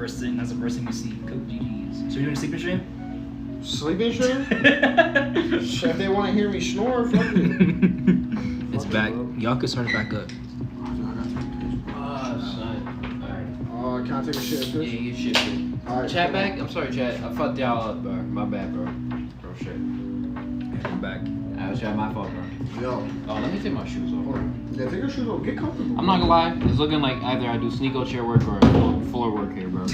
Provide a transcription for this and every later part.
first thing we see. Cook GG's. So you're doing a sleeping stream? Sleeping stream? If they want to hear me snore, fuck it. It's back. Y'all can start it back up. Can I take a shit? Yeah, you shit. Alright. Chat back? I'm sorry, chat. I fucked y'all up, bro. My bad, bro. Bro, shit. And I'm back. I was trying my fault, bro. Yo. Oh, let me take my shoes off. Yeah, take your shoes off. Get comfortable. I'm not gonna lie. It's looking like either I do sneako chair work or floor work here, bro.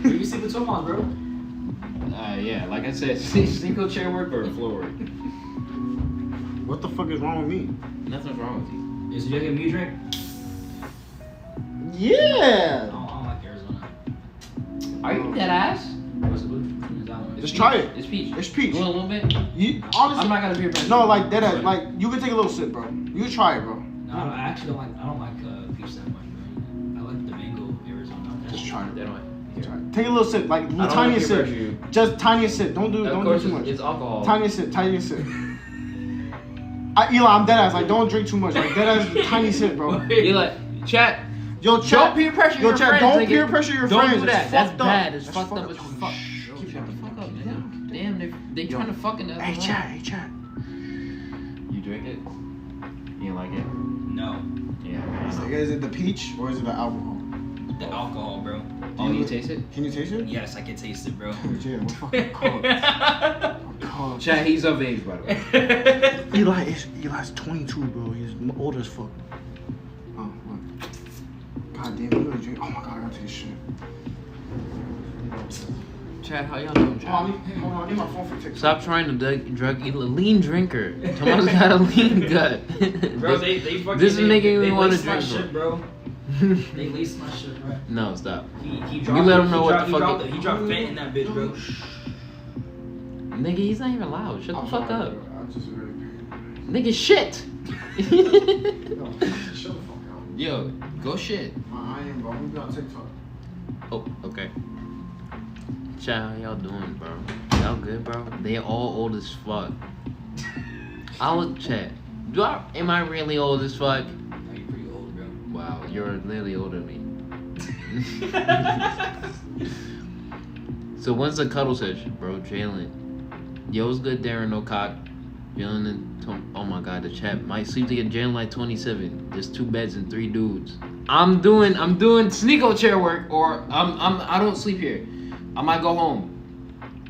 Where you see the toe on, bro? Yeah, like I said, sneako chair work or floor work. What the fuck is wrong with me? Nothing's wrong with you. Is you getting me a drink? Yeah. I don't like Arizona. Are you dead ass? What's the blue? Just try it. It's peach. It's peach. You want a little bit? You honestly. I'm not gonna peer pressure. No, like that. Like you can take a little sip, bro. You can try it, bro. No, I actually don't like. I don't like peach that much, bro. I like the mango Arizona. Just try it. They don't. Take a little sip, like the tiniest sip. Just tiniest sip. Don't do too much. It's alcohol. Tiniest sip. Eli, I'm dead ass. Like don't drink too much. Like dead ass, tiny sip, bro. Eli, chat. Yo, chat. Don't peer pressure your friends. Don't peer pressure your friends. Don't do that. That's bad. It's That's fucked up. It's fucked. Shut the fuck up, man. Damn, they trying to fucking. Hey, chat. You drink it? You like it? No. Yeah. Is it the peach or is it the alcohol? The alcohol, bro. Oh, you taste it? Can you taste it? Yes, I can taste it, bro. Yeah, what fucking called? Chat, he's of age, by the way. Eli's 22, bro. He's old as fuck. Oh, what? God damn, you really drink. Oh my god, I gotta take a shit. Chat, how y'all doing, chat? Hold on, I need my phone for TikTok. Stop trying to drug Eli. Lean drinker. Tomas got a lean gut. Bro, they fucking. This is making me want to my drink, shit, bro. They laced my shit, bro. No, stop. He You dropped, let him know what the fuck. He dropped Fent in that bitch, bro. Nigga, he's not even loud. Shut the fuck up. I'm just really Nigga, shit. Shut the fuck up. Yo, go shit. I am, bro. I'm gonna be on TikTok. Oh, okay. Chat, how y'all doing, bro? Y'all good, bro? They all old as fuck. I was chat. Am I really old as fuck? No, you're pretty old, bro. Wow, you're literally older than me. So when's the cuddle session, bro? Jalen. Yo, what's good, Darren? No cock. Jalen and oh my god, the chat might sleep together. Jalen like 27. Just 2 beds and 3 dudes. I'm doing sneako chair work, or I don't sleep here. I might go home.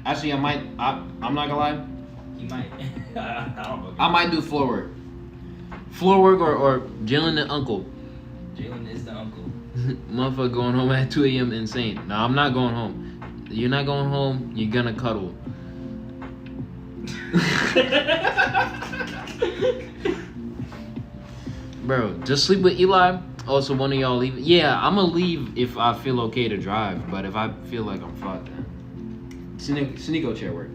Actually, I'm not gonna lie. You might. I don't know. I might do floor work. Floor work or Jalen the uncle. Jalen is the uncle. Motherfucker going home at 2 a.m. insane. No, I'm not going home. You're not going home. You're gonna cuddle. Bro, just sleep with Eli. Also, one of y'all leave. Yeah, I'm gonna leave if I feel okay to drive. But if I feel like I'm fucked, then sneako chair work.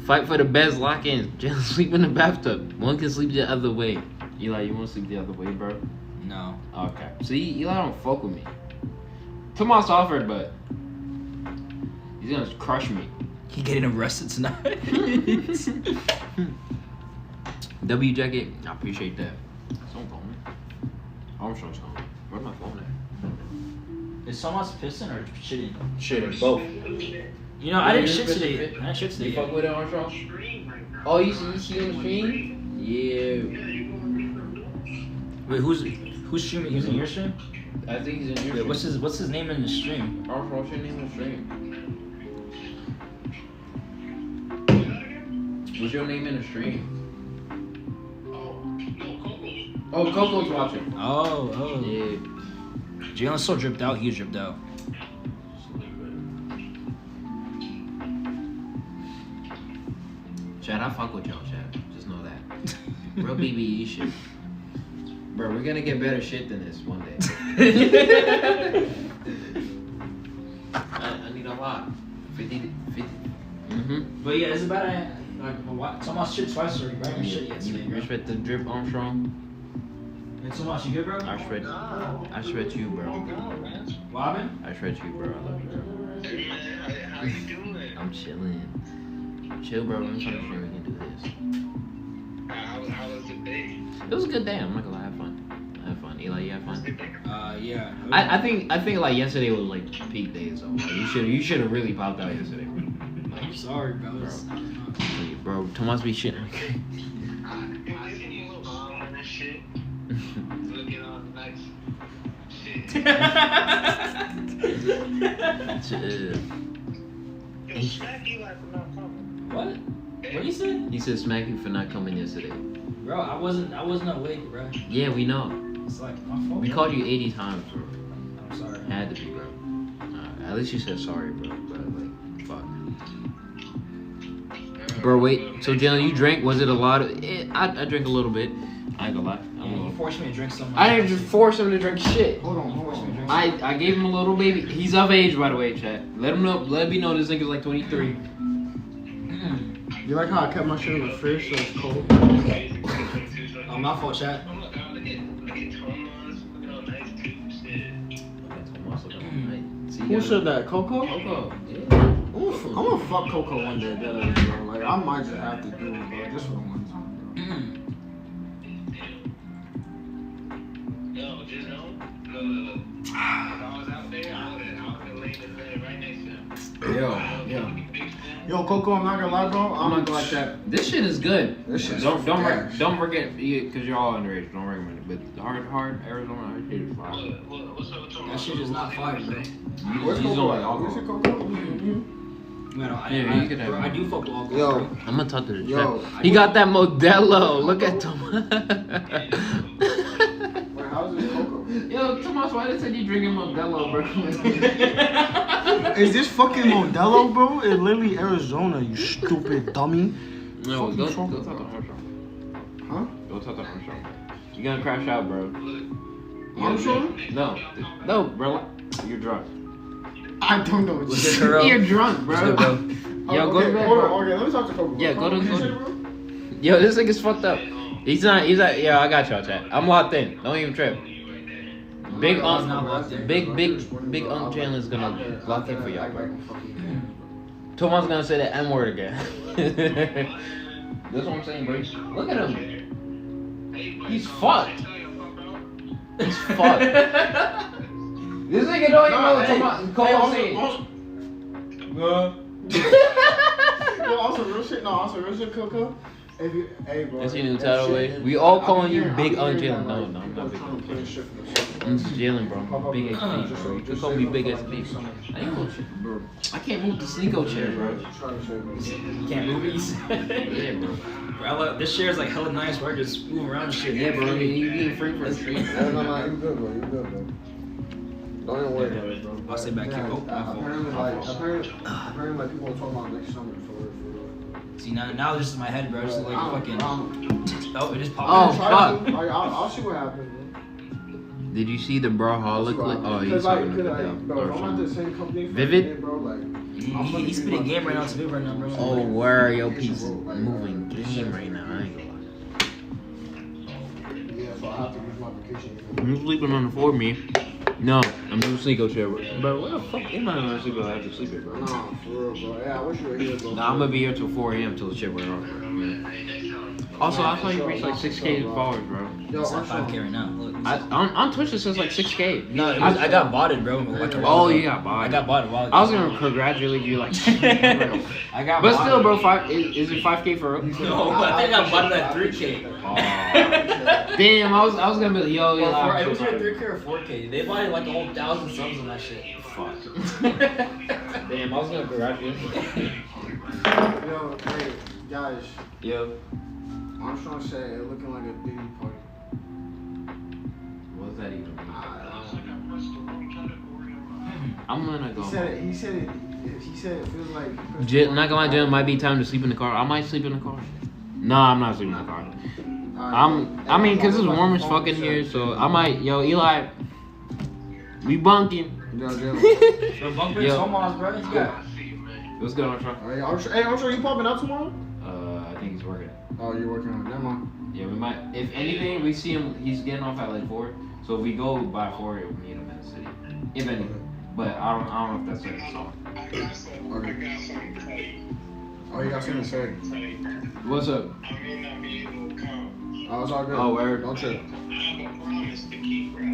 Fight for the best lock-in. Just sleep in the bathtub. One can sleep the other way. Eli, you wanna sleep the other way, bro? No. Okay. See, Eli don't fuck with me. Tomas offered, but he's gonna crush me. He getting arrested tonight. W jacket. I appreciate that. Someone call me. Armstrong's calling. Where's my phone at? Is Tomas pissing or shitting? Shit, both. You know, I didn't shit today. I didn't shit today. You fuck with it, Armstrong? Oh, you see on the stream? Yeah. Wait, who's streaming? He's in your stream? I think he's in your Wait, stream. what's his name in the stream? Armstrong, what's your name in the stream? What's your name in the stream? Oh, Coco's watching. Oh. Yeah. Jalen's so dripped out. He's dripped out. Chad, I fuck with y'all, Chad. Just know that. Real BBE shit. Bro, we're gonna get better shit than this one day. I need a lot. 50. Mm-hmm. But yeah, it's about Tomas shit twice already, right? You shit yet You today, bro. respect the drip, Armstrong? Hey, Tomas, you good, bro? I respect you, bro. What happened? I respect you, bro. I love you, bro. Hey man, how you doing? I'm chilling. Chill, bro. I'm trying to sure we can do this. How was the day? It was a good day. I'm not gonna lie. I had fun. Eli, you had fun? Yeah. I think like yesterday was like peak days though. Like, you should have really popped out yesterday, bro. I'm sorry, bro. Bro, Tomas be shit. I seen you mom and shit. Looking all nice. Shit. Yo, smack you like I'm not coming. What? What you said? He said smack you for not coming yesterday. Bro, I wasn't awake, bro. Yeah, we know. It's like my fault. We called you 80 times, bro. I'm sorry. Had to be, bro. At least you said sorry, bro. But like, fuck. Bro, wait. So Jalen, you drank? Was it a lot of? I drank a little bit. I ain't gonna lie. Yeah, you forced me to drink something. I didn't just force him to drink shit. Hold on. I gave him a little baby. He's of age, by the way, chat. Let him know. Let me know this nigga's like 23. You like how I kept my shit in the fridge so it's cold? Oh, my fault, chat. Look at Thomas. Look at all nice too. Shit. Who said that? Coco? Coco. I'm gonna fuck Coco one day, bro. Like, I might just have to do it, bro. Just for the one time, bro. Yo, just know. Look. If I was out there, I would have laid in bed right next to him. Yo, Coco, I'm not gonna lie, bro. I'm not gonna like that. This shit is good. This shit's don't gas. forget because you're all underage. Don't recommend it. But hard Arizona hard shit is fire. What's up with Thomas? That shit is not fire, bro. Where's You don't Coco? like Where's alcohol. Coco? Man, Yeah, you could have bro, it. I do fuck with alcohol. Yo. bro. I'm gonna talk to the Yo, chat. He got that Modelo. Look at Tomas. Wait, how's this Coco? Yo, Tomas, why they said you drinking Modelo, bro? Is this fucking Modelo, bro? It's literally Arizona, you stupid dummy. No, go talk to Fucking Armstrong. Huh? Go talk to Armstrong. You gonna crash out, bro. Armstrong? No, bro. You're drunk. I don't know what What's you good, Carol? You're drunk, bro. What's good, bro? Yo, go to bed, Hold on, bro. okay, let me talk to Coco. Yeah, go to- Coco, go you to- said, bro? Yo, this nigga's fucked up. He's like, yeah, I got y'all, chat. I'm locked in. Don't even trip. Big He's not locked in. Big Chandler's gonna lock in for y'all, bro. Tomas gonna say the N word again. That's what I'm saying, bro. Look at him. He's fucked. He's fucked. This nigga don't even know what Tomas Cole's saying. Yo, also real shit, Coco. If you, hey, bro. That's your new that title, shit way. is- We all I'm calling you hearing- Big I'm hearing Jalen. that, No, like, I'm not people Big trying to play shit for themselves. I'm just Jalen, bro. Big XP, bro. Just You say call me Big like XP. this summer. I ain't gonna shit, bro. I can't move the Sneeko chair, bro. Try to say, bro. You can't move these. Yeah, bro. Bro, this chair is like hella nice, where I can just move around and shit. Yeah, bro. You getting free for the street. No, you good, bro. You good, bro. Don't even worry about it, bro. I'll sit back here. Oh, my fault. Apparently, like people are talking about next summer for real. See, now this is my head, bro. This is like fucking. Oh, it just Oh, popped. fuck. I'll see what happens, bro. Did you see the brawlaholic? Oh, he's talking bro, about if I'm at the same company for Vivid? a minute, bro, like, He's spitting game right now too, right now, bro. Oh, where yo, he's moving game right now. I ain't gonna yeah, so I have to use my vacation. lie. You sleeping on the floor, me? No, I'm doing Sneeko chair, bro. Bro, what the fuck am I gonna sleep? I have to sleep here, bro. Nah, for real, bro. Yeah, I wish you were here, bro. Nah, I'm gonna be here till 4 a.m. till the shit wear off, bro. Yeah. Also, I saw you reach like 6K followers, bro. Yo, It's not Armstrong. 5K right now. Look. On Twitch it says like 6K. No, I got botted, bro. Like a while Oh, ago. you got botted. I got botted a while ago. I was gonna congratulate you, like, I got but botted. still, bro, is it 5K for real? No, but I think I got botted at 3K. Oh. Damn, I was gonna be like, yo, Or yo. four, it was either 3K or 4K. They bought like a whole 1,000 subs on that shit. Fuck. Damn, I was gonna congratulate you. Yo, hey, guys. Yo. Armstrong said it looking like a Diddy party. What's that even mean? I I'm gonna go. He said it feels like. Not gonna lie, Jim, might be time to sleep in the car. I might sleep in the car. No, I'm not sleeping in the car. I mean, cause it's warm as fuck in here, so I might. Yo, Eli, we bunking. Yo, Jalen. Bro, Bunker Yo. Somos, bro. You got. What's going on, Sean? Hey, Armstrong, you popping out tomorrow? I think he's working. Oh, you're working on it. Never mind. Yeah, we might. If anything, we see him. He's getting off at like 4. So if we go by 4, we'll meet him in the city. If anything. But I don't know if that's it. So. Oh, you got something to say? What's up? I may not be able to come. Oh, it's all good. Oh, where? Don't trip. I have a promise to keep, bro.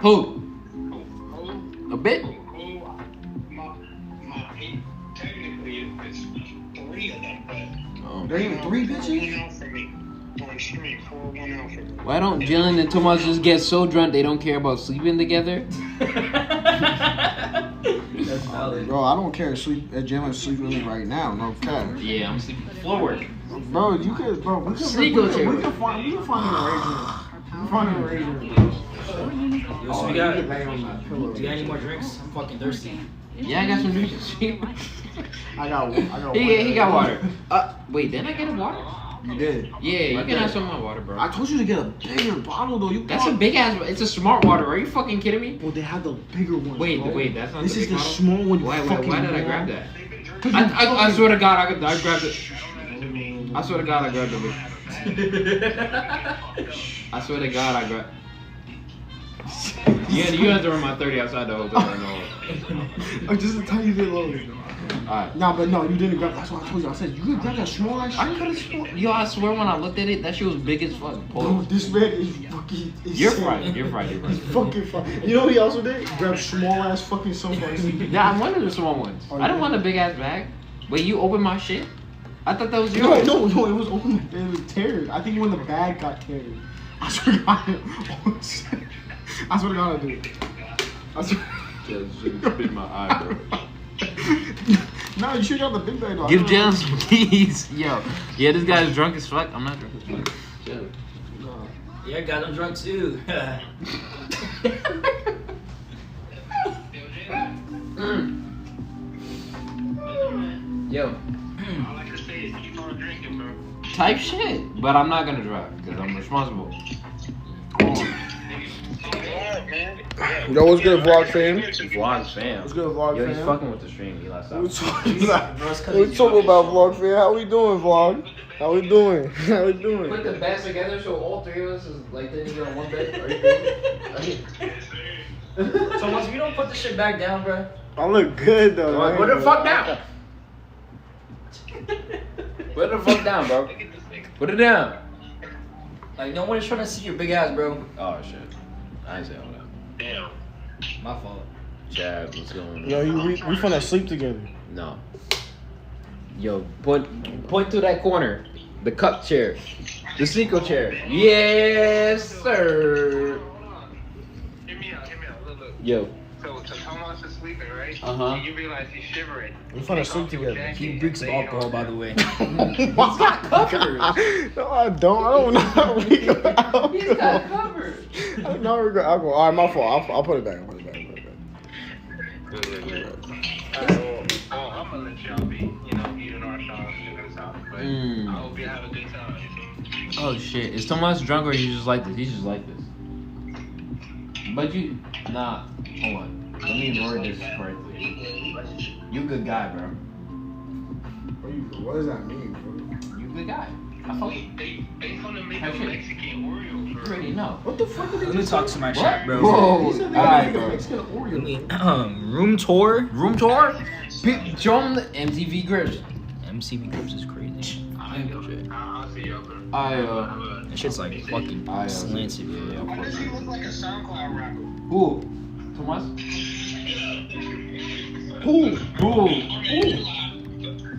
Who? A bit? Technically, it's 3 of them, but There ain't 3 bitches? 1 out for me. On stream, 4 1 out for me. Why don't Jalen and Tomas just get so drunk they don't care about sleeping together? That's valid. Bro, I don't care. Sleep at Jalen sleep with me right now. No cap. Yeah, I'm sleeping floor work. Bro, you could. Bro, we can find an arrangement. We can find an arrangement, bro. Yo, so we got, you can lay on that pillow. do you got any more drinks? I'm fucking thirsty. Yeah, I got some drinks. I got water. He got water. Wait, didn't I get a water? You did. Yeah, you Right can there. have some of my water, bro. I told you to get a bigger bottle though. That's a big ass. It's a smart water. Are you fucking kidding me? Well, they have the bigger ones. Wait, bro. that's not This the is big the bottle? small one. Why did I grab that? Cause I swear to God, I grabbed it. I swear to God, I grabbed it. I swear to God, I grabbed. Yeah, you have to run my 30 outside the hotel right now. Oh, just a tiny bit lower. Alright. Nah, but no, you didn't grab. That's what I told you. I said you could grab that small ass shit. I could have sworn. Yo, I swear when I looked at it, that shit was big as fuck. Bro, this man is fucking insane. You're right. He's fucking fine. You know what he also did? Grab small ass fucking sunglasses. Yeah, I wanted the small ones. Oh, I don't yeah? want a big ass bag. Wait, you opened my shit? I thought that was yours. No, it was open. It was teared. I think when the bag got teared. I swear to God. Oh, shit. I swear to God I did. I swear. Just spit in my eye, bro. No, you should have the big bag though. Give Jalen some keys. Yo. Yeah, this guy's drunk as fuck. I'm not drunk as fuck. Chill. Yeah, I got them drunk too. Yo. All I can say is keep on drinking, bro. Type shit. But I'm not gonna drive because I'm responsible. Yo, what's good, vlog fam? Vlog fam. What's good, vlog Yo, fam? he's fucking with the stream. He last We out. talking about vlog fam. How we doing, vlog? How we doing? How we doing? Put the beds together so all 3 of us is like then you on one bed. Are you crazy? So once we don't put the shit back down, bro. I look good though. I ain't Put the gonna fuck lie. down. Put the fuck down, bro. Put it down. Like no one is trying to see your big ass, bro. Oh shit. I ain't say all that. Damn. My fault. Chad, what's going on? Yo, we finna sleep together. No. Yo, point to that corner. The cup chair. The Cinco chair. Yes, sir. Hear me out. Look. Yo. So Thomas is sleeping, right? Uh-huh. You realize he's shivering. We finna sleep together. He drinks alcohol, by the way. He's got covers. No, I don't. I don't know how we go alcohol. He's got covers. I don't know how we go alcohol. All right, my fault. I'll put it back. Good. I'm gonna let y'all be, eating our songs, doing this out. But I hope you have a good time. Oh shit. Is Tomas drunk or you just like this? He's just like this. But you nah, hold on. Let me word this correctly. You a good guy, bro. What does that mean, bro? You a good guy. I fuck you. They gonna make Have a shit. Mexican Oreo You for already know. What the fuck are they Let me talk to my chat, bro. Whoa. He said they Alright, gonna bro. make a Mexican Oreo. Room tour. Room tour? Show him the MTV Grips. MCV Grips is crazy. I'll see y'all, bro. That shit's like fucking slanted, bro. Why does he look like a SoundCloud rapper? Who? Tomas? Who?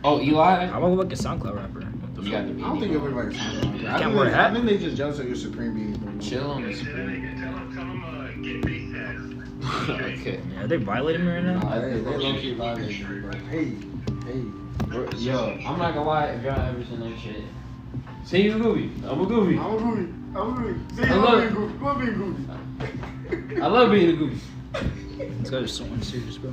Oh, Eli? I look like a SoundCloud rapper. What the You fuck? I got the don't think it look like a SoundCloud. Can't wear a hat? I think they just jealous of your Supreme being, bro. Chill on the Tell screen. him, get face test. Okay. Yeah, are they violating me right now? Hey, they low-key violating me, bro. Hey. Yo, I'm not gonna lie if y'all ever seen that shit. Say you a goofy. I'm a goofy. I'm Rudy. See, I love it. I'm being goofy. I love being a goofy. These guys are so unserious, bro.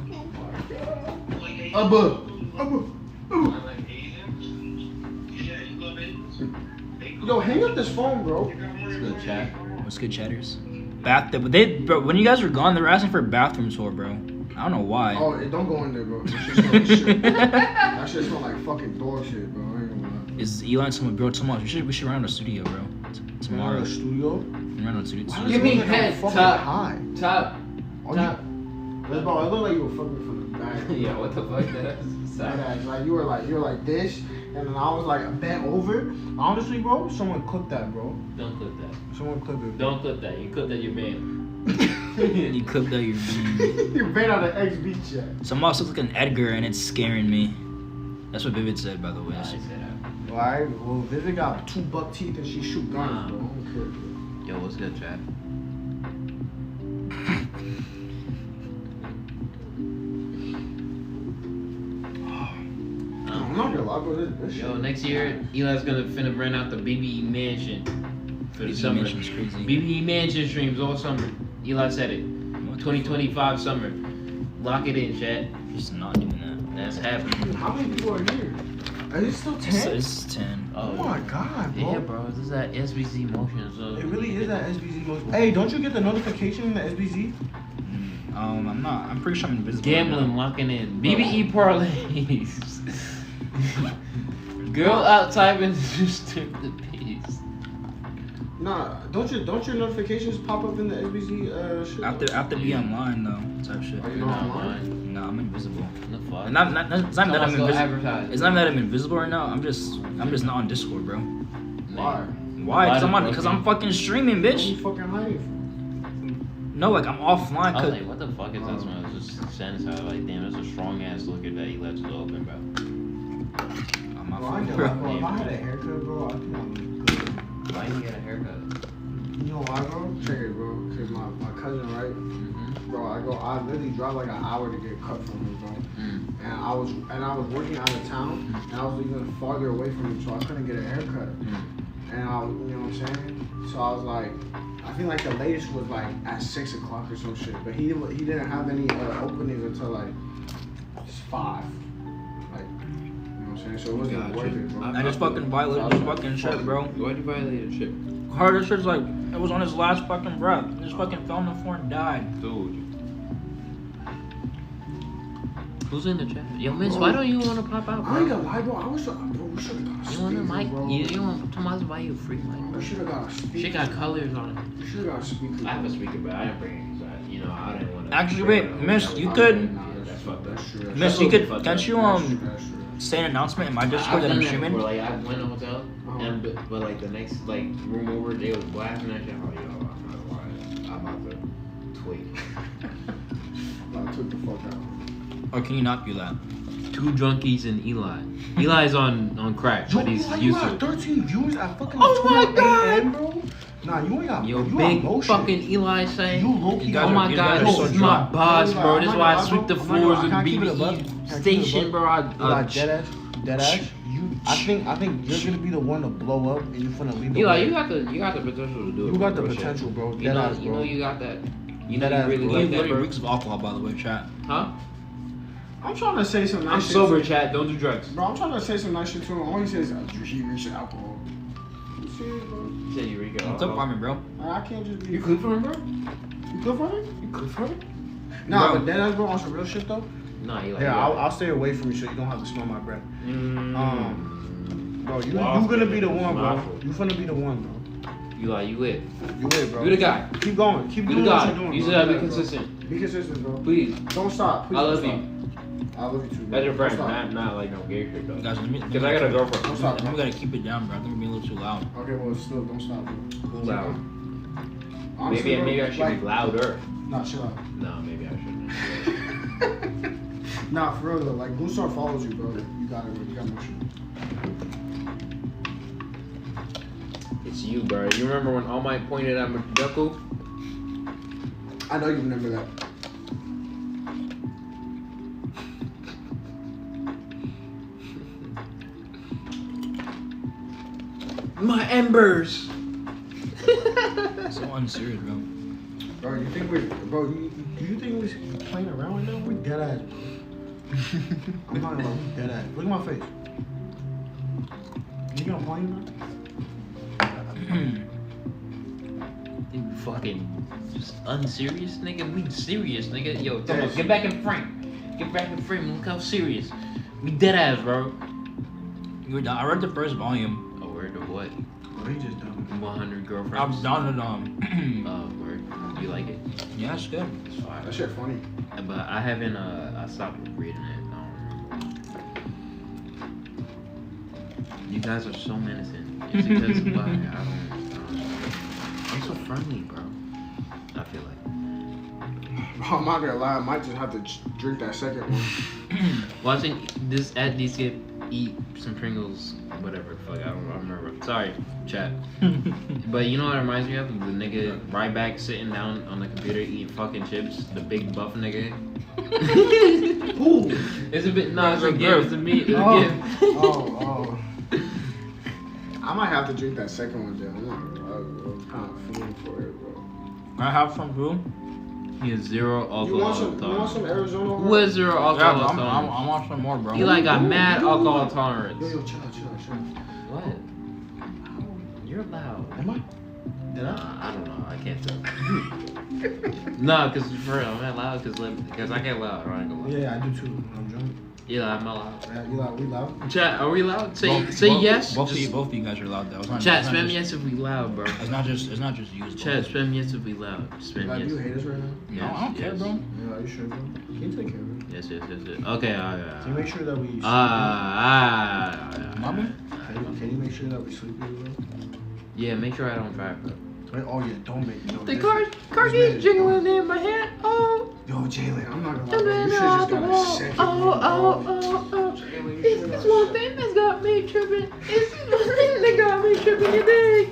Abba. I like Asians. Yeah, you love it. Yo, hang up this phone, bro. It's good chat. What's good, chatters? Bro, when you guys were gone, they were asking for a bathroom tour, bro. I don't know why. Oh, don't go in there, bro. That shit smell like shit. That shit smell like fucking dog shit, bro. I ain't gonna lie. Is Eli and someone, bro? Tomorrow, we should run out of the studio, bro. Tomorrow, The studio? we run out of the studio. Why Give does me it look like head, I'm fucking top. high. Top. Oh, Top. Bro, it looked like you were fucking from the back. Yeah, what the fuck? That's That ass, like you were like this, and then I was like bent over. Honestly, bro, someone clipped that, bro. Don't clip that. Someone clipped it. Don't clip that. You clipped that, you're banned. You clipped out your beam. You banned out of XB chat. Some else looks like an Edgar and it's scaring me. That's what Vivid said, by the way. I said that. Alright, well, Vivid got 2 buck teeth and she shoot guns, bro. I don't care, bro. Yo, what's good, chat? I'm not gonna lie, bro. This Yo, shit. next year, Eli's gonna finna rent out the BBE Mansion for the BBE summer. Mansion's crazy. BBE Mansion streams all summer. Eli said it. 2025 summer. Lock it in, chat. Just not doing that. That's happening. How many people are here? Is it still 10? It's 10. Oh my god, bro. Yeah, bro. This is that SBC motion. So It really is that SBZ motion. Hey, don't you get the notification in the SBZ? I'm not. I'm pretty sure I'm invisible. Gambling, locking in. BBE parlays. Girl out typing just took the piece. Nah, don't your notifications pop up in the SBZ shit? After be online though, type shit. Are you not online? No, I'm invisible. The fuck? And it's not that I'm invisible. Advertise. It's not that I'm invisible right now. I'm just not on Discord, bro. Why? Why? Because I'm fucking streaming, What are bitch. you fucking hiding from? No, like I'm offline. I was Cause like, what the fuck is that smell? It's just sanitizer. Like, damn, that's a strong ass liquor that he lets it open, bro. I'm Bro, I offline, know, bro. bro. If I had a haircut, bro, I think I'm good. Why you get a haircut? You know why, bro? Check it, bro. Cause my cousin, right? Bro, I literally drive like an hour to get cut from him, bro. And I was working out of town, and I was even farther away from him, so I couldn't get a haircut. And I, you know what I'm saying? So I was like, I think like the latest was like at 6 o'clock or some shit, but he didn't have any openings until like 5. Like, you know what I'm saying? So it wasn't worth it, bro. I just fucking violated this fucking shit, bro. Why'd you violate the shit? Hardest shit's like it was on his last fucking breath. He just fucking fell on the floor and died. Dude. Who's in the chat? Yo, miss, why don't you want to pop out, bro? I ain't gonna lie, bro. I wish, bro, we should have got a You speaker, want a mic? bro. You want Tomas buy you a free mic, bro? We should have got a speaker. Shit got colors on it. We should have got a speaker. I have a speaker, but I didn't bring it because I didn't want to. Actually, wait, miss, you could. That's fucked up. That's true. Miss, you could. Can't you That's true. say an announcement in my I've Discord that done I'm that streaming? before. Like I went to a hotel, and but like the next like room over, they was blasting that shit. Oh, yo, I'm not lying. I'm about to tweak. I took the fuck out. Or can you not do that? 2 junkies and Eli. Eli's on crack, but he's you used to got it. 13 viewers at fucking Oh my 12 God. a.m., bro? Nah, you ain't got. Yo, you big got low fucking shit. Eli saying, You low-key You got- guys oh are- my you god, guys are this so is my drunk. boss, bro. This is why I I'm sweep the not- floors can with I keep it a buck? BBE Can I keep it a station, buck? bro. Eli, deadass. I think you're gonna be the one to blow up, and you're gonna leave. Eli, you got the potential to do it. You got the bro. potential, bro. You know, Deadass, you know bro. you got that. You know Deadass, you really bro. like He that, literally bro. reeks of alcohol, by the way, chat. Huh? I'm trying to say some nice I'm shit. sober, to- chat. Don't do drugs. Bro, I'm trying to say some nice shit to him. All he says is, he reached alcohol. You serious, bro? You said you reek What's up, farming, bro? I can't just be. You cook for him, bro? You good for it? You cook for him? Nah, Bro. but deadass, bro, on some real shit though. Nah, you like. Yeah, I'll stay away from you so you don't have to smell my breath. Bro, you Wow. gonna be the one, bro. Waffle. You finna be the one, bro. You like you lit. You wait, bro. You the guy. Keep going. Keep You doing the what guy. you're doing. You bro. should be Yeah, bro. consistent. Be consistent, bro. Please. Don't stop. Please I don't love stop. you. I love you too, bro. As your friend, Don't stop. not like no gay shit though. Guys, let me. Because I got a girlfriend. Don't stop, I think we bro. gotta keep it down, bro. I think we're being a little too loud. Okay, well, still, don't stop, bro. Cool loud. Honestly, bro, Maybe I should like, be louder. Nah, chill out. No, maybe I shouldn't. Nah, for real though. Like, Gunstar follows you, bro. You got it, bro. You got my shit. It's you, bro. You remember when All Might pointed at Maduku? I know you remember that. My embers. So unserious, bro. Bro, you think we're, bro? Do you think we're playing around right now? We dead ass, bro. I'm not about we dead ass. Look at my face. You gonna play, bro? You fucking just unserious, nigga. We serious, nigga. Yo, come on, Yes. get back in frame. Get back in frame. Look how serious. We dead ass, bro. I read the first volume. Oh, word of what? Bro, he just done. 100 girlfriends. I'm done with Word. You like it? Yeah, it's good. It's fine. That shit funny. But I haven't. I stopped reading it. I don't remember. You guys are so menacing. It's because why? I don't. I'm so friendly, bro. I feel like. I'm not gonna lie, I might just have to drink that second one. Watching this at DC eat some Pringles, whatever. Fuck, I don't remember. Sorry, chat. But you know what it reminds me of? The nigga right back sitting down on the computer eating fucking chips. The big buff nigga. Ooh. It's a bit. No, it's a It's a gift. It's a meat. It's a gift. Oh. I might have to drink that second one, Jay. I'm kind of feeling for it, bro. Can I have some too? He has zero alcohol. You want some Arizona? Who has zero Yeah, alcohol bro, I tolerance? want some more, bro. He like got mad alcohol tolerance. Yo, chill. What? You're loud. Am I? Did I? I don't know. I can't tell. No, cause for real, I'm not loud cause I get loud. Right? Yeah, I do too. I'm drunk. Yeah, I'm not loud. You loud? We loud? Chat, are we loud? Say Both- yes. Both Just- of you guys are loud though. It's not, Chat, it's not spam just, yes if we loud, bro. It's not just you. Chat, spam yes if we loud. Spam Like, you yes. hate us right now? No, I don't care, bro. Yeah, are you sure, bro? Can you take care of it? Yes. Okay, Can you make sure that we sleep? Mama? Can you make sure that we sleep, bro? Yeah, make sure I don't drive, bro. Wait, oh yeah, don't make me. The car keeps jiggling in my hand. Oh. Yo, Jalen, I'm not gonna lie, bro. You should just got a second one, bro. Jalen, you should It's one thing that's got me tripping. It's one thing that got me tripping today.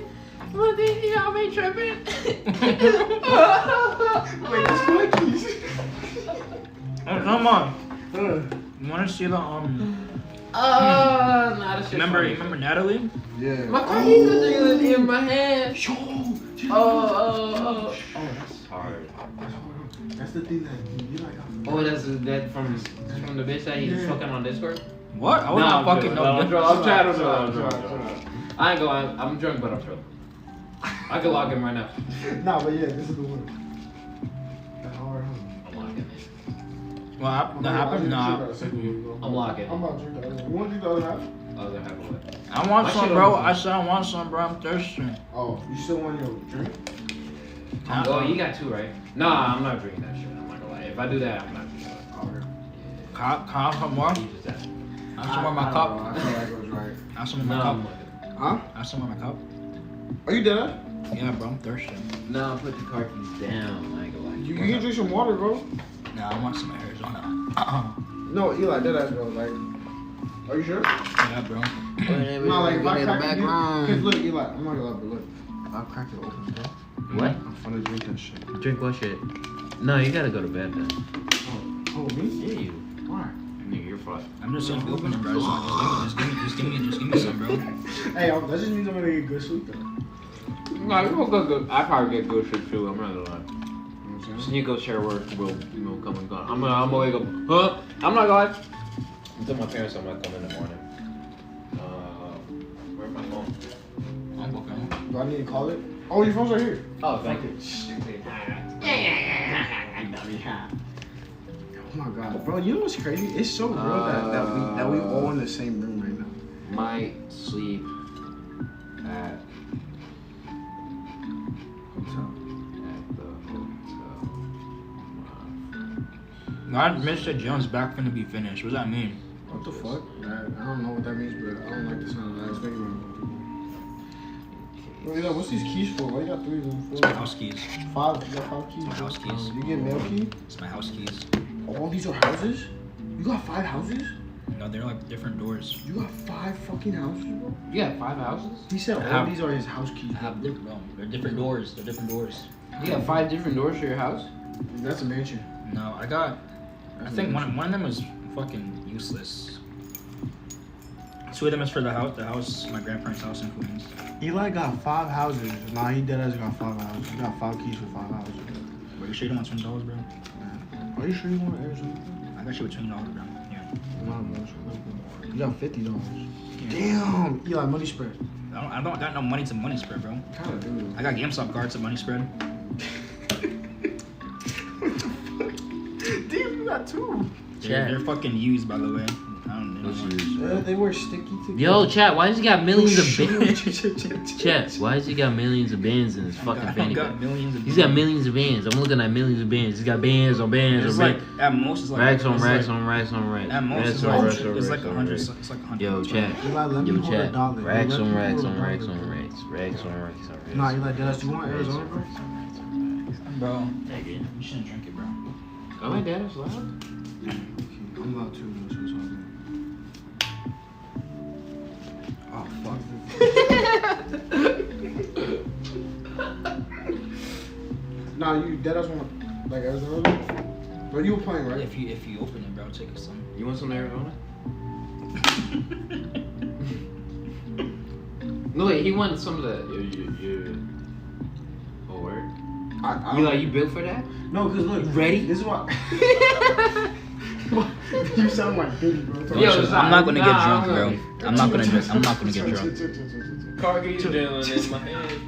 One thing that got me tripping. Wait, that's my keys. Oh, come on. You want to see the Not a shit. Remember Natalie? Yeah. My car keeps jiggling in my hand. Yo. Oh, that's hard. That's the thing that you like. Oh, that's that from the bitch that he's fucking on Discord. What? I was not fucking no. I'm drunk. I ain't going. I'm drunk, but I'm drunk. I can lock him right now. Nah, but yeah, this is the one. That's hard, huh? I'm locking it. What that happened? Nah. I'm locking. I'm about to drink the other one. You want to drink the other half? Other half of it. I want My some, shit bro. on- I said I want some, bro. I'm thirsty. Oh, you still want your drink? Oh, you got two, right? Nah, I'm not drinking that shit. I'm not gonna lie. If I do that, I'm not drinking that. Oh, okay. Can I have some more? You just asked me. Have some more in my I cup. feel like it was right. Have some in my No, I'm cup. looking. Huh? Have some in my cup. Are you dead? Yeah, bro. I'm thirsty. No, put the car keys down. I ain't gonna lie. You can drink some water, bro. Nah, I want some Arizona. No, Eli, dead ass, bro. Like, are you sure? Yeah, bro. No, like, if I crack it, cause look, Eli, I'm not gonna lie, but look, if I crack it open, bro, What? I'm finna drink that shit. Drink what shit? No, you gotta go to bed then. Oh, me? Yeah, you. Why? Nigga, you're fucked. I'm just saying, open it, bro. Just give me some, bro. Hey, that just means I'm gonna get good sleep, though. No, you will go good. I probably get good shit too. I'm not gonna lie. You know what I'm saying? Sneako share work will come and go. I'm gonna wake up. Huh? I'm not gonna lie. I told my parents I'm not coming in the morning. Where's my phone? I'm okay. Do I need to call it? Oh, your phone's right here. Oh, thank you. Oh my god, bro, you know what's crazy? It's so real that we all in the same room right now. Might sleep at Hotel. the hotel. God, Mr. Jones back finna be finished. What does that mean? What the fuck? I don't know what that means, but I don't like the sound of that. It's making me. Bro, what's these keys for? Why you got 3 of them? 4? It's my house keys. 5? You got 5 keys? My house keys. You get mail key? It's my house keys. All these are houses? You got 5 houses? No, they're like different doors. You got 5 fucking houses, bro? You got 5 houses? He said I all have- these are his house keys. I have different, they're different doors. They're different doors. You got 5 different doors to your house? That's a mansion. No, I got. I That's a think mansion. one of them is fucking useless. 2 of them is for the house, my grandparents' house in Queens. Eli got 5 houses. Nah, he dead ass got 5 houses. He got 5 keys for 5 houses. Wait, you sure you don't want $20, bro? Are you sure you want Arizona? I got you with $20, bro. Yeah. Nah, bro. You got $50. Damn. Eli, money spread. I don't got no money to money spread, bro. Kind of do. I got GameStop cards to money spread. Damn, you got 2. They're fucking used, by the way. I don't Those know. shoes. They were sticky too. Yo, chat, why does he got millions of bands? bands? Chat, why does he got millions of bands in his fucking fanny pack? Millions of He's got millions of bands. I'm looking at millions of bands. He's got bands on bands It's on like bands. at most it's like Racks on it's racks like, on racks on racks. At most Racks it's on like racks on it's like racks on 100. racks. It's like 100. Yo, chat. Eli, let me Yo, hold a chat. dollar. Racks Let on me racks hold a on racks dollar. on racks. Racks on racks on racks. Nah, Eli, Dennis, you want Racks Arizona, on bro? racks on racks on racks. Bro, you shouldn't drink it, bro. Oh, my dad is loud. I'm allowed to, so it's all good. Oh, fuck. Nah, you dead ass want like Arizona? But you were playing, right? If you open it, bro, take us some. You want some Arizona? No, wait, he wanted some of the. Your oh, word? You built for that? No, because look. Ready? This is what. You sound like Biggie, bro. Yo, I'm not gonna get nah, drunk, bro. I'm not gonna get drunk. Car keys Dylan in my head.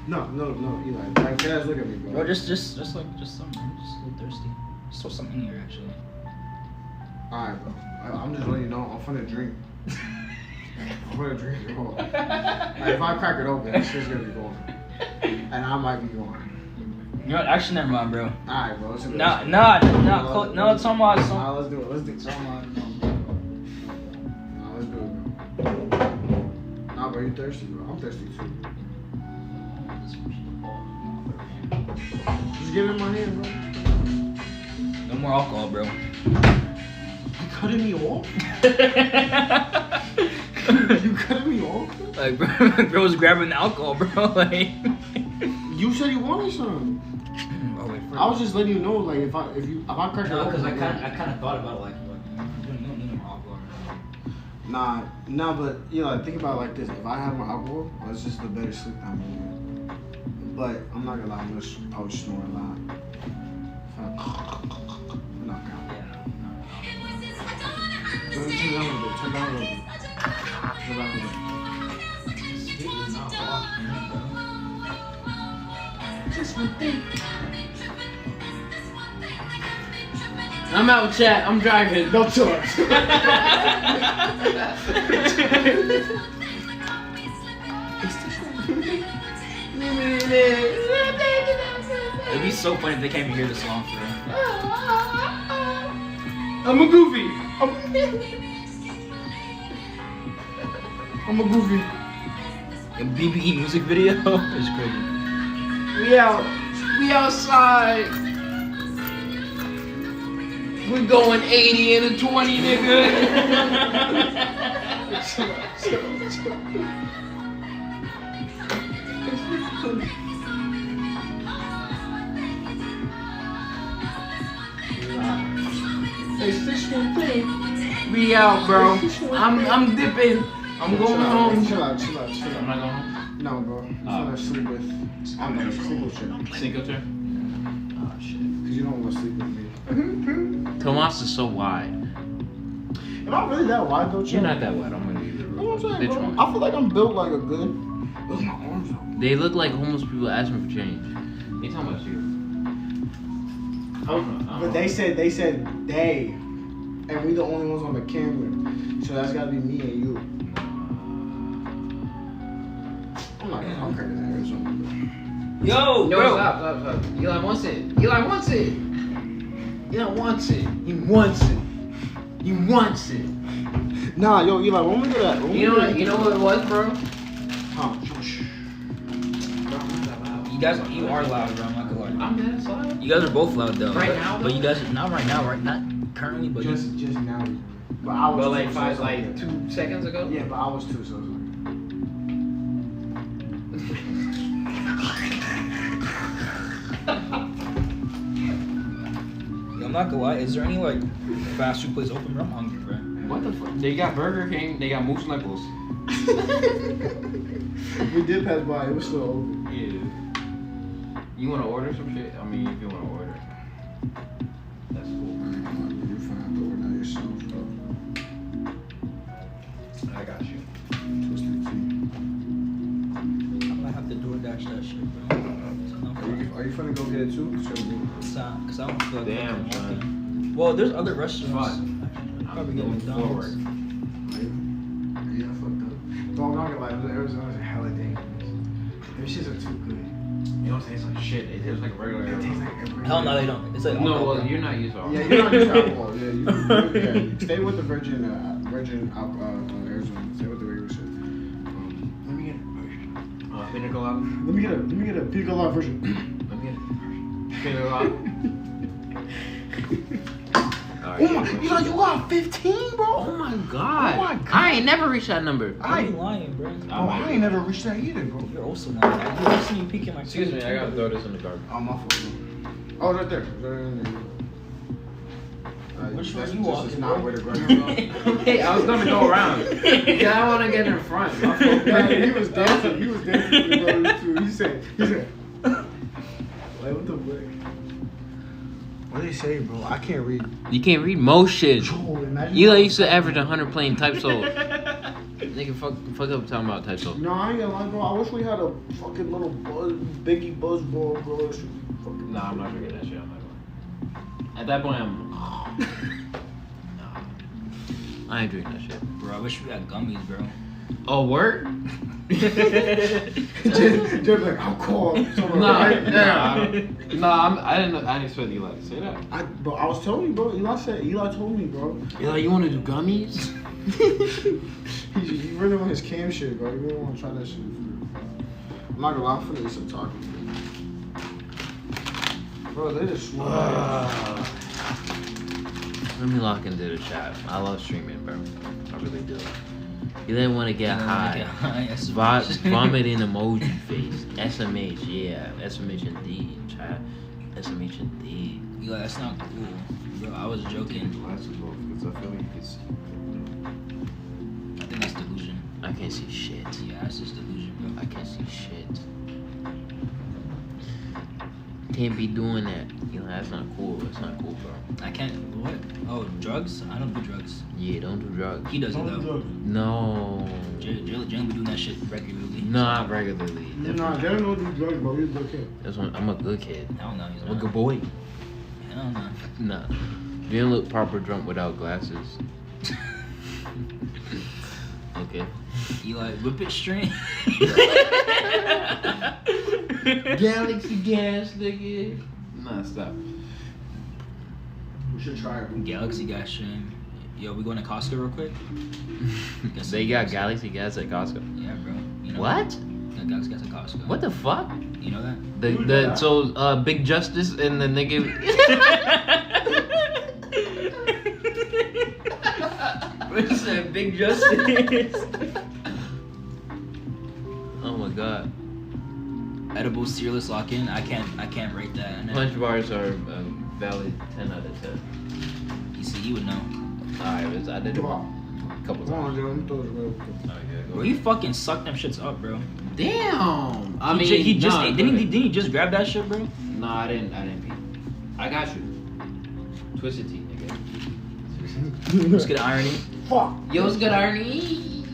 No, Eli. Like, guys, look at me, bro. Bro, just some, bro. Just a little thirsty. Just throw something in here, actually. Alright, bro. I'm just letting you know, I'm finna drink. I'm finna drink it all. Like, if I crack it open, this shit's gonna be going. And I might be going. You know what? Actually, never mind, bro. Alright, bro. No, it's talking about some. Nah, let's do it. Let's do it. Nah, let's do it, bro. Nah, bro, you thirsty, bro. I'm thirsty too. Just give it in my hand, bro. No more alcohol, bro. You cutting me off? You cutting me off? Like, bro was grabbing the alcohol, bro. Like, You said you wanted some. oh, wait, I was just letting you know, like, if I crack it no, open. because I kind of thought about it, like you don't need more alcohol. Nah, but you know, think about it like this: if I have more alcohol, it's just a better sleep time. But I'm not gonna lie, I'm gonna probably snore a lot. Knock out. Turn down a little bit. Turn down a little bit. Turn down a little bit. Just one thing. I'm out, chat. I'm driving. No chill. It'd be so funny if they can't even hear the song for real. I'm a goofy. I'm a goofy. A BBE music video is crazy. We out. We outside. We going 80 and a 20, nigga. It's this one thing. We out, bro. I'm dipping. I'm going home. Chill out. I'm not going home. No, bro. I'm gonna sleep with. I'm gonna sleep with you. Single turn. Oh shit. Cause you don't want to sleep with me. Tomas is so wide. Am I really that wide though, You're not that wide. I'm gonna leave it. You know what I'm saying, Bitch, bro? man. I feel like I'm built like a good. Look at my arms though. They look like homeless people asking for change. They talking about you. I don't know. But they said they, and we the only ones on the camera, so that's gotta be me and you. I'm crazy in Arizona. Yo, No, bro. stop. Eli wants it. Eli wants it. Eli wants it. He wants it. He wants it. Nah, yo, Eli, when we do that? You know what? You know what it was, bro? Huh? You are loud, bro. I'm not gonna lie. I'm dead slide. You guys are both loud though. Right now, But you guys not right now, right? Not currently, but Just now. But I was. But like two, so it's like 2 seconds ago. Yeah, but I was too, so it's like. Yo, I'm not gonna lie. Is there any like fast food place open, bro? I'm hungry, bro. What the fuck? They got Burger King. They got Moose Knuckles. We did pass by. It was still open. Yeah. You wanna order some shit? I mean, if you wanna order. That's cool. You're fine. Go order that yourself, bro. I got you. Twisted tea. I might have to DoorDash that shit, bro. Are you finna go get it too? Cause I don't feel like Damn, walking. son. Well, there's other restaurants. Fine. Probably get going McDonald's. forward. Yeah, I fucked up. But I'm not gonna lie, Arizona's hella dangerous. Them shits are too good. It don't taste like shit. It tastes like regular. It tastes like every. Hell no, they don't. It's like No, alcohol. well, you're not used to alcohol. Yeah, you're not just alcohol. Yeah, you stay with the virgin Arizona. Stay with the regular shit. Let me get it. Pina colada. Let me get a pina colada version. Let me get it. Pina colada. Oh my, you got 15, bro. Oh my god. Oh my God. I ain't never reached that number. I ain't lying, bro. I ain't never reached that either, bro. You're also lying. You ever seen you peeking my Excuse me, I gotta throw this in the garbage. Oh, my fault. Oh, right there. Right in there. Which That's one you just walking, not bro? where to go. Hey, I was gonna go around. Yeah, I wanna get in front. My fault. Yeah, he was dancing. He was dancing with the brothers too. He said, like, what the fuck? What did he say, bro? I can't read. You can't read most shit. Bro, imagine. Eli used to average 100 playing type soul. Nigga, fuck up talking about type soul. No, I ain't gonna lie, bro. I wish we had a fucking little Biggie buzz ball, bro. That should be fucking. Nah, I'm not drinking that shit. I'm not going. At that point, I'm. Nah. I ain't drinking that shit. Bro, I wish we had gummies, bro. Oh, word? Just like, I'm cold. Nah, I didn't expect Eli to say that. Bro, I was telling you, bro. Eli told me, bro. Eli, you wanna do gummies? He really want his cam shit, bro. He really want to try that shit. I'm not gonna lie, I'm finna eat some tacos, bro. They just swung. Let me lock into the chat. I love streaming, bro. I really do. You didn't want to get high. Vomiting emoji face. SMH, yeah. SMH indeed, chat. SMH indeed. Yo, that's not cool. Bro, I was joking. Glasses off because I feel like it's. I think that's delusion. I can't see shit. Yeah, that's just delusion, bro. I can't see shit. Can't be doing that. You know, that's not cool. That's not cool, bro. I can't. What? Oh, drugs? I don't do drugs. Yeah, don't do drugs. He does it though. No. Jalen be doing that shit regularly. Not regularly. Nah, they don't know do drugs, bro. He's a good kid. That's one, I'm a good kid. Hell no, he's I'm a not. good boy. Hell no. Nah. You don't look proper drunk without glasses. Okay. Eli, whip it straight. Galaxy gas, nigga. Nah, stop. We should try it. Galaxy gas stream. Yo, we going to Costco real quick? Get some They got gas. Galaxy gas at Costco. Yeah, bro. You know What? Got Galaxy gas at Costco. What the fuck? You know that? Big Justice and the nigga. What's that? Big Justice. Oh my god. Edible searless lock-in. I can't rate that. I never- Punch bars are valid 10 out of 10. You see, you would know. Alright, I did it Come a on. couple Come on, times. Joe. I'm throwing it real quick. Bro, you fucking suck them shits up, bro. Damn. I mean, he just nah, didn't he just grab that shit, bro? No, I didn't pee. I got you. Twisted tea, nigga. Let's get irony. Fuck. Yo, it's good irony.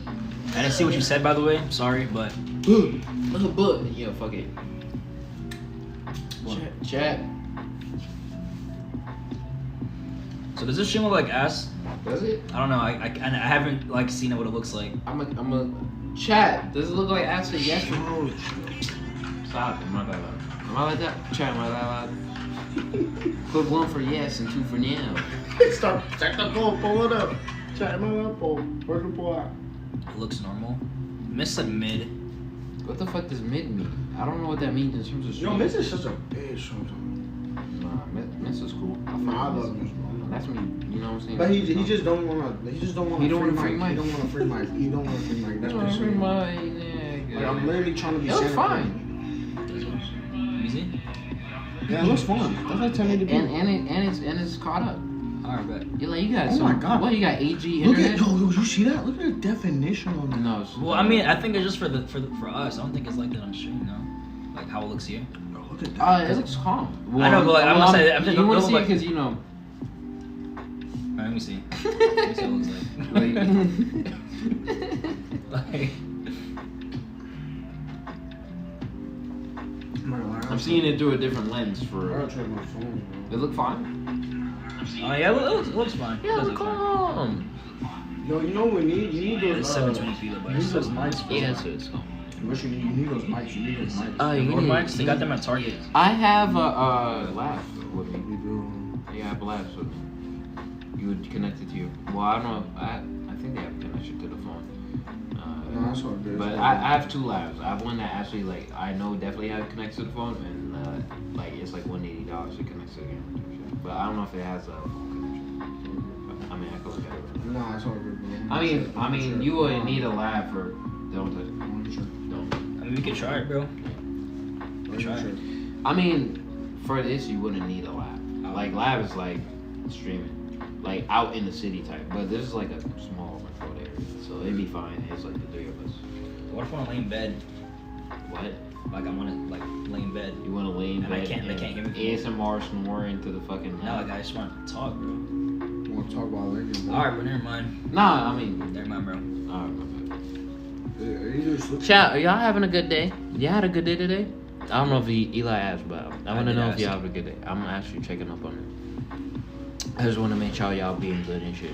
I didn't see what you said, by the way. I'm sorry, but Look at butt. Yo, fuck it. Chat. so does this shit look like ass? Does it? I don't know. I haven't like seen what it looks like. I'm a chat. Does it look like ass or yes? Stop. I'm not that loud. Am I like that? Chat, am I that loud? Put 1 for yes and 2 for now. Stop. Check the pull it up. Check my up, pull. Where's the pull out? It looks normal. Miss said mid. What the fuck does mid mean? I don't know what that means in terms of Yo, stream. Miss is such a bitch sometimes. Nah, Miss is cool. I love Miss, bro. That's me. You know what I'm saying? But he just don't wanna. He just don't want He a don't free want a free mic. He mic. don't want a free mic. He don't want a free mic. That's pissing me off. Like I'm literally trying to be. It looks Santa fine. Easy. Yeah, it looks fun. That's how 1080 be. And it's caught up. Alright, bet. You're like, you got Oh some, my God. What, you got 8G Look internet? at yo, you see that? Look at the definition on that. No. It's, Well, I mean, I think it's just for us. I don't think it's like that on stream, no. Like how it looks here. Bro, look at that. it looks calm. I know, but like, I'm not saying. I'm just You want to don't see look it because, you know. Alright, let me see. Let me see what it looks like. Like. I'm seeing it through a different lens I for. gotta check my phone, It look fine. Oh yeah, it looks fine. Yeah, It does look fine. calm. Yo, you know what we need? You need It's those. 720p though, but You it's need those still mics, bro. Yeah, so it's calm. What you need? You need those mics. You need those mics. Oh, you More need mics, they got them at Target. I have a lav with me. You do. Yeah, I have labs with me. You would connect it to your. Well, I don't know. I think they have a connection to the phone. No, that's all good. But I have two labs. I have one that actually like I know definitely have connects to the phone, and like it's like $180 to connect to the game. But I don't know if it has a phone connection. I mean, I could look at it. Nah, it's all good, bro. I mean, you wouldn't need a lab for. Don't touch. Don't. I mean, we could try it, bro. Try it. I mean, for this, you wouldn't need a lab. Like, lab is like streaming, like out in the city type. But this is like a small controlled area, so it'd be fine. It's like the three of us. What if I want to lay in bed? What? Like I want to like lay in bed. You want to lay in And bed? they can't hear me. ASMR snoring to the fucking. No, like I just want to talk, bro. You want to talk about Lakers, bro? All right, but never mind. Nah, I mean. Never mind, bro. Alright, my bad. Are you just looking? Chat, are y'all having a good day? Y'all had a good day today? I don't know if Eli asked, but I want to did know if ask. y'all have a good day. I'm actually checking up on it. I just want to make sure y'all being good and shit.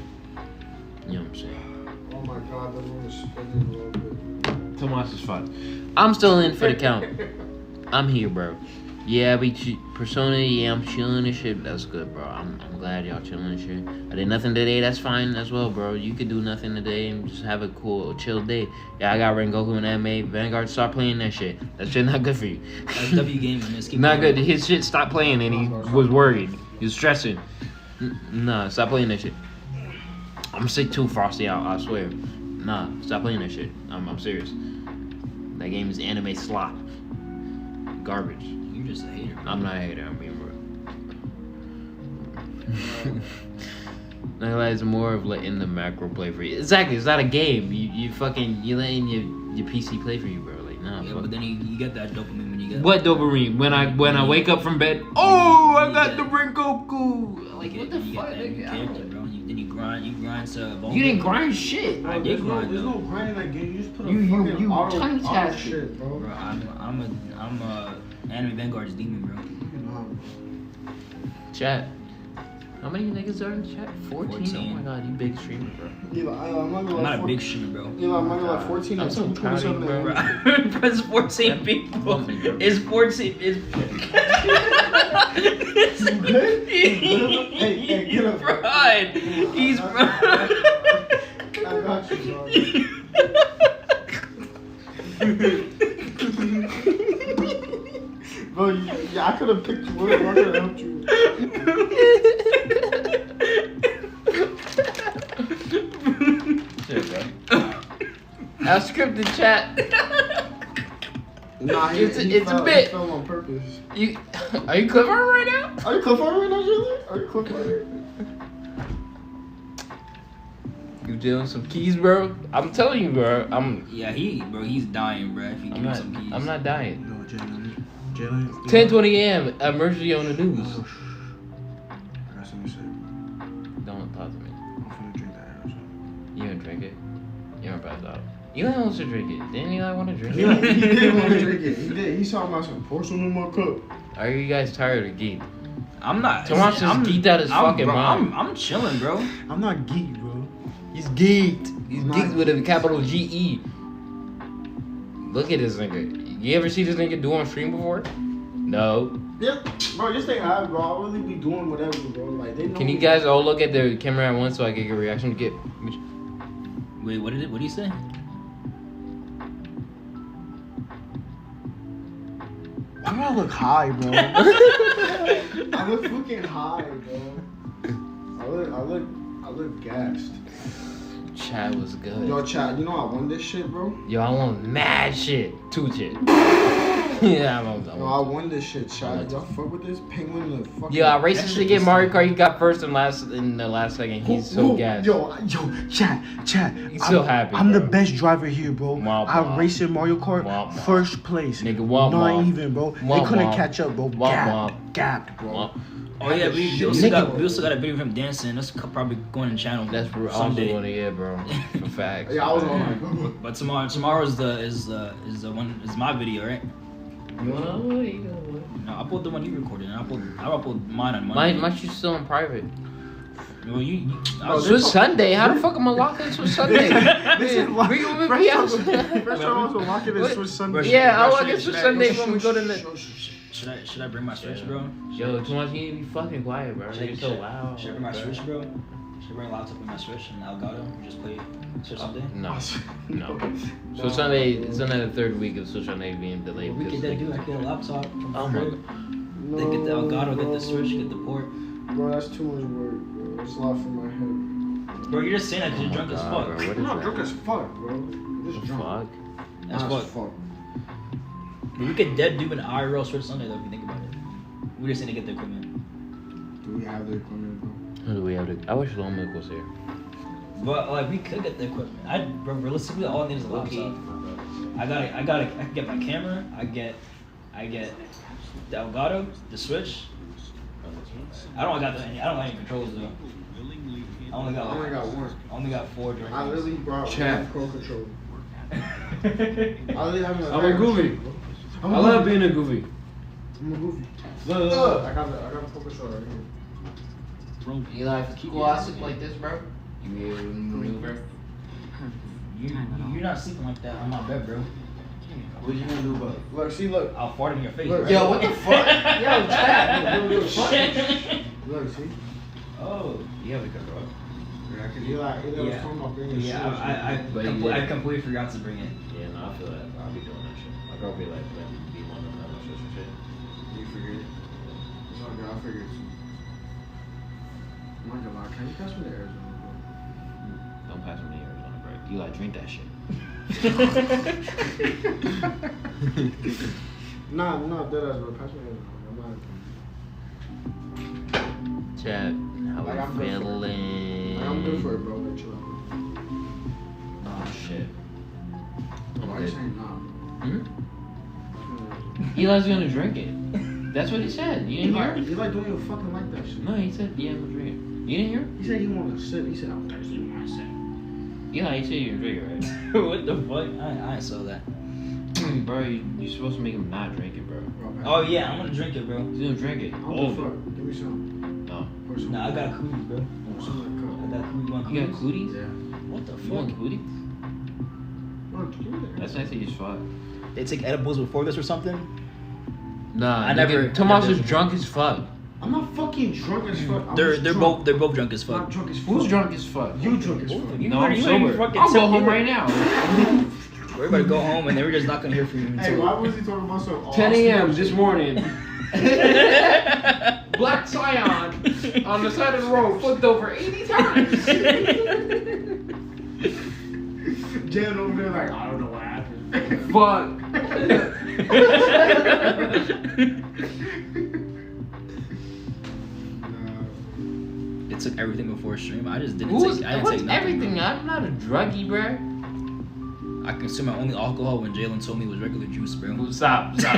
You know what I'm saying? Oh my god, the room is spinning a little bit. Tomas is fun. I'm still in for the count. I'm here, bro. Yeah, Persona, yeah, I'm chilling and shit. That's good, bro. I'm glad y'all chilling and shit. I did nothing today. That's fine as well, bro. You could do nothing today and just have a cool, chill day. Yeah, I got Rengoku and anime. Vanguard, stop playing that shit. That shit not good for you. That's W gaming. Just keep Not going. good. His shit stopped playing and he was worried. He was stressing. Nah, stop playing that shit. I'm sick too, Frosty. I swear. Nah, stop playing that shit. I'm serious. That game is anime slop. Garbage. You just a hater. Bro. I'm not a hater. I'm being real. It's more of letting the macro play for you. Exactly. It's not a game. You letting your PC play for you, bro. Like, nah. Yeah, fuck. but then you get that dopamine when you get. What dopamine? When I wake up from bed, oh, I got the Rengoku. Like, what the you fuck? get that new character, bro. Then you grind to. You didn't grind shit. I did grind. There's though. no grind in that game. You just put a You fucking auto time-task shit, bro. Bro, I'm a anime Vanguard's demon, bro. Chat. How many niggas are in the chat? 14? 14. Oh my god, you big streamer, bro. I'm not a big streamer, bro. I'm not like 14 I'm or so proud of you, 27. bro. Bro, it's 14 people. It's 14. Hey, get up. Fried. He's fried. I got you, bro. Bro, I could have picked you up. I could have helped you. Shit, bro. I'll script the chat. Nah, It's a fell, bit. He fell on purpose. Are you clever right now? Are you clever right now, Julie? Are you clever? You dealing some keys, bro? I'm telling you, bro. Yeah, he's dying, bro. If he gives some keys. I'm not dying. No, Jalen. 10:20 a.m. Emergency on the news. I got something to say. Don't talk to me. I'm finna drink that aerosol. You gonna drink it? You gonna pass out? Eli wants to drink it. Didn't Eli want to drink He it? didn't want to drink it. He did. He saw about some porcelain in my cup. Are you guys tired of geek? I'm not. Tomas is geeked out his fucking bro, mind. I'm chilling, bro. I'm not geek, bro. He's geeked. He's Not geeked with a capital G-E. Look at this nigga. You ever see this nigga do on stream before? No. Yeah, bro. This thing high, bro. I'll really be doing whatever, bro. Like they know. Can you guys all look at the camera at once so I can get a reaction? Wait, what did he say? Why do I look high, bro? I look fucking high, bro. I look gassed. Chat was good. Yo, chat. You know I won this shit, bro. Yo, I want mad shit. 2 shit. Yeah, Yo, I won this shit, chat. Y'all fuck with this penguin in the fucking. Yo, I raced this nigga in Mario Kart. He got first and last in the last second. He's so gassed. Yo, chat. He's so happy. I'm bro. the best driver here, bro. Womp, I womp. raced in Mario Kart, Womp, womp. first place. Nigga, womp, Not womp. even, bro. Womp, They couldn't womp. catch up, bro. Womp, Gapped, bro. Womp. Oh yeah, we also got a video of him dancing. That's probably going in channel. That's what I also someday. want to get, bro. For facts. Yeah, I was on. But tomorrow is my video, right? You wanna? No, upload the one you recorded. And I'll upload mine on Monday. My shit's still in private. Well, Swiss Sunday? How the fuck am I locked in Swiss Sunday? First time I was locking in Swiss Sunday. Yeah, I'll lock in Swiss Sunday when we go to the. Should I bring my Switch, bro? Yo, too much. You need to be fucking quiet, bro. You're so loud. Should I bring my Switch, bro? Should I bring a laptop with my Switch and Elgato and just play Switch Sunday? No. So Sunday, it's on the third week of Switch Sunday being delayed. We could do like get a laptop. From Oh my god. They get the Elgato, get the Switch, get the port. Bro, that's too much work. Bro. It's a lot for my head. Bro, you're just saying that because you're drunk as fuck. Bro, what is I'm not that? drunk as fuck, bro. I'm just drunk. Fuck. That's Nah, fuck. it's fuck. But we could dead do an IRL Switch Sunday though if you think about it. We just need to get the equipment. Do we have the equipment, bro? Who do we have to? I wish Lone Milk was here. But like we could get the equipment. Bro, realistically all I need is a laptop. I can get my camera. I get the Elgato, the Switch. I don't got any controllers though. I only got one. I only got 4 drinks. I literally brought Chat. one pro controller. I literally have I'm a goofy. I love being a goofy. I'm a goofy. Look. I got a pro controller right here. You like classic like this, bro? You be able to maneuver? You're not sleeping like that on my bed, bro. What you gonna do about it? Look, see, look. I'll fart in your face. Look, right? Yo, what the fuck? Yo, chat. Look, see. Oh. You have a control. He was talking about bringing shit. I completely forgot to bring it. Yeah, no, I feel that. I'll be doing that shit. My girl be like, let me be one of them shit. You figured it. It's all good. I figured it. I'm not gonna lie. Can you pass me the Arizona, bro? Don't pass me the Arizona, bro. You like drink that shit. Nah, dead ass, bro. Pass me the Arizona. I'm not. Chat, how Like, I'm we good for it. feeling? I'm good for it, bro. Like, chill out. Oh shit. Why are you saying nah, bro? Eli's gonna drink it. That's what he said. You didn't hear? You like don't even fucking like that shit. No, he said, yeah, I'm gonna drink it. You didn't hear? He said he wanted to sip. He said I'm thirsty. I said. Eli, he said you're gonna drink it, right? What the fuck? I ain't saw that. Bro, you're supposed to make him not drink it, bro. Oh yeah, I'm gonna drink it, bro. He's gonna drink it. I don't give a fuck. Give me some. No. Pour some. Nah, I got cooties, bro. Some in the cup. I got cooties. You got cooties? Yeah. What the You fuck? want cooties? No, give me that. That's actually just fuck. They take edibles before this or something? Nah, I never- Tomas I is never- drunk as fuck. I'm not fucking drunk as fuck. I'm They're just they're drunk. both drunk as I'm fuck. not drunk as fuck. Who's drunk as fuck? You drunk as fuck. You No, better- I'm you better sober. fucking I'll tell go home me. right now. We're about to go home and then we're just not gonna hear from you Hey, until. why was he talking about some 10 a.m. this morning. Black Scion on the side of the road, flipped over 80 times. Jan over there like, I don't know what happened. Fuck. It took everything before stream. I just didn't Who's, take. I didn't what's take nothing. everything? Bro. I'm not a druggie, bro. I consumed my only alcohol when Jalen told me it was regular juice, bro. Stop. Stop.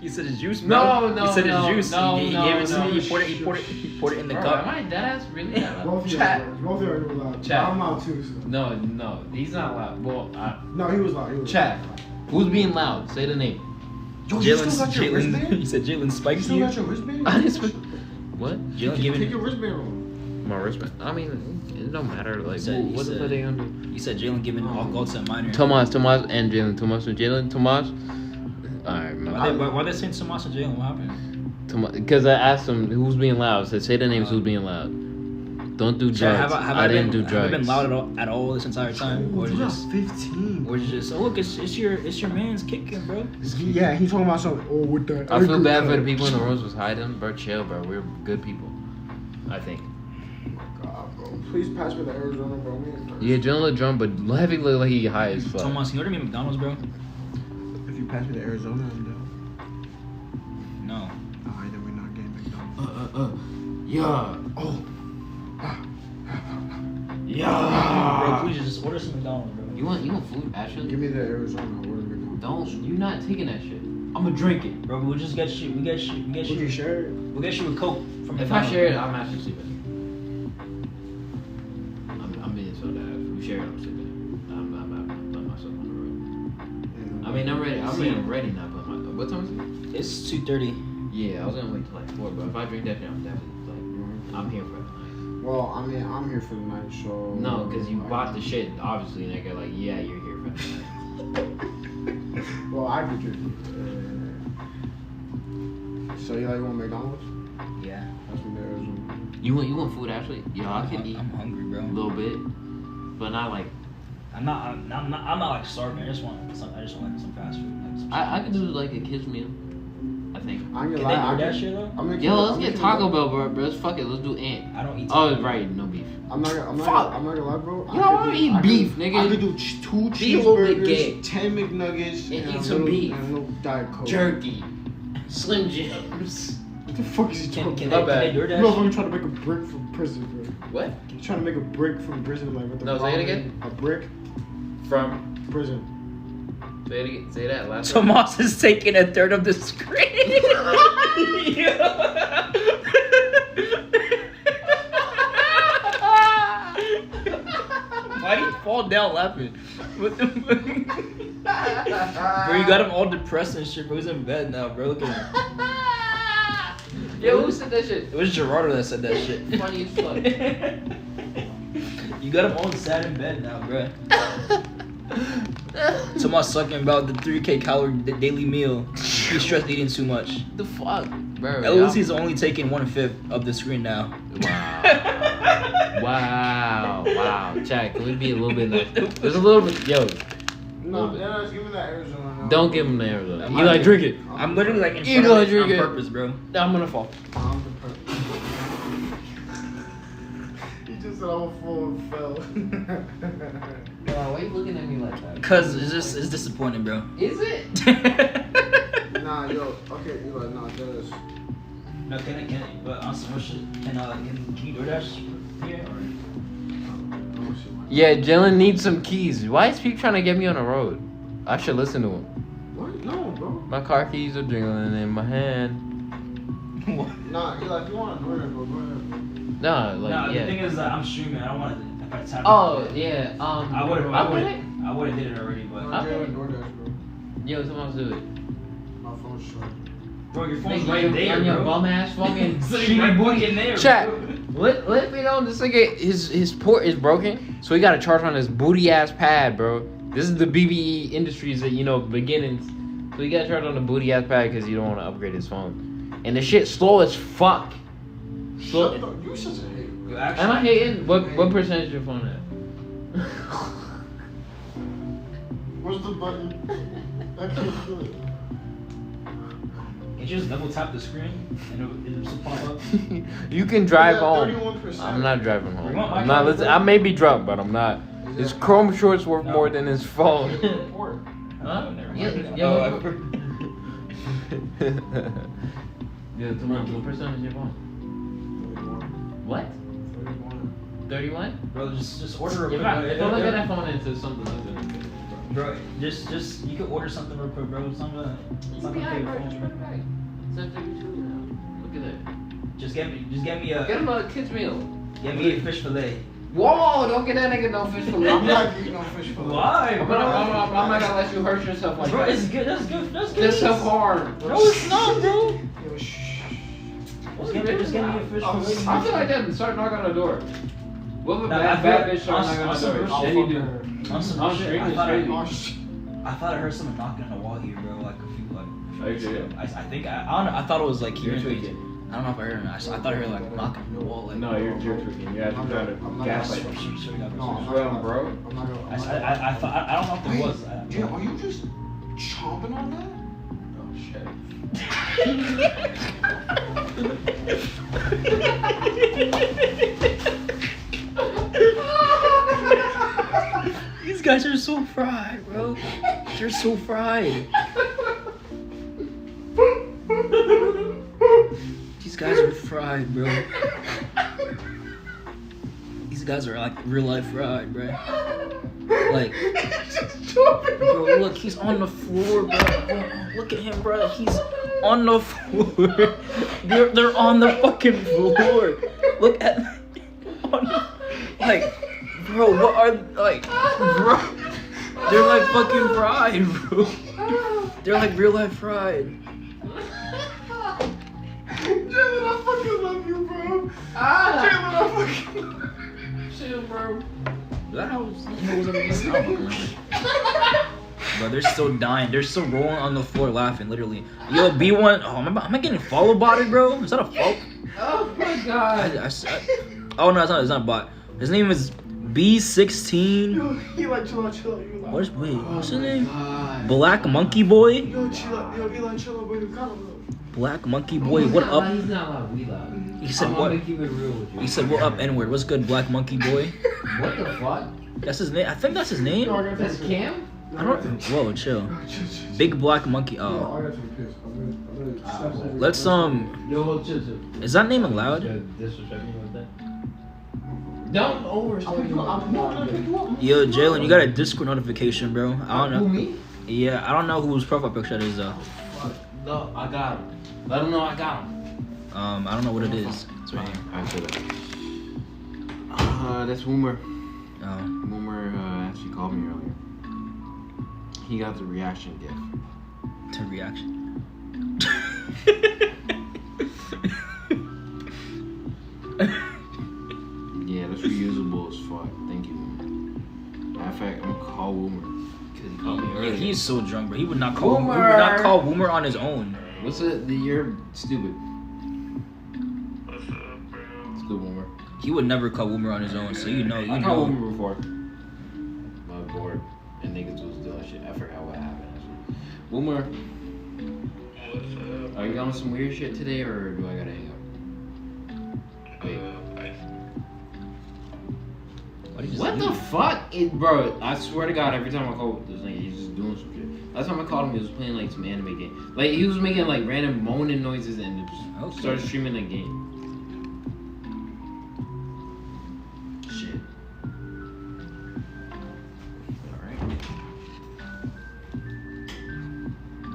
He said it's juice, bro. No, He said no, it's juice. no, he no, gave it to no. me. He poured it in the Bro, cup. am I deadass really that loud? Both of Chat. you are loud. Chat. I'm loud too, so. No, he's not loud. Well, No, he was loud. He was Chat. loud. Who's being loud? Say the name. Yo, you still got your Jalen. wristband? He said Jalen You spiked still you. got your wristband? I didn't speak. What? Jalen Take giving. your wristband off. My wristband. I mean, it don't matter. Like, He said- he what the said- fuck they gonna do? You said Jalen giving alcohol to a minor. Tomas, and Jalen. Tomas. Alright, Why they saying Tomas and Jalen? What happened? because I asked him who's being loud. I said, say the names who's being loud. Don't do drugs. Have I didn't do Have I drugs. been loud at all this entire time? Or is it just 15. Or is it just, oh look, it's your man's kicking, bro. Yeah, he's talking about something. Oh, with that. I feel bad for the people in the rooms was hiding. Bro, chill, bro. We're good people. I think. God, bro. Please pass me the Arizona, bro. We ain't thirsty. Yeah, Jalen look drunk, but Heavy look like he high as fuck. Tomas, you order me McDonald's, bro? If you pass me the Arizona, I'm down. No. Alright, then we're not getting McDonald's. Yeah. Oh. Bro, please just order some McDonald's, bro. You want food, actually? Give me the Arizona. Order McDonald's. Don't. You're not taking that shit. I'm gonna drink it. Bro, we'll just get you. We get you. Would you share it? We'll get you a Coke from If I McDonald's. share it, I'm actually sleeping. I'm being so bad. If you share it, I'm sleeping. I'm myself on the road. I mean, I'm ready. I'm being ready. already not putting my. What time is it? It's 2:30. Yeah, I was gonna wait till like 4, but if I drink that, I'm definitely like, I'm here for the night. Well, I mean, I'm here for the night, so. No, because you bought the shit, obviously, nigga. Like, yeah, you're here for the night. Well, I could drink. So you like want McDonald's? Yeah. That's what there is. You want food actually? Yeah, I could eat I'm hungry, bro. a little bit, but not like. I'm not like starving. I just want like some fast food. Like some I could do like a kids meal. I think. I ain't Can gonna they lie. do that shit though? Yo, let's get Taco Bell, bro. Let's fuck it. Let's do Ant. I don't eat. Oh, Taco Bell. right, no beef. I'm not gonna lie, bro. You don't wanna eat beef, nigga. I could do 2 Be a little bit gay. cheeseburgers, 10 McNuggets, And eat a some little, beef. and a little Diet Coke. Jerky, Slim Jims. What the fuck is he talking Can about? they do that? You motherfucker trying to make a brick from prison, bro. What? You trying to make a brick from prison, like with the No, say it ramen, again. A brick From. prison. Say it again. Say that last time. Tomas is taking a third of the screen. Why do you fall down laughing? What the fuck? Bro, you got him all depressed and shit, bro. He's in bed now, bro. Look at him. Yo, who said that shit? It was Gerardo that said that shit. Funny as fuck. You got him all sad in bed now, bro. Tomas talking about the 3K calorie daily meal. He's stressed eating too much. The fuck, bro? Lucy's only taking 1/5 of the screen now. Wow. Chad, can we be a little bit nice? There's a little bit. Yo, No, Dennis, give me that Arizona. No. don't give him the Arizona. I'm You like drink it. I'm literally like in You front of gonna it drink on it. purpose, bro. I'm gonna fall. I'm the He just said I'm full and fell. Why are you looking at me like that? Cause it's disappointing, bro. Is it? Nah, yo, okay, you like, nah, Dennis. No, can I? But on some real shit, can you DoorDash here or? Yeah, Jalen needs some keys. Why is Pete trying to get me on the road? I should listen to him. What? No, bro. My car keys are jingling in my hand. Nah, you like, you want to do it, bro, go ahead, bro. Nah, like No, the yeah. thing is, I'm streaming. I don't want to. If I tap. Oh yeah. I would have did it already, but. I'll pay it. DoorDash, bro. Yo, someone do it. My phone's short. Bro, your phone's Nigga, right there, on your bro. bum ass fucking. So you right booty in there, Chat. bro. Let me know this nigga his port is broken, so he got to charge on his booty ass pad, bro. This is the BBE Industries that beginnings. So he got to charge on the booty ass pad because you don't want to upgrade his phone, and the shit slow as fuck. Slow. Shut up, you such a hater. Yo, Am I actually, hating? What percentage of your phone at? Where's the button? I can't do it. you just double tap the screen and it'll just pop up. You can drive Yeah, home. 31%. I'm not driving home. You want my I'm not. driver's I may be drunk, but I'm not. His Chrome shorts worth No. more than his phone. Report. Huh? Never Yeah, mind. yeah, Oh, Yeah, tomorrow. What percentage is your phone? 31. What? 31. 31? Bro, just order a If I look at that phone into something else, then okay. Bro, just you could order something real quick, bro. Something take your phone. It's at 32 now. Look at that. Just get me Get a him a kid's meal. fish fillet. Whoa! Don't get that nigga no fish fillet. I'm not eating no fish fillet. Why, I'm bro? not gonna let you hurt yourself like Bro, that. it's good. That's good. That's good. That's self-harm. No, it's not, bro. Yo, shh. Just get me a fish Oh, fillet. I feel like that. Start knocking on the door. What if a Nah, I bad feel- bitch start knocking on the on door? some Then real you do. On some I'm shit, straight I to thought straight. Oh, shit. I thought I heard someone knocking on the wall here, bro. Like a few Are you minutes ago. serious? I think I don't know. I thought it was like here. You're tweaking. I don't know if I heard it or not. I thought I heard like knocking on the wall. Like, No, you're tweaking. You're actually trying to I'm not gaslight gonna- me. Sure, No, I'm Swear not on, bro. I'm not gonna. I thought I don't know if there was. Jay, are you just chomping on that? Oh shit. These guys are so fried, bro. They're so fried. These guys are fried, bro. These guys are like real life fried, bro. Like, bro, look, he's on the floor, bro. Oh, look at him, bro. He's on the floor. They're on the fucking floor. Look at, like, bro, what are like, bro? They're like fucking fried, bro. They're like real life fried. Jalen, I fucking love you, bro. Jalen, I fucking love you. Chill, bro. That was Bro, they're still dying. They're still rolling on the floor laughing, literally. Yo, B1. Oh, am I getting follow botted, bro? Is that a follow? Oh my god. Oh no, it's not a bot. His name is B16. Yo, he like chill out. You like. What's his name? God. Black Monkey Boy. Yo, chill out. Yo, Eli, chill out, boy. You got him. Black Monkey Boy. What up? He's not loud. We loud. He said I'm what? gonna keep it real with you. He said what up? N-word. What's good, Black Monkey Boy? What the fuck? That's his name. I think that's his name. Yo, I got That's some Cam? I don't. Whoa, chill. Big Black Monkey. Yo, Oh. I got some piss. I'm gonna step over. Let's No, chill. Is that name allowed? Disrespect me with that. Don't overstep me. Yo, Jalen, you got a Discord notification, bro. I don't Who, know. me? Yeah, I don't know whose profile picture that is though. No, I got him. Let him know I got him. I don't know what it is. It's right here. I said that's Woomer. Oh. Woomer actually called me earlier. He got the reaction gift. To reaction. Yeah, that's reusable as fuck. Thank you, Woomer. Matter of fact, I'm gonna call Woomer. Because he called me Yeah, earlier. he's so drunk, bro. He would not call. He would Woomer. not call Woomer on his own. What's it? You're stupid. What's up, bro? It's good, Woomer. He would never call Woomer on his own. So you know. I called Woomer before. My board. And niggas was doing shit. I forgot what happened. Woomer, What's up? are you on some weird shit today, or do I gotta hang up? Wait. What the fuck? Bro, I swear to God, every time I call this nigga, he's just doing some shit. Last time I called him, he was playing like some anime game. Like, he was making like random moaning noises and just started streaming the game. Shit. Alright.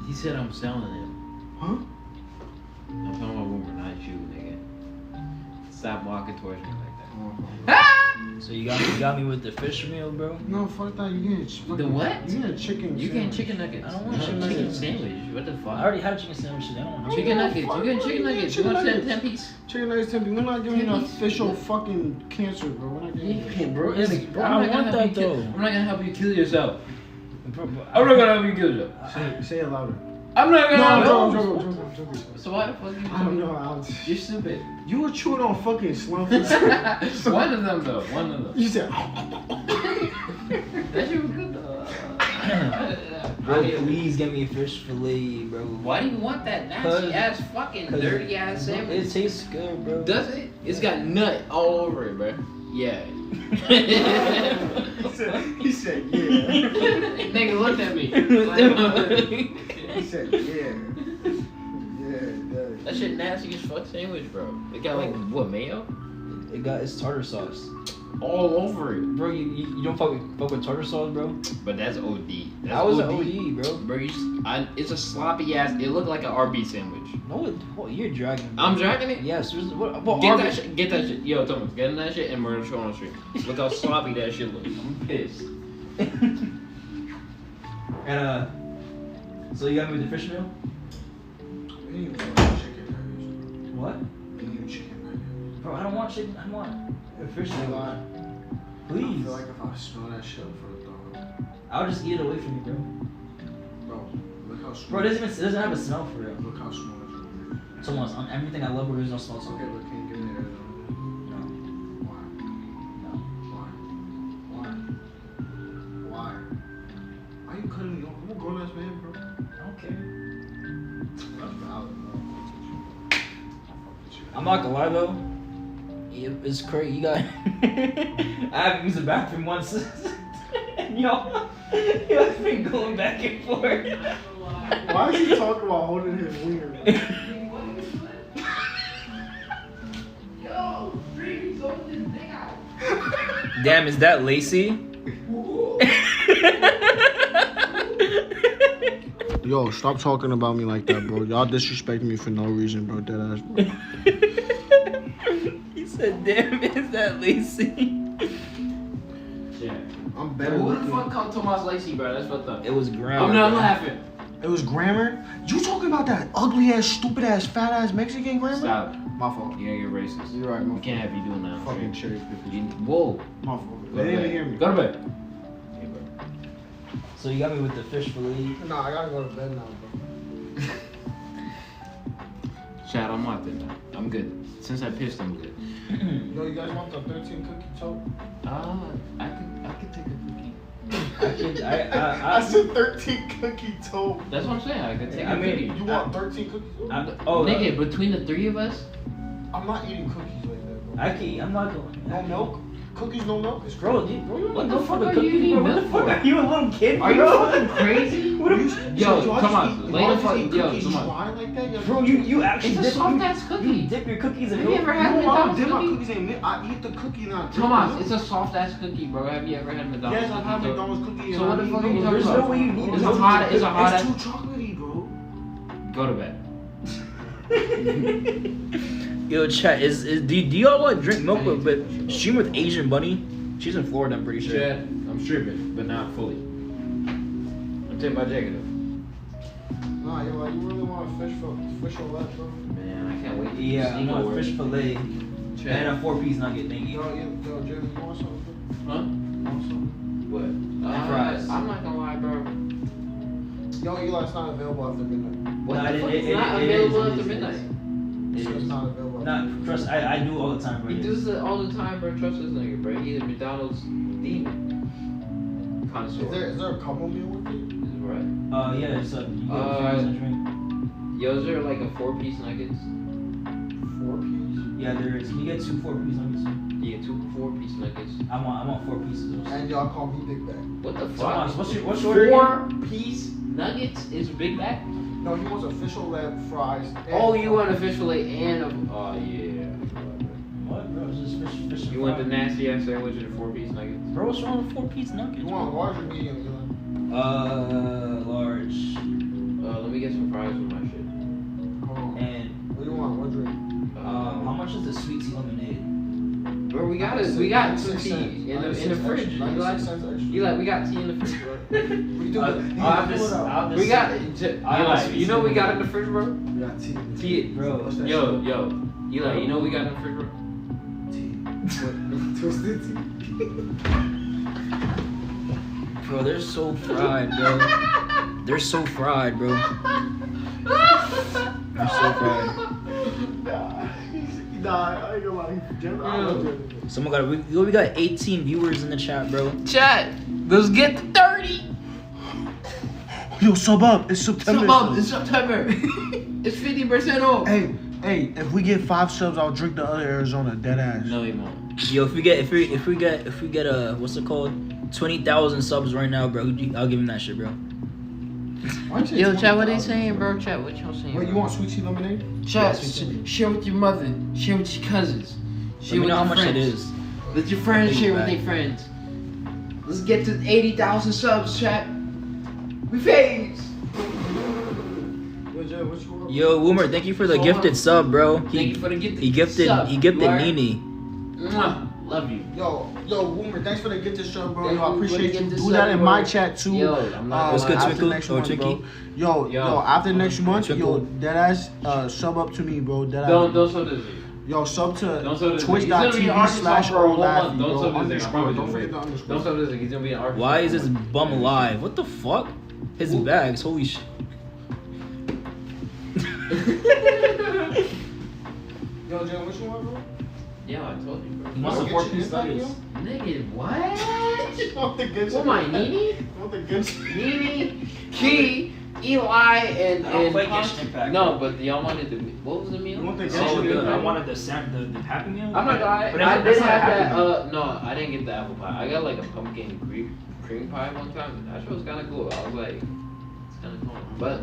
He said I'm selling him. Huh? I'm talking about Woomer, not you, nigga. Stop walking towards me like that. Oh, So you got me with the fish meal, bro. no, fuck that. You getting The what? You get chicken. You getting sandwich. chicken nuggets. I don't want chicken chicken sandwich. What the fuck? I already had a chicken sandwich today. I don't want Chicken nuggets. You getting chicken nuggets. You Chicken want nuggets. 10 piece? Chicken nuggets, Timmy. We're not giving you 10 piece. official fucking cancer, bro. We're not giving you. Yeah, bro. It's- Bro, I I'm not want gonna that, help you kill- though. I'm not gonna help you kill yourself. Bro, I'm not gonna help you kill yourself. Say it louder. I'm not gonna help No, you. I'm joking. So why the fuck you? I don't know. You're stupid. You were chewing on fucking slump. One of them though. One of them. You said. That shit was good though. Bro, please get me a fish fillet, bro. Why do you want that nasty ass fucking dirty ass sandwich? It tastes good, bro. Does it? It's got nut all over it, bro. Yeah. He said yeah. Nigga looked at me. He said yeah. Yeah, it does. That shit nasty as fuck sandwich, bro. It got like what, mayo? It's tartar sauce. All over it. Bro, you don't fuck with tartar sauce, bro? But that's OD. That's That was an OD, bro. Bro, it's a sloppy ass. It looked like an RB sandwich. No, you're dragging. Bro. I'm dragging it. Yes. What Get RB that shit. Get that shit. Yo, Thomas, get in that shit and murder show on the street. Look how sloppy that shit looks. I'm pissed. And so you got me with the fish meal? We ain't want chicken nuggets. What? We need chicken nuggets. Bro, I don't want chicken. I want a fish meal. I Please. feel like if I smell that shit for the dog. I'll just eat it away from you, bro. Bro, look how small. Bro, it doesn't have a smell for real. Look how small it is. It's almost on everything I love, there's no smell to Okay, it. look, can you give me that? No. Why? No. Why? Why? Why you cutting me off? I'm a grown ass man, bro. I don't care. That's valid, bro. I'm not gonna lie though. It's crazy. You got. I haven't used the bathroom once. And y'all been going back and forth. Why is he talking about holding his wiener? Damn, is that Lacey? Yo, stop talking about me like that, bro. Y'all disrespecting me for no reason, bro. Deadass, bro. He said, damn, is that Lacey? Yeah. I'm better Who the looking. fuck called Tomas Lacey, bro? That's fucked up. It was ground. I'm not laughing. It was grammar. You talking about that ugly ass, stupid ass, fat ass Mexican grammar? Stop. My fault. You gotta get racist. You're right, my We can't have you doing that. fucking cherry pickers. Whoa. My fault. Go They to didn't bed. even hear me. Go to bed. So you got me with the fish fillet. No, I gotta go to bed now, bro. Chad, I'm out there now. I'm good. Since I pissed, I'm good. Yo, you guys want the 13 cookie toe? I could take a cookie. I said 13 cookie toe. That's what I'm saying. I could take I a mean, cookie. You want 13 cookies? Nigga, between the three of us, I'm not eating cookies like that, bro. I can't. I'm not going. No milk? Cookies, no milk? It's Bro, crazy. you What the milk fuck for are you cookies, eating bro? What the milk fuck? for? Are you a little kid? are you bro? fucking crazy? What are you? Yo, come on, later fuck, yo, come on. Like that? Bro, you actually It's a dip, soft ass you cookie. dip your cookies in Have you milk. ever had No, I McDonald's dip my cookie? cookies in milk. I eat the cookie now. Thomas, it's a soft ass cookie, bro. Have you ever had McDonald's? Yes, I've had cookie? McDonald's cookie. So what the fuck are you talking There's about? no way you need It's it. a hot It's ass. too chocolatey, bro. Go to bed. Yo, chat, do y'all like drink milk with stream with Asian Bunny? She's in Florida, I'm pretty sure. Chad, I'm stripping, but not fully. I'm taking my jacket off. Nah, yo, like, you really want a fish fillet, bro? Man, I can't wait to Yeah, I sneak want over. fish fillet Chad. and a 4-piece nugget. Thank you. Yo, Jim, you want something? Huh? You want something? What? Fries. I'm not gonna lie, bro. Yo, Eli's not available after midnight. What No, the it- fuck it- is it- not it available is, after it is. midnight? So it's not available. Not trust. I do all the time, bro. He does it all the time, bro. Trust this nigga, bro. He's a McDonald's demon. Connoisseur. Is there a combo meal with it? This is right. Yeah. So you get fries and drink. Yo, is there like a 4-piece nuggets? 4 piece? Yeah, there is. You get 2 4-piece nuggets. Yeah, 2 4-piece nuggets. I want 4 pieces of those. And y'all call me Big Bag. What the Thomas, fuck? what's your order? 4-piece nuggets is Big Mac? No, he wants official lab fries. and Oh, you want a fish fillet and a. Oh, yeah. What, bro? It's just fish. You want the nasty ass sandwich and a 4-piece nuggets? Bro, what's wrong with 4-piece nuggets? You want large or medium, Eli? Large. Let me get some fries with my shit. Hold on. And What do you want? What drink? how much is the sweet tea lemonade? Bro, we got some 96 tea cents. in the 96 fridge. extra. Eli, 96 cents extra. Eli, we got tea in the fridge, bro. We do. I'll We got. I'll You know we got in the fridge, bro. We got tea. Tea, Bro. What's that Yo, Eli, you know we got in the fridge, bro. shit? Twisted tea. Bro, they're so fried, bro. They're so fried, bro. They're so fried. Nah, I ain't gonna lie. Jen, I love Jen. Someone we got 18 viewers in the chat, bro. Chat, let's get to 30. Yo, sub up. It's September. It's September. It's 50% off. Hey, if we get 5 subs, I'll drink the other Arizona. Dead ass. No, you won't. Yo, if we get what's it called? 20,000 subs right now, bro. I'll give him that shit, bro. Yo, chat, what they saying, bro? Chat, what y'all saying? Wait, you bro? want sweet tea lemonade? Chat, share with your mother, share with your cousins, Let share me with know how your much it friends. is. Let your friends Big share with bag. their friends. Let's get to 80,000 subs, chat. We phase. Yo, Jen, what you want? Yo, Woomer, thank you for the gifted sub, bro. Thank you for the gifted He gifted sub, Lord. Nene. Mwah. Love you. Yo, Woomer, thanks for the gifted sub, bro. Thank Yo, I you for the appreciate you. gifted Do sub, that in bro. my chat too. Yo, I'm not. What's good, after Twinkle next or month, bro. Twinkie? Yo, after next month, Twinkle. deadass, sub up to me, bro. Deadass. Don't sub this. Yo, sub Don't to sub this. He's gonna be in Arkansas twitch.tv/all for a whole month. laughing, Don't bro. sub this. I Underscore. promise Don't you. forget the underscore. Don't sub this. He's gonna be in Arkansas. Why is this bum alive? What the fuck? His bags, holy shit. Yo, Jen, what you want, bro? Yeah, I told you, bro. He wants You the want 4-piece the good nuggets. shit, Nigga, what? You want the good What am I, Nene? You want the good shit? Nene, Key, Eli, and quite Pon- get shit back. No, but y'all wanted the what was the meal? You want the Oh, good shit? I wanted the Happy Meal. I'm not gonna. But I that's did not have Happy that. Meal. No, I didn't get the apple pie. I got like a pumpkin cream pie one time. And that shit was kind of cool. I was like, it's kind of cool. But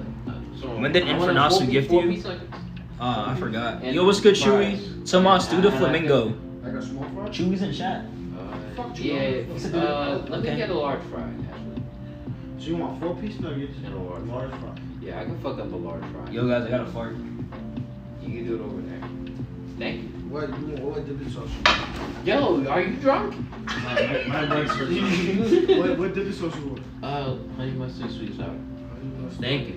so When did I wanted Infernasu gift you? 4-piece nuggets. I forgot. And Yo, what's good, fries. Chewy? Tomas, do the And I flamingo. I got small fries. Chewy's in chat. Fuck you, Yeah. What's it? Let me Okay. get a large fry. Actually, So you want 4-piece nuggets and a large. large fry. Yeah, I can fuck up a large fry. Yo, guys, I got a fart. You can do it over there. Thank you. What dipping sauce? Yo, are you drunk? My legs hurt. What dipping sauce you want? Honey mustard, sweet and sour. Thank you.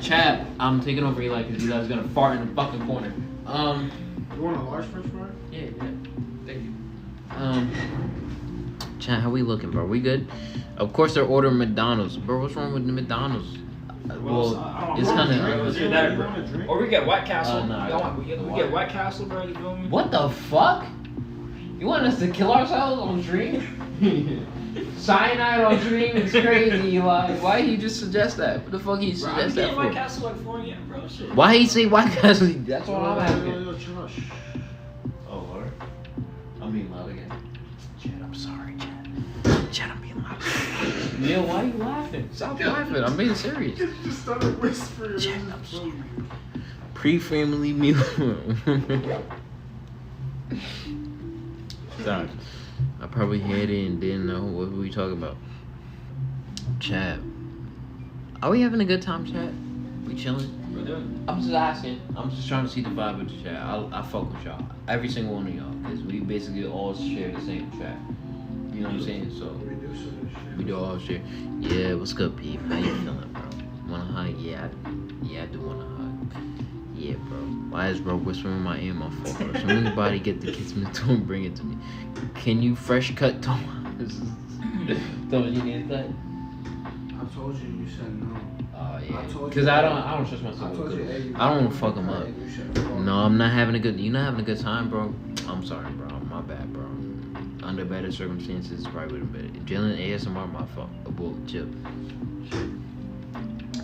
Chap, I'm taking over Eli because Eli's gonna fart in the fucking corner. You want a large French fry? Yeah. Thank you. Chat, how we looking, bro? We good? Of course they're ordering McDonald's. Bro, what's wrong with the McDonald's? Well, it's kind of... Or we get White Castle. Nah, we get White Castle, bro. You feel me? What the fuck? You want us to kill ourselves on stream? Cyanide on stream is crazy, Eli. Why he just suggest that? What the fuck he suggest that for? White Castle like 4 a.m., bro. Shit. Why he say White Castle? That's all I'm asking. Yo, chill out. Shh. Oh, Lord. I'm being loud again. Chad, I'm sorry, Chad, I'm being loud. Neil, why are you laughing? Stop laughing. I'm being serious. You just started whispering. Chad, I'm sorry. Pre-family meal. Stop. I probably had it and didn't know what we talking about. Chad, are we having a good time, Chad? We chilling? We're doing. I'm just asking. I'm just trying to see the vibe of the chat. I fuck with y'all. Every single one of y'all. Because we basically all share the same chat. You know what I'm saying? So, we do all share. Yeah, what's good, Pete? How you feeling, bro? Want a hug? Yeah, I do want a hug. Yeah, bro. Why is bro whispering in my ear? My fault, bro. So anybody get the kids to and bring it to me. Can you fresh cut Thomas? Thomas, you need a cut? I told you, you said no. Oh yeah. I told Cause you, I don't trust myself. I told you, hey, I don't want to fuck him up. you said fuck. No, I'm not having a good. You not having a good time, bro? I'm sorry, bro. My bad, bro. Under better circumstances, probably would have been. Jalen ASMR, my fault. Well, chill.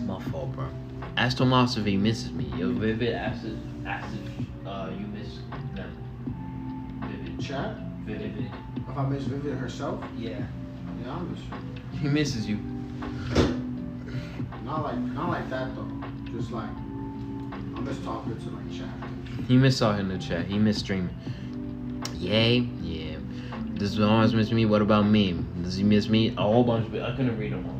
My fault, bro. Ask Tomas if he misses me. Yo, Vivid, ask if you miss them. Vivid. Chat? Vivid. If I miss Vivian herself? Yeah. Yeah, I miss her. He misses you. Not like that though. Just like I miss talking to like chat. He missed out in the chat. He missed streaming. Yay, yeah. Does always miss me? What about me? Does he miss me? A whole bunch of it. I couldn't read them all.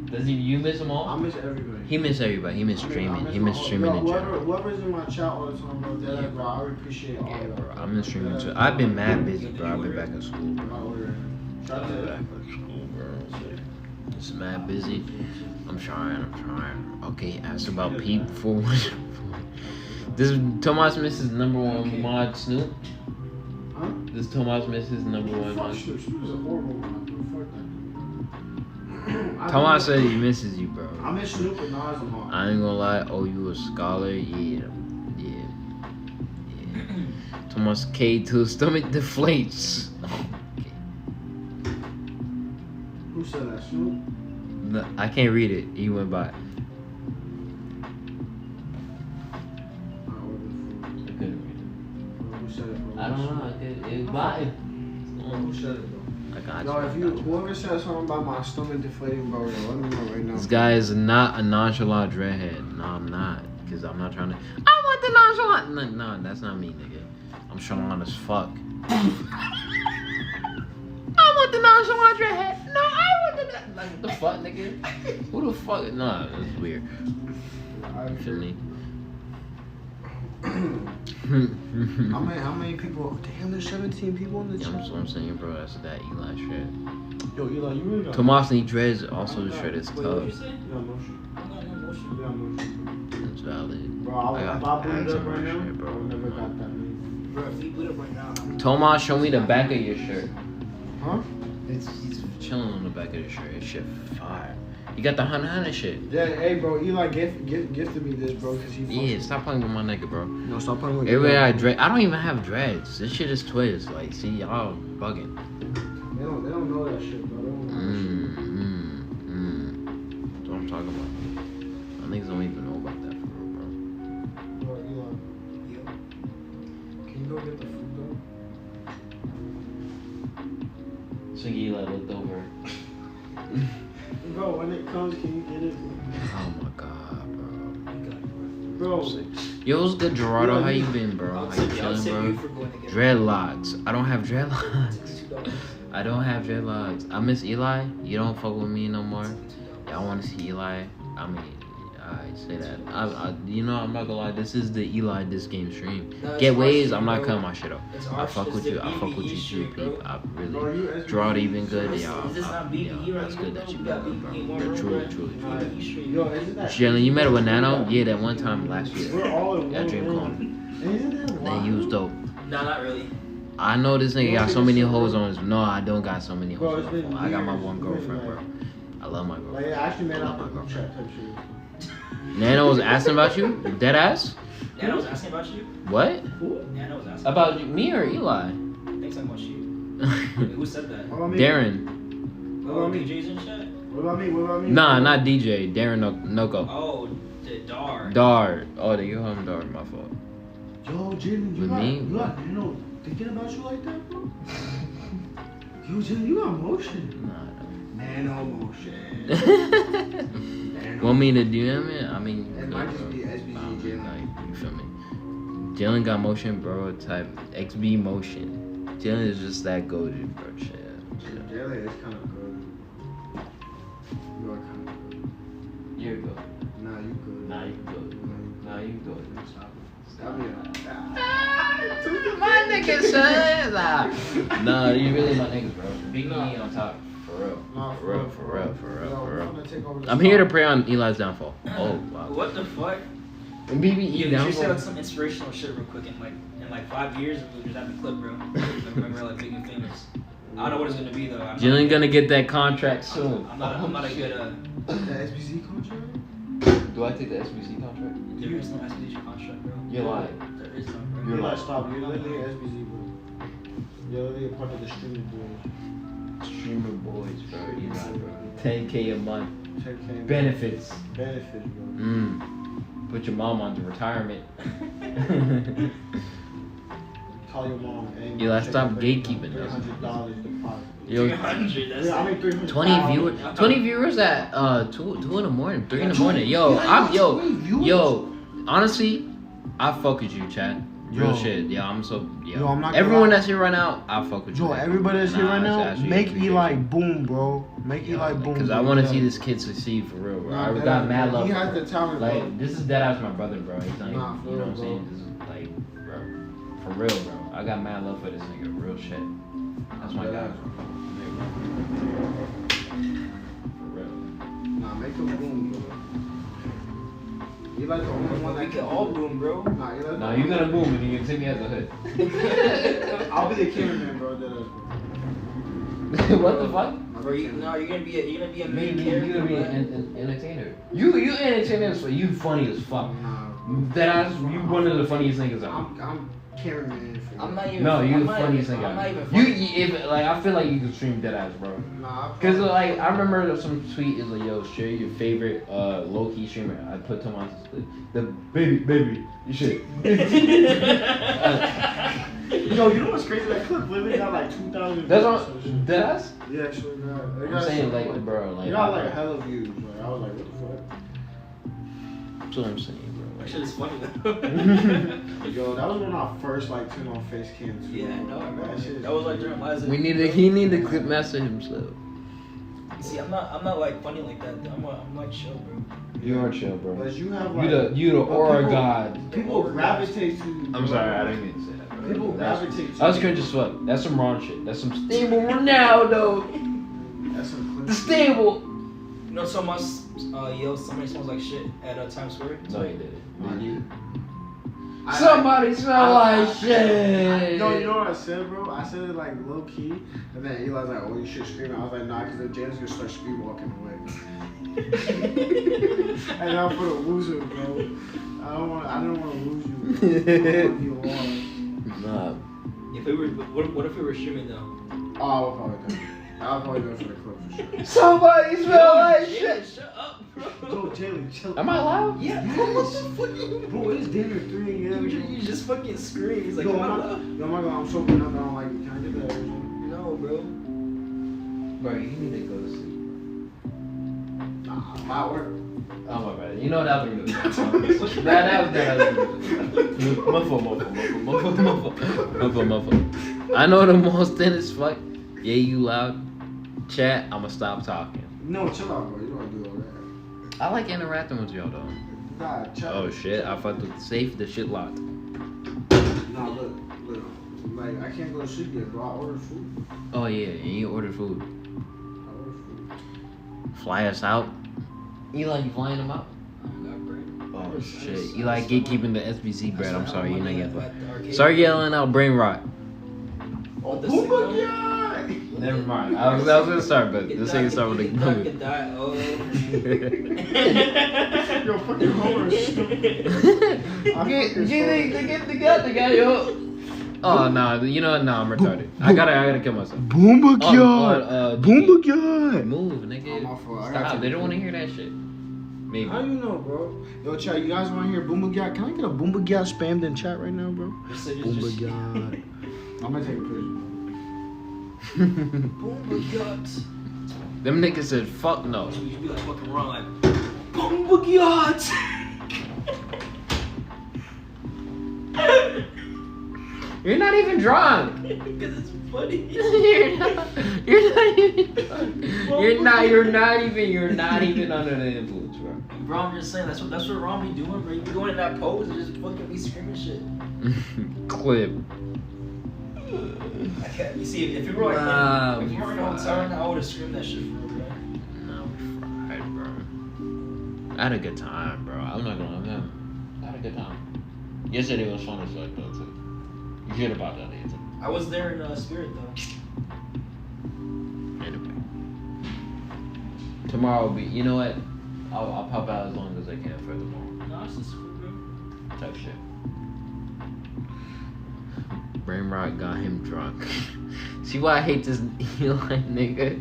Does he? You miss them all? I miss everybody. He missed everybody. He missed streaming. He missed streaming in chat. Whoever's in my chat all the time, bro. They're like, bro, I really appreciate all of that. I'm in streaming too. I've been mad busy, bro. I've been back in school, bro. Shout out to that. It's mad busy. I'm trying. Okay, ask about Pete before. Does Tomas miss his #1 mod Snoop? Huh? Does Tomas miss his #1 Fuck mod? Snoop. Snoop is a horrible mod, bro. Fuck that. Tomas said he misses you, bro. I miss Snoop and Nas a lot. I ain't gonna lie. Oh, you a scholar? Yeah. Tomas K2 stomach deflates. Okay. Who said that? Snoop? No, I can't read it. He went by. I couldn't read Who said it, bro? it. I don't know. It's by. Who said it, bro? I got Yo, if you you. whoever said something about my stomach deflating, bro, yo, let me know right now. This guy is not a nonchalant dreadhead. No, I'm not. Because I'm not trying to. I want the nonchalant. No, that's not me, nigga. I'm chalant as fuck. I want the nonchalant dreadhead. No, I want the. Like, what the fuck, nigga? Who the fuck? Nah, that's weird. You feel me? How many people? Damn, there's 17 people in the Yeah, chat. I'm saying, bro, that's that Eli shit. Yo, Eli, you really got Tomas need dreads. Also, the shit is Wait, what you tough. say? You got motion. I got no motion. You got motion. It's valid. Bro, I if got I booted ads up on right my now, shit, bro. I would never got that many. Bro, if we boot up right now, Tomas, show me the back of your shirt. Huh? He's chilling on the back of the shirt. His shit fire. You got the hunter shit. Yeah, hey, bro, Eli gifted me this, bro, because he Yeah, stop playing with my nigga, bro. No, stop playing with Everywhere I don't even have dreads. This shit is twist. Like, see, y'all bugging. They don't know that shit, bro. They don't know that shit. That's what I'm talking about. My niggas don't even know about that for real, bro. Bro, Eli, can you go get the food, though? So Eli looked over. Bro, when it comes, can you get it? Oh my god, Bro, Yo, what's good, Gerardo? How you been, bro? How you chilling, bro? Dreadlocks. I don't have dreadlocks. I don't have dreadlocks. I miss Eli. You don't fuck with me no more. Y'all want to see Eli? I mean, I say that. You know, I'm not gonna lie. This is the Eli this game stream. No, it's Get our ways. stream, I'm not bro. cutting my shit off. It's I our fuck it's with the you. I fuck with BBE you too, stream, bro. peep. I Bro, really you draw it even good. Is Y'all. this not BBE right That's good that you got brought it, BBE more bro. room, Truly, bro. truly, Nah, truly. Yo, isn't that? Jalen, you met her with Nano? Yeah, that one time last year. We're all in At one DreamCon. room. Isn't that Then wild? he was dope. Nah, not really. I know this nigga You got don't so think many it's so hoes real? on his. No, I don't got so many Bro, hoes it's on my been phone. I got my years. one It's been girlfriend, bro. like- I love my Like, girlfriend. it actually made I love out my the group girlfriend. chat type shit. Nano was asking about you? Dead ass? Nana was asking about you? What? Nana was asking About me or Eli? I think something about you. Who said that? What about me? Darren. What about me? DJs and shit? What about me? What about me? Nah, not DJ. Darren Noko. Oh, the Dar. Dar. Oh, they you home Dar. My fault. Yo, Jalen, With me? you know, thinking about you like that, bro? Yo, Jalen, you got motion. Nah. Nano motion. Want me to DM it? I mean, It might just be SBG Jalen. like, you feel me? Jalen got motion, bro. Type XB motion. Jalen is just that goated, bro. Shit. Jalen is kind of good. You are kind of good. You're good. Nah, you good. Nah, you good. Nah, you good. Stop it. Stop it. My nigga says nah, you really my niggas, bro. Big E on top. For real. Nah, For real, for real, for real, Yo, for we're real. gonna take over the I'm here to spot. pray on Eli's downfall. Oh, wow. What the fuck? And BBE You should say like downfall. some inspirational shit real quick in like 5 years we'll just have a clip, bro. Remember like big and famous. I don't know what it's gonna be though. I'm Jalen not, gonna get that contract soon. I'm not a good The SBC contract? Do I take the SBC contract? there is no SBC contract, bro. You're lying. There is no, bro. You're You're like- like, stop. You're literally an SBC, bro. You're literally a part of the streaming boys. Streamer boys, bro. Eli, bro. 10K a month. 10K Benefits. benefits, bro. Put your mom onto retirement. Call your mom. Hey, mom, Eli, check stop your gatekeeping, though. $300 deposit. Yo, 300, that's Yeah, I it. mean 300. 20 viewers. 20 viewers at 2 in the morning, 3 in the morning. Yo, honestly, I fuck with you, chat. Real Yo. shit. Yo, I'm so Yo, I'm not gonna everyone lie. that's here right now, I fuck with you. Yo, everybody that's here right Nah, now, it's actually make appreciate Eli you. boom, bro. Make Eli boom. Because I bro. want to Yeah. see this kid succeed for real, bro. Nah, I that got is- mad love. He for has bro. the talent, bro. Like, this is dead ass my brother, bro. He's not Nah, even, for you know real, what I'm saying? This is like, bro, for real, bro. I got mad love for this nigga, real shit. That's my guy, bro. For real. Nah, make him boom, bro. Eli's the only one that We can all boom, bro. Nah, Eli's Nah, you gonna boom and you can take me as a hood. I'll be the cameraman, bro. That What the fuck? Bro, you're gonna be a main You character. gonna be bro. an entertainer. You entertainer, so you funny as fuck. Nah, That ass, you one of the funniest niggas out. I'm cameraman for you. I'm not even. No, you I'm the not funniest even- nigga I'm not even. out. funny. If like I feel like you can stream dead ass, bro. Nah, Cause like I remember some tweet is like, yo, share your favorite low key streamer. I put Tomas the baby, you should. Yo, you know what's crazy? That clip literally got like 2,000 views. That's or what some shit. dead ass. Yeah, actually, got. I'm saying like, bro, like It got like hella views. Like, I was like, what that's what I'm saying, bro. That shit is funny though. the fuck? Yo, that was when I first like turned on face cam too. Yeah, I know, I That remember. shit is- That was like during Liza. He need to clip master himself. See, I'm not like funny like that. I'm like chill, bro. You are chill, bro. But you have You like. the aura people- god. People gravitate to. I'm sorry, I didn't mean to say that. Bro. People That's- gravitate to. That was cringe as fuck. That's some wrong shit. That's some stable Ronaldo. That's some The clip. stable. You know, someone yelled somebody smells like shit at Times Square. No, he didn't. Did you? Somebody smell like shit. No, you know what I said, bro? I said it like low key, and then Eli's like, "Oh, you should scream." I was like, "Nah," because then James gonna start scream walking away. And I'm for the loser, bro. I didn't want to lose you. Bro. I want you lost. Nah. If we were, what if we were streaming though? Oh, I'll probably do it. I'll probably go for the clip for sure. Somebody smell like Yeah, shit. shut up, bro. Yo, Jalen, chill. Am I loud? Yeah, Yes. bro. What the fuck? Bro, it's dinner 3 a.m. You just fucking scream. He's like, Yo, come I'm on, not, love. yo, I'm not gonna, I'm sober enough that I'm like, can I get that original? No, bro. Bro, you need to go to sleep. Nah, I'm at work. Oh my bad. You know that was good. that was muffle. I know the most thin as fuck. Yeah, you loud. Chat, I'ma stop talking. No, chill out, bro. You don't wanna do all that. I like interacting with y'all though. Nah, check. Oh shit! I fucked with the safe. The shit locked. Nah, look. Like, I can't go to sleep yet, bro. I ordered food. Oh yeah, and you ordered food. I ordered food. Fly us out. Eli, you flying them out? Oh shit! Eli, gatekeeping the SBC bread. I'm sorry, you're not getting. Sorry, yelling out brain rot. Oh, Boomba guy! Never mind. I was gonna start, but this ain't start with the movie. Yo, fucking Homer is stupid. Get the guy, yo. Oh no, you know what? No, I'm retarded. I gotta kill myself. Boomba guy! Boomba guy! Move, nigga. Stop. They don't want to hear that shit. Maybe. How you know, bro? Yo, chat, you guys want to hear Boomba guy? Can I get a Boomba guy spammed in chat right now, bro? Boomba guy. I'm gonna take a picture. Boomba guts. Them niggas said, fuck no. You be like fucking wrong, like, Boomba guts. You're not even drunk. Because it's funny. You're not even drunk. You're not even under the influence, bro. Bro, I'm just saying, that's what Ron be doing, bro. You be going in that pose and just fucking be screaming shit. Clip. I can't. You see, if you were like, if you were in a hotel right now, I would have screamed that shit for real, bro. No, we fried, bro. I had a good time, bro. I'm not gonna lie. I had a good time. Yesterday was fun as fuck, though, too. You heard about that, Ethan. I was there in spirit, though. Anyway. Tomorrow will be, you know what? I'll pop out as long as I can for tomorrow. No, it's just cool, bro. Type shit. Brain rot got him drunk. See why I hate this Eli nigga?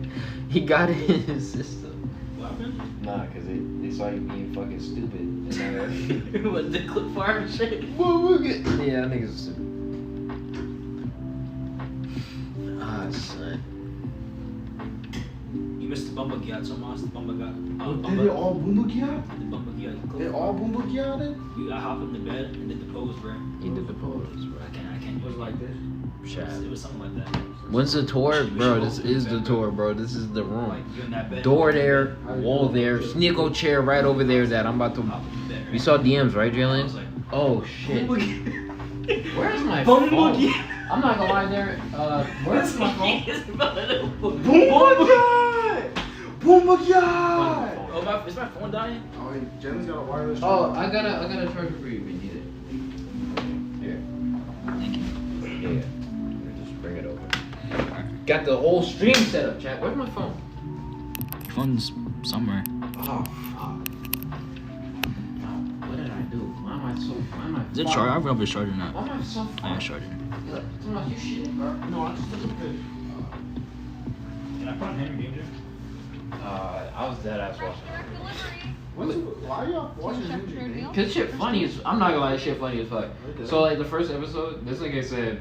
He got it in his system. What happened? Nah, cause they saw you being fucking stupid. What, the clip fire and shit? Yeah, that nigga's stupid. Ah, son. You missed the Bumba Gyat, so Mas, the Bumba Gyat. Did it all Boomba guy? The Bumba Gyat. They all Boomba guy then? I hopped in the bed and did the pose, bro. He did the pose, bro. I can't do it like this. It was something like that. When's the tour? Bro, this is the tour, bro. This is the room. Like, you in that bed. Door there, wall there, sneako chair right over there that I'm about to... You saw DMs, right, Jalen? Oh, shit. Where's my phone? I'm not gonna lie there. Where's my phone? Boomba guy! Boomba guy! Oh, is my phone dying? Oh, hey, Jen's got a wireless. Oh, I got a charger for you if you need it. Here. Thank you. Yeah. Just bring it over. Got the whole stream set up, chat. Where's my phone? Your phone's somewhere. Oh, fuck. What did I do? Why am I so... Is it charged? I forgot it's charging now. Why am I so... I am charging. Look, you shit, bro. No, I just took a picture. Can I put on Henry Danger? I was dead ass watching. Why are y'all watching Ninja? Cause shit funny as... I'm not gonna lie, shit funny as fuck. Okay. So like the first episode, this nigga said...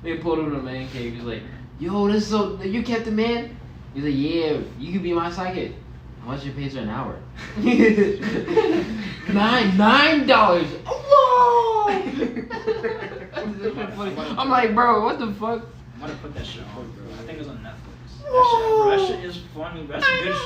they pulled him to the man cave. He's like, yo, this is so... You kept the man? He's like, yeah, you could be my sidekick. How much you pay for an hour? $9. Whoa! I'm like, bro, what the fuck? I'm gonna put that shit on, bro. I think it's on Netflix. That shit is funny. That's a good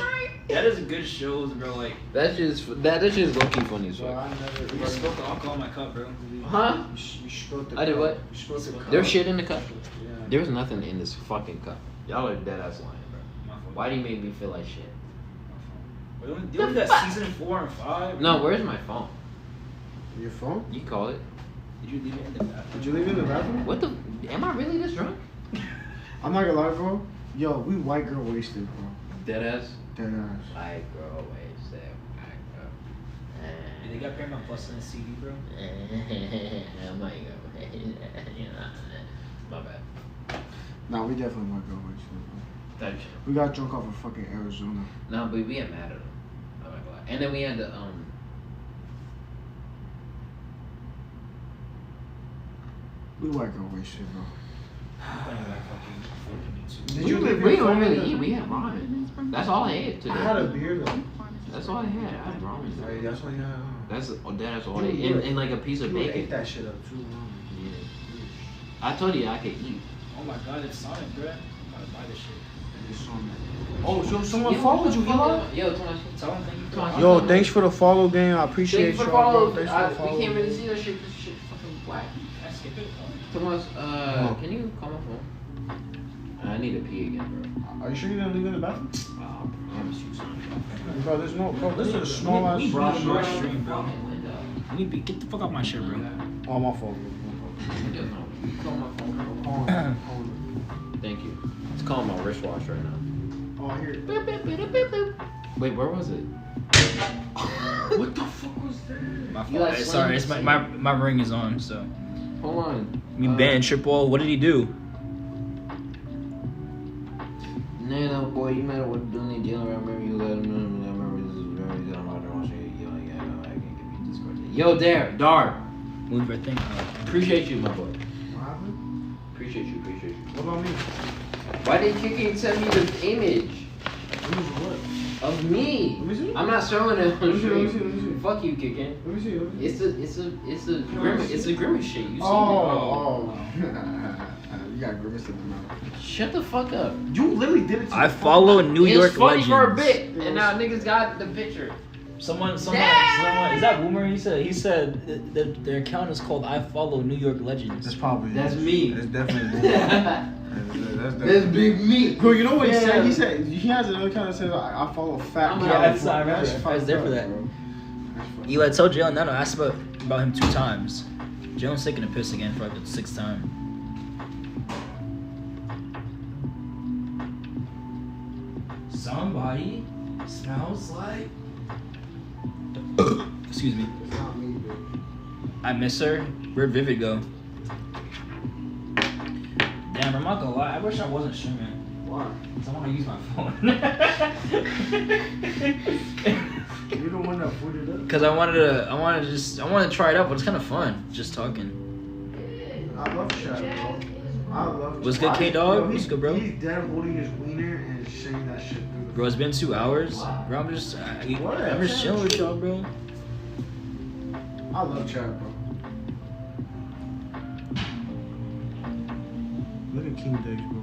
that is a good shows, bro. Like that shit's low-key funny as Bro, fuck. I never. you spilled the alcohol in my cup, bro. Huh? You spilled the I did cup. what? You spilled the cup. There's shit in the cup. Yeah. There was nothing in this fucking cup. Y'all are dead ass lying, bro. My fault. Why do you make me feel like shit? They only got season 4 and 5. No, where's my phone? Your phone? You call it. Did you leave it in the bathroom? Did you leave it in the bathroom? What the? Am I really this drunk? I'm not gonna lie, bro. Yo, we white girl wasted, bro. Dead ass. Dead ass. White girl wasted. White girl. Dude, they got Paramount Plus in the CD, bro. I'm not gonna. My bad. Nah, we definitely white girl wasted, bro. Type shit. We got drunk off of fucking Arizona. No, but we had mad at him. I'm not gonna lie. And then we had to We white girl wasted, bro. I'm playing like fucking Did we you leave don't your phone really in eat. the- We had ramen. That's all I ate today. I had a beer though. That's all I had. I had ramen. Hey, that's what you had. That's all I You ate. would've- And like a piece of You ate bacon. that shit up too long. Yeah. I told you I could eat. Oh my god, it's Sonic, bro. I gotta buy this shit. this song. Oh, so someone followed you, Eli? Yo, Thomas. Yo, thanks for the follow, gang. I appreciate Thanks for you. follow. Thanks for the follow. We can't really see that shit. This shit fucking black. Thomas, can you call my phone? I need to pee again, bro. Are you sure you're gonna leave in the bathroom? I promise you something. Bro, there's no. Bro, this is a small ass bro. shit. Stream, bro. Get the fuck out my shit, bro. Oh, my fault. Call my phone. Thank you. It's calling my wristwatch right now. Oh, here. Wait, where was it? What the fuck was that? My You fault. like Sorry, it's slamming my ring is on, so. Hold on. Me banned Triple. What did he do? No, boy, you matter what doing in jail. I remember you let him know. I remember this is very good. I'm not gonna say, yo, yeah, no, I can't give you Discord. Yo, there, Dar. Move your thing. Appreciate you, my boy. What happened? Appreciate you. What about me? Why did Kiki send me the image What? of me? Let me see. I'm not showing it on Let me see. stream. Fuck you, Kiki. Let me see. It's a grimace shit. You see me? Oh. You got grimace in the mouth. Shut the fuck up. You literally did it to I me. follow New It York was funny legends. for a bit, and now niggas got the picture. Someone. Is that Boomer? He said that their account is called I Follow New York Legends. That's probably. That's me. That's definitely. That's That's big me. Bro, you know what he Yeah. said? He said he has another account that says I follow fat. Yeah, that's I remember. That's I was there for fucked that. up, bro. That's fucked Eli told Jalen no. I asked about him 2 times. Jalen's taking a piss again for like the 6th time. Somebody smells like. Excuse me. It's not me, dude. I miss her. Where'd Vivid go? Damn, I'm not gonna lie. I wish I wasn't streaming. Why? Cause I want to use my phone. You're the one that put it up. Cause I wanted to try it out, but it's kind of fun just talking. I love chat, bro. I love. What's good, K-Dog? Yo, What's good, bro? He's dead holding his wiener and saying that shit through the. Bro, it's been 2 hours. Bro, I'm just chilling with y'all, bro. I love chat, bro. Look at King Dex, bro.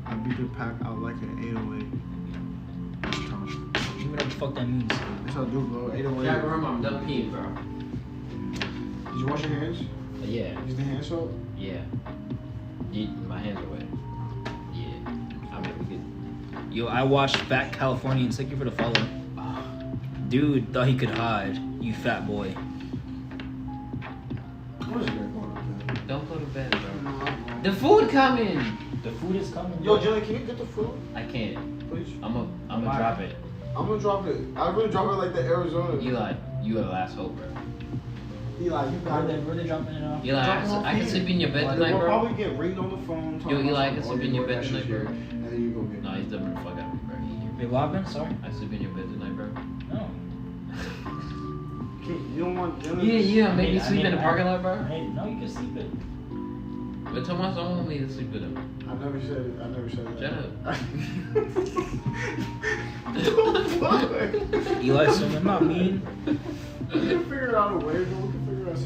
I beat the pack out like an 808. You know what the fuck that means? That's how I do, bro. 808. Yeah, remember, I'm done peeing, bro. Did you wash your hands? Yeah. Use the hand soap? Yeah. My hands are wet. Yeah. I mean, we could. Yo, I watched Fat Californians. Thank you for the follow. Dude thought he could hide. You fat boy. What is that going on? Don't go to bed, bro. The food coming. The food is coming. Yo, Jelly, can you get the food, I can't. please? I'm gonna drop it. I'm gonna drop it. I'm gonna drop it like the Arizona. Eli, you are the last hope, bro. Eli, you got it. Where they dropping it off? Eli, I can sleep in your bed tonight, We'll bro. probably get ringed on the phone. Yo, Eli, I can sleep in your bed tonight, tonight, bro. And then you go get No, he's dumbing the fuck out of me, bro. Wait, what happened? Sorry. I sleep in your bed tonight, bro. No. You don't want Dylan? Yeah, make me sleep in the parking lot, bro. Hey, no, you can sleep it. But Tomas don't want me to sleep with him. I never said it. Shut up. Eli, so I'm not mean. We can figure out a way, bro. We can figure out a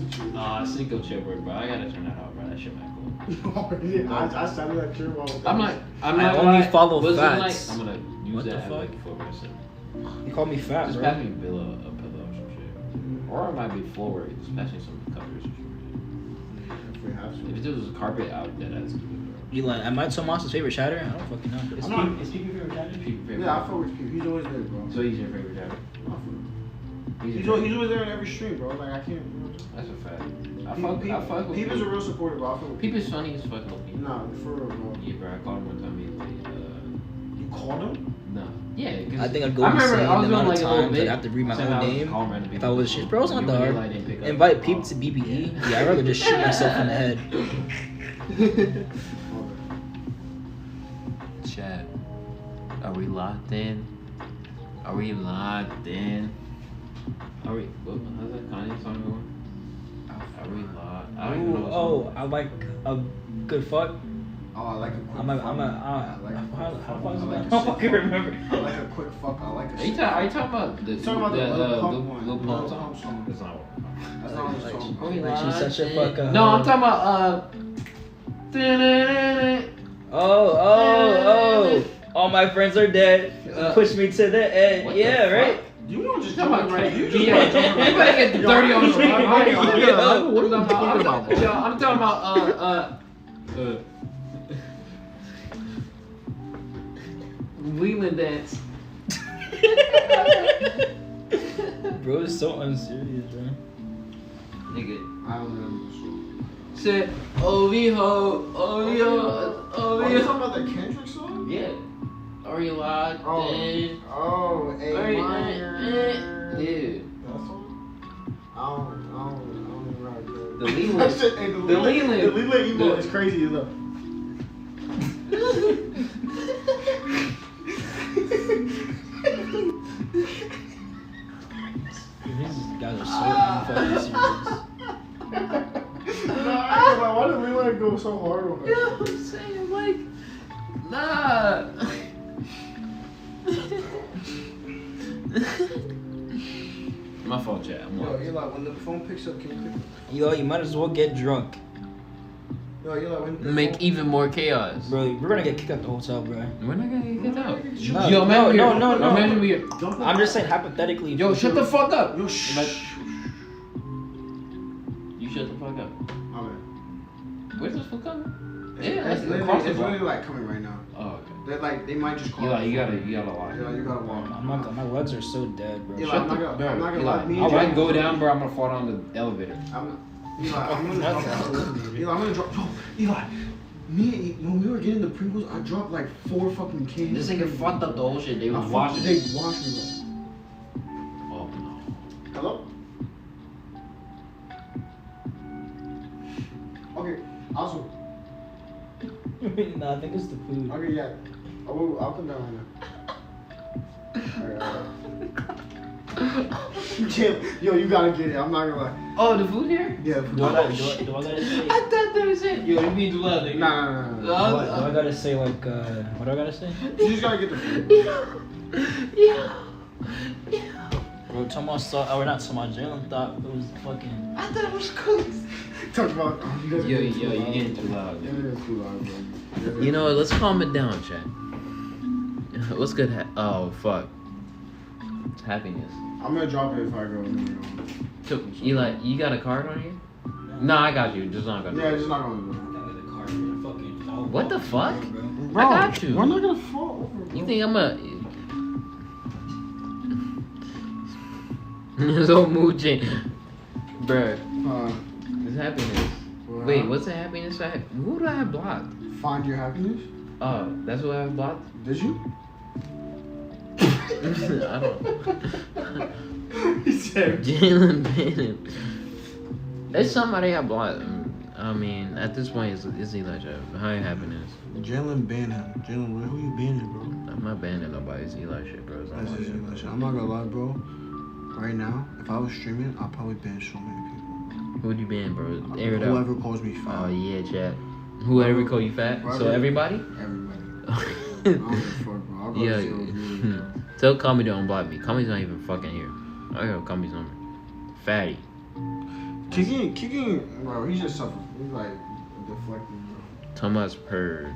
situation. Single chill word, bro. I gotta turn that off, bro. That shit not cool. I sounded like you're wrong. I'm not I only follow What's it fats. like? I'm gonna use What the that as fuck? like for myself. You call me fat, Just bro. pass me a pillow or some shit. Or it might be floor. Just pass me some covers or some shit. If we have to. If there was a carpet out there, that's good, bro. Eli, am I Tomas's favorite chatter? I don't fucking know. Is I'm not- Pete your favorite chatter? Yeah, I fuck with Pete. He's always there, bro. So he's your favorite chatter? I fuck with him. He's He's your always there in every stream, bro. Like, I can't. That's a fact. I Pete fuck with is a real supporter, bro. I fuck with Peep is funny as fuck, though. Nah, for real, bro. Yeah, bro. I called him one time. He's like, You called him? no. Yeah, because I think I'd go I remember insane I was the doing amount like of a little times bit. I'd have to read my Sometimes own I was name. calling random If I people. was shit, bro, it's not You that really, hard. like, didn't pick up. Invite Peep to BBE. Yeah, I'd rather just shoot myself in the head. Chat. Are we locked in? Are we locked in? Are we? How's that Kanye song going? Are we locked? I don't even know what song. I like a good fuck. Oh, I like a quick How fuck. the fuck is I it? like I a don't fucking shit remember. fuck. I like a quick fuck. I like a Are shit you fuck. talking about the Talking about the Lil Pump one. Lil Lil Pump Pump song? song. That's not what. That's not what it's talking about. Like she's such a fuck up. No, I'm talking about Oh, All my friends are dead. Push me to the edge. What Yeah, the right. You don't just Come jump on, right. You just yeah. jump right. You better get the 30 on the What are you talking about, bro? I'm talking about Leland dance. Bro, it's so unserious, bro. Nigga. I don't remember the song. Said, Ovio. Oh, you talking about the Kendrick song? Yeah. Are you locked in? Oh, A minor. Yeah. That song? I don't even rock that. The Leland. That shit, hey, The Leland. The Leland emo is crazy as well. These guys are so unfucking serious. Why did Leland go so hard on Yeah, that? I'm saying, like, nah. My fault, chat. I'm Yo, on. you're like, when the phone picks up, can you pick up? Yo, you might as well get drunk. Yo, you're like, when the Make phone... even more chaos. Bro, we're gonna get kicked out the hotel, bro. We're not gonna get out. No, Yo, imagine no, we- no, no. Imagine we. I'm just saying hypothetically. Yo, shut the fuck up. Yo, shh. You shut the fuck up. My bad. Where's this fuck coming? It's, Yeah, it's, literally like coming right now. Oh, okay. They're like, they might just call. Eli, you gotta lie. Yeah, you gotta walk. I'm not gonna, my legs are so dead, bro. Eli, Shut I'm not the- gonna, bro, I'm not gonna Eli, lie. Me if and I Jay- go down, bro, I'm gonna fall down the elevator. I'm gonna drop. Eli, I'm gonna drop. Yo, Eli, when we were getting the Pringles, I dropped like 4 fucking cans. This nigga fucked up the whole shit. They was washing. They washed me. Oh no. Hello? Okay, also. Nah, I think it's the food. Okay, yeah. I'll come down right now. Alright. Yo, you gotta get it. I'm not gonna lie. Oh, the food here? Yeah. Do I gotta say? I thought that was it. Yo, you being too loud, nigga. Nah. Do I gotta say like? What do I gotta say? You just gotta get the food. Yeah. Bro, Thomas thought, or not Thomas, Jalen thought it was fucking. I thought it was cooked. Talk about. You guys Yo, getting too you loud. getting too loud. Yeah, you're too loud, bro. You know what? Let's calm it down, chat. What's good? Oh, fuck. It's happiness. I'm gonna drop it if I go. So, Eli, you got a card on here? No, I got you. Just not gonna. Yeah, just not gonna do What the fuck? it. I got you. We're not gonna fall over, bro. You think I'm a? This whole mood change, bruh. It's happiness. Wait, what's the happiness I have? Who do I have blocked? Find your happiness? Oh, that's what I have blocked. Did you? I don't. He said. Jalen Bannon. There's somebody I blocked. I mean, at this point, it's Eli Jeff. High happiness. Jalen ban him. Jalen, who you banning, bro? I'm not banning nobody. It's Eli shit, bro. It's not That's my just shit, Eli bro. shit. I'm not gonna lie, bro. Right now, if I was streaming, I'd probably ban so many people. Who would you ban, bro? Air it out. Whoever calls me fat. Oh yeah, chat. Whoever call you fat. So Whoever- everybody. Everybody. I don't give a fuck, bro. I'll go Yeah. to zero views, bro. Tell Comedy to unblock me. Comedy's not even fucking here. I got Comedy's number. Fatty. Kicking, bro, he's just suffering. He's like deflecting, Thomas Purge.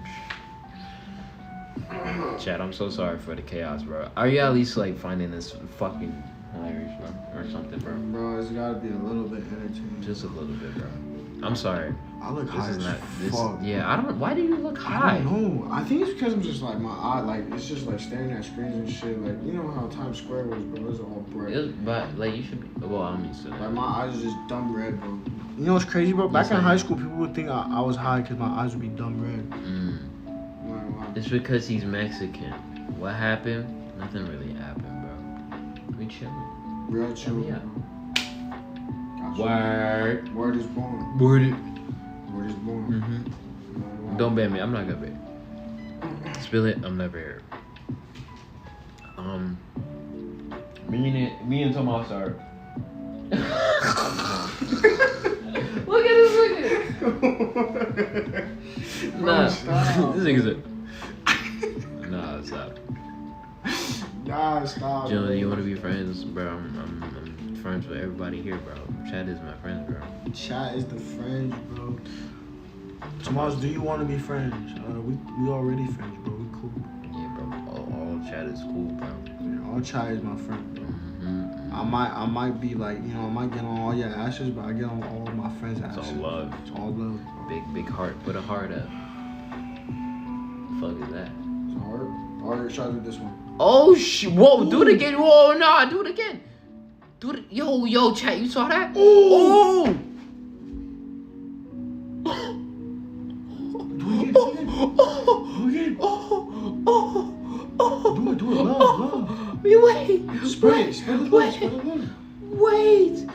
Chat, I'm so sorry for the chaos, bro. Are you at least like finding this fucking hilarious, bro? Or something, bro? Bro, it's gotta be a little bit entertaining. Just a little bit, bro. I'm sorry. I look This high is as not. This, fuck. yeah, I don't. Why do you look I high? don't know. I think it's because I'm just like my eye, like it's just like staring at screens and shit. Like you know how Times Square was, bro. It was all bright. It was, but like you should be. Well, I'm used to Like that. my eyes are just dumb red, bro. You know what's crazy, bro? Back Yes, in I high am. school, people would think I was high because my eyes would be dumb red. Like, It's because he's Mexican. What happened? Nothing really happened, bro. We chillin'. real chill. Yeah. Bro. Gotcha. Word. Word is born. Word it. Word is born. Mm-hmm. Don't ban me. I'm not gonna ban. Spill it. I'm never here. Me and Tomas are. Look at this nigga. Nah, stop. this nigga's a. Nah, stop. Nah, stop. Jill, bro. you wanna be friends, bro? I'm friends with everybody here, bro. Chad is my friend, bro. Chat is the friends, bro. Tomas, do you want to be friends? We already friends, bro. We cool. Yeah, bro. Chad is cool, bro. Yeah, all Chad is my friend, bro. Mm-hmm. I might be like, you know, I might get on all your ashes, but I get on all of my friends' It's ashes. all love. It's all love, bro. Big heart. Put a heart up. Fuck is that? So hard. Alright, try to do this one. Oh shit! Whoa! Do it again! Whoa! Nah! Do it again! Do it! Yo, chat! You saw that? Oh! Do it, love. Wait! Spread it, love. Wait!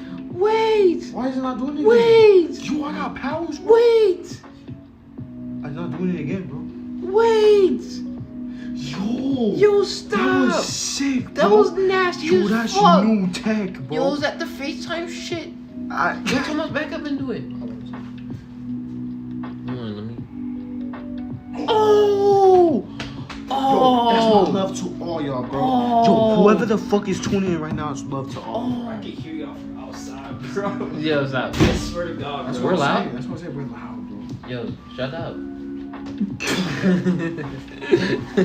Why is it not doing it Wait! again? Yo, I got powers, bro. Wait! I'm not doing it again, bro. Wait! Yo, Stop! That was sick, bro. That was nasty Yo, as that's fuck. new tech, bro. Yo, is that the FaceTime shit? Yo, come on, back up and do it. Hold on, let me. Oh! Yo, that's my love to all y'all, bro. Yo, whoever the fuck is tuning in right now, it's love to all. I can hear y'all from outside, bro. Yo, stop. I swear to God, That's bro. We're what I'm loud. saying. That's what I said. We're loud, bro. Yo, shut up.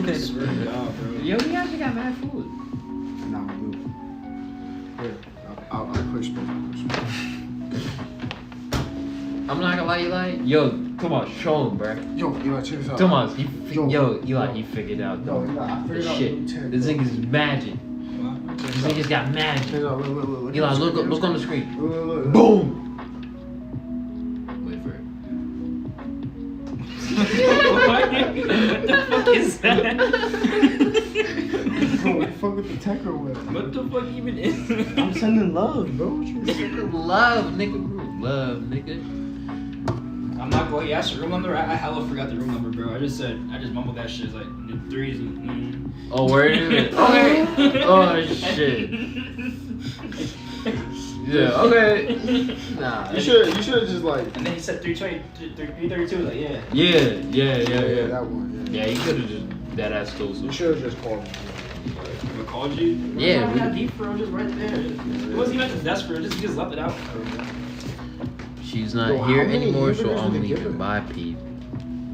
I swear to God, bro. Yo, we actually got mad food. Nah, we do. Here, I'll push them. I'm not gonna lie, Eli. Yo, come on, show him, bro. Yo, Eli, check this out. Thomas, Yo, he figured out Yo, Eli, I the figured out shit. new tech, This bro. nigga's magic. This nigga's got Check magic. it out. Look. Eli, look on the screen. Look. Boom. Wait for it. What the fuck is that? Bro, what the fuck with the tech or what? What the fuck even is that? I'm sending love, bro. What you saying? Love, nigga, bro. Love, nigga. I'm not going. Yeah, that's the room number. I hella forgot the room number, bro. I just mumbled that shit. It's like threes and. Oh, where is it? Okay. Oh shit. Yeah. Okay. Nah. You should have just like. And then he said 320, 332. Like, yeah. Yeah. That one. Yeah, you could have just that ass stole some. You should have just called me. We called you. Yeah, We got deep, bro. Just right there. It wasn't even at the desk, bro. He just left it out. She's not Yo, here how many anymore, so hamburgers I'm did they give leaving. her? Bye, Pete.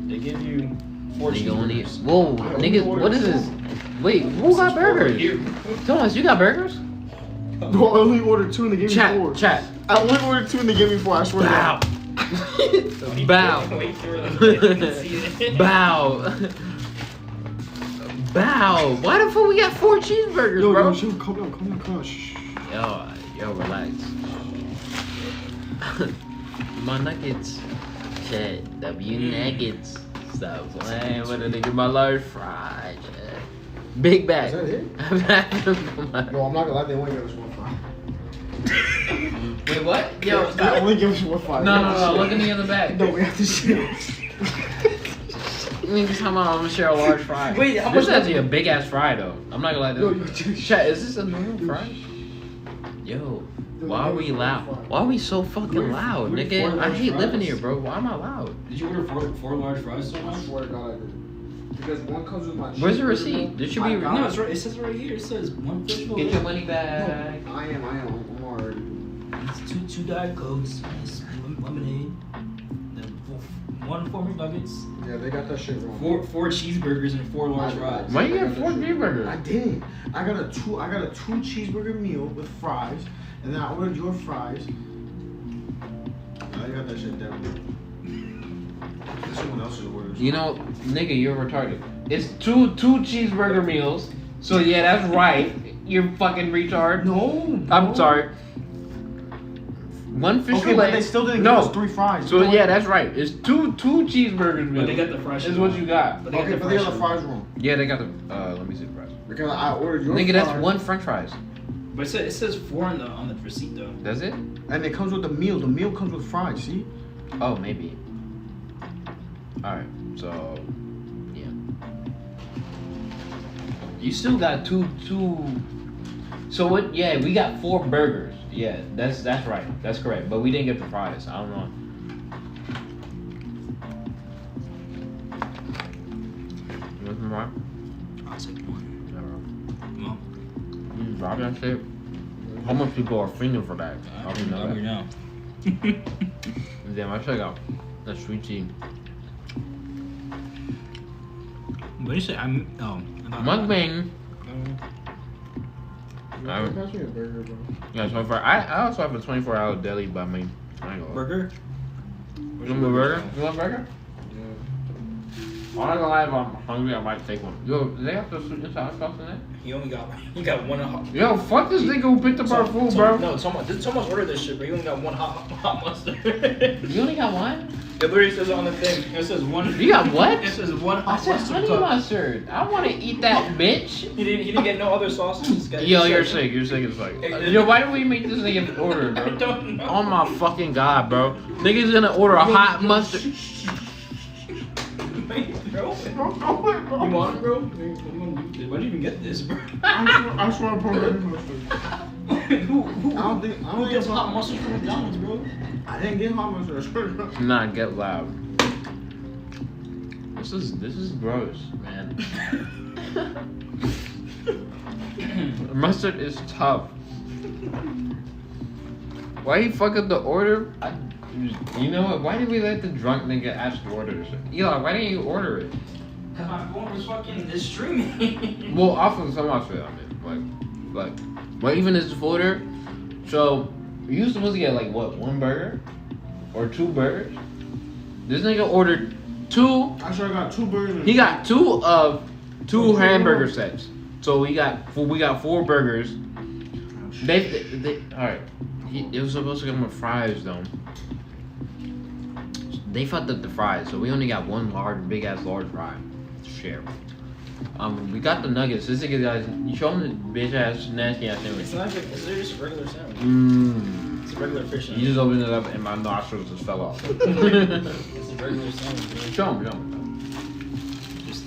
They give you 4 Nigga only. cheeseburgers. Whoa, nigga, what is this? Wait, who got burgers? Here. Thomas, you got burgers? Bro, I only ordered 2 and they gave me 4. Chat. I only ordered 2 and they gave me 4. I swear to Bow. God. Bow. Wait for it. Bow. Bow. Why the fuck we got 4 cheeseburgers, Yo, bro? chill, calm down. Shh. Yo, relax. My nuggets. Shit, W nuggets. Stop playing with a nigga. My large fries. Big bag. Is that it? Yo, I'm not gonna lie, they only gave us 1 fry. Wait, what? Yo, They only gave us 1 fry. No, look at me in the back. No, we have to share. Niggas talking about I'm gonna share a large fry. Wait, how This is much- actually a big ass fry though. I'm not gonna lie. Yo, This. Chat, is this a normal fry? Yo, why are we loud? Why are we so fucking loud, nigga? I hate living here, bro. Why am I loud? Did you order 4 large fries so I much? swear to God, I did. Because one comes with my Where's the cheeseburger receipt? meal. There should be. I got No, it's right. It says right here. It says 1 fish bowl. Get your money back. No, I am. I'm already. It's two Diet Cokes, lemonade, then 1 4 McNuggets, Yeah, they got that shit wrong. 4 cheeseburgers, and 4 large fries. Why you got 4 cheeseburgers? I didn't. I got a 2 cheeseburger meal with fries, and then I ordered your fries. I got that shit down. That's someone else's orders. You know, nigga, you're retarded. It's two cheeseburger meals. So yeah, that's right. You're fucking retard. No. I'm sorry. 1 fish Okay, fillet. but they still didn't give us 3 fries. So yeah, that's right. It's two cheeseburgers meals. But they got the fries. Is what you got. But Okay, but they got the fries wrong. Yeah, they got the. Let me see the fries. Because I ordered your Nigga, fries. that's 1 French fries. But it says 4 on the receipt though. Does it? And it comes with the meal. The meal comes with fries, see? Oh, maybe. All right. So, yeah. You still got two. So what? Yeah, we got 4 burgers. Yeah, that's right. That's correct. But we didn't get the fries. I don't know. You want some more? I'll take 1. Well, Drop that shit. How much people are fiending for that? I don't know hungry that. now. Damn, I should got that sweet tea. What do you say? About Mukbang. Pass me a burger, bro. Yeah, 24. I also have a 24-hour deli by me. I ain't gonna lie. Burger? You want a burger? You want a burger? Yeah. I'm not gonna lie, if I'm hungry, I might take one. Yo, do they have the sweet and sour sauce in there? You got one hot. Yo, fuck this nigga who picked up our food, bro. No, Thomas ordered this shit, but you only got one hot mustard. You only got one? It literally says on the thing. It says one. You got what? It says one I hot said mustard. honey mustard. I want to eat that, bitch. He didn't get no other sauces. Yo, you're sick. You're sick as fuck. Yo, why did we make this nigga order, bro? I don't know. Oh my fucking god, bro. Nigga's gonna order a hot mustard. Bro. You want it, bro? Why did you even get this, bro? I swear I put honey mustard. Who gets hot mustard from McDonald's, bro? I didn't get hot mustard. Not get loud. This is gross, man. Mustard is tough. Why you fuck up the order? You know what? Why did we let the drunk nigga ask to order this? Eli, why didn't you order it? Cause my phone was fucking streaming. Well, off of some of it, I mean, like, well, even this folder. So you supposed to get like what, one burger or two burgers? This nigga ordered two. I sure got two burgers. He got two hamburger sets. So we got four burgers. They all right. It was supposed to come with fries though. They fucked up the fries, so we only got one big ass large fry to share. We got the nuggets. This nigga guys, you show him the bitch ass nasty ass sandwich. It's not like it's just a regular sandwich. Mmm. It's a regular fish sandwich. You just opened it up and my nostrils just fell off. It's a regular sandwich, bro. Show him. Just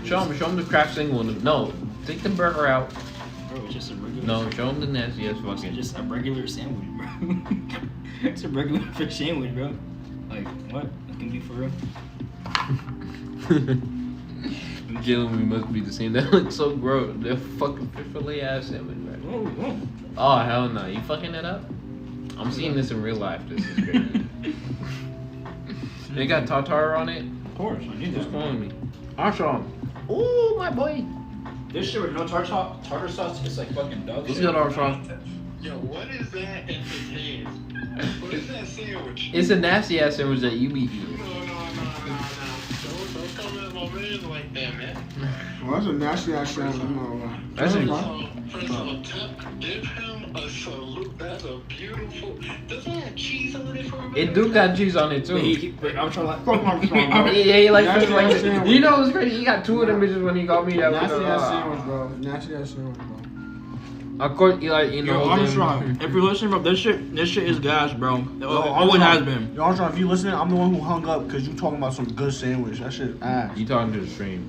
Show him the Kraft single. No, take the burger out. Bro, it's just a regular. No, show him the nasty ass fucking. It's just a regular sandwich, bro. It's a regular fish sandwich, bro. Like what? It can be for real. Jalen, we must be the same. That looks so gross. They're fucking fish fillet ass sandwich, right? Oh hell no! You fucking it up? I'm seeing this in real life. This is crazy. They got tartar on it. Of course, I knew Who's that. calling me? Armstrong. Ooh, my boy. This shit with no tartar sauce, it's like fucking dog What's shit. good, Armstrong? Yo, what is that in his hands? What is that sandwich? It's a nasty ass sandwich that you be eating. No. Don't come at my man like that, man. Well, that's a nasty ass sandwich. That's a- First of all, give him a salute. That's a beautiful. Does it have cheese on it for a It do got cheese on it too. Wait, I'm trying to Fuck Armstrong, bro. Yeah, he like Nasty fish like ass this. sandwich. You know what's crazy? He got two of them bitches when he called me that. Nasty ass sandwich, bro. Nasty ass sandwich, bro. Of course, Eli, you know. Yo, Armstrong, if you're listening, bro, this shit is gas, bro. It always has been. Yo, Armstrong, if you listening, I'm the one who hung up because you talking about some good sandwich. That shit ass. You talking to the stream?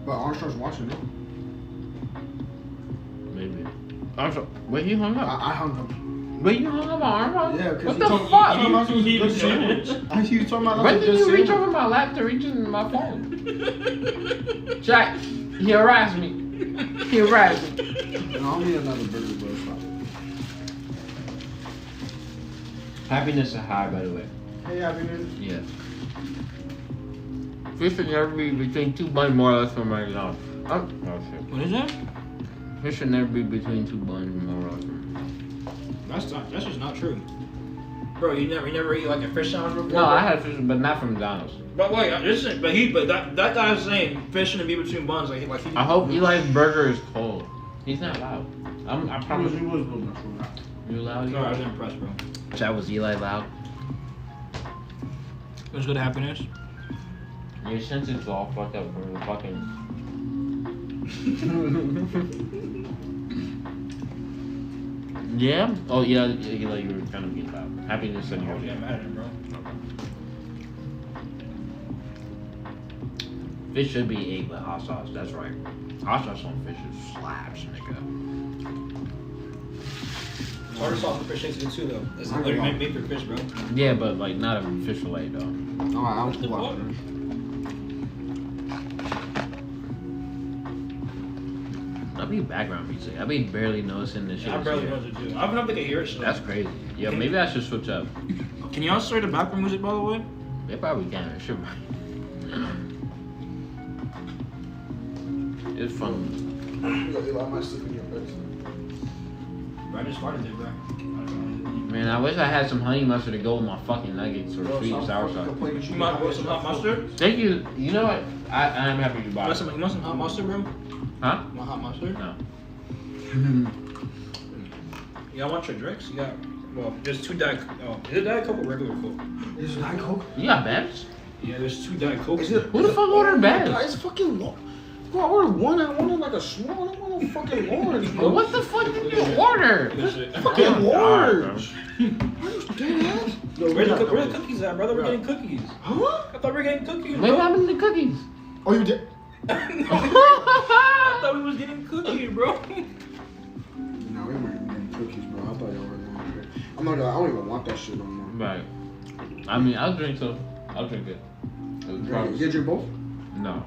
But Armstrong's watching it. Maybe. Armstrong, wait, he hung up. I hung up. Wait, you hung up on Armstrong? Yeah, because What he the talking fuck? about some good sandwich. He was talking about When some did good you reach sandwich. over my lap to reach in my phone? Jack, he harassed me. He harassed me. No, I'll need another burger, bro. Stop. Happiness is high, by the way. Hey, happiness. Yeah. Fish should never be between two buns, more or less, from right now. Oh shit. What is that? Fish should never be between two buns, more or less. That's just not true. Bro, you never eat like a fish sandwich before? No, I had fish, but not from McDonald's. But wait, that guy's saying fish shouldn't be between buns, like he. I hope Eli's burger is cold. He's not loud. I promise He you. was a little bit full. You loud? No, I was impressed, bro. Chat, was Eli loud? It was good happiness. Your senses all fucked up for the fucking. Yeah? Oh yeah, Eli, you were trying to be loud. Happiness said you I were was getting mad at him, bro. Fish should be ate with hot sauce, that's right. Hot sauce on fish is slaps, nigga. Tartar sauce for fish tastes good too, though. That's literally made for fish, bro. Yeah, but like not a fish fillet though. Alright, I was cool out there. I be background music. I be barely noticing this shit. I is barely here. know what to do. I don't think I hear it. So. That's crazy. Yeah, maybe I should switch up. Can y'all start the background music, by the way? They probably can. It should. It's fun. I might sleep in your bed. Bro, I just farted there, bro. Man, I wish I had some honey mustard to go with my fucking nuggets or sweet and sour sauce. You want some hot mustard? Thank you. You know what? I'm happy to buy it. You want some hot mustard, bro? Huh? You want hot mustard? No. Y'all want your drinks? You got, well, there's 2 Diet Coke. Oh, is it Diet Coke or regular Coke? Is it Diet Coke? You got Babs? Yeah, there's 2 Diet Cokes. Who the fuck ordered Babs? It's fucking long. Bro, I ordered one. I wanted like a small. I don't want no fucking large, bro. What the fuck did you order? Fucking large. God, Are you dead ass? Where the cookies at, brother? We're getting cookies. Huh? I thought we were getting cookies, What bro. happened to the cookies? Oh, you did? I thought we was getting cookies, bro. No, we weren't getting cookies, bro. I thought y'all were going to. I'm not gonna. I don't even want that shit no more. Right. I mean, I'll drink it. Get you both? No,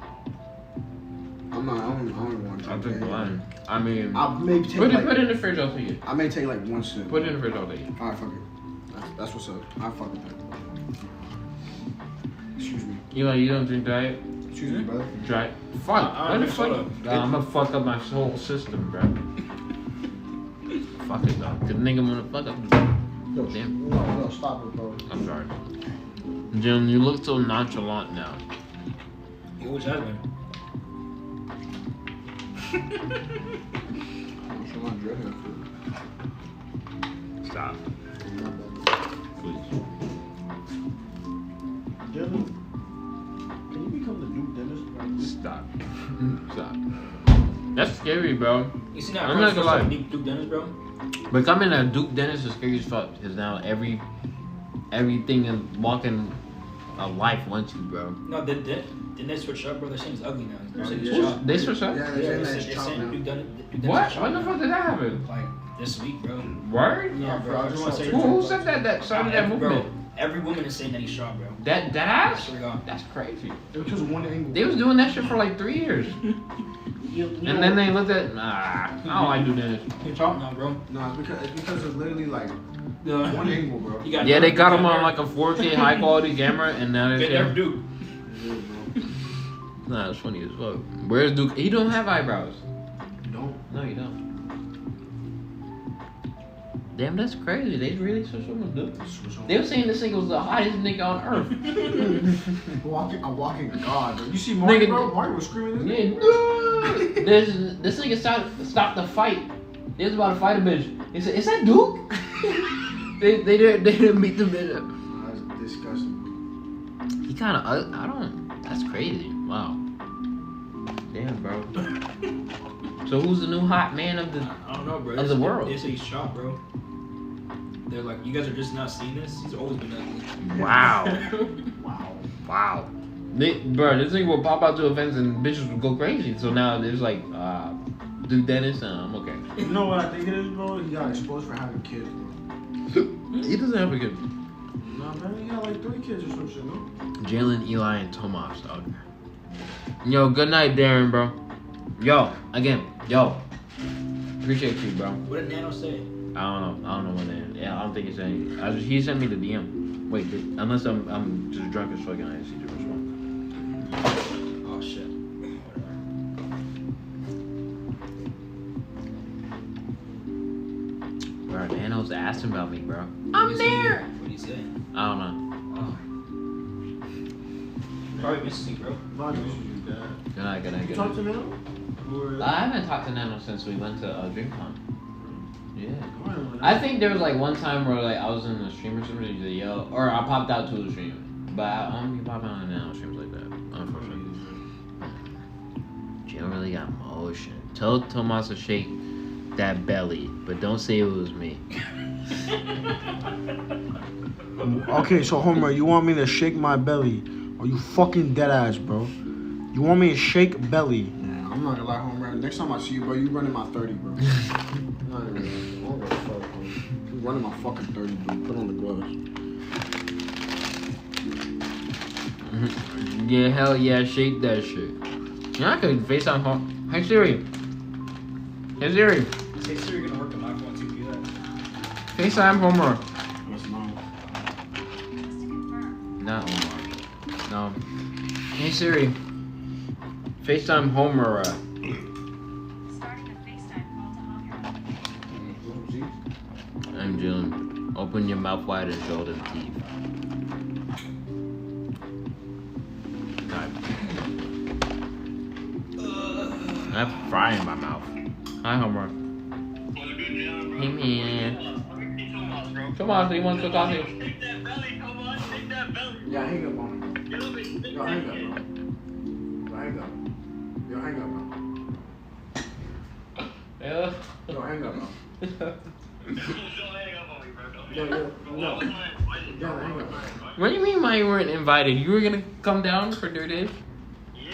I'm not. I don't even want to. I'll drink one. I mean, I'll maybe take put it like. in the fridge. I'll take it. I may take like one sip. Put it in the fridge. I'll take it. Alright, fuck it. That's what's up. I fuck with that. Excuse me. You don't drink diet? Excuse me, brother. Dry. Fuck. I What the drink fuck? soda. I'm gonna fuck up my whole system, bro. Fuck it, dog. The nigga wanna fuck up. Yo, Damn. No, stop it, bro. I'm sorry. Jim, you look so nonchalant now. You always have been. I'm sure my dread hair food. Stop. Please. Dylan, can you become the Duke dentist? Stop. Stop. That's scary, bro. You see that? I'm not gonna lie. Duke Dennis, bro. Becoming a Duke dentist is scary as fuck. Because now everything in walking a life wants you, bro. No, didn't they switch up, bro? They're saying he's ugly now. They're saying he's Yeah. chopped. They switched up? Yeah, Yeah, they're they're saying saying that it's Duke Dennis. What? When the fuck did that happen? Like this week, bro. Word? Yeah, bro. I just want to say. Who said that started that movement? Bro, every woman is saying that he's shot, bro. That I ass? swear to God. That's crazy. It was just one angle. They was doing that shit for like 3 years. And then they looked at, I don't like do this. You're chopped now, bro. No, it's because it's literally like Yeah. one angle, bro. You got Yeah, they got him nerve, on like a 4K high quality camera, and now Get they're nerve, Duke. Yeah, bro. Nah, it's funny as fuck. Where's Duke? He don't have eyebrows. You don't. No, you don't. Damn, that's crazy. They really switched him with Duke. They were saying this nigga was the hottest nigga on earth. I'm walking God, bro. You see Marty, Nigga- bro? Marty was screaming this. Yeah, no! This nigga stopped the fight. They was about to fight a bitch. He said, "Is that Duke?" they didn't meet the bitch. Nah, that's disgusting. He kind of I don't. That's crazy. Wow. Damn, bro. So who's the new hot man of the? I don't know, bro. Of the world. They say he's shot, bro. They're like, you guys are just not seeing this. He's always been ugly. Wow. Wow. Wow. Bro, this thing will pop out to events and bitches will go crazy. So now there's like, Duke Dennis, I'm okay. You know what I think it is, bro? He got exposed for having kids, bro. He doesn't have a kid. Nah, man, he got like 3 kids or some shit, no? Jalen, Eli, and Tomas, dog. Yo, good night, Darren, bro. Yo, again, yo. Appreciate you, bro. What did Nano say? I don't know what that. Yeah, I don't think he's saying. He sent me the DM. Wait, unless I'm just drunk as fuck and I didn't see the response. Oh shit. Bro, Nano's asking about me, bro. I'm there. What do you say? I don't know. Oh. Probably misses you, bro. Bro, this is your dad. Good night, good night, You good talk night. to him? Or... I haven't talked to Nano since we went to DreamCon. Yeah. don't know. I think there was like one time where like I was in the stream or something, he's like, yo, or I popped out to the stream. But I don't be popping out in Nano streams like that, unfortunately. Jill really got motion. Tell Tomas to shake that belly, but don't say it was me. Okay, so Homer, you want me to shake my belly? Are you fucking dead ass, bro? You want me to shake belly? Yeah, I'm not gonna lie, Homer. Next time I see you, bro, you running my 30, bro. I'm not even I don't give a fuck, bro. You running my fucking 30, bro. Put on the gloves. Yeah, hell yeah, shake that shit. You know, I could FaceTime home. Hey Siri. Hey Siri. Say Siri gonna work on my phone too. Do that. FaceTime Homer. That's not. Not Omar. No. Hey Siri. FaceTime Homer. Start Open your mouth wide and show them teeth. God. I have fry in my mouth. Hi, Homer. Hey, man. Come on, so you want to cook coffee? Take that belly, come on, take that belly. Yeah, hang up on him. Yo, Yo, hang up, bro. Yo, hang up. Yo, hang up, bro. Yeah. Yo, hang up, bro. Don't hang up on me, bro. Don't Yo, hang yo, up. no. Yo, hang up, bro. What do you mean why you weren't invited? You were gonna come down for 3 days? Yeah,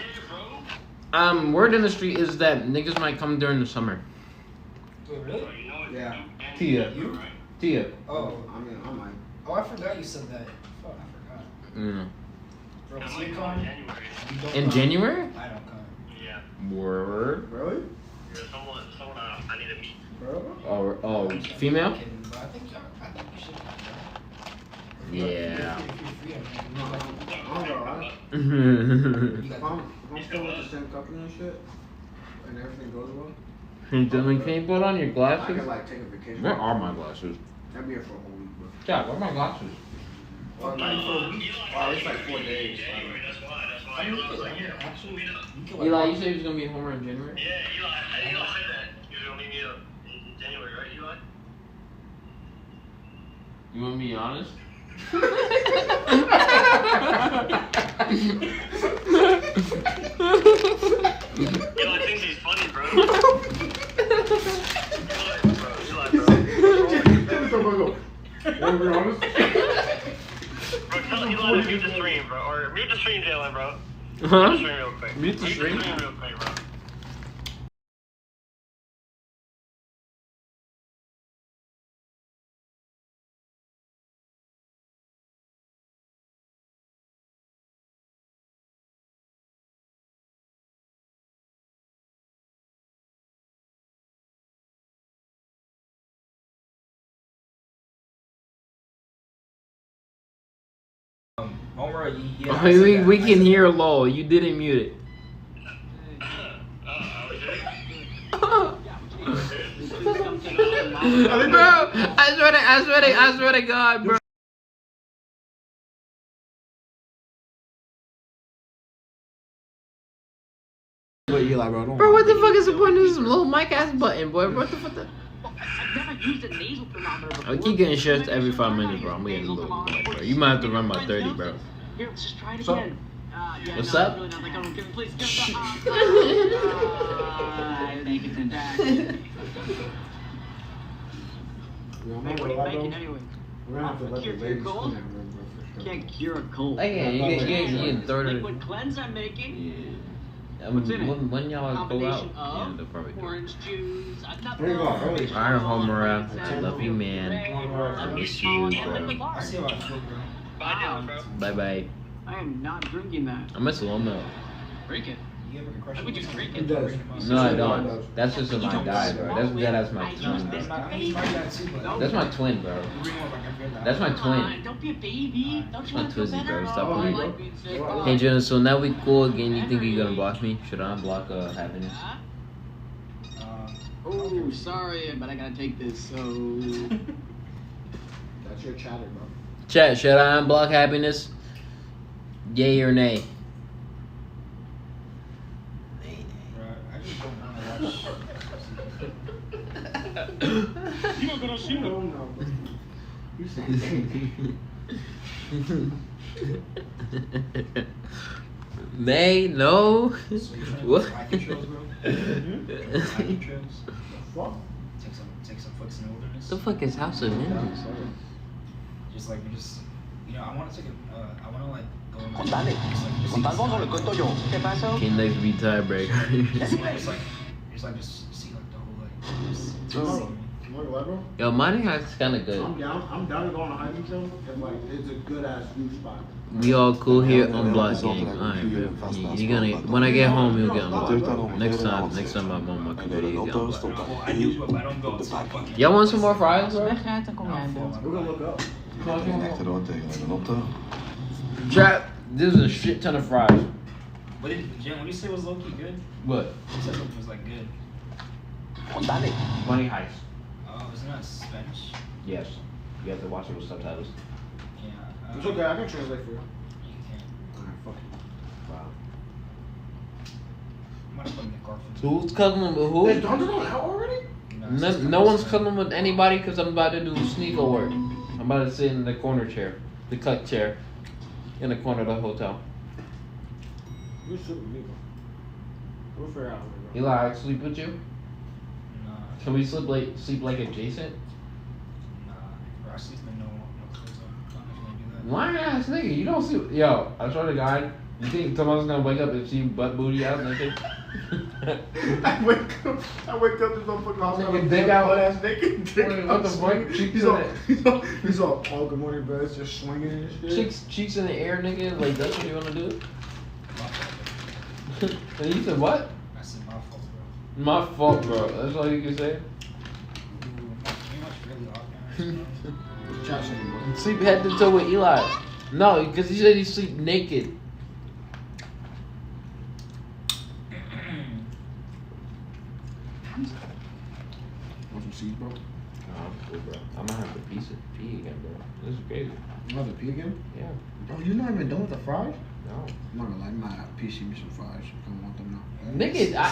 bro. Word in the street is that niggas might come during the summer. Wait, really? You know what? Yeah. Tia. You? Tia. Oh. I mean, I might. Oh, I forgot you said that. Fuck, I forgot. Bro, I'm see like, you in come? January. You don't In come. January? I don't come. Yeah. Word. Really? There's someone I need to meet. Bro? Oh, female? I'm kidding, but I think you should come, bro. Yeah. If you're free, I mean, No, I'm alright. you If got I'm still with the same company and shit, and everything goes well, Gentlemen, can you put on your I glasses? can like take a vacation. Where are my glasses? I'll be here for a whole week, bro. Dad, where are my glasses? Or like for a week. Oh, it's like 4 days. January, that's why. I mean, I was like, yeah, actually, meet up. you can Eli, you said he was gonna be at Homer in January? Yeah, Eli said that. You was gonna meet me up in January, right, Eli? You want me to be honest? Eli thinks he's funny, bro. Eli, bro. Wanna be honest? Bro, tell Eli to mute the stream, bro. Or mute the stream, Jalen, bro. Mute the Huh? stream real quick. Mute the stream? Mute the stream real quick, bro. Homer, yeah. Oh, we can hear lol. You didn't mute it. Bro, I swear to God, bro. But Eli, bro, don't. Bro, what the fuck is the point of this little mic ass button, boy? What the fuck? I've never used a nasal thermometer before. I keep getting stressed every 5 minutes, bro. I'm getting a little annoyed, bro. You might have to run by 30, bro. Here, let's just try it So- again. Yeah, What's no, up? Really not like I don't give a please. Thank you, Jack. Yo, I'm Hey, not what are you gonna lie, making bro. anyway? We're gonna have to let the Cure ladies cold? clean that room, bro, for sure. Can't cure a cold. Yeah, you can throw it. Liquid cleanse I'm making. Yeah. What's in it? When y'all go out, Combination yeah, of they'll probably go. orange juice, nut There you go, milk, early. Alright, Homer, I love you, man. I miss you, and bro. liquid I lard. see how I feel, bro. Bye, Dylan, bro. Bye bye. I am not drinking that. I miss low milk. Drink it. You ever crush Why would you drink He it? does. No, I don't. That's just in my diet, bro. That's my I use twin, this bro. I mean, my dad too, but That's my twin, bro. you bring one like every other That's my Come on, twin. don't be a baby. Don't That's you my want to feel twizzy, better? bro. Stop Oh, playing. I like being sick. Well, Hey, Jonah, so now we cool again. You think you're gonna block me? Should I unblock happiness? Oh, sorry, but I gotta take this. So, That's your chatter, bro. Chat, should I unblock happiness? Yay or nay? Bro, I just don't want to watch. I don't know, bro. You said Nay, no. So you trying to What? go hiking trails, bro? Hiking trails. fuck? Take some flicks in the wilderness. The fuck is House of Ninjas? Just like I want to take a, I want to like go. on Contale. just Con tal vos le cuento yo. ¿Qué pasó? King likes to be tiebreaker. just see like the whole like. Just Bro, see. you wanna go, bro? Yo, mining hack's kind of good. I'm down to go on a hiking trail, and like, it's a good ass view spot. We all cool here on Block Gang. Alright, bro. You gonna when I get home, you'll get unblocked. Next time I'm on my computer, you get unblocked. Well, I do, but I don't go to fucking. Y'all want some more fries, bro? We're gonna look up. Trap. This is a shit ton of fries. What did Jen? What did you say was low key good? What? You said it was like good. Contale. Money heist. Oh, isn't that Spanish? Yes. You have to watch it with subtitles. Yeah. It's okay, I can translate for you. You can. Alright, fuck it. Wow. I'm gonna put in the car for Who's cuddling with who? Hey, don't you know out already? No one's cuddling with anybody because I'm about to do sneaker work. I'm about to sit in the corner chair, the cut chair, in the corner of the hotel. You should with me, bro. We'll figure out. Eli, I sleep with you? Nah, Can we sleep like adjacent? nah. Bro, I sleep in no clothes on. I'm not gonna do that. Lying ass nigga, you don't see. Yo, I swear to God, you think someone's gonna wake up and see butt booty out naked? I wake up, this motherfucker house Nigga, dick out. butt ass naked. Dick What the out, fuck? swinging. He's all, oh, good morning, bro. It's just swinging and shit. Cheeks in the air, nigga. Like that's what you wanna do? My fault, And you said what? bro. I said my fault, bro. My fault, bro. That's all you can say. Ooh, pretty much really awkward. Chat shit, bro. Sleep head to toe with Eli. No, because he said he sleep naked. Want some seeds, bro? No, I'm cool, bro. I'm gonna have to pee again, bro. This is crazy. You want to pee again? Yeah. Bro, you not even done with the fries? No. I'm not gonna lie, I'm not PC me some fries. I don't want them now. Nigga, I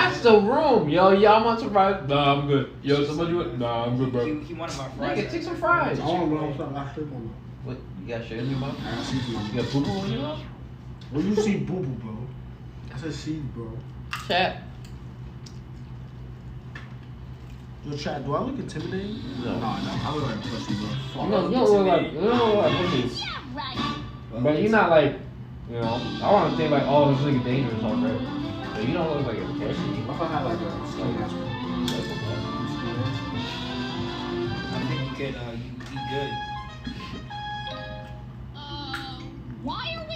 asked the room. Yo, y'all want some fries? Nah, I'm good. Yo, somebody want? Nah, I'm good, bro. He wanted my fries. Nigga, take some fries. I want one. I got shit on. What? You got shit in your mouth? I got seeds in my You got poo poo in your mouth? Where you see boo boo, bro? I said seeds, bro. Chat. Yo, chat, do I look intimidating? No. No, I look like a pussy, bro. Fuck. You don't look like pussy. But you're not like, you know, I want to think like, oh, this nigga dangerous already. But you don't look like a pussy. If I had like a skinny ass bro. I think you could eat good.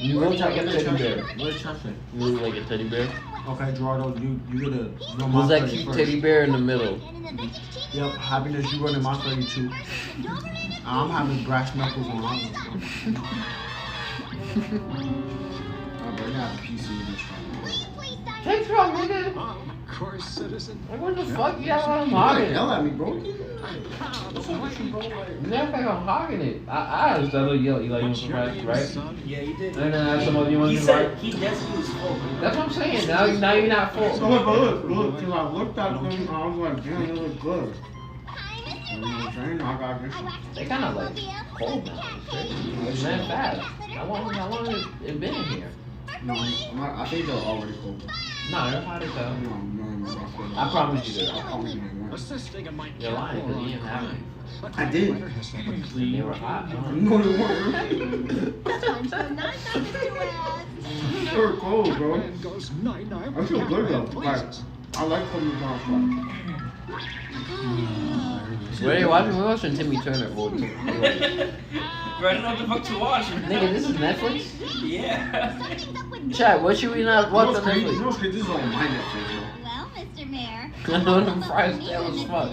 You look like a teddy bear. What did chat say? You look like a teddy bear. Okay, Gerardo, you get a Who's that cute teddy bear in the middle? Yep, happiness, you running my 32. I'm having brass knuckles on my one. Alright, bro, you have a PC in this one. Thanks, bro, nigga. Of course, citizen. Like, what the fuck? You got I'm You hogging yell it. at me, bro. What's up with you, bro? Like, You never think I'm hogging it. I asked that little yell, you like, you want some fries, right? Yeah, you did. And then I asked somebody, you want He some said fries? he definitely was full. That's what I'm saying. Now you're not so full. look, because I looked at them, I was like, damn, they look good. You know what I'm saying? I got this. They kind of like cold now. It's crazy. It's ran fast. How long it been in here? No, I think they're already cold. No, they're hot as hell. No, I promise you I that. promise you they weren't. Assisting in my You're lying because you didn't have any. I did. They were hot. Huh? No, they weren't. They were cold, bro. I feel good though. Like, I like Kobe Bryant fries. What are you watching? We're watching Timmy Turner. Bro, I don't know what the fuck to watch. Nigga, this is Netflix? Yeah. Chat, what should we not watch on You know Netflix? what's crazy? This is on my Netflix, bro. Well, Mr. Mayor. I know them fries stale as fuck.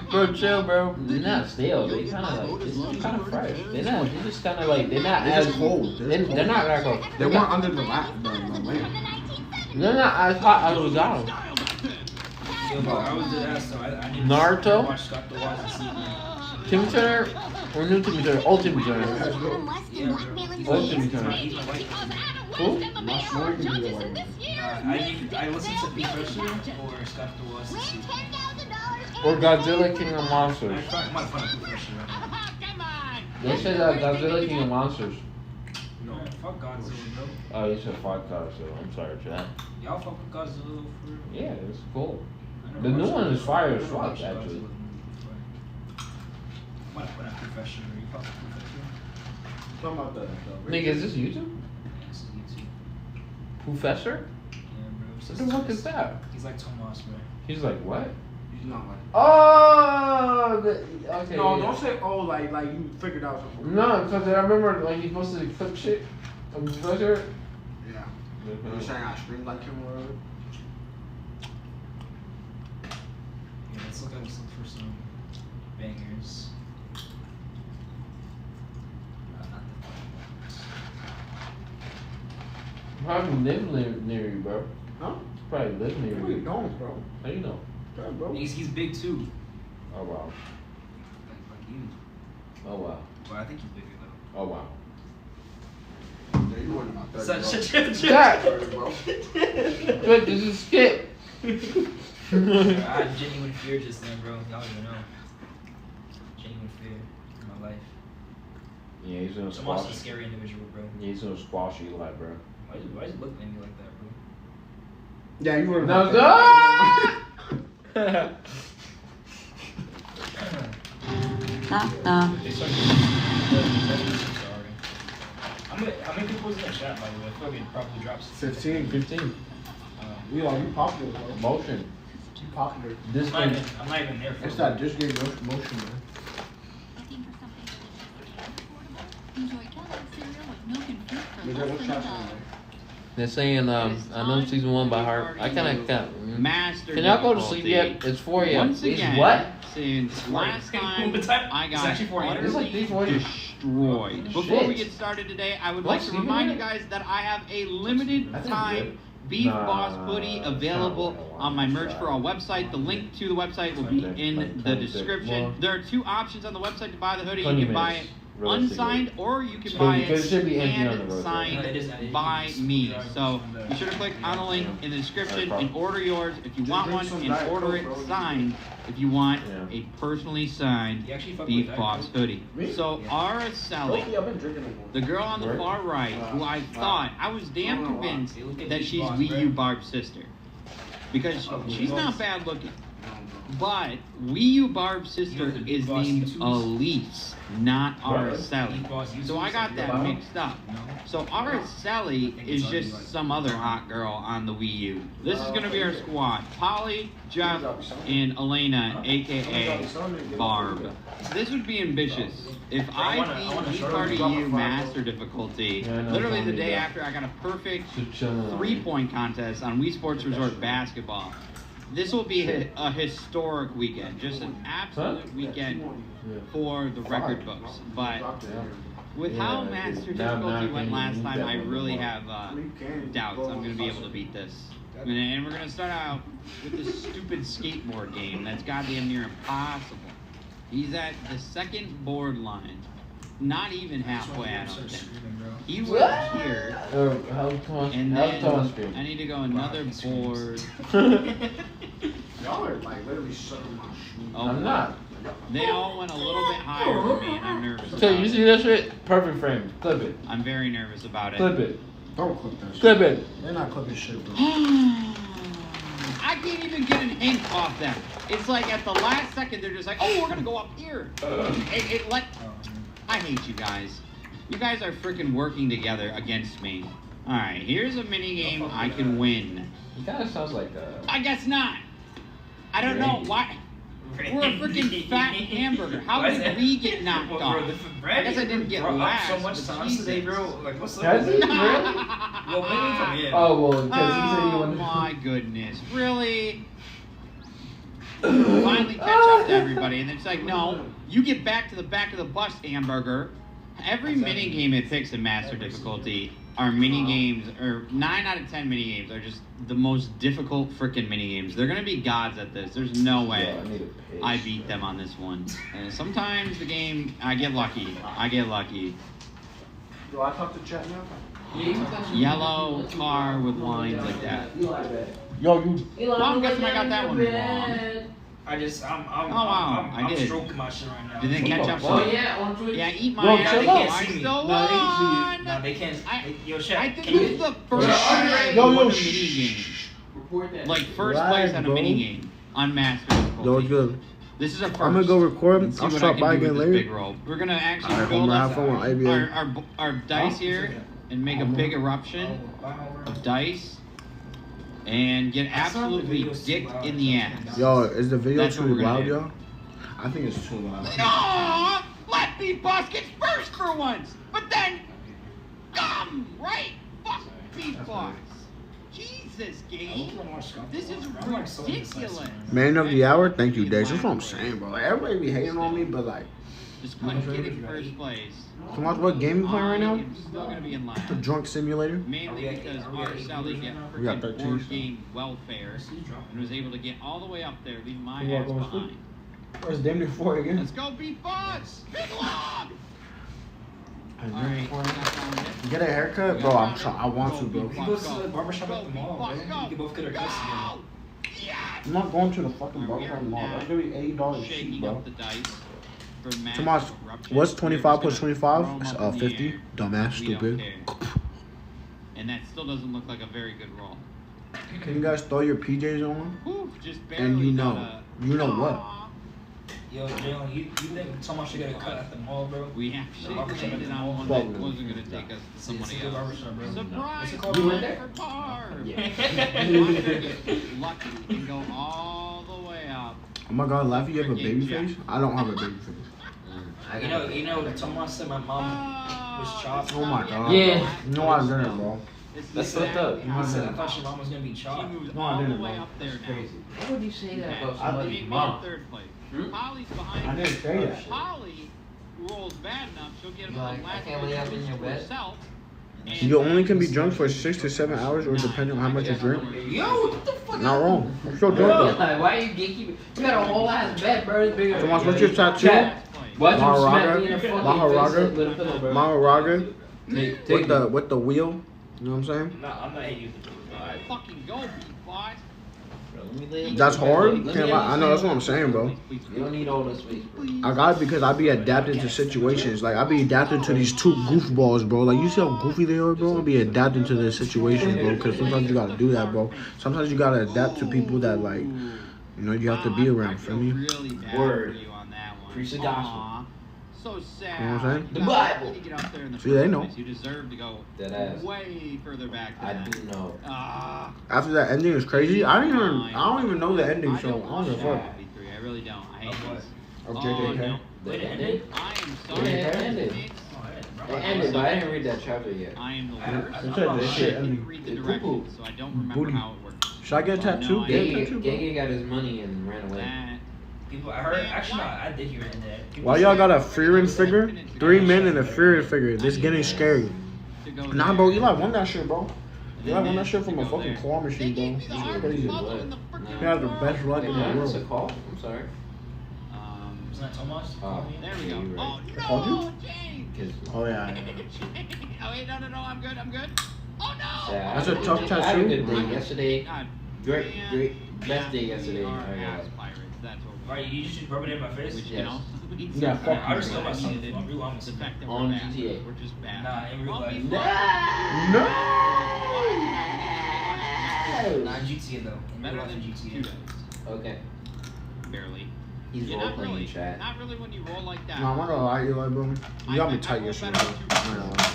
Bro, chill, bro. They're not stale. They kind of like, it's kind of fresh. They're not, they're just kind of like, they're not They're as just cold. They're not that cold. They weren't under the lamp. They're not as hot as we got them. Yo, bro, I was just asked, so I need Naruto? to watch Scott the Watch and see. Timmy Turner or new Timmy Turner? Old Timmy Turner. Yeah, bro. Old Timmy Turner. He's my wife. Who? I listened to Professor or Scott the Watch and see. Or Godzilla King of I Monsters. might find Professor right now. They said Godzilla King of Monsters. No, fuck Godzilla, bro. Oh, you said five cars, so I'm sorry, chat. Y'all fuck with Godzilla for real? Yeah, it's cool. I never The new watched one it. is fire I as never fuck, watched actually. Godzilla movie before. I might put out Professor. You fuck with Professor? Talking about that. Nigga, is this YouTube? Yeah, this is YouTube. Professor? Yeah, bro. What the fuck is that? He's like Tomas, bro. He's like, what? He's not like. Oh, okay. No, yeah. don't say oh like you figured out something. No, because I remember like he's supposed to clip shit. Professor. Yeah. You're saying I screamed like him or whatever? Yeah, let's look for some bangers. Not the funny ones. Probably live near you, bro. Huh? Probably live near No, you you. don't, bro. How you know? Yeah, bro. He's big too. Oh wow. Like you. Oh wow. Well, I think he's bigger though. Oh wow. Yeah, you weren't about 30, bro. Jack! 30, bro. Look, this is Skip. I had genuine fear just then, bro. Y'all don't even know. Genuine fear in my life. Yeah, he's gonna I'm also a squash. scary individual, bro. Yeah, he's gonna squash you like, bro. Why does it look at me like that, bro? Yeah, you were No, about no! They started how many people was in that chat, by the way? I feel like it probably drops. 15. 15. You popular, bro. Motion. You popular. This I'm game. not even there for It's it. that this game motion, man. Looking for something affordable? Enjoy Kellogg's cereal with milk and fruit for But less what's than trash $1. They're saying, I know season 1 by heart. I kinda Master Can y'all go to sleep difficulty. yet? It's 4 a.m. Once It's again, what? since last time What time? I It's got actually 4 a.m. It's like utterly 3:40. destroyed. Shit. Before we get started today, I would like to What's remind the- you guys that I have a limited I think time good. Beef Nah, Boss hoodie it's available not on my Merch for All website. The link to the website will be Okay, in like the 26 description. more. There are 2 options on the website to buy the hoodie. You 20 can buy it minutes, realistically. unsigned, or you can So buy because it should be empty on the and road, signed No, it is not. by You can me. drive So from there. be sure to click on the link in the description Alright, and order yours if you want drink one, some and Diet order Coke, it bro. signed if you want Yeah. a personally signed You actually fuck Beef with Boss Diet hoodie. Me? So Yeah. Araceli, I've been drinking it. the girl on the Where? far right, who I thought, I was damn convinced Hey, look at that Beef she's Boss, Wii bro. U Barb's sister. Because Oh, she's Beef not Boss. bad looking. But Wii U Barb's sister You know the Beef is Boss named YouTubes? Elise, not Beef Araceli. Boss So I YouTubes got and that Wow. mixed up. No. So Araceli think is it's already just like- some other hot girl on the Wii U. This is gonna be our squad: Polly, Jeff, and Elena, aka Barb. This would be ambitious. If I I wanna beat show Party you. U Master difficulty, Yeah, I know, literally the Tommy, day yeah. after I got a perfect So chilling. 3-point contest on Wii Sports Resort basketball. This will be a historic weekend, just an absolute weekend Yeah. for the record books. But with how Yeah, Master now difficulty I went can last use time, that I one really more. have doubts I'm going to be able to beat this. And we're going to start out with this stupid skateboard game that's goddamn near impossible. He's at the second board line, not even halfway, I don't think. He was here, and then I need to go another board. Y'all are like literally sucking my shoe. Oh, I'm not. They all went a little bit higher for me, and I'm nervous So about you it. see that shit? Perfect frame. Clip it. I'm very nervous about it. Clip it. Don't clip that shit. Clip it. They're not clipping shit, bro. I can't even get an hint off them. It's like at the last second they're just like, oh, we're gonna go up here. I hate you guys. You guys are freaking working together against me. All right, here's a mini game I can win. He kind of sounds like I guess not. I don't know why. We're a freaking fat hamburger. How did we get knocked off? I guess I didn't get last. So much but times today, Jesus. bro. Like, what's up? Has he? with that? Really? Well, maybe from here. Oh well, because he said he Oh wanted. my goodness, really? Finally catch up to everybody, and it's like, no, you get back to the back of the bus, hamburger. Every mini game it picks in Master difficulty are mini games, or 9 out of 10 mini games are just the most difficult freaking mini games. They're gonna be gods at this. There's no way Yeah, I need a pitch. I beat them on this one. And sometimes the game, I get lucky. I get lucky. Do I talk to chat now? Yellow car with lines like that. Yo, you. Well, I'm guessing I got that one wrong. I just, I'm wow, I did. stroking my shit right now. Did they catch up? What? Yeah, eat my Bro, ass. chill They out. can't I see me. still No, they can see won. you. No, they can't. Yo, shit. I think Can this you- is the first Yo, time I yo, won a shh. mini game. Like first Relax, place on a bro. mini game on Master difficulty. Yo, it's good. This is a 1st I'm gonna go record. Let's see I'll what stop I by can do again with this later. big roll. We're gonna actually Alright, build Homer, up have fun with IBA. our dice here and make a big eruption of dice and get absolutely dicked in the ass. Yo, is the video That's what too we're gonna loud, do. y'all? I think it's too loud. Aww, let me boss get first for once, but then right? Fuck me boss. Jesus, game. This is ridiculous. Man of the hour, thank you, Days. That's what I'm saying, bro. Like, everybody be hating on me, but like, Just couldn't get in first place. come on, what game you playing right now? I'm still gonna be in The line. drunk simulator. Mainly because Araceli get We got freaking 13. board game welfare and was able to get all the way up there, leaving my You ass wanna go to behind. It's damn near 4 again. Let's go, beat boss. Big log. It's All damn near right. 4 again. That's on it. Get a haircut, bro. I want to, bro. We can go to the barbershop at the mall, bro. We can both get our cuts together. Yes. I'm not going to the fucking barbershop mall. That's gonna be $80 cheap, Shaking bro. up the dice for mass Tomas, eruption. what's We're 25 just plus gonna 25? throw 'em It's up in the 50. air. Dumbass, We don't stupid. care. And that still doesn't look like a very good roll. Can you guys throw your PJs on? Whew, just barely. And you got know. a- You know what? Aw. Yo, Jalen, you think Tomas should get a cut at the mall, bro? We actually Barbershop at landed the on mall. one Well, that wasn't gonna take us to It's a somebody good else. barbershop, bro. Surprise! What's it called? You went there? For Barb. Yeah. I'm gonna get lucky and go all the way up. Oh my god, Laffy, you have a baby face? I don't have a baby face. You know, Tomas said my mom was chopped. Oh my god. Yeah. No, I didn't, bro. That's fucked up. I said I thought your mom was gonna be She chopped. moves No, I all the didn't, way bro. up there now. Why would you say that about I somebody's think mom? in third place. Hmm? Polly's behind. I didn't say If that. Polly rolls bad enough, she'll get him Like, the I last can't lay up in your for bed. herself. And You only can be drunk for 6 to 7 hours or depending on how much you drink. Yo, what the fuck? Not wrong. I'm still drunk though. Like, why are you gatekeeping? You got a whole ass bed, bro. It's bigger. Tomas, what's your tattoo? Chat. Watch him smack Maharaga? me in the fucking Maharaga? face with a pillow, bro. Maharaga Take with the wheel. You know what I'm saying? No, I'm not hitting you. fucking go, beat boss. That's hard. Can't lie. I know that's what I'm saying, bro. You don't need all this space, bro. I got it because I be adapting to situations. Like I be adapting to these two goofballs, bro. Like you see how goofy they are, bro. I be adapting to their situations, bro. Because sometimes you gotta do that, bro. Sometimes you gotta adapt to people that like, you know, you have to be around. Feel me? Really bad Word. for you on that one. Preach the gospel. Aw, so sad. You know what I'm saying? You The got Bible. lucky to get up there in the See, they first know. place. You deserve to go That ass. way further back than I that. do know. Ah. After that ending is crazy. I don't even know the ending, so I don't give a fuck. I really don't. I hate what? this. Of Oh, JJK. no. The ending? I am Yeah, sorry. it ended. It's- It ended, but I didn't read that chapter yet. I am the I- worst. It said this shit I didn't ending. read the Poo-poo. directions, so I don't remember Booty. how it works. Should I get a tattoo? No, I- Get a Gege tattoo, bro. Gege got his money and ran away. That People, I heard. Actually, no, I did hear it in there. Why y'all got a fearing figure? 3 men and a fearing figure. This getting scary. to go Nah, there. bro, Eli won that shit, bro. And Eli won then that shit from to a go fucking there. claw They machine, bro. gave me the This is hardest crazy. puzzle in the freaking He has the world. best luck in the What's world. it called? I'm sorry. Wasn't that Tomas? Oh. There we Yeah, go. you're right. Oh called no, you? James! Oh yeah. Oh wait, no, I'm good. Oh no! Yeah, That's I a had- tough I had a tattoo. good day yesterday. God Great, damn. great, best day yesterday. We are I ass got. pirates. That's what we Alright, you just rub it in my face. Which, Yes. you know, we Yeah, fuck I just you, told bro. myself it didn't real honest. the fact that On we're bad. GTA. We're just bad. Nah, in real Well, life. we No. Not GTA though. In real Better life than in GTA. GTA. Okay. Barely. He's Yeah, role not playing really. in chat. Not really when you roll like that. No, I'm not gonna lie, Eli, bro. You got me tight roll yesterday, better bro. too. I'm not gonna lie.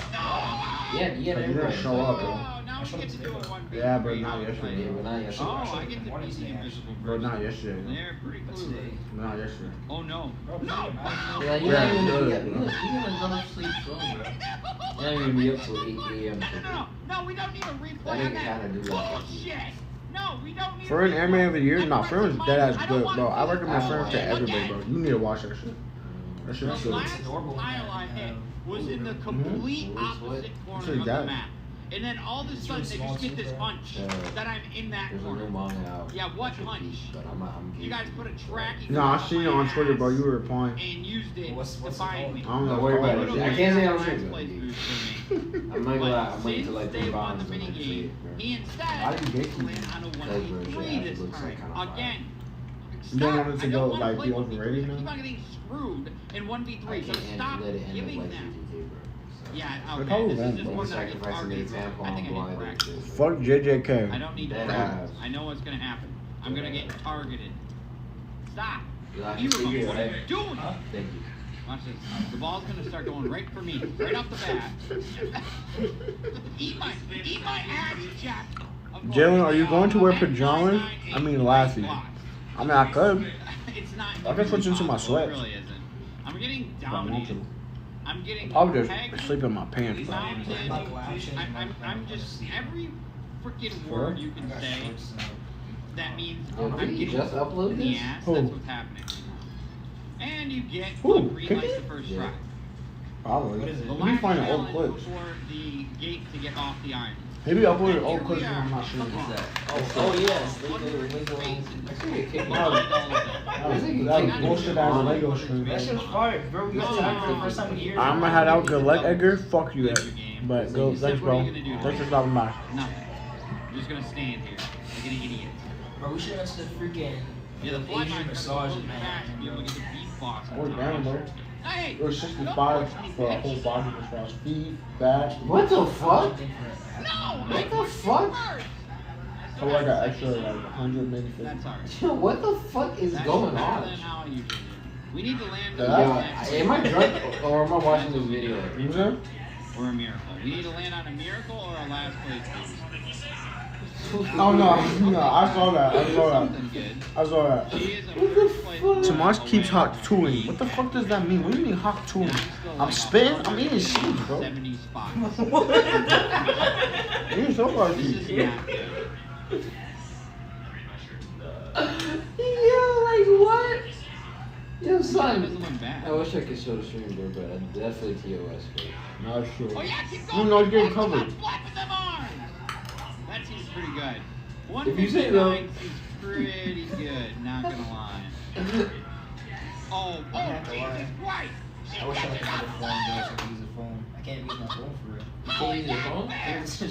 Yeah, yeah, But you didn't everybody. show up, bro. Oh, now we get to do it one big Yeah, but three not outside. yesterday. Yeah, but not yesterday. Oh, I get to be the invisible Bro, person. not yesterday. Bro. They're pretty But cool. today. Not yesterday. Oh no. Bro, No! Yeah, you're Yeah, not even good, gonna get. bro. You're gonna go to sleep soon, bro. You're not even gonna be up till 8 a.m. No, we don't need a replay That on nigga that. kinda do that. Bullshit! No, we don't need For an a anime replay. of the year, nah, That's Firm's mine. dead ass I don't good, want bro. to I see recommend it. Firm to Oh, everybody, again. bro. You need to watch that shit. That The shit's good. last adorable. tile I hit was in the complete Mhm. opposite corner Say of the that. map. And then all of a It's sudden really they small just get too, this bro. hunch Yeah. that I'm in that There's a corner. new manga out. Yeah, what Tricky, hunch? But I'm You guys put a tracking No, I on seen it my on Twitter, bro. ass You were replying. and used it What's to it find called? me. I don't know. Don't worry about Little it. I bit can't say I'm of sure. last place boost for me. I'm not gonna lie. I But went to since like they 3 won bombs the and mini then see game, it, bro. he instead Why did you get went on a That 1v3 version this looks like time. kinda fire. Again. You don't want it Stop. to I go, don't wanna like, play be 1v3. overrated I now? keep on getting screwed in I 1v3, so can't stop let it end up giving like them. GTK, bro. Yeah, They okay, probably this is won't, just bro. one that I get Sacrificing the targeted for. I tampon think I need blind. practice. Fuck I JJK. don't need to Dead practice. ass. I know what's gonna happen. I'm gonna get targeted. Stop. You like You to see it, what are right? you doing? Thank you. Watch this. The ball's gonna start going right for me, right off the bat. eat my ass, Jack. Of course. Jalen, are you going to wear I'm at pajamas? 998 I mean, Lassie. blocks. I mean, I could. It's not. I could switch into my possible. It sweats. really isn't. I'm getting If I want dominated. to. I'm getting Probably pegged, just sleep in my pants, bro. mounted. I'm just every freaking word you can say. That means Yo, I'm did he getting just upload in the this? ass. Who? That's what's happening. And you get Who? a green Kick light it? the first Yeah. try. Probably. What is it? The Let me last find old challenge clips. before the gate to get off the island. Maybe upload it all because I'm not sure. Oh yes. That was bullshit ass Lego stream. That shit was fire, bro. We got tagged for the first time in years. I'm gonna head out. Good luck, Edgar. Fuck you, Ed. But go, thanks, bro. Thanks for stopping by. Nothing. I'm just gonna stand here like an idiot. Bro, we should have the freaking Yeah, the Asian massages, man. man. Be able to get the beatbox. We're down, bro. Hey! It was 65 for a whole body massage. Feet, back. What the fuck? No! What the fuck? So I got extra like 100, maybe 50. That's alright. Yo, what the fuck is going better on? than how I usually do. We need to land Yeah, am I drunk or am I watching this video? You know? or a miracle. We need to land on a miracle or a last place boost. Oh no, I saw that. Something good. I saw that. She is a first place. Tomas keeps hot tooing. What the fuck does that mean? What do you mean hot tooing? I'm spitting. I'm eating shit, bro. 70 spots. You're so This is lucky. not good. Yo, like what? Yo, This son. isn't bad. I wish I could show the stream, bro, but I definitely TOS. Not sure. Oh yeah, keep You going. know you're getting Stop covered. flapping them arms. That seems pretty good. If you say no. 159 seems pretty good. Not gonna lie. Oh, Jesus Christ! I wish I had another phone, bro, so I could use a phone. I can't use my phone for real. You can't use your phone?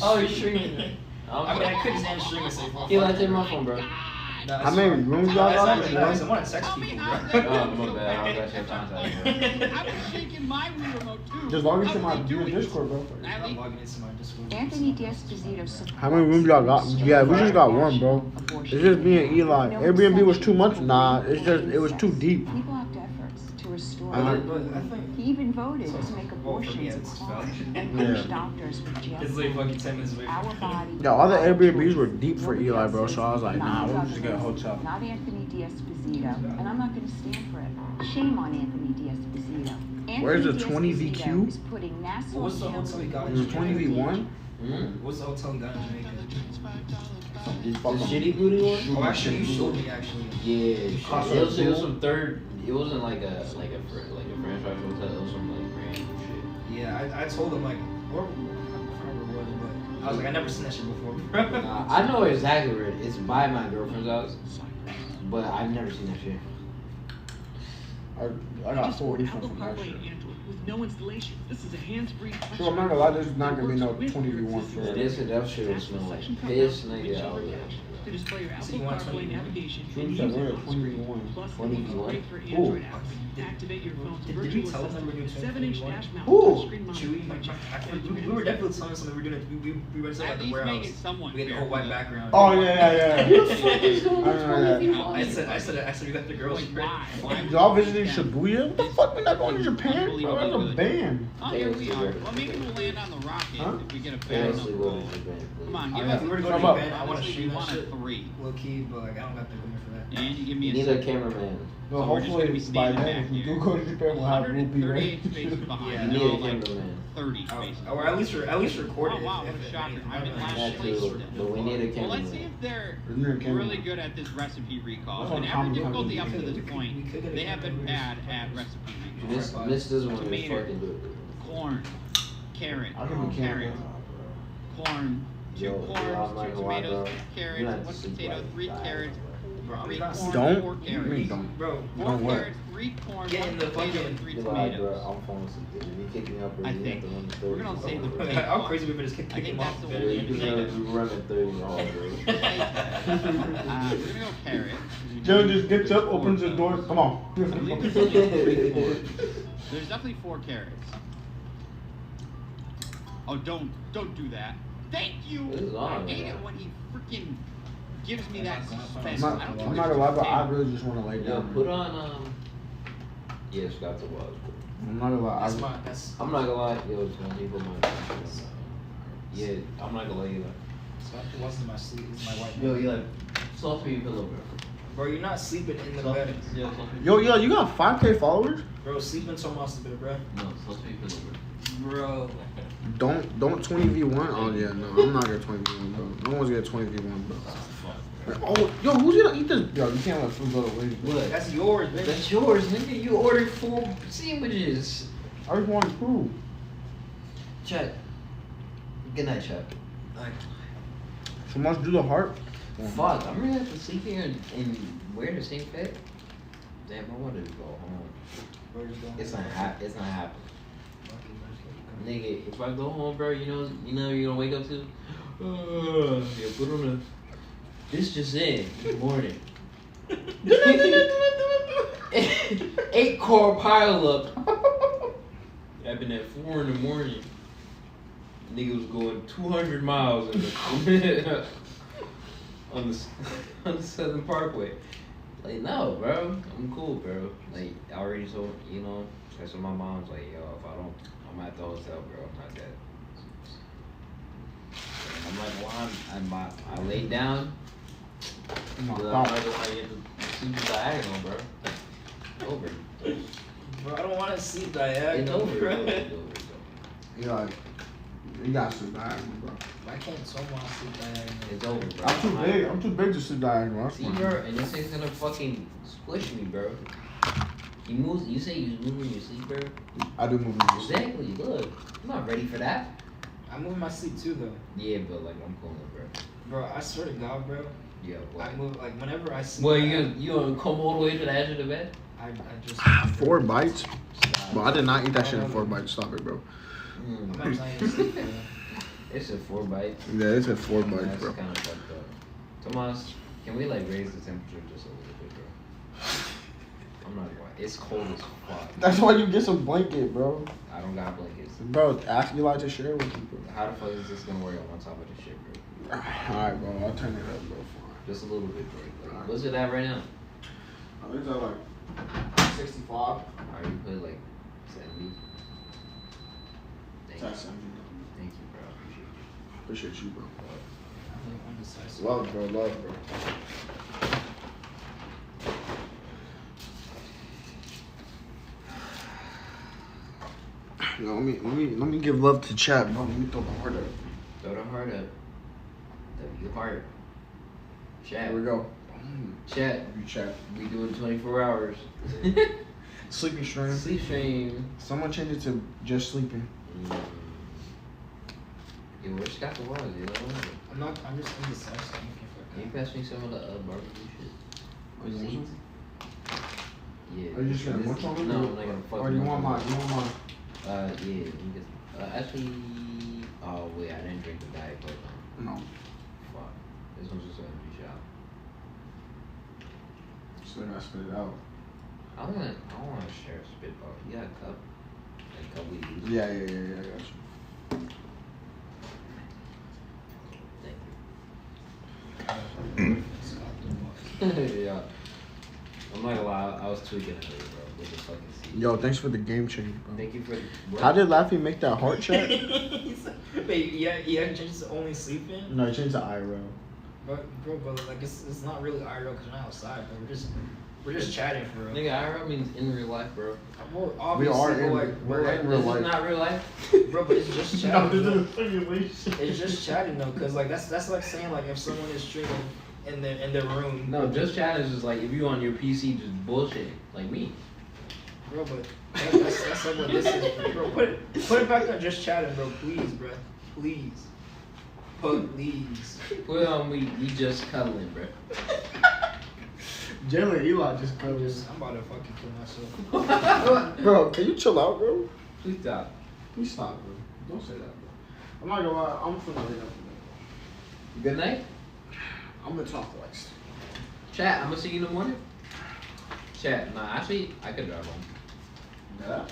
Oh, Oh, you're streaming it. I mean, I could just end stream and say phone. Eli, take my phone, bro. How many rooms y'all got? I want to text people, bro. Oh, my bad. I was actually contact you. I was shaking my Wii remote too. Just log into How my are they doing? Discord, bro. I'm logging into my Discord. Anthony D'Esposito supports How many rooms y'all got? Yeah, we just got one, bro. It's just me and Eli. Airbnb was too much? Nah, it's just, it was too deep. He blocked efforts to restore I know. But I think He even voted to make Well, for me, abortions a it's crime valid. and punish doctors with jail it's like time. fucking 10 minutes away Our from body. Yeah, all the Airbnbs were deep for Eli, bro. So I was like, nah, we'll just get a hotel. Not Anthony D'Esposito, and I'm not going to stand for it. Shame on Anthony D'Esposito. Where's the Anthony 20 D'Esposito VQ? is putting Nassau What's the County hotel you got It was 20v1. What's the hotel you got in Jamaica? The shitty booty one? Oh, actually, you showed me, actually. Yeah, Cost it was of some third. It wasn't like a franchise hotel. It was some like random shit. Yeah, I told him, like, or, I don't remember what it was, but I was like, I never seen that shit before. I know exactly where it is. It's by my girlfriend's house, but I've never seen that shit. I got 40 from that shit. With no installation, this is a hands-free. So I'm not gonna lie, there's not gonna be no 20v1 for Yeah, it. that shit would smell like piss, nigga. I was like, To display your So you Apple want CarPlay 20? navigation True and said, use we're it at on screen. 20v1. Plus, 20v1? it's great for Ooh. Android apps. Activate your phone's Did we virtual tell them that we're doing assistant. 7-inch 20v1? dash mount Ooh. touchscreen monitor Chewy, feature. we were definitely telling something we were doing. We went to At like the least warehouse. make it somewhat We had the fair whole white for the- background. Oh yeah. who the fuck is doing I know that. 20v1? I said we got the girls. Like, why? Why would Y'all you visiting do that? Shibuya? What the fuck? We're not going to Japan, bro. That's a band. Oh, here we are. Well, maybe we'll land on the rocket Huh? if we get a bad enough Honestly, call. what is it, Come on, I give mean, us if we were to go to Come up. Japan, I want to honestly, shoot we that want a shit. 3. Low key, but like I don't got the equipment for that. And you give me You a need a 7. cameraman. Well, So we're just gonna hopefully be by standing then, back if we here. do go to Japan, we'll have Ruby 138 ready. spaces behind. Yeah. You You need know, a like cameraman. 30 spaces. Or at least record Oh it. wow, if- what a if shocker. anything. I'm in last That place. too, but we need a Well, let's see cameraman. if they're We need a cameraman. really good at this recipe recall. That's what And I'm every talking difficulty about. up to We this could- point, we could get a they have been cameraman. bad at recipe recall. Miss doesn't want to Tomato. fucking do it. Corn, carrot, I can be carrot, cameraman. corn, 2 Yo, corns, I'm not 2 gonna lie, tomatoes, bro. 2 You're carrots, not 1 super potato, 3 like carrots, Bro, I'm 3 not- corn, Don't? 4 What do you mean carrots. don't? Bro, 4 Don't what? carrots, 3 corn, Get 1 in the potato, fucking- and 3 You're like, bro, tomatoes. I'm falling asleep. If you kick me up, bro, I you have think to run the we're gonna save the 30. How crazy we would just kick I think him that's off the the way bed. Yeah, you can run at 30 all bro. We're gonna go carrot. Joe just gets up, opens the door. Come on. I believe there's only 3 corns. There's definitely 4 carrots. Oh, don't do that. Thank you. This is I on, hate man. it when he freaking gives me that suspense. I'm I don't not care gonna if lie, it's but I potato. really just want to lay Yo, down. put on, yeah, Scott the Wild. I'm not gonna lie. That's my. That's. I'm not gonna lie, yo, Tony, you put my. Yeah, I'm not gonna lie, you So I what's in my sleep? It's my white. Yo, you like, soft me pillow, bro. Bro, you're not sleeping in the bed. Yeah, soft me. Yo, you got 5K followers? Bro, sleeping so much bed, bro. No, soft me pillow, bro. Bro. Don't 20v1. Oh yeah, no, I'm not gonna 20v1, bro. No one's gonna 20v1, bro. Oh, yo, who's gonna eat this? Yo, you can't let food go to waste, bro. What? That's yours, bitch. That's yours, nigga. You ordered 4 sandwiches. I just want food. Chat. Good night, chat. Like, So much do the heart. Fuck, I'm gonna have to sleep here and wear the same fit. Damn, I wanted to go home. It's not happening. Nigga, if I go home, bro, you know you're gonna wake up to? Yeah, put on a... This just in the morning. 8-car pile up. Happened at 4 in the morning. Nigga was going 200 miles in the on the Southern Parkway. Like, no, bro, I'm cool, bro. Like, I already told I told my mom's like, yo, if I don't, I'm at the hotel, bro. I'm not dead. And I'm like, well, I laid down. I'm not gonna get to sleep diagonal, bro. Over. bro, I don't want to sleep It's diagonal, over, bro. bro. It's over. You like, you got to sleep diagonal, bro. I can't so much sleep diagonal. It's over, bro. I'm too big to sleep diagonal. That's See, fine. bro, and this thing's gonna fucking squish me, bro. You say you move in your sleep, bro? I do move in my sleep. Exactly, look. I'm not ready for that. I move in my sleep too, though. Yeah, but like, I'm cool, bro. Bro, I swear to God, bro. Yeah, what? I move, like, whenever I sleep. Well, you gonna come all the way to the edge of the bed? I just. 4 bites? Stop. Bro, I did not eat that shit in 4 bites. Stop it, bro. I'm not trying to sleep, bro. It's a 4 bites. Yeah, it's at 4 bites, That's bro. kind of fucked up. Tomas, can we like raise the temperature just a little bit, bro? I'm not gonna lie. It's cold as fuck. That's why you get some blanket, bro. I don't got blankets. Bro, ask Eli to share with you, bro. How the fuck is this gonna work on top of this shit, bro? Alright, bro. I'll turn it up, bro. Just a little bit, bro. Like, what's it at right now? I think it's at like 65. Alright, you put like 70. Thank you. That's 70. Thank you, bro. I appreciate Appreciate you. you, bro. I'm indecisive. Love, bro. Love, bro. Yo, let me give love to chat, bro. Let me throw the heart up. Throw the heart up. W heart. Chat. Here we go. Chat. You chat. We doing 24 hours. Sleeping stream. Sleep stream. Someone change it to just sleeping. Yeah, where's Scott the Wise? You know? I'm just indecisive. Can you pass me some of the barbecue shit? Oh, you want Receipts? Yeah. Are you just gonna munch on it? No, I'm not gonna fuck Or you munch want on mine? it. You want mine? Yeah, let me get, actually, oh wait, I didn't drink the Diet Coke. No. Fuck. This one's just an empty shot. So I gotta spit it out. I don't want to share a spit bottle. You got a cup? Like a cup we use? Yeah, I got you. Thank you. Yeah. I'm not gonna lie, I was tweaking earlier, bro. With the fucking seat. Yo, thanks for the game change, bro. Thank you for what? How did Laffy make that heart chat? Wait, yeah, just only sleeping? No, he changed to IRL. But like it's not really IRL because we're not outside, bro. We're just chatting for real. Nigga, IRL means in real life, bro. Well, obviously, We are in- like, we're in real This life. is not real life? bro, but it's just chatting. No, bro. this is simulation. It's just chatting though, cause like that's like saying like if someone is streaming in their room. No, just chat is just like if you on your PC just bullshit like me. Bro, but that's like what this is, bro. Put it back on just chatting, bro. Please, bro. Please. Please. Put it on we just cuddling, bro. Jalen Eli just comes. I'm about to fucking kill myself. Bro, can you chill out, bro? Please stop. Please stop, bro. Don't say that, bro. I'm not gonna lie. I'm finna hit up. Good night. I'm gonna talk like. Chat, I'm gonna see you in the morning. Chat, nah, actually, I could drive home. Yeah.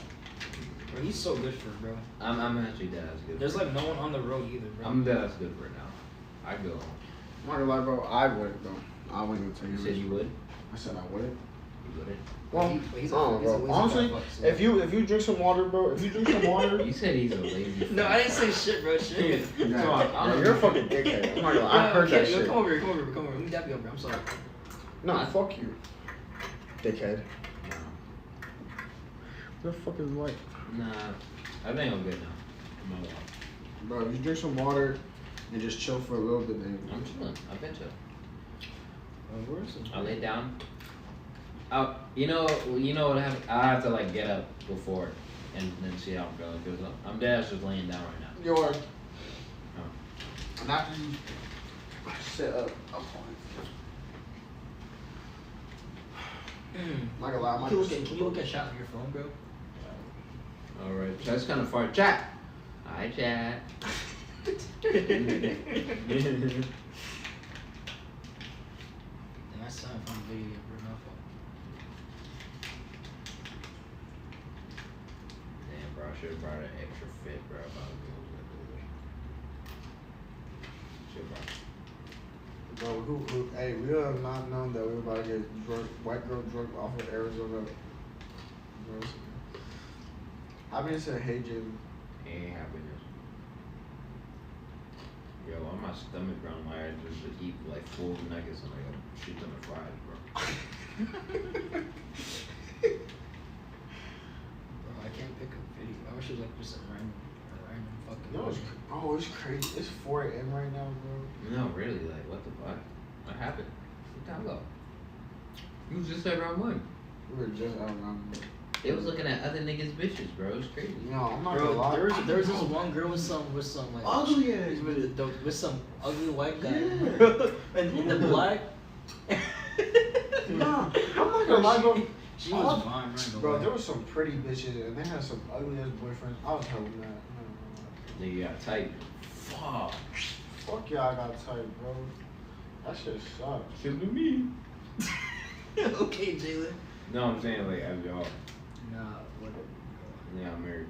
Bro, he's so good for it, bro. I'm actually dead as good. There's like no one on the road either, bro. I'm dead as good for it now. I go home. I'm not gonna lie, bro. I wouldn't, bro. I wouldn't even tell you. You said you would? I said I wouldn't. You wouldn't? Well, He's I don't know, bro. Honestly, if you drink some water, bro. If you drink some water. You said he's a lazy. No, I didn't say shit, bro. Shit. Yeah, Come on, yeah, you're a fucking dickhead. I'm not gonna lie. I heard okay, that yo, shit. Come over here. Let me dap you up, bro. I'm sorry. Nah, fuck you, dickhead. What the fuck is light? Nah, I think I'm good now. I'm not gonna lie. Bro, if you drink some water and just chill for a little bit, then I'm chilling. I've been chilling. Where's it? I lay down. You know what happened? I have to like get up before and then see how I'm feeling because I'm dead just laying down right now. you are. Oh. And after you sit up on it. Not gonna lie, Can you look at chat on your phone, bro? Alright, that's kind of far. Chat. Hi, chat. Damn, that's something from the video, bro. My fault. Damn, bro, I should have brought an extra fit, bro. If I was gonna do it. Bro, hey, we have not known that we were about to get drunk, white girl drunk off of Arizona. Happiness said, hey, Jamie. Ain't happiness. Yo, on my stomach, bro, my ass just to eat like full nuggets and like a shit ton of fries, bro. Bro, I can't pick a video. I wish it was like just a random fucking. No, it's crazy. It's 4 a.m. right now, bro. No, really, like, what the fuck? What happened? What time ago? You was just around 1. We were just out around. They was looking at other niggas' bitches, bro. It's crazy. No, I'm not Bro, gonna lie. there was this one girl with some like Ugly ass. with some ugly white guy, Yeah. bro. And in the black. Nah, I'm not gonna lie, bro. She was fine, right? Bro, there was some pretty bitches and they had some ugly ass boyfriends. I was hella mad. Nigga got tight. Fuck. Fuck y'all, I got tight, bro. That shit sucks. Should be me. Okay, Jalen. No, I'm saying like as y'all. Nah, whatever. Yeah, I'm married.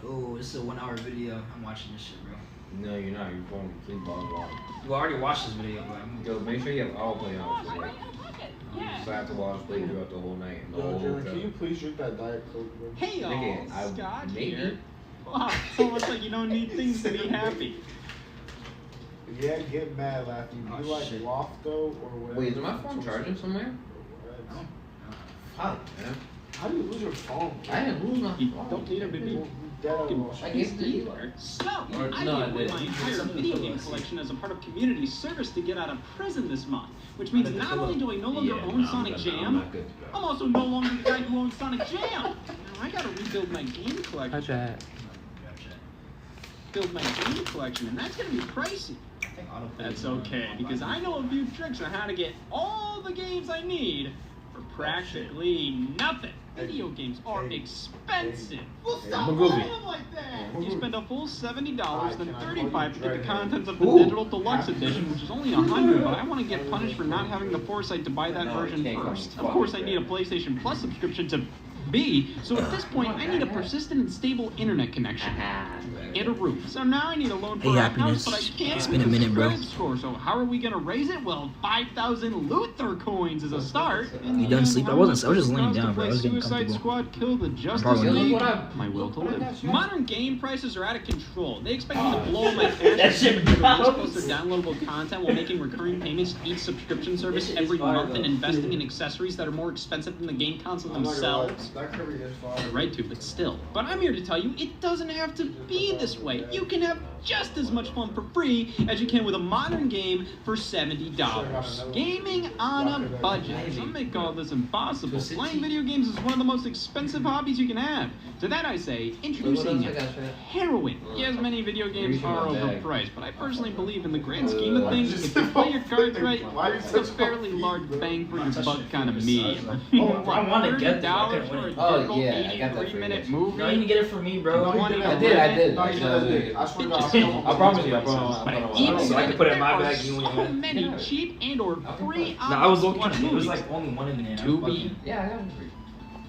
Oh, this is a 1 hour video. I'm watching this shit, bro. No, you're not. You're falling asleep while I'm watching. Well, I already watched this video, but I'm Yo, make sure you have all play on. So, like, so I have to watch play throughout the whole night and the Yo, whole Jalen, can you time. please drink that Diet Coke, bro? Hey y'all, Nigga, I- Scott maybe. here. Wow, it's almost like you don't need things to be happy. Yeah, get mad, Laffy. Oh, You like shit. Lofto or whatever? Wait, is my phone charging somewhere? What? Fuck, man. How do you lose your phone? I didn't lose my You phone. don't need a baby. I guess you are. So, Or- I no, I gave away didn't. my entire video game collection as a part of community service to get out of prison this month. Which means not only do I no longer own Sonic Jam, I'm also no longer the guy who owns Sonic Jam. Now I gotta rebuild my game collection. Build my game collection, and that's gonna be pricey. That's okay, because I know a few tricks on how to get all the games I need for practically nothing. Video games are expensive. Well, stop lying like that! You spend a full $70, then $35 to get the contents of the digital deluxe edition, which is only $100, but I want to get punished for not having the foresight to buy that version first. Of course, I need a PlayStation Plus subscription to B, so at this point, I need a persistent and stable internet connection. And a roof. So now I need a loan for a house, but I can't. It's been a minute, bro. Score. So how are we gonna raise it? Well, 5,000 Luther coins is a start. You done sleep? I was just laying down, bro. I was getting Suicide comfortable. Squad, Kill the Justice probably League. gonna- My will to live. Modern game prices are out of control. They expect me to blow my cash That shit to release bounce. post their downloadable content while making recurring payments to each subscription service every month and investing in accessories that are more expensive than the game console I'm not gonna lie, themselves. that Kirby is fire. They're right to, but still. But I'm here to tell you, it doesn't have to be this way. You can have just as much fun for free as you can with a modern game for $70. Gaming on a budget. Some may call this impossible. Playing video games is one of the most expensive hobbies you can have. To that I say, introducing heroin. Yes, many video games are overpriced, but I personally believe in the grand scheme of things, if you play your cards right, it's a fairly large bang for your buck kind of medium. Oh, I wanna get this, I $30 couldn't for a win it. Oh, typical yeah, I got that for 83-minute you. movie. No, you can get it for me, bro. No, he did. I did. No, he did. I swear to God, I promise you, I But promise. even So I can put it in my there bag are and you won't so even- many cheap and/or free No, I was looking on at it. There was movies. like only one in there. Tubi, Yeah, I got it for you.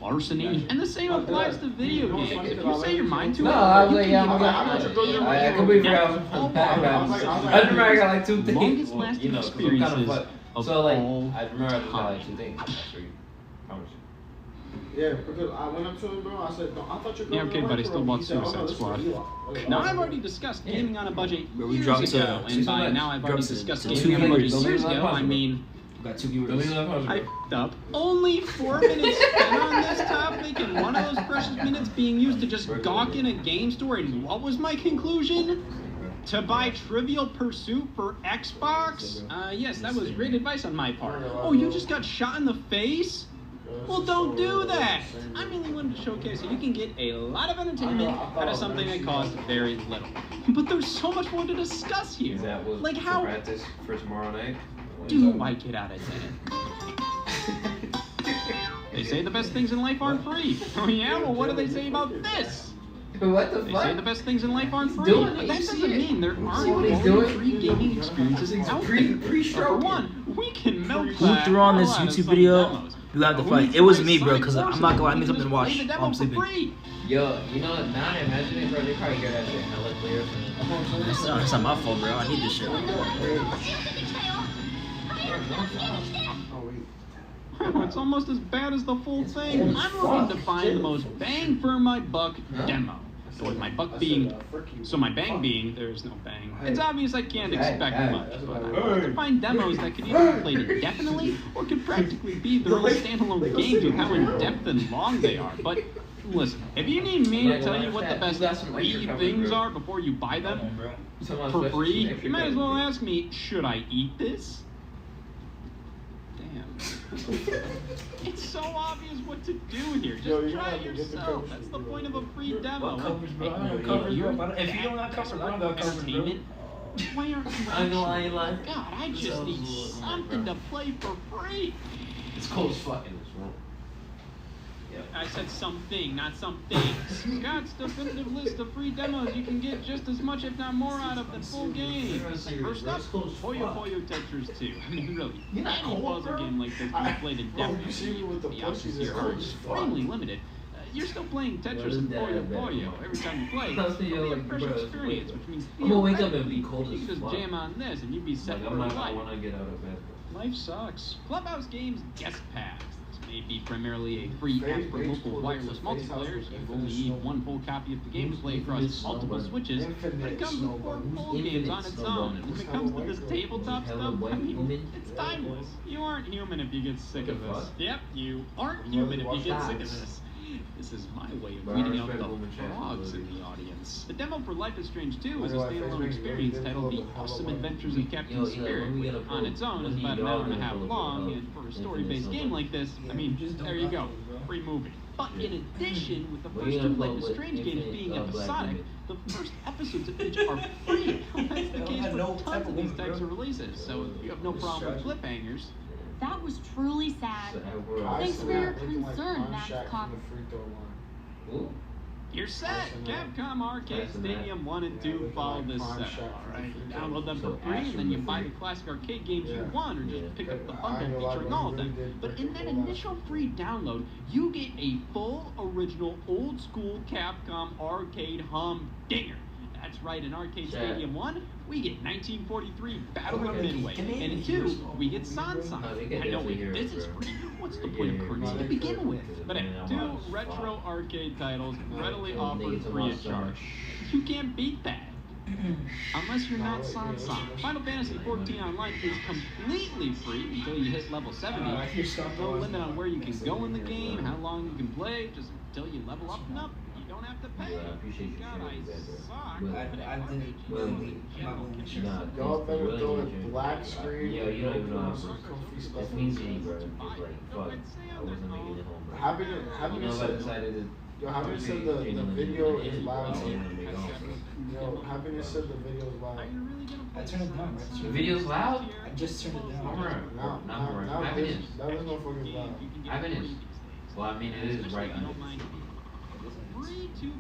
larceny, and the same applies to video games. If you say your mind to No, it, I was you like, can yeah, get I completely forgot. I remember I got like 2 things. longest lasting You know, 'cause I'm experiences kind of fucked. of So like, all I remember I just got time. like 2 things. For you. Promise you. Yeah, because I went up to him, bro. I said, no, I thought you were Yeah, going okay, to but I work still for bought him. He said, oh, no, Suicide this is Squad. Eli. I was like, Now oh, I've okay. already discussed gaming on a budget we years dropped ago, to- and by now I've already dropped to- discussed to gaming on a 2 budget viewers. years Don't ago. leave I that mean, Got 2 Don't viewers. leave that pause, I bro. f***ed up. Only 4 minutes spent on this topic, and one of those precious minutes being used to just gawk in a game store. And what was my conclusion? To buy Trivial Pursuit for Xbox? Yes, that was great advice on my part. Oh, you just got shot in the face? Well, don't do that. I merely wanted to showcase that you can get a lot of entertainment out of something that costs very little. But there's so much more to discuss here. Is that what Like for how practice for tomorrow night? do I get out of 10? They say the best things in life aren't free. Oh yeah? Well, what do they say about this? What the They fuck? say the best things in life aren't free. doing it. But that You see doesn't it. mean there See what aren't he's quality doing? free gaming experiences out there. For one, we can milk Who threw on this YouTube video? You have to Who fight. needs It was play me, bro, Sonic because I'm Forces not gonna. I when need we something to just watch play the while demo I'm for sleeping. free? Yo, you know, now that I imagine it, bro, they probably hear that shit hella clear. It's not my fault, bro. I need this shit. It's almost as bad as the full thing. I'm looking to find the most bang for my buck demo. So with my buck being, so my bang being, there's no bang. It's obvious I can't expect much, but I want to find demos that could either be played indefinitely or could practically be their own standalone games with how in-depth and long they are. But listen, if you need me to tell you what the best free things are before you buy them for free, you might as well ask me, should I eat this? It's so obvious what to do here. Just try it yourself. That's the point of a free demo. If you don't have coverage, bro, I got coverage. Why aren't you? I know I ain't lying. God, I just need something to play for free. It's cold as fuck in this room. I said something, not some things. Scott's definitive list of free demos you can get just as much, if not more, out of the full game. First up, Puyo Puyo Tetris 2. I mean, really, any puzzle game like this can be played indefinitely. The options here are extremely limited. You're still playing Tetris and Puyo Puyo every time you play. It'll be a fresh experience, which means I'm gonna wake up and be cold you as can just fuck. jam on this and you'd be set Like, for I'm not life. gonna wanna get out of bed. Life sucks. Clubhouse Games Guest Pass. This may be primarily a free app for local wireless multiplayer, so you only need one full copy of the game to play across multiple switches, but it comes with 4 full games on its own, and when it comes to this tabletop stuff, I mean, it's timeless. You aren't human if you get sick of this. Yep, you aren't human if you get sick of this. This is my way of weeding out the frogs in the audience. The demo for Life is Strange 2 is a standalone experience titled The Awesome Adventures of Captain Spirit, which on its own is about an hour and a half long, and for a story-based game like this, I mean, there you go, free movie. But in addition, with the first 2 Life is Strange games being episodic, the first episodes of each are free. That's the case for tons of these types of releases, so if you have no problem with cliffhangers, That was truly sad. Thanks for your concern, Max Cox. you're set! Capcom Arcade Stadium 1 and 2 follow this setup, alright? You download them for free, and then you buy the classic arcade games you want, or just pick up the bundle featuring all of them. But in that initial free download, you get a full, original, old-school Capcom arcade humdinger. That's right, in Arcade Stadium 1, we get 1943 Battle of Midway, and in 2, we get Sansan. I know if this is free, what's the point of currency to begin with? But hey, 2 retro arcade titles readily offered free of charge. You can't beat that. Unless you're not Sansan. Final Fantasy XIV Online is completely free until you hit level 70. No limit on where you can go in the game, how long you can play, just until you level up and up. You don't have to pay. I appreciate you God, sharing I that, bro. suck. Well, I didn't really. Y'all better throw a black screen. Yo, you don't even know how comfy stuff. it's means to me, bro. It's like, fuck, I wasn't making it home, bro. Having You it know, if I said, decided to. yo, having it said the video is loud. The Yo, having it said the video is loud. Are you really gonna play I turned it down, right? video's loud? I just turned it down. Now I've been in. that was motherfucker's loud. I've been in. Well, I mean, it is right under.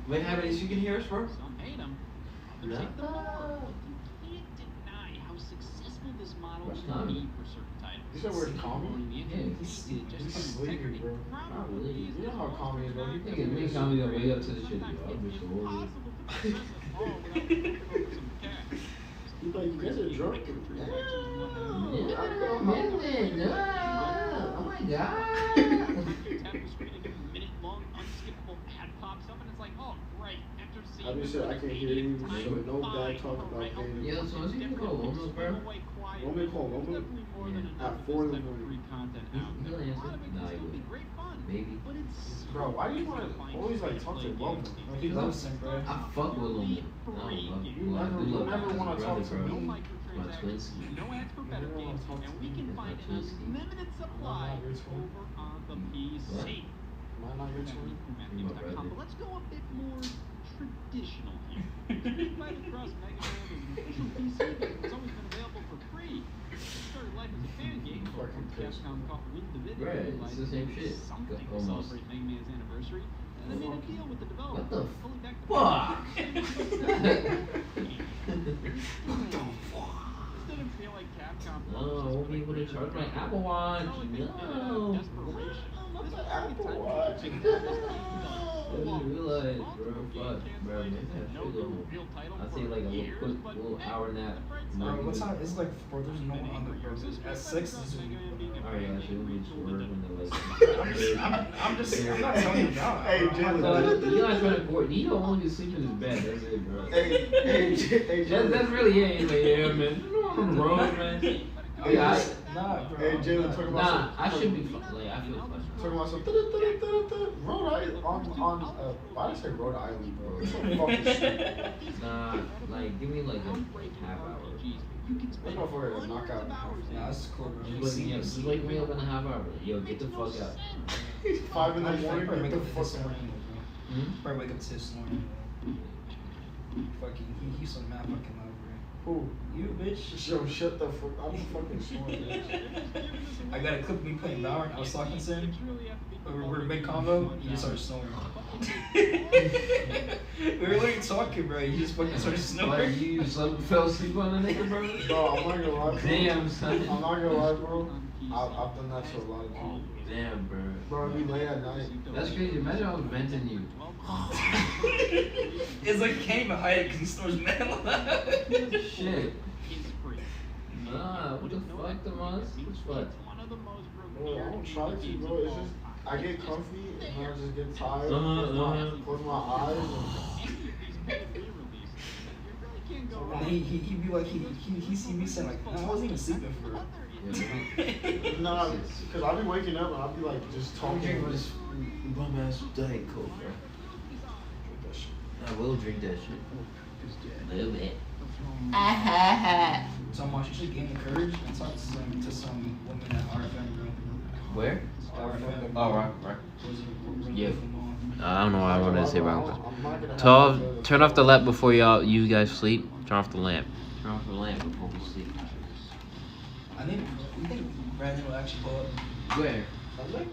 Wait, Happiness, you can hear us, bro? Some hate 'em. Others hate them more. You can't deny how successful this model can be for certain titles. You said we're calm? He's sleepy, bro. Not really. You know how calm he is, bro. You think Nigga, me coming gonna wake up to the shit, yo. I'm just He's like, you guys are drunk. Oh my god. Minute-long, unskippable ad pops up, and it's like, oh, great. After seeing I just said I can hear you, so no bad talk about games. Yo, so is he gonna go home, bro? Roman call, Roman? At 4 in the morning. He'll answer. Nah, he wouldn't. Maybe. Bro, why do you want to always like talk to Roman? He loves him, bro. I fuck with him. I don't love you. I do You love never him as want a to talk brother, to bro. me. My twins. No ads for better games, and we can find an unlimited supply over on the PC. Am I not your twin? Matthews.com, but let's go a bit more traditional here. Street Fighter Cross Mega Drive is an official PC game that's always been available for free. It started life as a fan game, but once Capcom caught wind of it, Right, they it's realized the same they shit. needed something to Almost. celebrate Mega Man's anniversary, and they made a deal with the developer. What the pulling back the fuck? This didn't feel like Capcom. No, I won't be able to charge my Apple Watch. No. I didn't realize, bro. Fuck, bro. Maybe I should go home. I'll take like a little quick little hour nap. Bro, what time? It's like 4. There's no one on the bro. At 6 is. Alright, I should be swerving when they're like. I'm not telling you now. Hey, Jalen. You guys trying to board. He don't want you to sleep in his bed. That's it, bro. Hey, Jalen. That's really it. He's like, yeah, man. You know I'm on the road, man. Yeah, Nah, bro. Hey, Jalen, talk about nah, some. I should be fun. Like, I feel fun. Talking about some Rhode Island on why did I say Rhode Island, bro? It's so fucking stupid. Nah, like, give me like a half hour. This motherfucker is knock out. Nah, that's cool, bro. Just wake me up in a half hour. Yo, get the fuck out. 5 in the morning, Probably get wake the up fuck this out. morning, bro. Probably wake up to this morning. Fucking, he's so mad fucking loud, bro. Who? You, bitch. Yo, shut the fuck. I'm fucking snoring, bitch. I got a clip of me playing Valorant. I was talking to him. We're in mid combo. He just started snoring. We were literally talking, bro. He just fucking started Like, snoring. you fell asleep on the nigga, bro? Bro, I'm not gonna lie, bro. Damn, son. I'm not gonna lie, bro. I've done that to a lot of people. Damn, bro. Bro, it'd be late at night. That's crazy. Imagine I was venting you. It's like he can't even hide it because he snores mad loud. Shit. Nah, what the fuck, Tomas? What's fuck? Bro, I don't try to, bro. It's just I get comfy and then I just get tired. Close my eyes. And he be like, he be saying like, I wasn't even sleeping for real. Nah, cause I be waking up and I be like just talking. Drink this bum ass Diet Coke, bro. I will drink that shit. A little bit. So much you should gain the courage and talk to some women at RFM, bro. Where? RFM. Oh, right. Yeah. Yeah. I don't know why I wanted to say I'm rock. not gonna have Turn off the lamp before you guys sleep. Turn off the lamp. Turn off the lamp before we sleep. You think Brandon will actually pull up? Where? Sunday?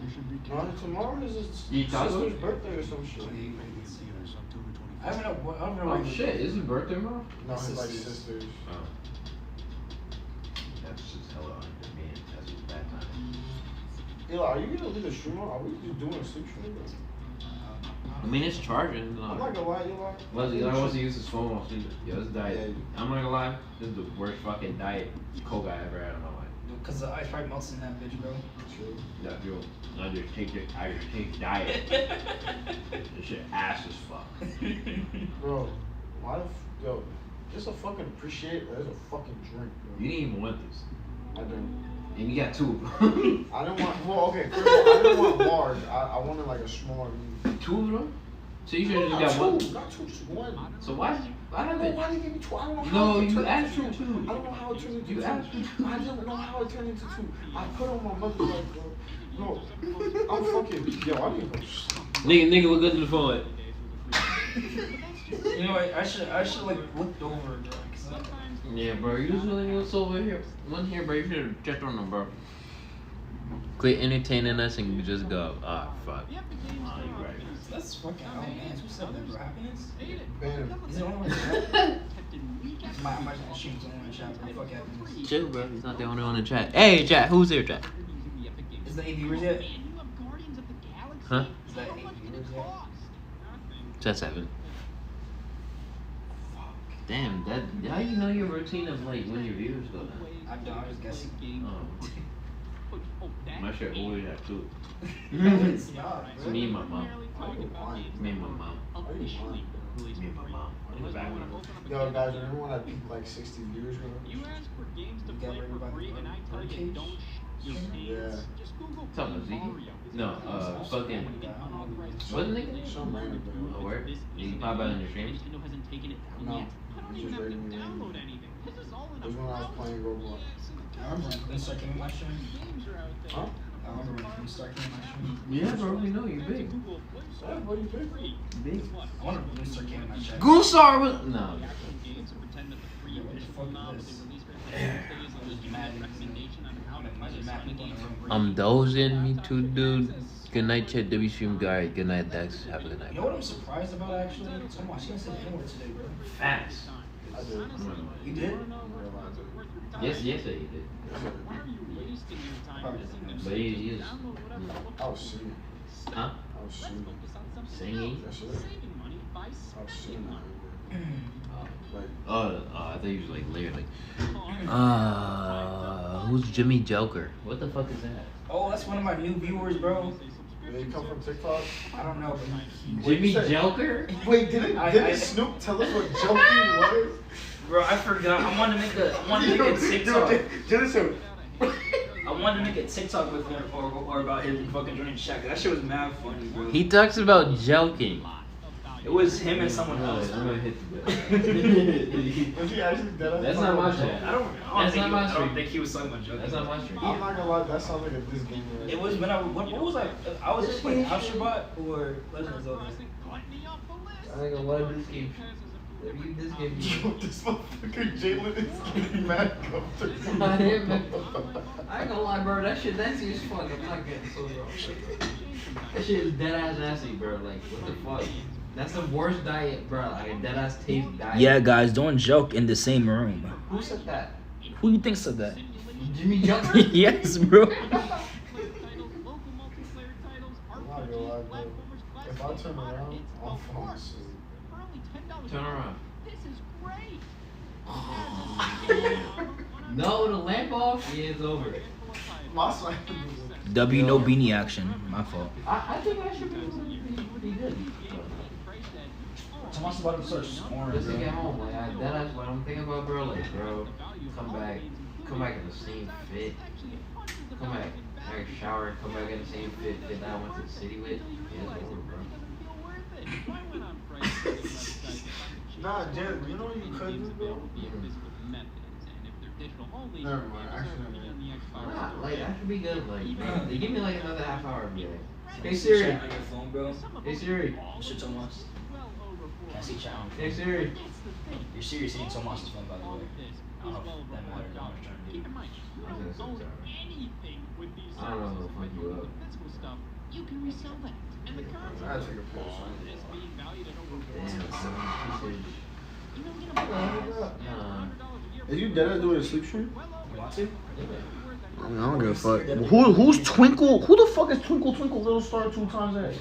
No, tomorrow is his You thought so? sister's birthday or some shit. I don't know. Oh shit, is his birthday tomorrow? No, his like sisters. Oh. That's just hella man. That's just bad time. Yo, are you gonna leave the stream on? Are we just doing a sleep stream? I mean, it's charging. I'm not gonna lie, Eli. Well, Eli wants to use his phone while sleeping. Yo, this diet. Yeah. I'm not gonna lie. This is the worst fucking diet Coke I ever had in my life. Because the ice probably melts in that bitch, bro. True. Yeah, yo, I just take diet. This shit ass as fuck. Bro, why the yo, just a fucking appreciate there's a fucking drink, bro. You didn't even want this. I didn't. And you got two of them. I didn't want, well, okay, first of all, I didn't want large. I wanted like a smaller. Two of them? So you should have Not just got one. two, not two, just one. So why did you? I I don't don't know know. why they gave me two. I don't know how No, it you turned asked into for two. two. I don't know how it turned into You two. asked for two. I don't know how it turned into two. I put on my mother's like, no, I'm fucking, yo, I didn't even. Nigga, look good to the phone. You know, I should like looked over, bro. Yeah, bro. Usually it's over here. One here, bro. You should have checked on them, bro. Quit entertaining us and just go. Ah, fuck. Oh, you right. That's fucking oh man, who said that, bro? Happiness? Bam. Is it only one chat? My stream's only one chat, bro. Fuck happiness. Chill, bro. He's not the only one in chat. Hey, chat. Who's here, chat? Is that 8 viewers yet? Huh? Is that 8 viewers yet? Chat 7. Damn, that. How you know your routine of like when your viewers go down? I'm done, I was guessing. Oh. My shit always have two. No, it's not, It's bro. me and my mom. Are you lying? Me and my mom. Are you lying? Me and my mom. In the back room. Yo, guys, remember when I peaked like 60 viewers, bro? You ask for games to You got play for everybody free, and I tell you, Birdcage? don't your Yeah. hands. Just Google Talking about Mario. Zeke? No, fucking. What nigga? Some random, bro. Oh, where? Did you pop out on your streams? Nintendo hasn't taken it down No. yet. I don't He's even just have to rating me. download anything. This is all in a was when I was playing Roblox. I remember when Star came in my stream. Huh? I remember when Star came in my stream. Yeah, bro, we know you're big. Yeah, buddy, big. Big. I wonder when Star came in my chat. Goosar was no. Yeah, what the fuck is this? I'm dozing, me too, dude. Good night, chat. W stream guy. Good night, Dex. Have a good night. You know what I'm surprised about actually? So much. She didn't say the N-word today, bro. Fast. I did. You did? Yes, you did. But he is. I was singing. Huh? I was singing. Singing? That shit. I was singing. Like, I thought you was like lyrically. Who's Jimmy Joker? What the fuck is that? Oh, that's one of my new viewers, bro. they come from TikTok. I don't know, but Jimmy Joker? Wait, didn't Snoop tell us what joking was? Bro, I forgot. I wanted to make a TikTok. I wanted to make a TikTok with him or about him fucking joining Shaq. That shit was mad funny, bro. He talks about joking. It was him and someone else. I'm gonna hit the Was he actually dead? That's not my shit. I don't think he was talking about joking. That's not my stream. I'm not gonna lie, that sounds like a diss game. Right? It was when I what was I? I was just playing Astrobat or Legend of Zelda. I ain't gonna lie, this game. This game. Yo, this motherfucker Jalen is getting mad comfortable. I ain't gonna lie, bro. That shit nasty as fuck. I'm not getting so wrong. That shit is dead ass nasty, bro. Like, what the fuck? That's the worst diet, bro. Like a dead ass taste diet. Yeah, guys, don't joke in the same room. Who said that? Who you think said that? Jimmy Joker? Yes, bro. I'm not gonna lie, bro. If I turn around, I'll fall asleep. Turn around. This is great. No, the lamp off. Yeah, it's over. My side. W no beanie action. My fault. I think I should be good. Tomas about to start scoring, Just to get home, like that's what I'm thinking about, bro. Like, bro, come back in the same fit. Come back, take a shower, come back in the same fit that I went to the city with. Yeah, it's over, bro. Nah, Jen, you know what you could do, bro? Never mind, actually, Nah, like that should be good. Like, they give me like another half hour and be like, hey Chat Siri, on your phone, bro. hey Siri, Mr. Tomas. Can I see chat on hey Siri. You're serious seeing Tomas's phone, by the way. I don't know if that matters. I'm trying to do. I don't know if fuck you up. You can resell that. And the I gotta take a pause. Is you dead at doing a sleep stream? You want to? I don't give a fuck. Who's Twinkle? Who the fuck is Twinkle Little Star 2 times that?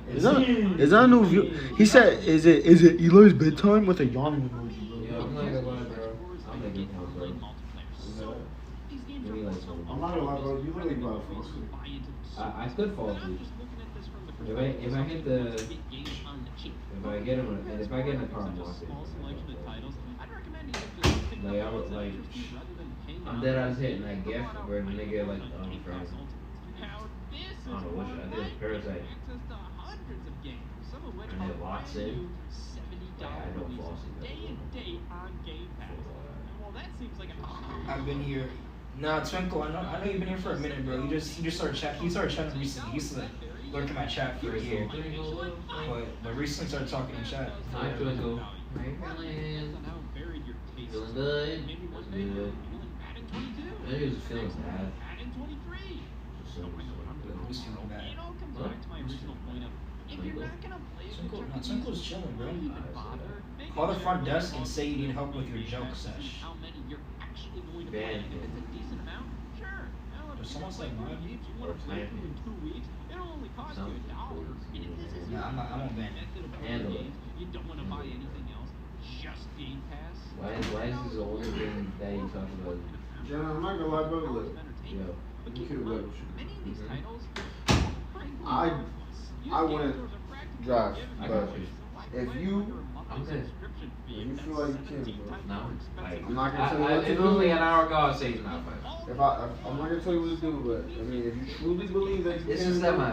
Is that a new view? He said, is it Eli's bedtime with a yawning emoji? Yeah, I'm not gonna lie, bro. I'm making hell, bro. I'm not gonna lie, bro. You really about to fall asleep. I could fall asleep. If I hit the, if I get him, and if I get in the car, I'm walking. Like I was like, I'm dead ass hitting that gift where the nigga like, from, I don't know what shit, I think it's Parasite. And it locks in. Like I don't fall asleep. I've been here. Nah, Twinkle, I know you've been here for a minute, bro. You just started chatting. He started chatting recently. He used to lurk in my chat for a year, but recently started talking in chat. Hi, Twinkle. How you feeling? Feeling good? What's good? I think it's feeling bad. Who's feeling bad? What? Twinkle's chilling, bro. Call the front desk and say you need help with your joke sesh. Bad. Does someone say mine? Or plant. Nah, I won't ban it. Handle it. Why is this the only thing that you talk about? Jenna, I'm not gonna lie, bro. Look, Yo. you keep it level shit. I wouldn't drive, I but got you. if you I'm good. feel like you can, bro. No, like, I'm not gonna tell you what to if it do. was like an hour ago, I'd say it's not fun. I'm not gonna tell you what to do, but I mean, if you truly believe that you It's can, just that bro, my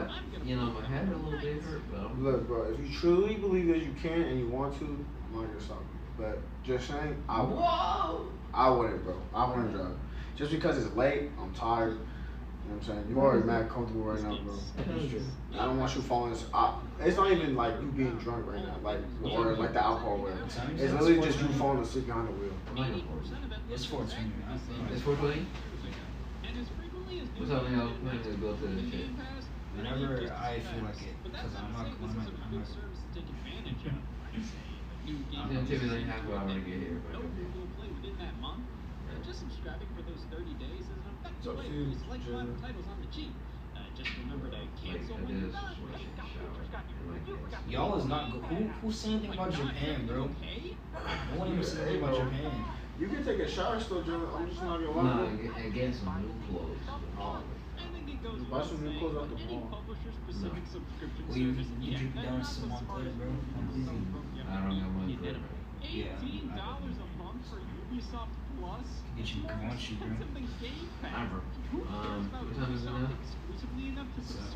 head a little bit hurt, but I'm look, bro. If you truly believe that you can and you want to, I'm not gonna stop you. But just saying, I would. Whoa! I wouldn't, bro. I wouldn't drive. Just because it's late, I'm tired. You know what I'm saying? You already mad comfortable right now, bro. I don't want you falling. It's not even like you being drunk right now, like or like the alcohol or whatever. It's literally just you falling asleep behind the wheel. It's 420. It's 420? What's up, man? I'm planning to go to the shit. Whenever I feel like it, because I'm not. It's gonna take me like half an hour to get here, but Just subscribing for those 30 days is an effective way to select live titles on the cheap. Just remember to cancel when you're done. Y'all is not good. Who said anything about Japan, bro? No one even said anything about Japan. You can take a shower still, John. I'm just not gonna lie. nah, and get some new clothes. Just buy some new clothes out the mall. Well, you down some month later, bro. I'm busy. I don't got money for it. Yeah. $18 a month for Ubisoft Plus. Get you Givenchy, bro. What time is it now?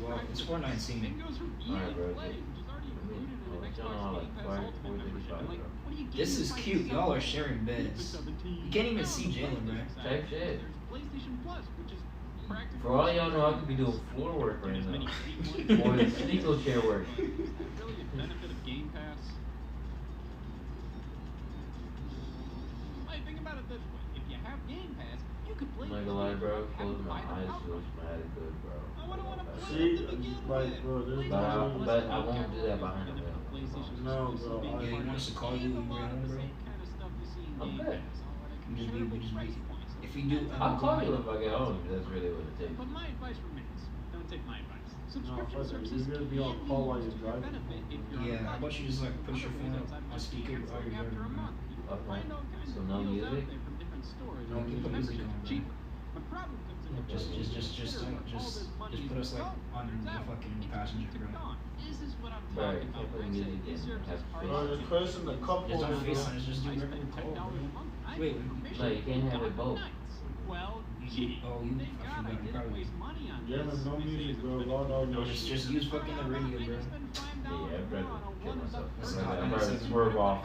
Well, it's 419. Alright, bro. This is cute. Y'all are sharing beds. You can't even see Jalen, bro. Type shit. PlayStation Plus, which is For all y'all know, I could be doing floor work right now. Or the sneaker chair work. really a benefit of Game Pass. Hey, think about it this way. If you have Game Pass, you could play. I'm not gonna lie, bro. Closing my eyes feels mad good, bro. See, like, bro, there's But I won't do that behind the wheel. no, bro. Yeah, he wants to call you and run home, bro. I'm good. We just be. If you do, I'll call you if I get home. That's really what it takes. But my advice remains: don't take my advice. No, Subscription fuck it. services You're gonna be on can call while be you're driving. benefit if you're Yeah, on a how about you just like put your phone on speaker while you're after a driving? month. Okay. Find all kinds So of no deals out music? there from different stores. No, you put music on, bro. cheaper. The problem comes in Just put us like on the fucking passenger, bro. This is what I'm Right, talking can't about. put I say music this in. service Have is face. Bro, there's Chris in the cup Just holder, don't bro. FaceTime, just do I regular spend call, $10 bro. a month. I Wait. get permission No, you can't have it to both. nights. Well, gee, Oh, you. thank I God I forgot. didn't Probably. waste money on Yeah, this. there's no music, bro. Log No, out your just shit. use fucking the radio, bro. Yeah, I'd rather kill myself. It's I'd not rather swerve off.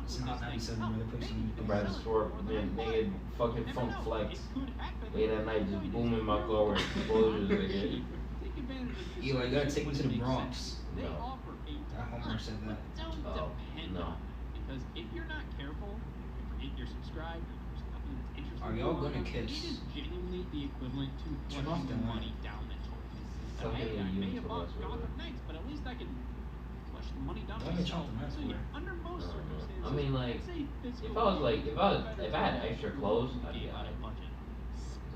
It's not 97, brother. Put some. I'd rather swerve than nigga fucking funk flex. Late at night, just booming my car with explosions again. Eli, you gotta take me to the Bronx. No. Homer said that. Oh, no. Because if you're not careful, if you're subscribed, or there's nothing that's interesting. Are y'all going gonna on, kiss? It is genuinely the equivalent to Turn off flushing the money light. down the toilet. Something Hey, I you may need have to bought watch with Gotham it. Knights, but at least I can flush the money down Why am I myself. chopping that So yeah, for? under most circumstances, I mean, like, I'd say fiscal if I was like, if I had extra clothes, I'd be game on a alright. budget.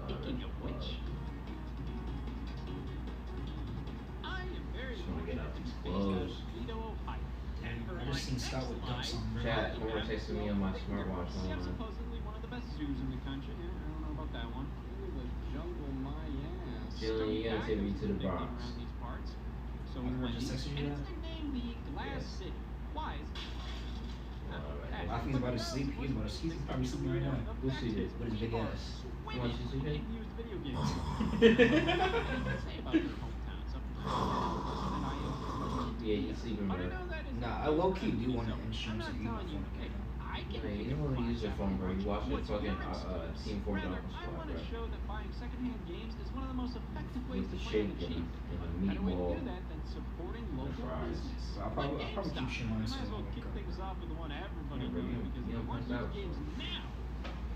Speaking of which, I am very Just wanna get out these fortunate to be clothes. based out of Toledo, Ohio. And for I just my seen Scott with next dunks on, live, bro. Chat, Homer texted me on my smartwatch. we have Hold on. supposedly one of the best zoos in the country. I don't know about that one. Ooh, the jungle, my ass. Jalen, you gotta take me to the Bronx. Around these parts. So I we went just east, texted you and that? it's nicknamed the Glass Yes. City. Why? Alright. I think he's about to sleep. He's probably sleeping right now. Who see this? With his big ass. You want to see Women it? used video games. Say about their hometowns up in Yeah, he's sleeping, But I bro. know that is Nah, I low key do want an I'm insurance not if you telling you, hey, I can Man, you make don't want to it use your phone, bro. You watch it What's fucking your excuse? Team 4 Rather, Dolphin I Squad, want bro. to show that buying secondhand games is one of the most effective ways With to the play on shake the cheap. and the Better way to meatball. do that than supporting local fries. business. I'll probably keep GameStop. shit on this Might as well one. kick things off with the one everybody Yeah, bro, knows you- because you if you don't want punch these out. games now,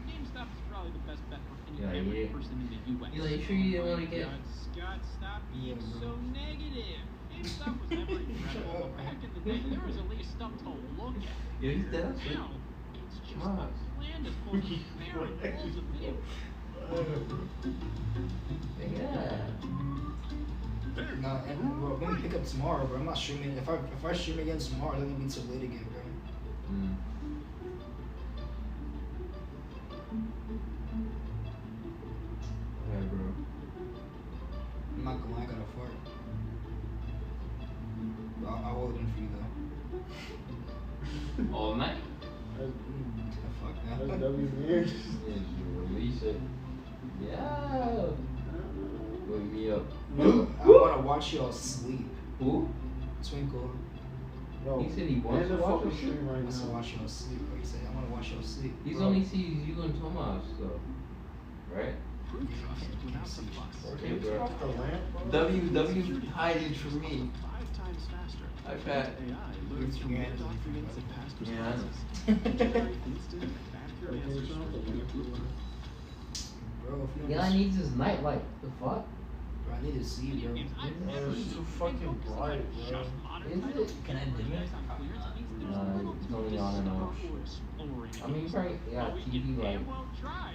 GameStop is probably the best bet for any Yeah, every yeah. person in the U.S. You like, sure you didn't want to get. Scott, stop being Yeah, so bro. negative. GameStop was never incredible. Back in the day, there was at least stuff to look at. Yeah, he's dead. Now, it's just Come on. bland as full of barrels of video. Yeah. Nah, and bro, when we pick up tomorrow, bro, I'm not streaming. If I stream again tomorrow, it's gonna be too late again, bro. Mm. Yeah, bro. I'm not gonna lie, I got a fart. I'll hold it in for you though. All night? Fuck That's that. WBA. Yeah, you release it. Yeah. Wake me up. I wanna watch y'all sleep. Who? Twinkle. Bro, He said he and wants the to watch fucking your stream shit. right wants to now. watch your sleep. What you say? I want to watch your sleep. He's Bro. only sees you and Tomas though, right? Okay, Turn bro. off the lamp, bro. W hiding from me. I bet. Yeah. Bro, if you Yeah, I needs his nightlight. The fuck? Bro, I need to see, bro. It's too fucking bright, bro. Is it? Can I dim it? It's only on and off. I mean, you probably got TV like.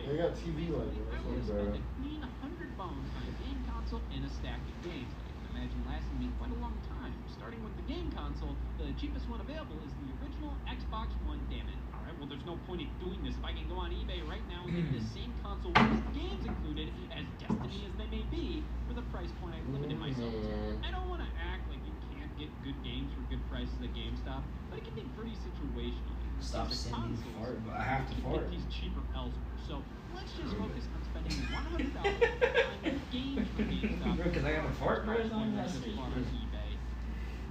They got TV like that. Yeah, bro. Clean 100 bones on a game console and a stack of games. I can imagine lasting me quite a long time. Starting with the game console, the cheapest one available is the original Xbox One. Damn it. All right, well, there's no point in doing this if I can go on eBay right now and get the same console with games included, as Destiny as they may be, for the price point I've limited myself to. I don't want to act like you can't get good games for good prices at GameStop, but it can be pretty situational. Stop These saying you consoles, fart, but I have to you can fart. get these cheaper elsewhere. So let's just focus on spending $100 on games for GameStop. Bro, 'cause I got a fart, bro. As far as eBay.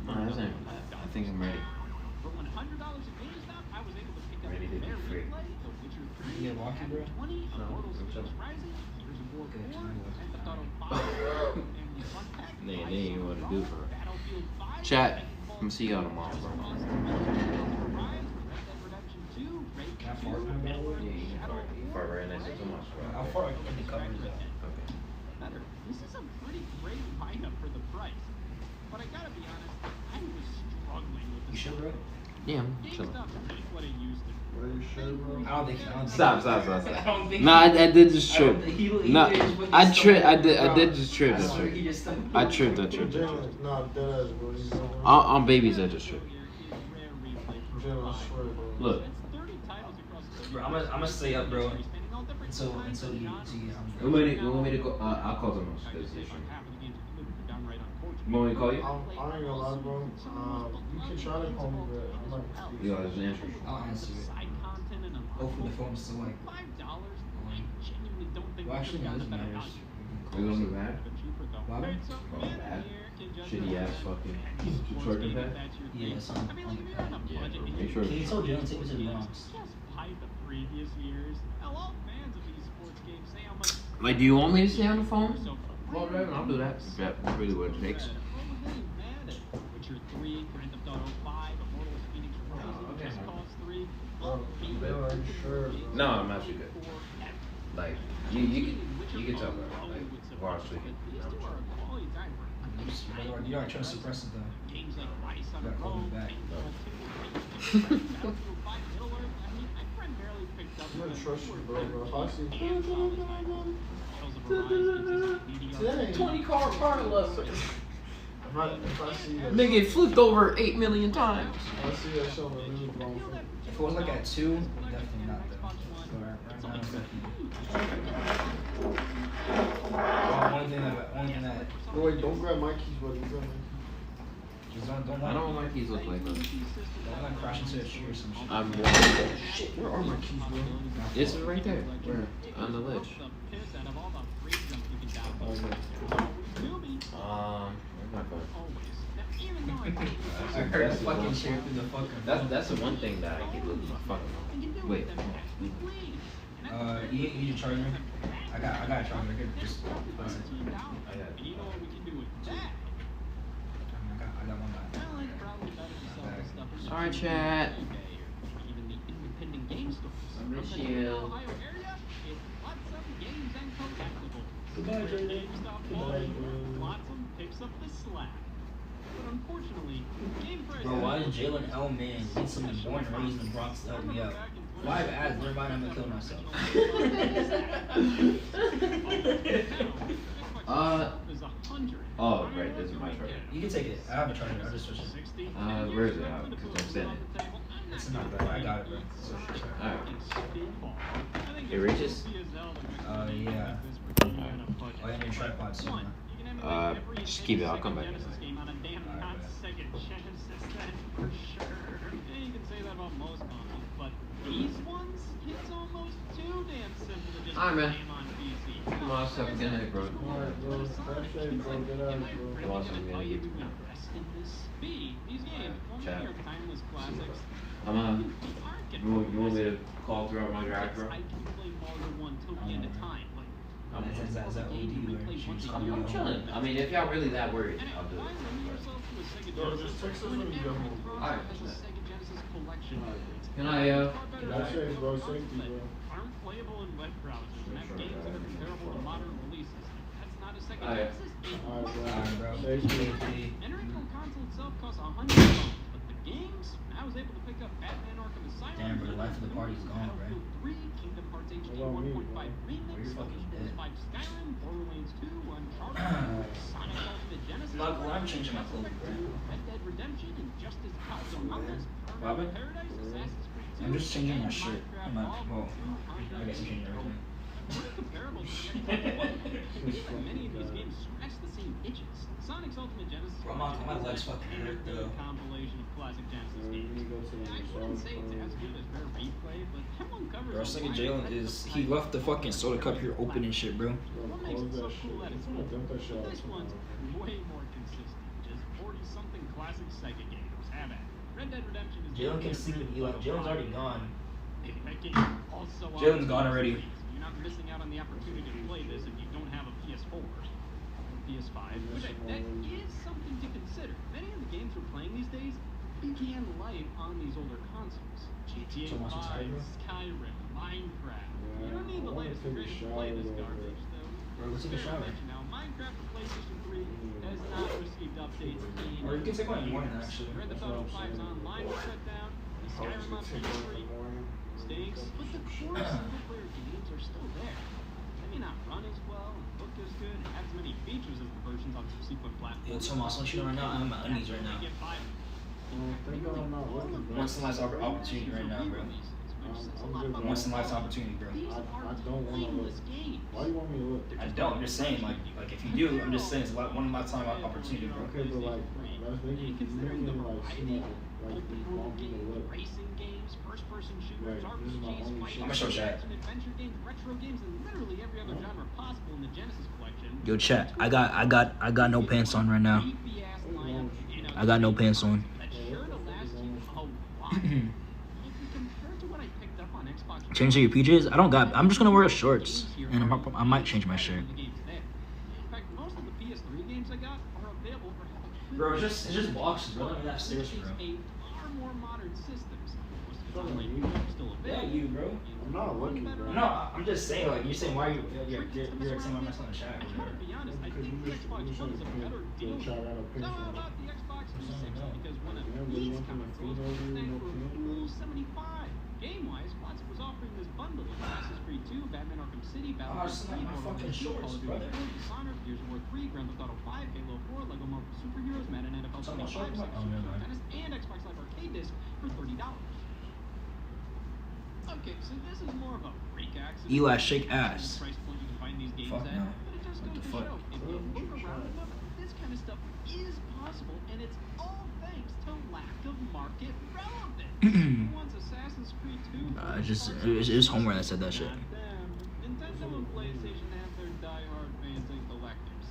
No, that's not bad. I think I'm ready. For $100 at GameStop, I was able to pick up Ready to be Rare free. Replay, The Witcher 3, You get walkie, bro? 20, No, Immortals I'm Fenyx chilling. Rising, Gears of War 4, Good, Grand I'm Theft Auto 5, and the fun pack, They ain't know what to do for it. Battlefield 5, Chat, Titanfall I'm see y'all tomorrow, bro. 2, Rise, Red Dead Redemption 2, Rage Can I 2, fart, man, by the way? Yeah, you can fart. You fart right next to Tomas, bro. I'll fart in the cupboard, though. Okay. Better. This is a pretty great lineup for the price. But I gotta be honest, I was struggling with You this. sure, bro? Yeah, I'm chilling. GameStop ain't what it used to be. Are you sure, bro? I don't think. Stop. I don't think. Nah, I did just I don't trip. think he Nah, did what he I stumbled. tripped. I did just trip. I swear he just stumbled. I tripped. Jalen, nah, deadass, bro. You know what? On babies, I just tripped. Jalen, I swear, bro. Look. Bro, I'm gonna stay up, bro. Until you. You want me to go? I'll call Tomas. Because it's issue. You want me to call you? I ain't gonna lie, bro. You can try to call me, but I'm not gonna speak. Yo, there's an answer. I'll answer it. Hopefully the phone's still like. Well, actually, no, this matters. We gonna be mad? Why? Oh, bad. Shitty ass fucking twerking pad? Yeah, son. Yeah, bro. Make sure. Can you tell Jalen to take me to the Bronx? Despite the previous years, hello fans of these sports games say how much Like, do you want me to stay on the phone? Well, I'll do that. That's really what it takes. Witcher 3, Grand Theft Auto 5, Immortals Fenyx Rising, okay, Just man. Cause 3. Bro, Jalen, are you sure, bro? No, I'm actually good. Like, you can tell, bro. Like, while I'm sleeping. You aren't trying to suppress it though. Games like Rise on You gotta call me Rome, back. Battlefield 5, Middle Earth. I mean, I primarily picked up I'm gonna the trust you, bro. But if I see and solid titles. Tales of Arise, today, 20-car parlay. if I see that, Nigga, it flipped over 8 million times. if I see that show on the news, bro, I'm finna- If it was like at 2, definitely not though. So right now, definitely. Only thing that. Bro, wait, don't grab my keys, bro. You grab my keys. Just don't I let. don't know what my keys look like, though. Don't let crash into a tree or some shit. I'm one. Shit, where are my keys, bro? It's right there. Where? On the ledge. Oh, yeah. Where's my phone? I heard the fucking chair through the fucking. That's the one thing that I can lose my fucking phone. Wait. You need a charger? I got a charger. I could just place it. I got it. You know what we can do with that? I got one back. Well, it's probably better to sell this stuff in the Sorry, chat. eBay or even the independent game stores. I miss From the you. Ohio area, it's lots of games and collectibles. Goodbye, Where Jalen. GameStop Goodbye, falls, Jalen. Watson picks up the slack. But unfortunately, game prices. Bro, why is Jalen L. Man need someone born and raised in the Bronx to help me out? 5 ads, never mind, I'm gonna kill myself. Oh, right, this is my charger. You can take it. I have a charger. I'll just switch it. Where is it? Because I'm standing. It's not bad. I got it, bro. Alright. It reaches? Yeah. Oh, I need a tripod soon. Just keep it. I'll come back. Alright, man. Come on, stop getting it, bro. Alright, bro. That's it, bro. Get out, bro. Come on, stop getting it. These games, Chat. are timeless classics. I'm you want me to call throughout my drive, bro? I can play Mario 1 till the end of time. Like, Is that OD or she's calling I'm me? chilling. I mean, if y'all really that worried, and I'll do why it. limit yourself to a Sega Yo, Genesis just text us when when you get every home. console Alright, has a bet. Sega Genesis collection? Can I, That's it, bro. Safety, bro. Aren't playable in web browsers and have games that are comparable to modern releases. That's not a Sega Alright. Genesis. Alright, bro. Alright, bro. Safety. Entering the console itself costs $100, but the games, I was able to pick up Batman Arkham Asylum. Damn, bro, the life of the party's gone, bro. Battlefield 3, Kingdom Hearts HD What about me, 1.5 bro? Remix, You're fucking Elder dead. Scrolls 5 Skyrim, Borderlands 2, Uncharted, Sonic Ultimate Genesis, Look, I'm changing my clothes, bro. Red Dead Redemption, Injustice Gods Among Us, Robin? Paradise, Assassin's Creed 2, I'm just changing my and shirt. Minecraft I'm not, All well, I guess I'm changing everything. Pretty comparable to the Even many of these games scratch the same itches. Sonic's Ultimate Genesis Bro, my legs fucking hurt, though. compilation of classic Genesis Let games. me go to the I wouldn't say it's as good as Rare Replay, but everyone covers Bro, a Sega wide Jalen breadth is, of he left the fucking soda cup here open and shit, bro. What makes it so cool that it's I'm gonna dump that shit But out this one's way more consistent. Just 40-something classic Sega games. Have at it. Red Dead Redemption is Jalen can sleep with Eli. Jalen's already gone. That game also Jalen's gone already. You're not missing out on the opportunity to play this if you don't have a PS4 or PS5, which that is something to consider. Many of the games we're playing these days began life on these older consoles. GTA So much 5, inside, bro. Skyrim, Minecraft. You don't need I the wanna latest take and a greatest to shower play this a little garbage, bit. though. Bro, let's take a Fair shower. mention now, Minecraft for PlayStation 3 has not received updates in Or you can take one in the morning, actually. Grand Theft Auto 5's online was shut down. The Skyrim on PS3 stinks, but the core single-player games are still there. They may not run as well and look as good and have as many features as the versions on subsequent platforms. Yo, Tomas, I want you to know right now, I'm in my undies right now. Thank God I'm not working, bro. Once in a lifetime opportunity right now, bro. Once in a lifetime opportunity, bro. I don't want to look. Why do you want me to look? I don't. I'm just saying, like if you do, I'm just saying it's one in a lifetime opportunity, bro. Okay, but like, that's making like seem like you want me to look. Racing games, first-person shooters, Right, this is my RPGs, only fighting shit. I'ma show chat. games, adventure games, retro games, and literally every other genre possible in the Genesis collection. Yo, chat. I got no pants on right now. Creepy-ass lineup, and a I got no pants on. that's sure to last you a while. If you compare to what I picked up on Xbox Change to your PJs? I'm just gonna wear shorts, and I might change my shirt. In fact, most of the PS3 games I got are available for Bro, it's just boxes, bro. Not even that serious, bro. far more modern systems. Most of the online games are still Yeah, available. you, bro. I'm not looking, bro. No, I'm just saying, like, you're saying why you're saying why I'm not on the chat. I gotta be honest, I think the Xbox One is a better deal. So how about the Xbox 360? Because one of these consoles was snagged for a cool $75. Game-wise, Watson was offering this bundle of Assassin's Creed 2, Batman Arkham City, Battlefield it's 3, not my fucking Borderlands 2, Call shorts, of Duty brother. 4, Dishonored, Gears of War 3, Grand Theft Auto 5, Halo 4, Lego Marvel Superheroes, Madden NFL Talking about 25, shorts? Sega Oh, never mind. Tennis, and Xbox Live Arcade Disc for $30. Okay, so this is more of a freak accident. Eli, shake ass. Price point you can find these games Fuck at, no. but it just What goes the to fuck? show if you look around enough, this kind of stuff is possible, and it's all thanks to lack of market relevance. Who wants Assassin's Creed 2? It was Homer that said that shit. Not them. Nintendo and PlayStation have their die-hard fans and collectors.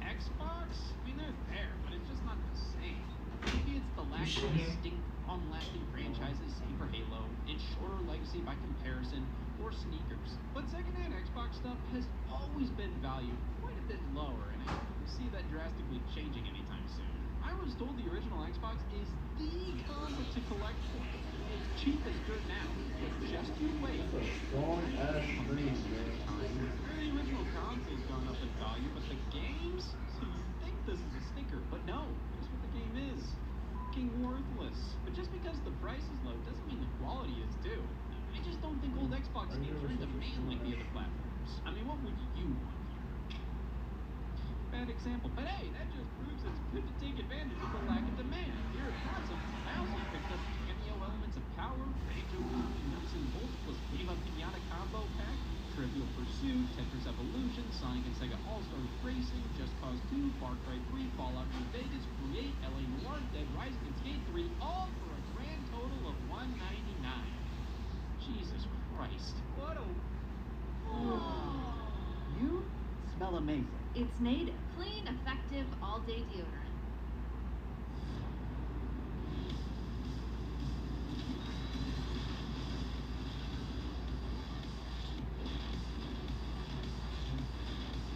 Xbox, I mean, they're there, but it's just not the same. Maybe it's the lack of distinct, long-lasting franchises, same for Halo, its shorter legacy by comparison, or sneakers. But secondhand Xbox stuff has always been valued quite a bit lower, and I don't see that drastically changing anytime soon. I was told the original Xbox is the console to collect for. It's cheap as dirt now, but just you wait. Strong ass screen, man. The original console's gone up in value, but the games? So you think this is a sneaker, but no, that's what the game is. Fucking worthless. But just because the price is low doesn't mean the quality is due. I just don't think old Xbox games are in demand like the other platforms. I mean, what would you want here? Bad example, but hey, that just proves it's good to take advantage of the lack of demand. Here at Console, I also picked up cameo elements of Power, Rage Overwhelming Nuts and Bolts, plus Viva Pinata Combo Pack, Trivial Pursuit, Tetris Evolution, Sonic and Sega All-Stars Racing, Just Cause 2, Far Cry 3, Fallout New Vegas, Create, LA Noire, Dead Rising, and Skate 3, all for a grand total of $199. Jesus Christ. What a... You smell amazing. It's native. Clean, effective, all-day deodorant.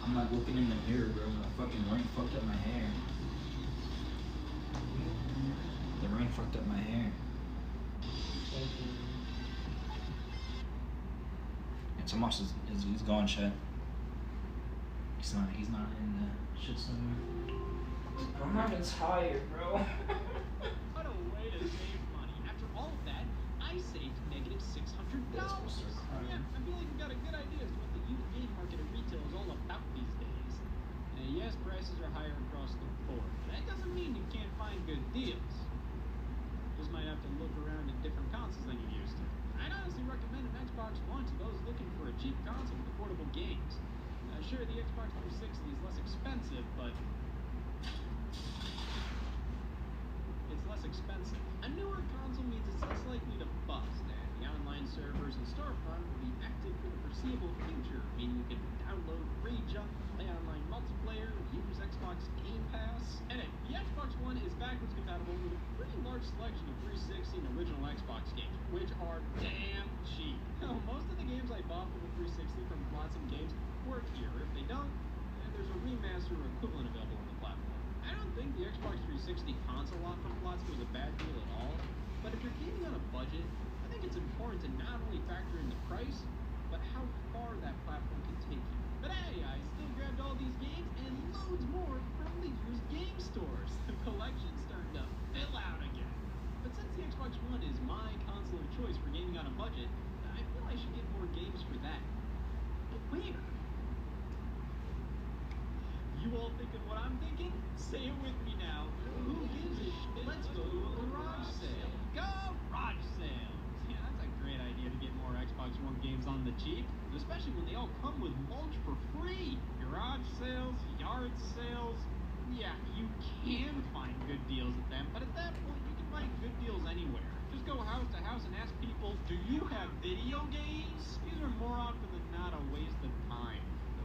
I'm not looking in the mirror, bro. The fucking rain fucked up my hair. The rain fucked up my hair. And Tomas he's gone, chat. He's not in the shit somewhere. I'm not tired, bro. What a way to save money. After all of that, I saved negative $600. Yeah, I feel like you got a good idea as to what the used game market at retail is all about these days. Yes, prices are higher across the board. That doesn't mean you can't find good deals. Just might have to look around at different consoles than you used to. I'd honestly recommend an Xbox One to those looking for a cheap console with affordable games. Sure, the Xbox 360 is less expensive, but it's less expensive. A newer console means it's less likely to bust, and the online servers and storefront will be active for the foreseeable future, meaning you can download free junk, play online multiplayer, use Xbox Game Pass, and the Xbox One is backwards compatible with a pretty large selection of 360 and original Xbox games, which are damn cheap. Most of the games I bought for the 360 from Flotsam Games work here. If they don't, there's a remaster or equivalent available on the platform. I don't think the Xbox 360 console lot from Flotsam was a bad deal at all, but if you're gaming on a budget, I think it's important to not only factor in the price, but how far that platform can take you. But hey, I still grabbed all these games and loads more from the used game stores. The collection's starting to fill out again. But since the Xbox One is my console of choice for gaming on a budget, I feel I should get more games for that. But where? You all thinking what I'm thinking? Say it with me now. Who gives a shit? Let's go to a garage sale. Garage sales! Yeah, that's a great idea to get more Xbox One games on the cheap, especially when they all come with mulch for free. Garage sales, yard sales. Yeah, you can find good deals at them, but at that point you can find good deals anywhere. Just go house to house and ask people, do you have video games? These are more often than not a waste of time.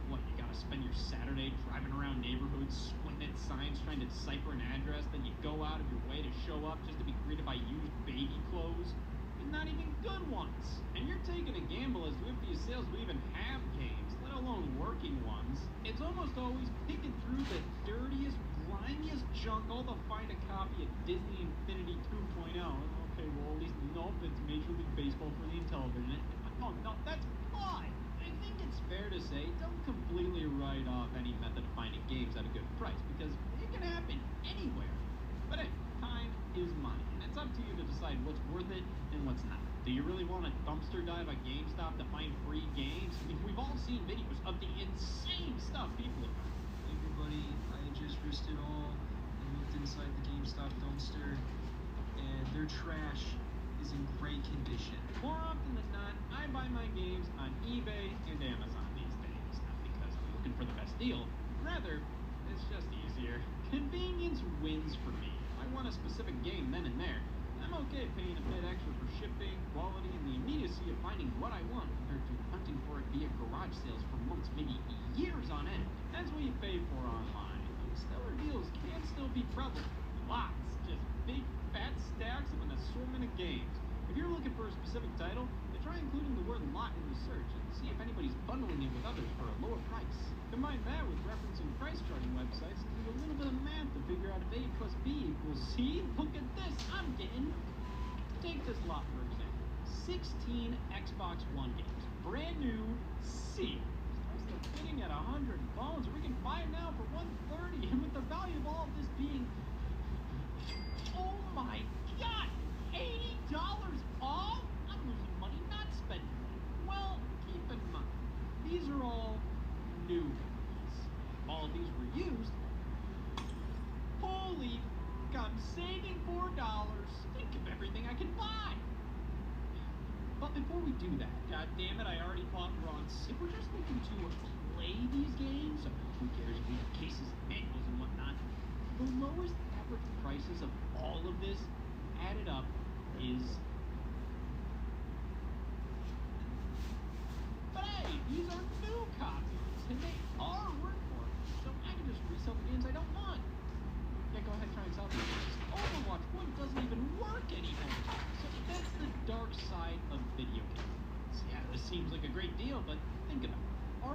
What, you gotta spend your Saturday driving around neighborhoods, squinting at signs, trying to decipher an address, then you go out of your way to show up just to be greeted by used baby clothes, and not even good ones. And you're taking a gamble as to if these sales will even have games, let alone working ones. It's almost always picking through the dirtiest, grimiest junk, all to find a copy of Disney Infinity 2.0. Okay, well, at least no, it's Major League Baseball for the Intellivision. Oh, no, that's fine. I think it's fair to say don't completely write off any method of finding games at a good price, because it can happen anywhere. But hey, time is money, and it's up to you to decide what's worth it and what's not. Do you really want to dumpster dive at GameStop to find free games? I mean, we've all seen videos of the insane stuff people have done. Hey everybody, I just risked it all and looked inside the GameStop dumpster, and their trash is in great condition. More often than not, I buy my games on eBay and Amazon these days. Not because I'm looking for the best deal. Rather, it's just easier. Convenience wins for me. If I want a specific game then and there, I'm okay paying a bit extra for shipping, quality, and the immediacy of finding what I want compared to hunting for it via garage sales for months, maybe years on end. That's what you pay for online. Those stellar deals can still be prevalent. Lots. Just big, fat stacks of an assortment of games. If you're looking for a specific title, then try including the word lot in the search and see if anybody's bundling it with others for a lower price. Combine that with referencing price charting websites to do a little bit of math to figure out if A plus B equals C. Look at this, I'm getting. Take this lot for example. 16 Xbox One games. Brand new, sealed. Starts the bidding at 100 bones. We can buy it now for 130, and with the value of all of this being, oh my god, $80 off? I'm losing money, not spending money. Well, keep in mind, these are all new ones. If all of these were used, holy, I'm saving $4. Think of everything I can buy. But before we do that, god damn it, I already bought runs. If we're just looking to play these games, who cares if we have cases and manuals and whatnot, the lowest average prices of all of this added up is, but hey, these are new copies and they are worth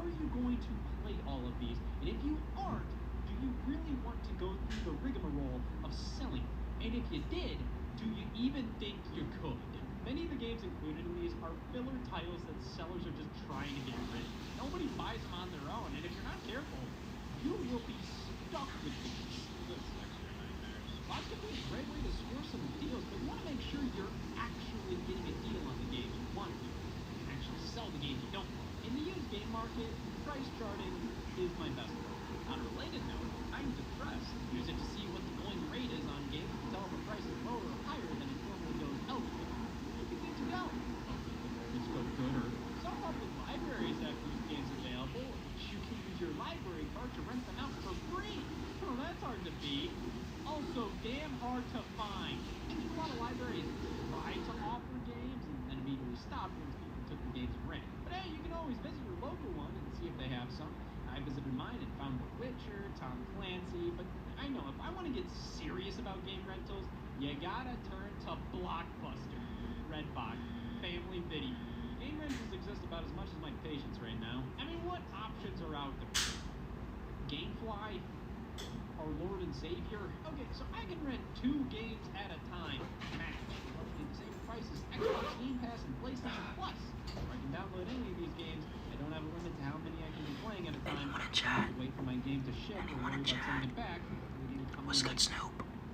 are you going to play all of these? And if you aren't, do you really want to go through the rigmarole of selling? And if you did, do you even think you could? Many of the games included in these are filler titles that sellers are just trying to get rid of. Nobody buys them on their own, and if you're not careful, you will be stuck with these. Lots can be a great way to score some deals, but you want to make sure you're actually getting a deal on the games you want to. You can actually sell the games you don't want. In the used game market, price charting is my best friend. On a related note, I'm depressed. Use it to see what the going rate is on games to tell if a price is lower or higher than it normally goes elsewhere. You can get to go. It's go good, or some public libraries have used games available, which you can use your library card to rent them out for free. Oh, that's hard to beat. Also, damn hard to find. And a lot of libraries try to offer games and then immediately stop once people took the games and ran. But hey, you can always visit your local one and see if they have some. I visited mine and found The Witcher, Tom Clancy, but I know if I want to get serious about game rentals, you gotta turn to Blockbuster, Redbox, Family Video. Game rentals exist about as much as my patience right now. I mean, what options are out there? Gamefly? Our Lord and Savior? Okay, so I can rent 2 games at a time, max, roughly the same price as Xbox Game Pass and PlayStation Plus. Or I can download any of these games. I don't have a limit to how many I can be playing at a time. I have to wait for my game to ship or worry about sending it back. What's good, Snoop?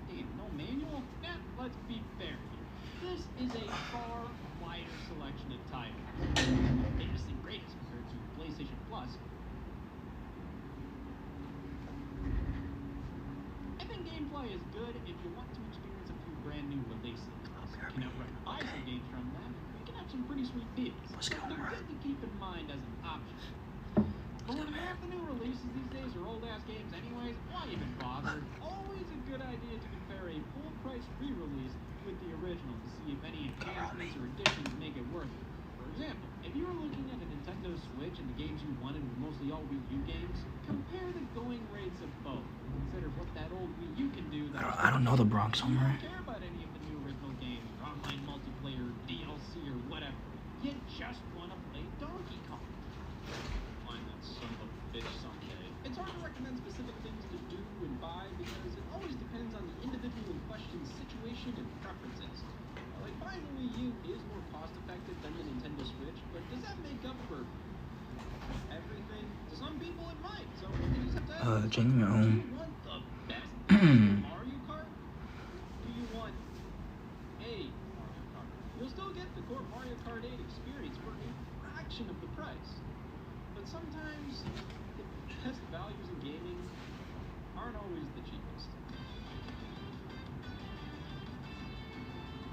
Damn, no manual? Nah, let's be fair here. This is a far wider selection of titles. Famously greatest compared to PlayStation Plus. I think gameplay is good if you want to experience a few brand new releases. You can outright buy some games from them, and you can have some pretty sweet deals. So they're good to keep in mind as an option. But when half the new releases these days are old-ass games anyways, why even bother? Always a good idea to compare a full-price re-release with the original to see if any enhancements or additions make it worth it. For example, if you were looking at a Nintendo Switch and the games you wanted were mostly all Wii U games, compare the going rates of both. Consider what that old Wii U can do. I don't know the Bronx somewhere. You don't care about any of the new original games, or online multiplayer, DLC, or whatever. You just want to play Donkey Kong. Find that son of a bitch someday. It's hard to recommend specific things to do and buy because it always depends on the individual in question's situation and preferences. Like buying a Wii U is more cost effective than the Nintendo Switch, but does that make up for everything? To some people it might, so you just have to ask changing your own. do you want the best Mario Kart? Do you want a Mario Kart? You'll still get the core Mario Kart 8 experience for a fraction of the price. But sometimes the best values in gaming aren't always the cheapest.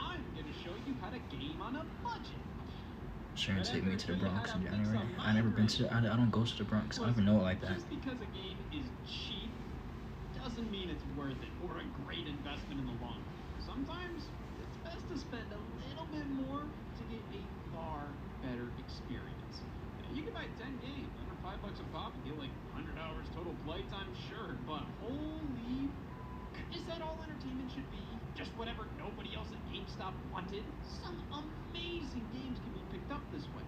I'm gonna show you how to game on a budget. Sharon take me to the Bronx in January. I never been to. I don't go to the Bronx. I don't even know it like that. Just because a game is cheap doesn't mean it's worth it or a great investment in the long run. Sometimes it's best to spend a little bit more to get a far better experience. You can buy 10 games under $5 a pop and get like 100 hours total playtime, sure, but holy, is that all entertainment should be? Just whatever nobody else at GameStop wanted? Some amazing games can be picked up this way.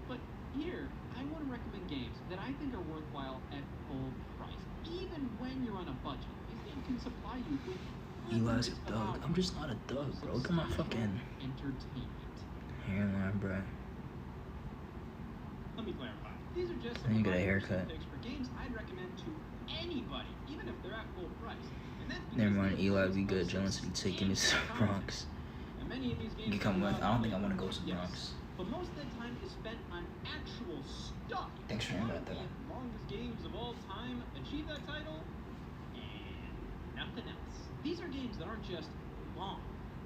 But here, I want to recommend games that I think are worthwhile at full price, even when you're on a budget. These games can supply you with Eli's a thug. I'm just not a thug, bro. Look at my fucking entertainment. hairline, bro. Let me clarify. These are just I need to get a haircut. picks for games I'd recommend to anybody, even if they're at full price. And that's Never because mind, they Eli focus be good. on Jealous to be taking me to the Bronx. And many of these games You come with? are I don't think I want to go to the yes, Bronx. but most of the time is spent on actual stuff. Thanks for hearing that, though. The longest games of all time achieve that title, and nothing else. These are games that aren't just long.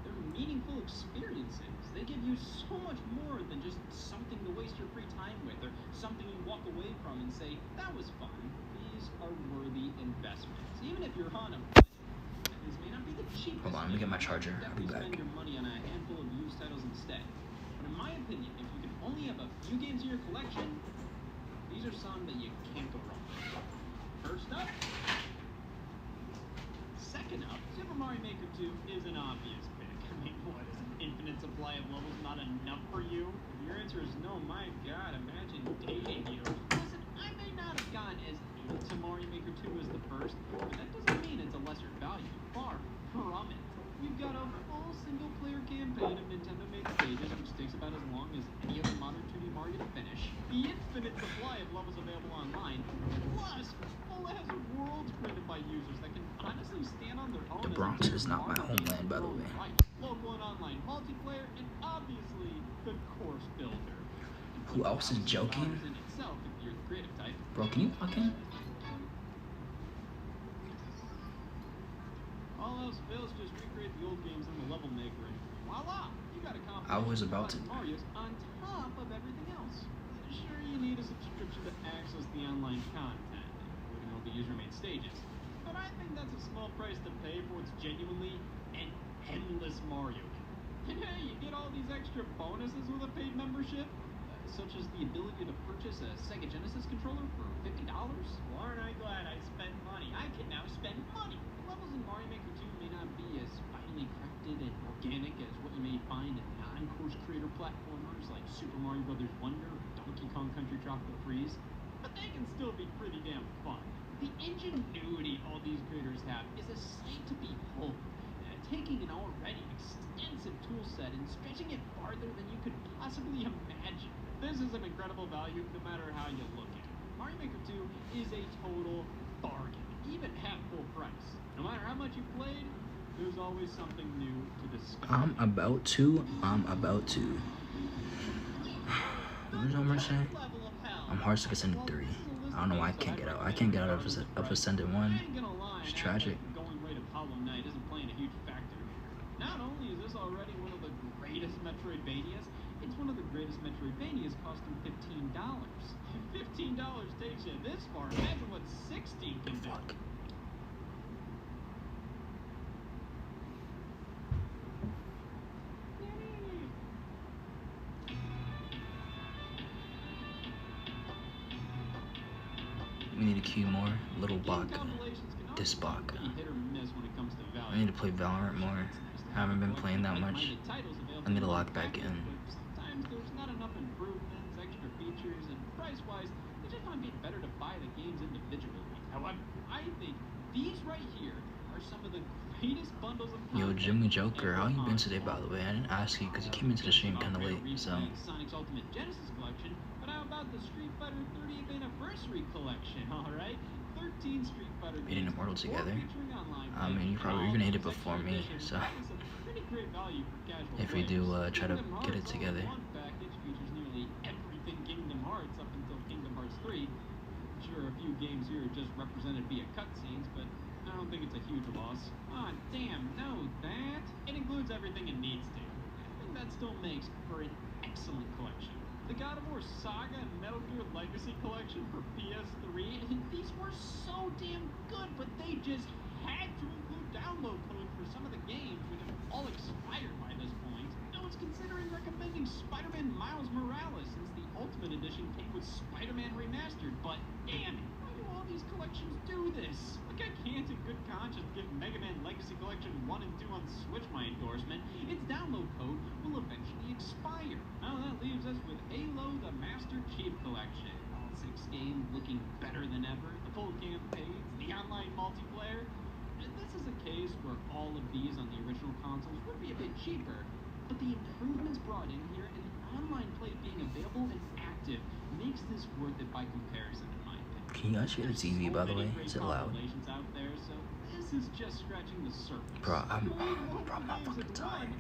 They're meaningful experiences. They give you so much more than just something to waste your free time with, or something you walk away from and say, that was fun. These are worthy investments. Even if you're on a budget, these may not be the cheapest. Hold on, let me get my charger. I'll be back. Spend your money on a handful of used titles instead. But in my opinion, if you can only have a few games in your collection, these are some that you can't go wrong with. First up, second up, Super Mario Maker 2 is an obvious pick. I mean, what, is an infinite supply of levels not enough for you? If your answer is no, my god, imagine dating you. Listen, I'm levels available online. Plus, Bola has worlds created by users that can honestly stand on their own. The Bronx is not my homeland, by the way. Local and online multiplayer, and obviously the course builder. Who else is joking? In itself, if you're the creative type. Bro, can you walk in? All else fails, just recreate the old games in the level maker, and voila! You got a I was about to. Mario's on top of everything else. Sure, you need a subscription to access the online content, including all the user-made stages. But I think that's a small price to pay for what's genuinely an endless Mario game. Hey, you get all these extra bonuses with a paid membership, such as the ability to purchase a Sega Genesis controller for $50. Well, aren't I glad I spent money? I can now spend money. The levels in Mario Maker 2 may not be as finely crafted and organic as what you may find in non-course creator platformers like Super Mario Bros. Wonder or Donkey Kong Country Tropical Freeze, but they can still be pretty damn fun. The ingenuity all these creators have is a sight to behold. Taking an already extensive tool set and stretching it farther than you could possibly imagine. This is an incredible value no matter how you look at it. Mario Maker 2 is a total bargain, even at full price. No matter how much you played, there's always something new to discover. I'm about to. What does Homer say? I'm hard to Ascendant 3. I don't know why I can't get out. I can't get out of Ascendant 1. It's tragic. Going rate of Hollow Knight isn't playing a huge factor here. Not only is this already one of the greatest Metroidvanias, it's one of the greatest Metroidvanias costing $15. If $15 takes you this far, imagine what 16 can do. We need to queue more. Little Baka. This Baka. I need to play Valorant more. I haven't been playing that much. I need to log back in. Sometimes there's not enough improvements, extra features, and price-wise, it just might be better to buy the games individually. However, I think these right here are some of the greatest bundles of Yo, Jimmy Joker, how you been today, by the way? I didn't ask you because you came into the stream kind of late, so. Sonic's Ultimate Genesis Collection, but how about the Street Fighter 30th Anniversary Collection? All right, 13 Street Fighter games. Beating Immortal together. I mean, you're gonna hit it before me, so. If we do try to get it together. Package features nearly everything Kingdom Hearts up until Kingdom Hearts 3. Sure, a few games here are just represented via cutscenes, but I don't think it's a huge loss. Ah, damn, no, that. It includes everything it needs to. And that still makes for an excellent collection. The God of War Saga and Metal Gear Legacy Collection for PS3, and these were so damn good, but they just had to include download codes for some of the games, which have all expired by this point. No one's considering recommending Spider-Man Miles Morales, since the Ultimate Edition came with Spider-Man Remastered, but damn it, why do all these collections do this? Like, I can't in good conscience give Mega Man Legacy Collection 1 and 2 on Switch my endorsement. Its download code will eventually expire. Now that leaves us with Halo the Master Chief Collection. All 6 games looking better than ever, the full campaigns, the online multiplayer. And this is a case where all of these on the original consoles would be a bit cheaper, but the improvements brought in here and the online play being available and active makes this worth it by comparison, in my opinion. Can you guys hear the TV, by the way? Is it loud? Out there, so this is just scratching the surface. Bro, I'm not fucking tired.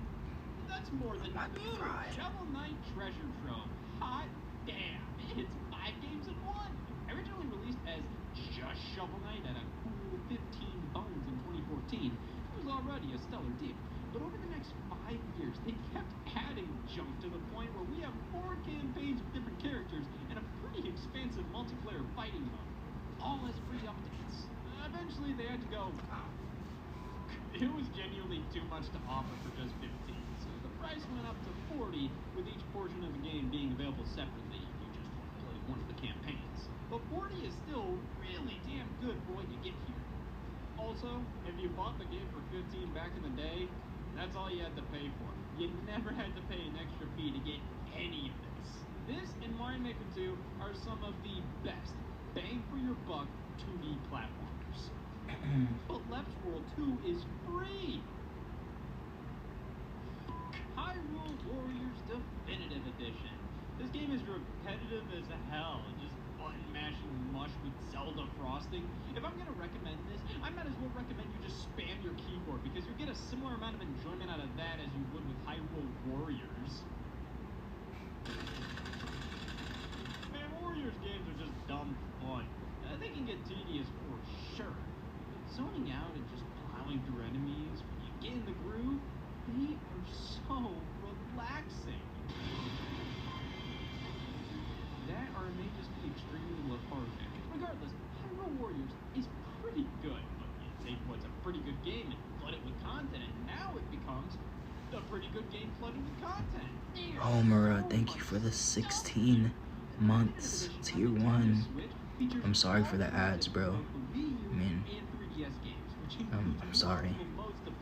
That's more than good. Shovel Knight Treasure Trove. Hot damn, it's 5 games in 1. Originally released as just Shovel Knight at a cool 15 bones in 2014, it was already a stellar deal. But over the next 5 years, they kept adding junk to the point where we have 4 campaigns with different characters and a pretty expansive multiplayer fighting mode, all as free updates. Eventually, they had to go, it was genuinely too much to offer for just 15, so the price went up to 40, with each portion of the game being available separately if you just want to play one of the campaigns. But 40 is still really damn good for what you get here. Also, if you bought the game for 15 back in the day, that's all you had to pay for. You never had to pay an extra fee to get any of this. This and Mario Maker 2 are some of the best bang for your buck 2D platformers. But Left's World 2 is free! Hyrule Warriors Definitive Edition. This game is repetitive as hell. Just button mashing mush with Zelda frosting. If I'm gonna recommend this, I might as well recommend you just spam your keyboard because you get a similar amount of enjoyment out of that as you would with Hyrule Warriors. Man, Warriors games are just dumb fun. They can get tedious for sure. Zoning out and just plowing through enemies when you get in the groove, they are so relaxing. That or it may just be extremely lethargic. Regardless, Hyrule Warriors is pretty good. But you take what's a pretty good game and flood it with content, and now it becomes a pretty good game flooded with content. Homura, thank you for the 16 months, tier 1. I'm sorry for the ads, bro. I mean, I'm sorry.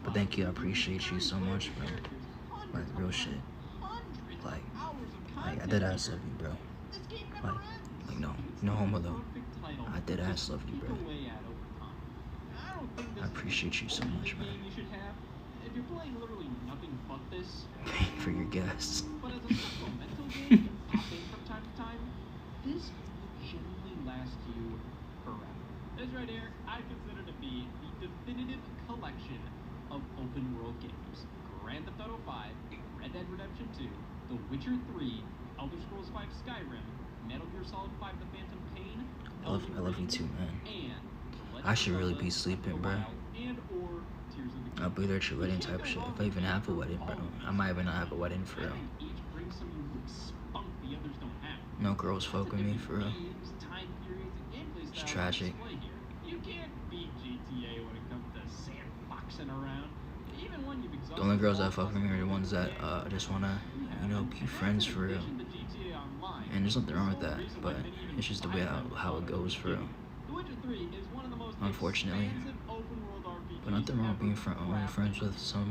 But thank you, I appreciate you so much, bro. Like, real shit. Like I dead ass love you, bro. Like no homo though. I dead ass love you, bro. I appreciate you so much, man. If you're playing literally nothing but this, Paying for your gas. but as a supplemental game, pop in from time to time, this will genuinely last you forever. This right here, I consider to be the definitive collection of open world games. Grand Theft Auto 5, Red Dead Redemption 2, The Witcher 3, Elder Scrolls 5 Skyrim, Metal Gear Solid 5 The Phantom Pain, I love you too, man. and I should really be sleeping, bro. and or Tears of the I'll be there at your wedding type shit. If I even have a wedding, bro. I might even not have a wedding for real. Each brings some unique spunk the others don't have. No girls fuck with me for real. Games, time periods, and gameplay It's styles tragic. on display here. You can't beat GTA when it comes to sandboxing around. Even when you've exhausted The only girls all that fuck with me are the ones that just wanna, you know, be friends for real. And there's nothing wrong with that, but it's just the way how it goes for real. The Witcher 3 is one of the most Unfortunately. expansive open world RPGs But nothing wrong with being only friends with some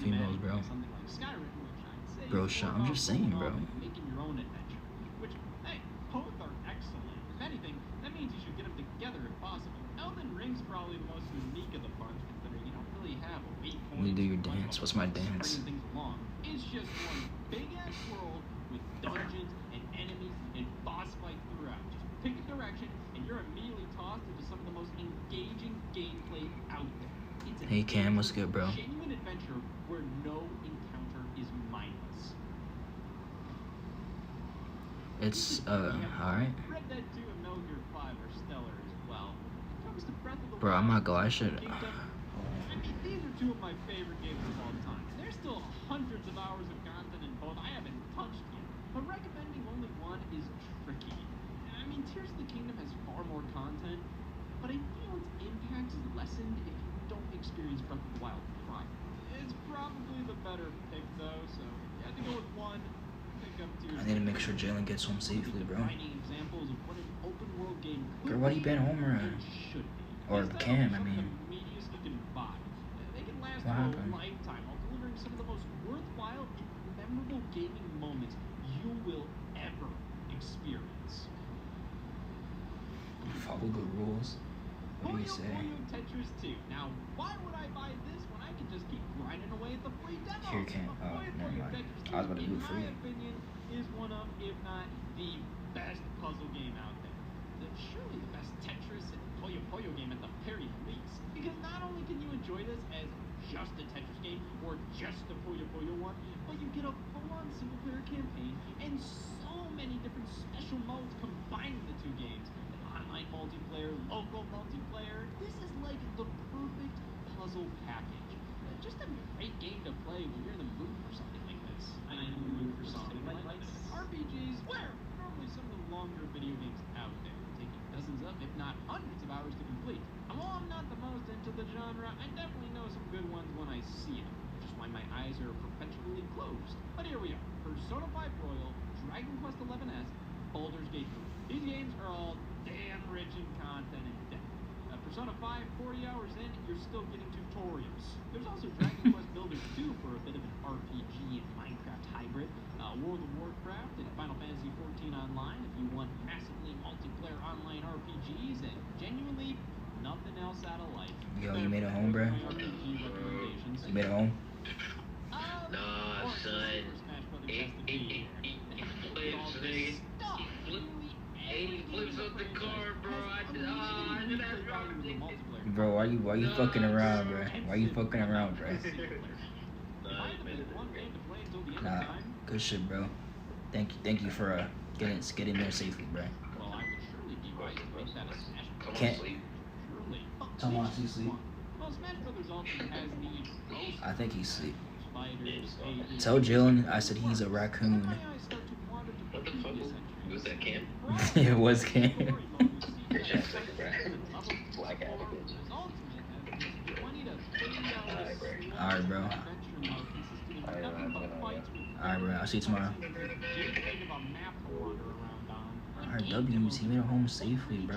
females, bro. Something like Skyrim, which I'd say Bro, is shit, more I'm just about saying, bro. making your own adventure. Which, hey, both are excellent. If anything, that means you should get them together if possible. Elden Ring's probably the most unique of the bunch, considering you don't really have a weight point. Let me do your dance. What's my dance? Bringing things along. It's just one big ass world with dungeons and enemies and boss fights throughout. Just pick a direction and you're immediately tossed into some of the most engaging gameplay out there. It's a Hey Cam, what's good, bro? genuine adventure where no encounter is mindless. It's alright. Red Dead 2 and Metal Gear 5 are stellar as well. When it comes to Breath of the Bro, I'm Wild, not gonna lie, I should. I mean, these are two of my favorite games of all time. There's still hundreds of hours of content in both I haven't touched yet, but recommending only one is tricky. I mean, Tears of the Kingdom has far more content, but I feel its impact is lessened if you don't experience Breath of the Wild prior. It's probably the better pick though, so you have to go with one. Pick up Tears I need to make sure Jalen gets home safely, bro. defining examples of what an open world game could Girl, why you been home, and or should be. or These Cam? titles I are mean, the meatiest you can buy. They can last What for a happened? lifetime while delivering some of the most worthwhile and memorable gaming moments you will ever experience. follow the rules. What do you say? Puyo Tetris 2. Now, why would I buy this when I can just keep grinding away at the free demos? Here, Cam. Oh, Puyo never mind. Tetris 2, I was about to do it for in you. my opinion, is one of, if not the best puzzle game out there. Surely the best Tetris and Puyo game at the very least. Because not only can you enjoy this as just a Tetris game or just a Puyo one, but you get a full-on single-player campaign and so many different special modes combining the two games. Online multiplayer, local multiplayer. This is like the perfect puzzle package. Just a great game to play when you're in the mood for something like this. I am in the mood for something like this. RPGs were normally some of the longer video games out there, taking dozens of, if not hundreds of hours to complete. While I'm not the most into the genre, I definitely know some good ones when I see them, which is why my eyes are perpetually closed. But here we are, Persona 5 Royal, Dragon Quest XI's, Baldur's Gate 3. These games are all damn rich in content and depth. Persona 5, 40 hours in, you're still getting tutorials. There's also Dragon Quest Builders 2 for a bit of an RPG and Minecraft hybrid. World of Warcraft and Final Fantasy 14 Online if you want massively multiplayer online RPGs and genuinely nothing else out of life. Yo, you made it home, bro? You made it home? Nah, son. flips up the car, bro. I did that wrong. Bro, why you fucking around, bro? Why you fucking around, bro? Nah, good shit, bro. Thank you for getting there safely, bro. Can't. Tell him to sleep. I think he's asleep. Tell Jalen I said he's a raccoon. What the fuck? Was that Cam? It was Cam. Jack's like a rat. Black advocate. Alright, bro. Alright, bro. I'll see you tomorrow. Alright, W's. He made it home safely, bro.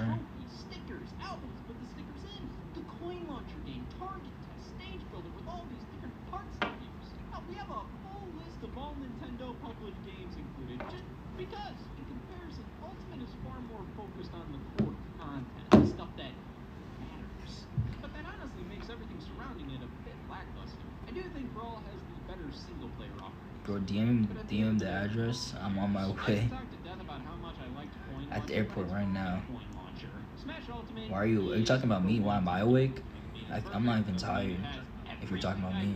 Stickers, albums, put the stickers in. The coin launcher game, target test, stage builder with all these different parts to use. Now, we have a full list of all Nintendo published games included, just because, in comparison, Ultimate is far more focused on the core content, the stuff that matters. But that honestly makes everything surrounding it a bit lackluster. I do think Brawl has the better single-player offering. Bro, DM the address. I'm on my way. At the airport right now. Why are you talking about me? Why am I awake? I'm not even tired. If you're talking about me.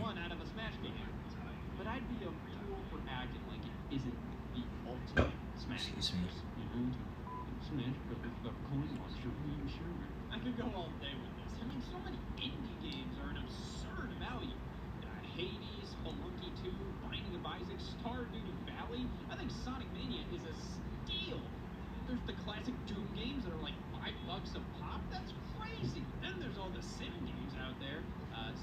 But I'd be a fool for acting like it isn't the ultimate Smash. Excuse me. Smash Brothers got coin launcher, even sugar. I could go all day with this. I mean, so many indie games are an absurd value. Hades, Spelunky 2, Binding of Isaac, Stardew Valley. I think Sonic Mania is a steal. There's the classic Doom games that are like $5 a pop. That's crazy. Then there's all the sim games out there.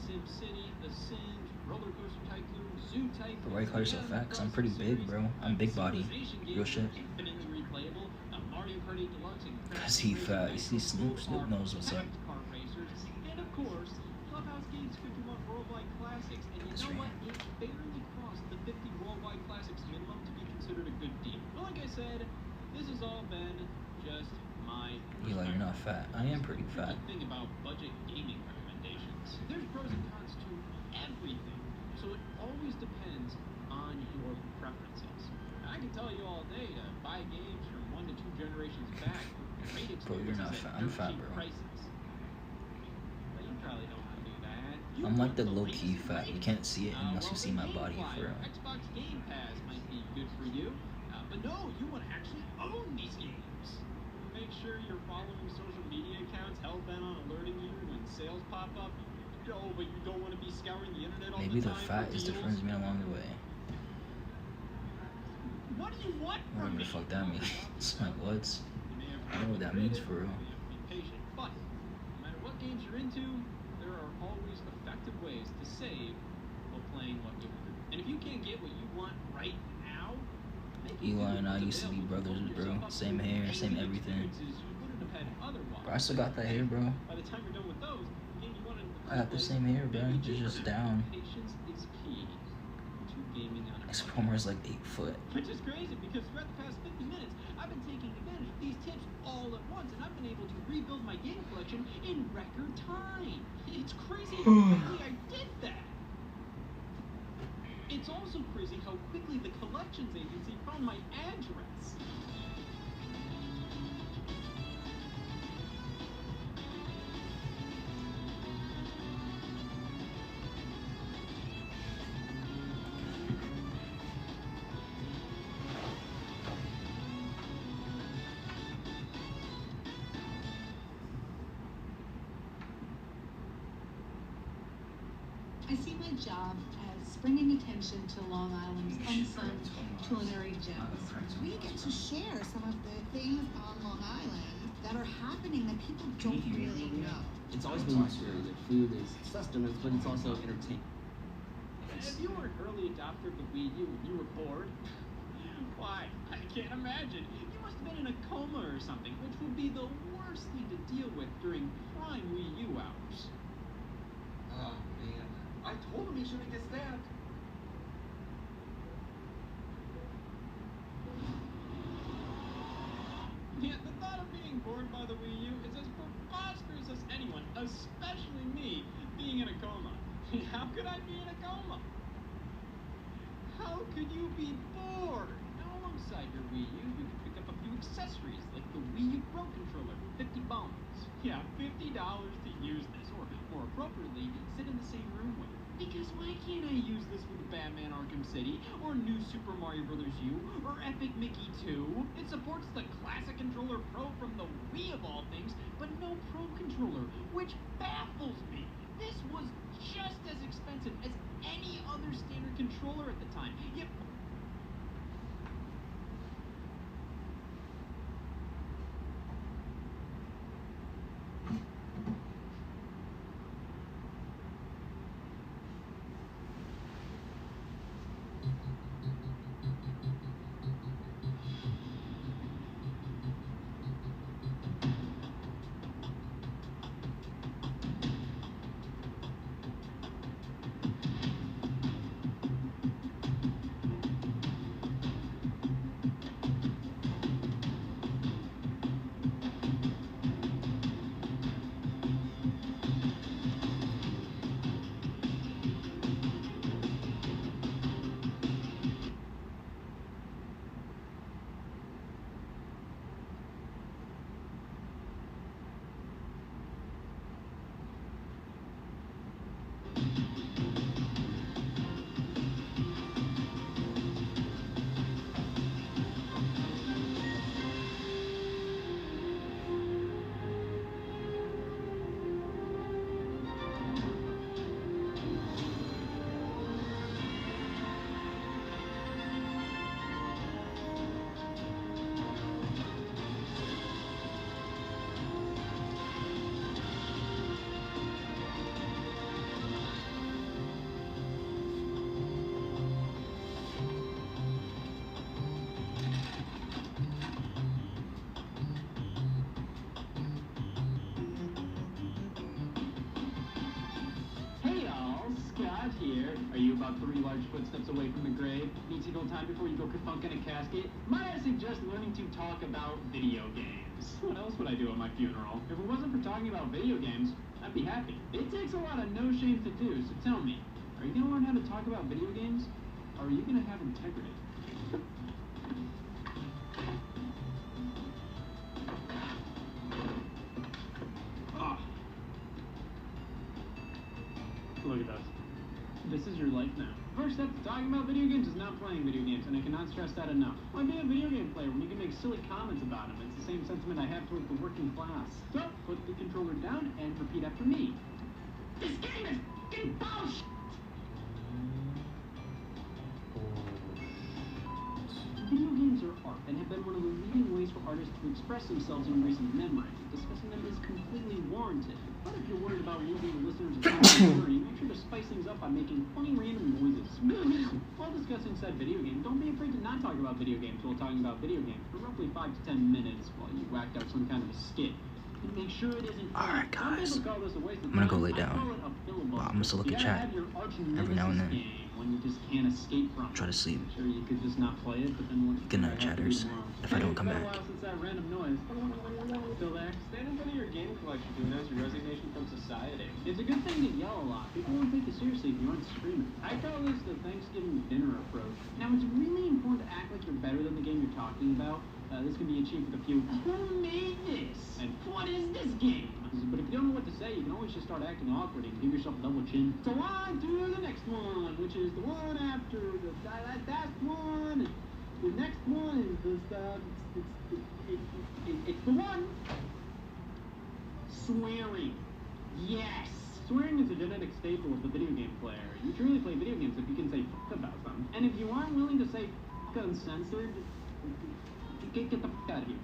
Sim City, The Sims, Roller Coaster Tycoon, Zoo Tycoon. Bro, why you call yourself fat? Cause I'm pretty big, bro. I'm big body. Real shit. Infinitely replayable. Mario Kart 8 Deluxe and Cause he fat. You see, Snoop knows what's up. Kart racers, and of course, Clubhouse Games 51 Worldwide Classics. And you know what? It barely crossed the 50 Worldwide Classics minimum to be considered a good deal. But like I said, this has all been just my. Eli, you're not fat. I am pretty fat. Thing about budget gaming recommendations. There's pros and cons to everything, so it always depends on your preferences. I can tell you all day to buy games from 1 to 2 generations back. Great Bro, you're not fat. I'm fat, bro. Prices. But you probably don't want to do that. I'm like the low-key fat. You can't see it unless you see my body for real. Xbox Game Pass might be good for you, but no, you want to actually own these games. Make sure you're following social media accounts hell-bent on alerting you when sales pop up. No, but you don't want to be scouring the internet all Maybe the the time. fat is the friends me along the way. What do you want from Whatever me? the fuck that means. Like, what? I don't know what that means for real. Be patient, but no matter what games you're into, there are always effective ways to save while playing what you want. And if you can't get what you want right now, Eli and I used to be brothers, bro. Same hair, same everything. Bro, I still got that hair, bro. By the time you're done with those, the game you wanted in the I got the same hair, bro. It's just down. Patience is key to gaming on a This Homer's like 8 foot. Which is crazy because throughout the past 50 minutes, I've been taking advantage of these tips all at once, and I've been able to rebuild my game collection in record time. It's crazy how quickly I did that. It's also crazy how quickly the collections agency found my address. I see my job as bringing attention to Long Island's unsung culinary gems. We get to share some of the things on Long Island that are happening that people don't really know. It's always been true that food is sustenance, but it's also entertainment. If you were an early adopter of the Wii U and you were bored, why? I can't imagine. You must have been in a coma or something, which would be the worst thing to deal with during prime Wii U hours. Oh, man. I told him he shouldn't get stabbed. Yeah, the thought of being bored by the Wii U is as preposterous as anyone, especially me, being in a coma. How could I be in a coma? How could you be bored? Now, alongside your Wii U, you can pick up a few accessories like the Wii U Pro Controller for 50 bones. Yeah, $50 to use this, or more appropriately, sit in the same room with. Because why can't I use this with Batman Arkham City, or New Super Mario Bros. U, or Epic Mickey 2? It supports the Classic Controller Pro from the Wii of all things, but no Pro Controller, which baffles me. This was just as expensive as any other standard controller at the time. Yet here. Are you about 3 large footsteps away from the grave? Need to go time before you go kerfunk in a casket? Might I suggest learning to talk about video games? What else would I do at my funeral? If it wasn't for talking about video games, I'd be happy. It takes a lot of no shame to do, so tell me, are you gonna learn how to talk about video games? Or are you gonna have integrity? Look at us. This is your life now. First step to talking about video games is not playing video games, and I cannot stress that enough. Why be a video game player when you can make silly comments about them? It's the same sentiment I have towards the working class. So, put the controller down and repeat after me. This game is f***ing bullshit! Video games are art and have been one of the leading ways for artists to express themselves in recent memory. Discussing them is completely warranted. But if you're worried about losing the listeners of Story, make sure to spice things up by making funny random noises. While discussing said video game, don't be afraid to not talk about video games while talking about video games for roughly 5 to 10 minutes while you whacked out some kind of a skit. And make sure it isn't Alright guys, I'm gonna go lay down. Well, I'm just looking at chat every now and then. When you just can't escape from. Try to sleep. Sure, you could just not play it, but then once Good night, chatters. If I don't come back. Since that random noise. Still there? Stand in front of your game collection to announce your resignation from society. It's a good thing to yell a lot. People won't take you seriously if you aren't screaming. I call this the Thanksgiving dinner approach. Now, it's really important to act like you're better than the game you're talking about. This can be achieved with a few, who made this? And what is this game? But if you don't know what to say, you can always just start acting awkward and give yourself a double chin. So on to the next one, which is the one after the that one. The next one is the stuff. It's the one. Swearing. Yes. Swearing is a genetic staple of the video game player. You truly play video games if you can say f*** about them. And if you aren't willing to say f*** uncensored, get the f*** out of here.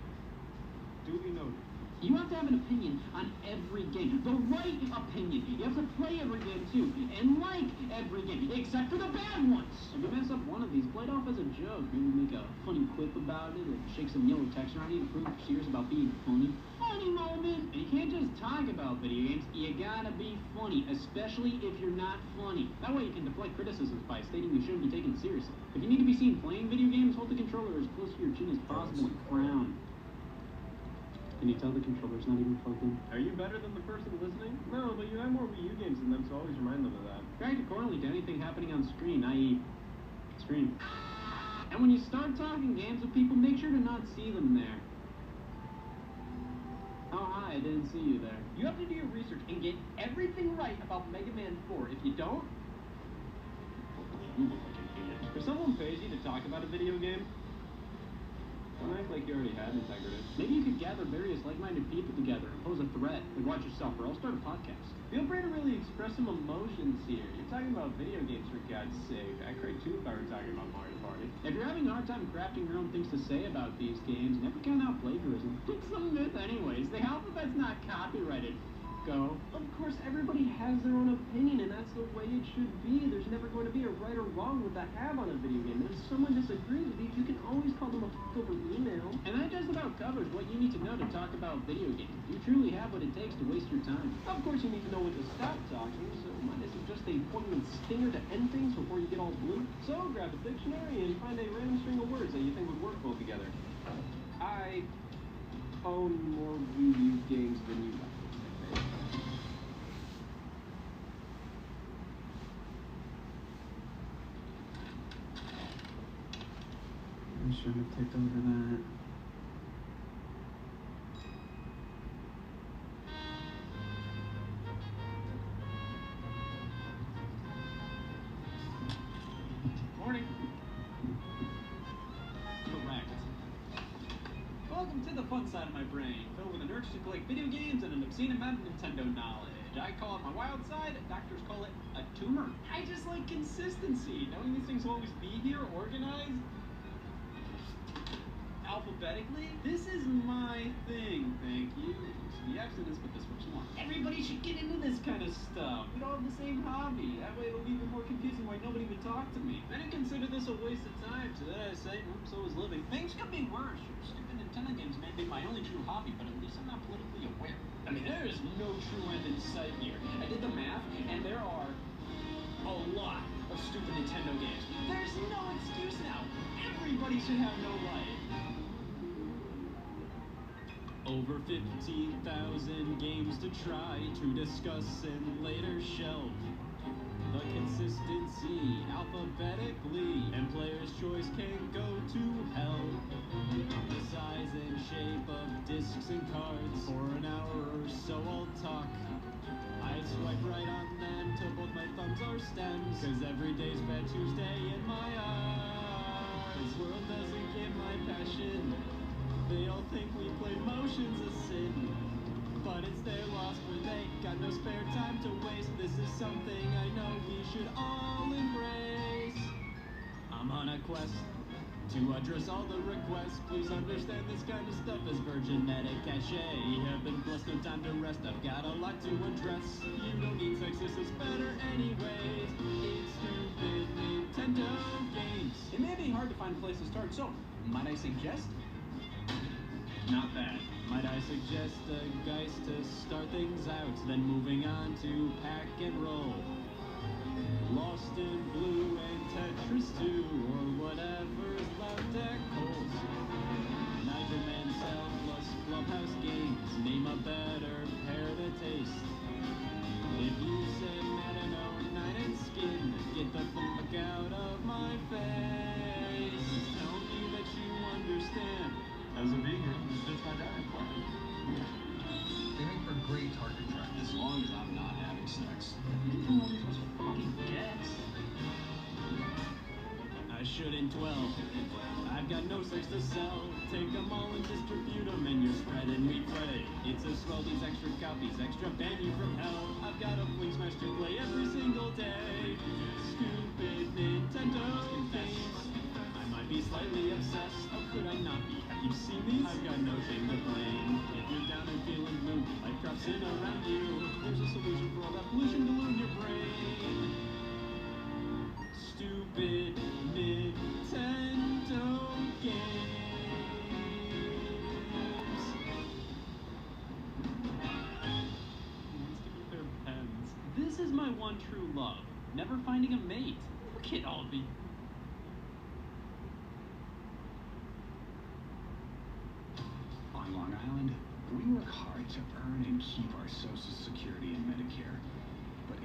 Duly noted. You have to have an opinion on every game. The right opinion. You have to play every game too. And like every game. Except for the bad ones. If you mess up one of these, play it off as a joke. Maybe make a funny quip about it, or shake some yellow text around it to prove you're serious about being funny. Funny moment! And you can't just talk about video games. You gotta be funny. Especially if you're not funny. That way you can deflect criticisms by stating you shouldn't be taken seriously. If you need to be seen playing video games, hold the controller as close to your chin as possible and frown. Can you tell the controller's not even plugged in? Are you better than the person listening? No, but you have more Wii U games than them, so always remind them of that. React accordingly to anything happening on screen, i.e. screen. And when you start talking games with people, make sure to not see them there. I didn't see you there. You have to do your research and get everything right about Mega Man 4. If you don't, you look like an idiot. If someone pays you to talk about a video game, don't act like you already had integrity. Maybe you could gather various like-minded people together and pose a threat, like watch yourself, or I'll start a podcast. Feel free to really express some emotions here. You're talking about video games, for God's sake. I cry too if I were talking about Mario Party. If you're having a hard time crafting your own things to say about these games, never count out plagiarism. It's a myth anyways. The alphabet's not copyrighted. Go. Of course, everybody has their own opinion, and that's the way it should be. There's never going to be a right or wrong with the have on a video game. And if someone disagrees with you, you can always call them a over email. And that just about covers what you need to know to talk about video games. You truly have what it takes to waste your time. Of course, you need to know when to stop talking, so might this is just a poignant stinger to end things before you get all blue. So grab a dictionary and find a random string of words that you think would work well together. I own more Wii U games than you. I should have taken over that. Morning. Correct. Welcome to the fun side of my brain, filled with an urge to collect video games and an obscene amount of Nintendo knowledge. I call it my wild side, doctors call it a tumor. I just like consistency, knowing these things will always be here, organized, alphabetically. This is my thing, thank you. The accidents, but this much more. Everybody should get into this kind of stuff. We don't have the same hobby. That way it'll be even more confusing why nobody would talk to me. I didn't consider this a waste of time, so that I say, so is living. Things could be worse. Stupid Nintendo games may be my only true hobby, but at least I'm not politically aware. I mean, there is no true end in sight here. I did the math, and there are a lot of stupid Nintendo games. There's no excuse now. Everybody should have no life. Over 15,000 games to try to discuss and later shelve. The consistency alphabetically, and player's choice can go to hell. The size and shape of discs and cards. For an hour or so I'll talk. I swipe right on them till both my thumbs are stems. Cause every day's Bad Tuesday in my eyes. This world doesn't get my passion. They all think we play motions a sin, but it's their loss for they got no spare time to waste. This is something I know we should all embrace. I'm on a quest to address all the requests. Please understand this kind of stuff is virginetic cachet. Have been blessed, no time to rest. I've got a lot to address. You don't need sex, this is better anyways. It's stupid Nintendo games. It may be hard to find a place to start, so might I suggest? Not bad. Might I suggest a Geist to start things out, then moving on to Pack and Roll, Lost in Blue and Tetris 2, or whatever's left at Coles. Nigel Mansell plus Clubhouse Games, name a better pair to taste. If you said Metano, Night and Skin, get the fuck out of my face. Tell me that you understand. As a vegan, it's just my diet plan. They make for great target practice. As long as I'm not having sex. Look at all these fucking gets. I shouldn't dwell. I've got no sex to sell. Take them all and distribute them, and you're spreading me play. It's a swell, these extra copies, extra ban you from hell. I've got a Fling Smash to play every single day. Stupid Nintendo games. I might be slightly obsessed. How could I not be? Have you seen these? I've got no shame to blame. If you're down and feeling blue, life drops in around you. There's a solution for all that pollution to learn your brain. Stupid Nintendo games. Let's give me a pair of pens. This is my one true love. Never finding a mate. Look at all the... On Long Island, we work hard to earn and keep our Social Security and Medicare. But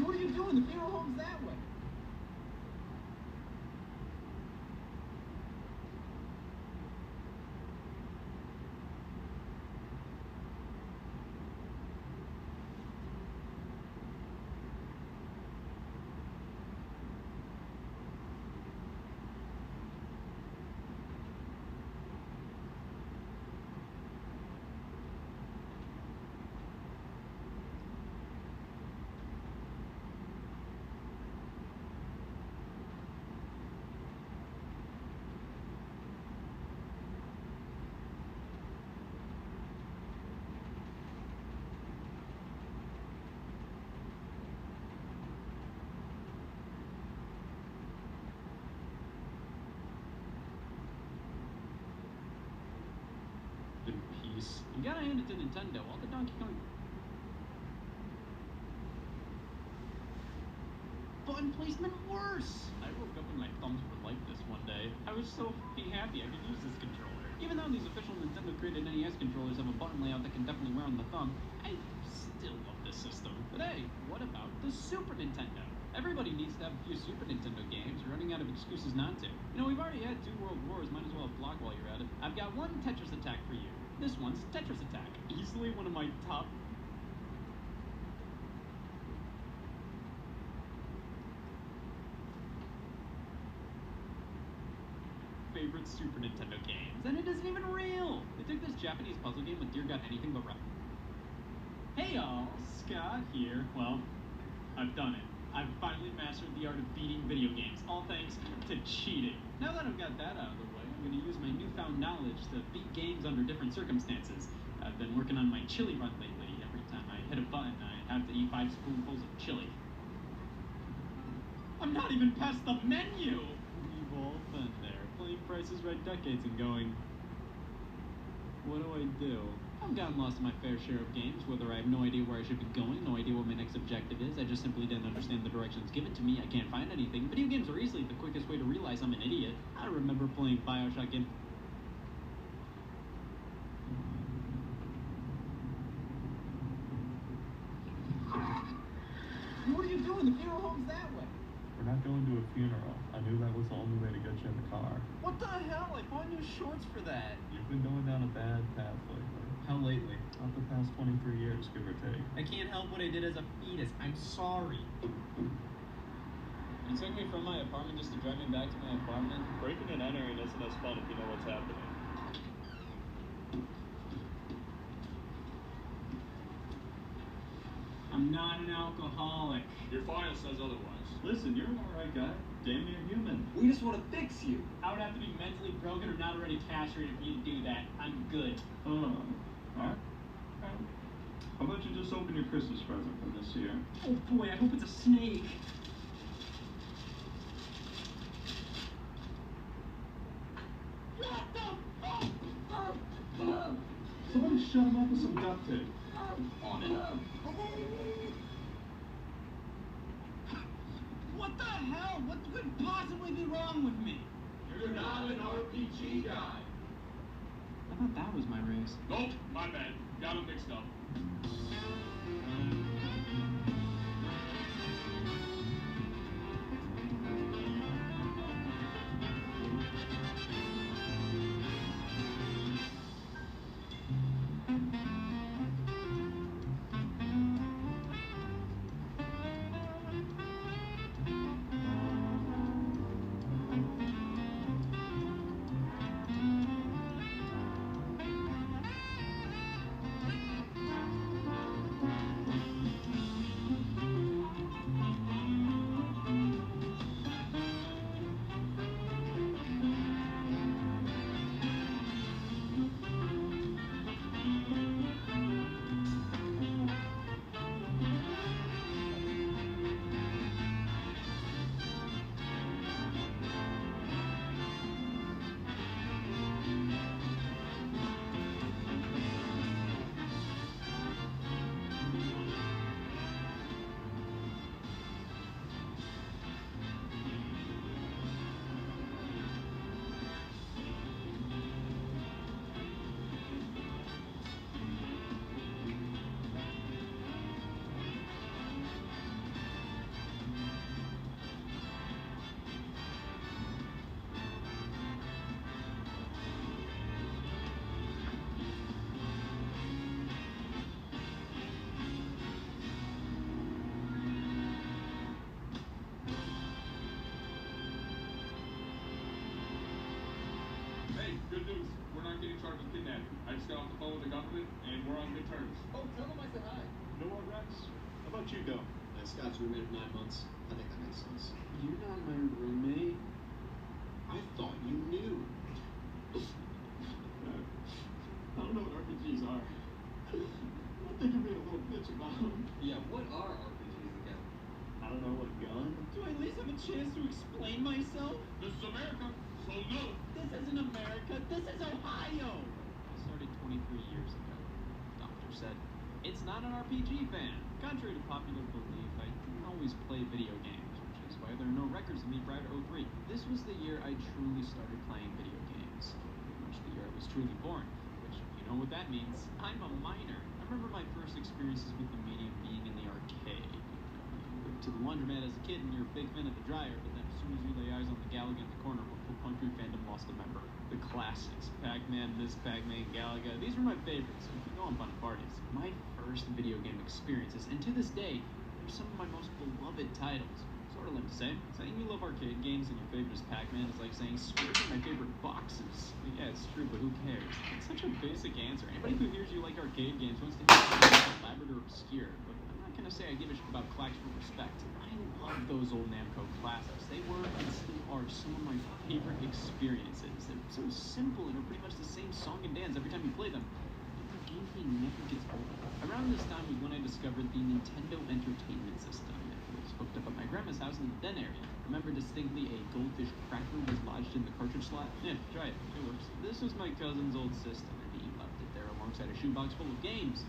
What are you doing? The funeral home's that way. You gotta hand it to Nintendo. All the Donkey Kong button placement worse. I woke up and my thumbs were like this one day. I was so happy I could use this controller. Even though these official Nintendo created NES controllers have a button layout that can definitely wear on the thumb, I still love this system. But hey, what about the Super Nintendo? Everybody needs to have a few Super Nintendo games. We're running out of excuses not to. You know, we've already had 2 World Wars. Might as well have block while you're at it. I've got one Tetris Attack for you. This one's Tetris Attack. Easily one of my top favorite Super Nintendo games, and it isn't even real. They took this Japanese puzzle game with Dear God anything but rap. Hey y'all, Scott here. Well, I've done it. I've finally mastered the art of beating video games, all thanks to cheating. Now that I've got that out of the way, I'm going to use my newfound knowledge to beat games under different circumstances. I've been working on my chili run lately. Every time I hit a button, I have to eat 5 spoonfuls of chili. I'm not even past the menu! We've all been there, playing Price is Right decades and going, what do I do? I've gotten lost in my fair share of games, whether I have no idea where I should be going, no idea what my next objective is, I just simply didn't understand the directions given to me, I can't find anything. Video games are easily the quickest way to realize I'm an idiot. I remember playing Bioshock in... What are you doing? The funeral home's that way. We're not going to a funeral. I knew that was the only way to get you in the car. What the hell? I bought new shorts for that. You've been going down a bad path lately. How lately? Not the past 23 years, give or take. I can't help what I did as a fetus. I'm sorry. You took me from my apartment just to drive me back to my apartment? Breaking and entering isn't as fun if you know what's happening. I'm not an alcoholic. Your file says otherwise. Listen, you're an alright guy. Damn near human. We just want to fix you. I would have to be mentally broken or not already castrated for you to do that. I'm good. Alright. How about you just open your Christmas present from this year? Oh boy, I hope it's a snake. Somebody shut him up with some duct tape. On it. What the hell? What could possibly be wrong with me? You're not an RPG guy. I thought that was my race. Nope, my bad. Got him mixed up. Good news. We're not getting charged with kidnapping. I just got off the phone with the government, and we're on good terms. Oh, tell them I said hi. You know what, Rex? How about you go? Scott's roommate of 9 months. I think that makes sense. You're not my roommate. I thought you knew. I don't know what RPGs are. What they can be a little bitch about them. Yeah, what are RPGs again? I don't know, what gun? Do I at least have a chance to explain myself? This is America, so no. This isn't America. This is Ohio. I started 23 years ago. said, "It's not an RPG fan." Contrary to popular belief, I didn't always play video games, which is why there are no records of me prior to 03. This was the year I truly started playing video games. Pretty much the year I was truly born, which, you know what that means. I'm a minor. I remember my first experiences with the medium being in the arcade. You go to the laundromat as a kid and you're a big fan of the dryer, but then as soon as you lay eyes on the Galaga in the corner, where Country fandom lost a member. The classics, Pac-Man, Miss Pac-Man, Galaga, these were my favorites, so if you go on fun parties. My first video game experiences, and to this day, they're some of my most beloved titles. Sort of like to say, saying you love arcade games and your favorite is Pac-Man is like saying Squares are my favorite boxes. But yeah, it's true, but who cares? It's such a basic answer. Anybody who hears you like arcade games wants to hear something elaborate or obscure, but I'm not gonna say I give a shit about clacks for respect. I love those old Namco classics. They were and still are some of my favorite experiences. They're so simple and are pretty much the same song and dance every time you play them. But the gameplay never gets old. Around this time was when I discovered the Nintendo Entertainment System. It was hooked up at my grandma's house in the Den area. I remember distinctly a goldfish cracker was lodged in the cartridge slot. Yeah, try it. It works. This was my cousin's old system, and he left it there alongside a shoebox full of games.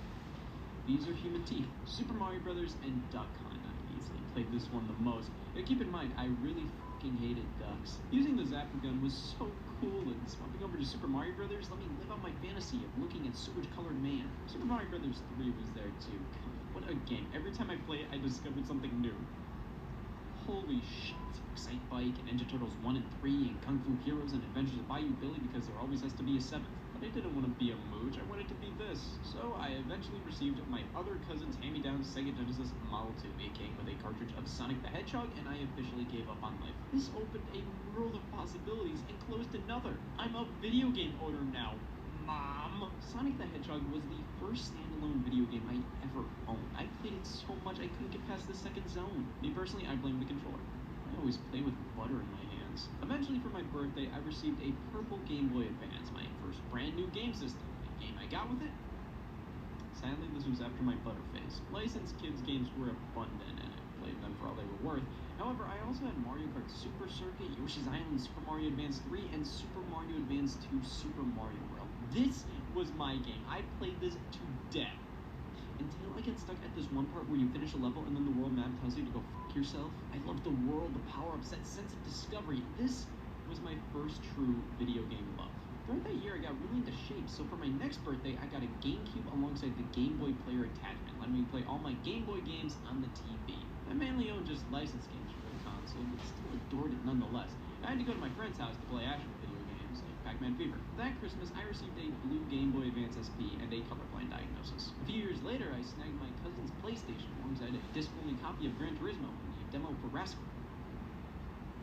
These are human teeth, Super Mario Brothers, and Duck Hunt. I easily played this one the most. But keep in mind, I really fucking hated ducks. Using the zapper gun was so cool, and swapping over to Super Mario Brothers let me live out my fantasy of looking at sewage-colored man. Super Mario Brothers 3 was there too. God, what a game. Every time I play it, I discovered something new. Holy shit. Excitebike, and Ninja Turtles 1 and 3, and Kung Fu Heroes, and Adventures of Bayou Billy, because there always has to be a 7th. But I didn't want to be a mooch, I wanted to be this. So I eventually received my other cousin's hand-me-down Sega Genesis Model 2. It came with a cartridge of Sonic the Hedgehog, and I officially gave up on life. This opened a world of possibilities and closed another. I'm a video game owner now. Mom! Sonic the Hedgehog was the first standalone video game I ever owned. I played it so much I couldn't get past the second zone. Me personally, I blame the controller. I always play with butter in my hands. Eventually, for my birthday, I received a purple Game Boy Advance, my first brand new game system. The game I got with it? Sadly, this was after my butter phase. Licensed kids games were abundant, and I played them for all they were worth. However, I also had Mario Kart Super Circuit, Yoshi's Island, Super Mario Advance 3, and Super Mario Advance 2 Super Mario World. This was my game. I played this to death. Until I get stuck at this one part where you finish a level and then the world map tells you to go fuck yourself. I love the world, the power-ups, that sense of discovery. This was my first true video game love. Throughout that year, I got really into shapes, so for my next birthday, I got a GameCube alongside the Game Boy player attachment, letting me play all my Game Boy games on the TV. I mainly owned just licensed games for the console, but still adored it nonetheless. I had to go to my friend's house to play actual video games, like Pac-Man Fever. That Christmas, I received a blue Game Boy Advance SP and a colorblind diagnosis. A few years later, I snagged my cousin's PlayStation alongside a disc-only copy of Gran Turismo and a demo for Rascal.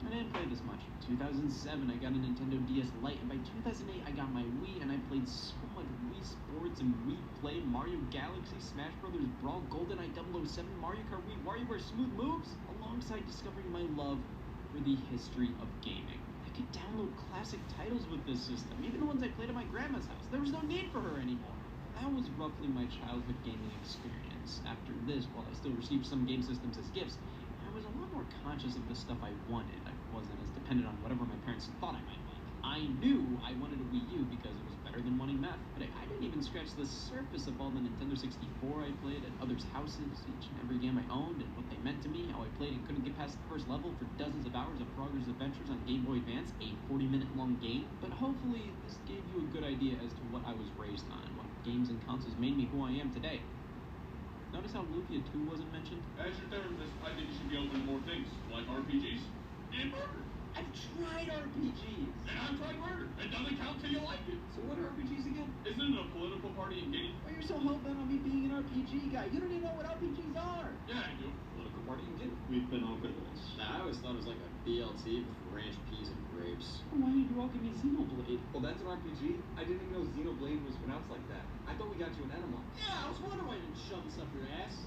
I didn't play this much. In 2007, I got a Nintendo DS Lite, and by 2008, I got my Wii, and I played so much Wii Sports and Wii Play, Mario Galaxy, Smash Brothers Brawl, GoldenEye 007, Mario Kart Wii, WarioWare Smooth Moves, alongside discovering my love for the history of gaming. I could download classic titles with this system, even the ones I played at my grandma's house. There was no need for her anymore. That was roughly my childhood gaming experience. After this, while I still received some game systems as gifts, I was a lot more conscious of the stuff I wanted. I wasn't as dependent on whatever my parents thought I might like. I knew I wanted a Wii U because it was better than wanting meth, but I didn't even scratch the surface of all the Nintendo 64 I played at others' houses, each and every game I owned, and what they meant to me, how I played and couldn't get past the first level for dozens of hours of Progress Adventures on Game Boy Advance, a 40-minute long game. But hopefully, this gave you a good idea as to what I was raised on, what games and consoles made me who I am today. Notice how Lufia 2 wasn't mentioned? As your therapist, I think you should be open to more things, like RPGs and murder. I've tried RPGs. And I've tried murder. It doesn't count till you like it. So what are RPGs again? Isn't it a political party in game? Why you're so hell-bent on me being an RPG guy? You don't even know what RPGs are. Yeah, I do. Political party in game. We've been over this. Nah, I always thought it was like a BLT with ranch peas and grapes. Why did you all give me Xenoblade? Well, that's an RPG? I didn't even know Xenoblade was pronounced like that. I thought we got you an animal. Yeah, I was wondering why you didn't shove this up your ass.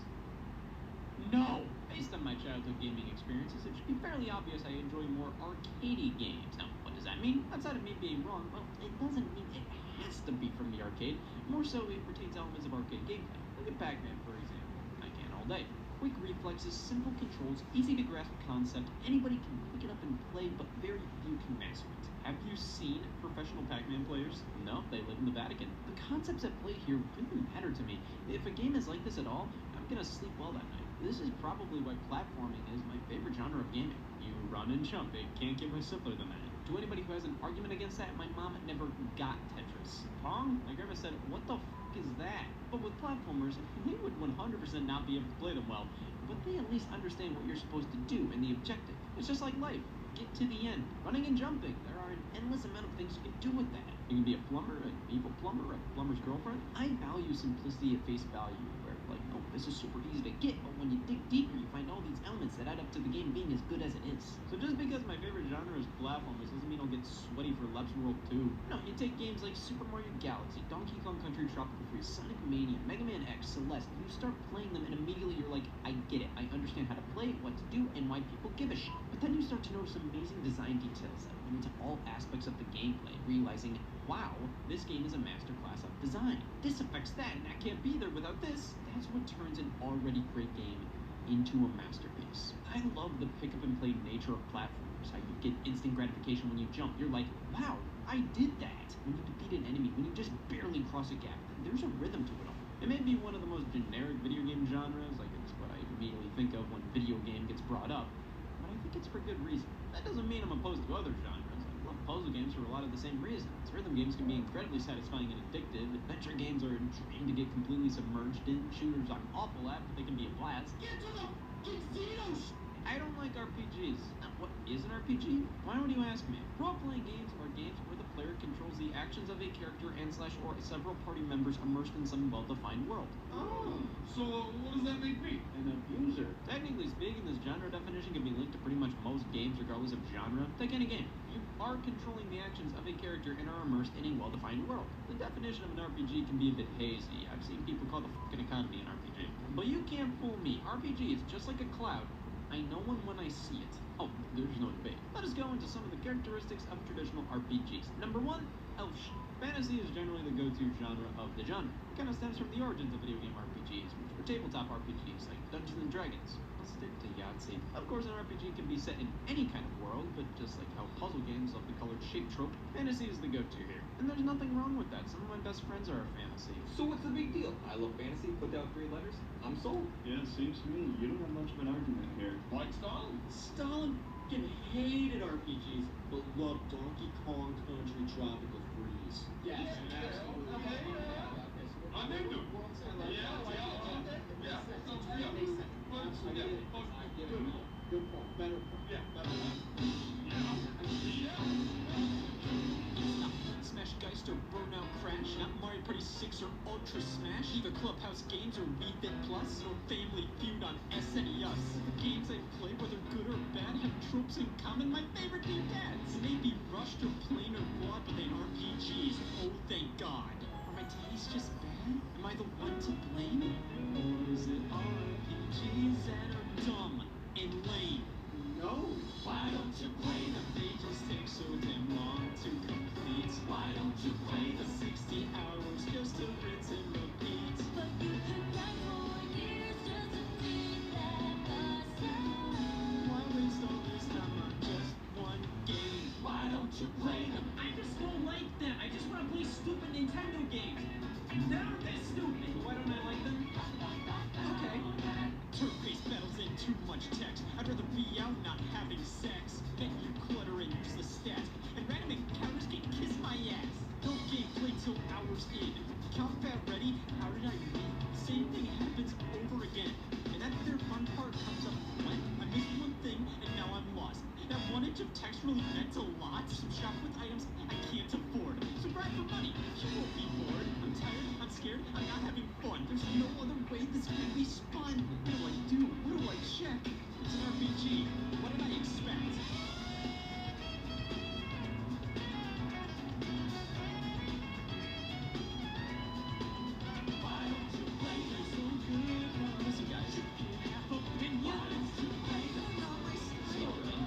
No! Based on my childhood gaming experiences, it should be fairly obvious I enjoy more arcadey games. Now, what does that mean? Outside of me being wrong, well, it doesn't mean it has to be from the arcade. More so, it retains elements of arcade gameplay. Look at Pac-Man, for example. I can all day. quick reflexes, simple controls, easy to grasp concept. Anybody can pick it up and play, but very few can master it. Have you seen professional Pac-Man players? No, they live in the Vatican. The concepts at play here really matter to me. If a game is like this at all, I'm gonna sleep well that night. This is probably why platforming is my favorite genre of gaming. You run and jump, it can't get much simpler than that. To anybody who has an argument against that, my mom never got Tetris. Pong? My grandma said, what the f*** is that? But with platformers, we would 100% not be able to play them well, but they at least understand what you're supposed to do and the objective. It's just like life. Get to the end. Running and jumping. There are an endless amount of things you can do with that. You can be a plumber, an evil plumber, a plumber's girlfriend. I value simplicity at face value, where like, oh, this is super easy to get, but when you dig deeper, you find all these elements that add up to the game being as good as it is. So just because my favorite genre is platformers doesn't mean I'll get sweaty for Leps World 2. No, you take games like Super Mario Galaxy, Donkey Kong Country Tropical Freeze, Sonic Mania, Mega Man X, Celeste. You start playing them and immediately you're like, I get it. I understand how to play, what to do, and why people give a shit. But then you start to notice amazing design details that went into all aspects of the gameplay, realizing, wow, this game is a masterclass of design. This affects that, and that can't be there without this. That's what turns an already great game into a masterpiece. I love the pick up and play nature of platformers, how you get instant gratification when you jump. You're like, wow, I did that. When you defeat an enemy, when you just barely cross a gap, there's a rhythm to it all. It may be one of the most generic video game genres, like it's what I immediately think of when video game gets brought up, but I think it's for good reason. That doesn't mean I'm opposed to other genres. I love puzzle games for a lot of the same reasons. Rhythm games can be incredibly satisfying and addictive. Adventure games are a dream to get completely submerged in. Shooters I'm awful at, but they can be a blast. Get to the casinos! I don't like RPGs. Now, what is an RPG? Why would you ask me? Role-playing games are games where the player controls the actions of a character and / or several party members immersed in some well-defined world. Oh, so what does that make me? An abuser. Technically speaking, this genre definition can be linked to pretty much most games regardless of genre. Take any game. You are controlling the actions of a character and are immersed in a well-defined world. The definition of an RPG can be a bit hazy. I've seen people call the fucking economy an RPG. But you can't fool me. RPG is just like a cloud. I know one when I see it. Oh, there's no debate. Let us go into some of the characteristics of traditional RPGs. Number 1, Elsh. Fantasy is generally the go-to genre of the genre. It kind of stems from the origins of video game RPGs, which were tabletop RPGs like Dungeons and Dragons. Let's stick to Yahtzee. Of course, an RPG can be set in any kind of world, but just like how puzzle games love the colored shape trope, fantasy is the go-to here. And there's nothing wrong with that. Some of my best friends are a fantasy. So what's the big deal? I love fantasy, put down 3 letters, I'm sold. Yeah, seems to me you don't have much of an argument here. Like Stalin? Stalin fucking hated RPGs, but loved Donkey Kong Country Tropical Freeze. Yes, absolutely. I'm into it. Good point. Better point. Yeah, better point. It's not Smash Geist or Burnout Crash, not Mario Party 6 or Ultra Smash, either Clubhouse Games or Wii Fit Plus, or Family Feud on SNES. The games I play, whether good or bad, have tropes in common. My favorite being dads. They may be rushed or plain or flawed, but they are RPGs. Oh, thank God. Are my tastes just bad? Am I the one to blame? Or is it RPGs that are dumb and lame? No. Why don't you play them? They just take so damn long to complete. Why don't you play the 60 hours just to rinse and repeat? But you could run for years just to beat that myself. Why waste all this time on just one game? Why don't you play them? I just don't like them. I just want to play stupid Nintendo games. Now they're stupid. Why don't I like them? Okay. Turn-based battles and too much text. I'd rather be out not having sex. Menu clutter and useless stats. And random encounters can kiss my ass. No gameplay till hours in. Combat ready? How did I win? Same thing happens over again. And that their fun part comes up when I missed one thing and now I'm lost. That 1 inch of text really meant a lot. Some shop with items I can't afford. So grab for money. You won't be bored. I'm tired. I'm scared. I'm not having fun. There's no other way this really spun. What do I do? What do I check? It's an RPG. What did I expect? Why don't you play? They're so good. Listen, guys, you can have opinions. Why don't you play? They're not my story.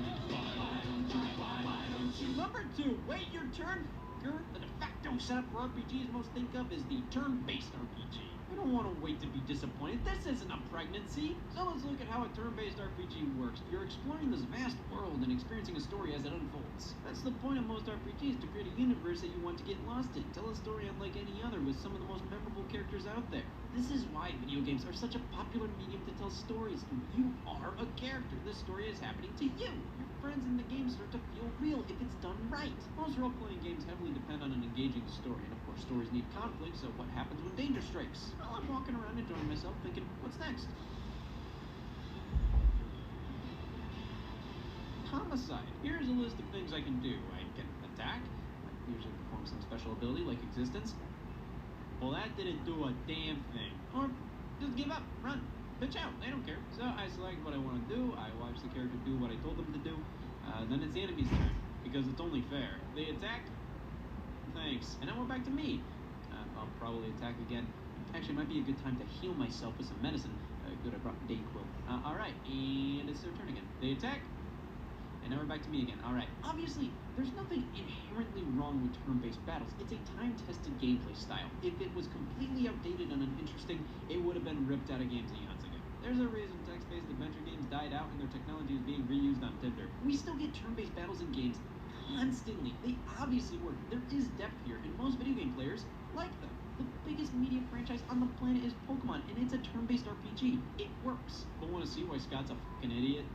Why don't you? Number 2, wait your turn. The de facto setup for RPGs most think of is the turn-based RPG. don't want to wait to be disappointed. This isn't a pregnancy. So let's look at how a turn-based RPG works. You're exploring this vast world and experiencing a story as it unfolds. That's the point of most RPGs, to create a universe that you want to get lost in. Tell a story unlike any other with some of the most memorable characters out there. This is why video games are such a popular medium to tell stories. You are a character. This story is happening to you. Your friends in the game start to feel real if it's done right. Most role-playing games heavily depend on an engaging story, and of course stories need conflict, so what happens when danger strikes? Well, I'm walking around enjoying myself thinking, what's next? Homicide. Here's a list of things I can do. I can attack. I usually perform some special ability like existence. Well, that didn't do a damn thing. Or just give up, run, bitch out, they don't care. So I select what I want to do, I watch the character do what I told them to do, then it's the enemy's turn, because it's only fair. They attacked, thanks, and now we're back to me. I'll probably attack again. Actually, it might be a good time to heal myself with some medicine. Good, I brought Dayquil. Alright, and it's their turn again. They attack, and now we're back to me again. Alright, obviously, there's nothing inherently wrong with turn-based battles. It's a time-tested gameplay style. If it was completely outdated and uninteresting, it would have been ripped out of games eons ago. There's a reason text-based adventure games died out and their technology is being reused on Tinder. We still get turn-based battles in games constantly. They obviously work. There is depth here, and most video game players like them. The biggest media franchise on the planet is Pokemon, and it's a turn-based RPG. It works. But want to see why Scott's a fucking idiot?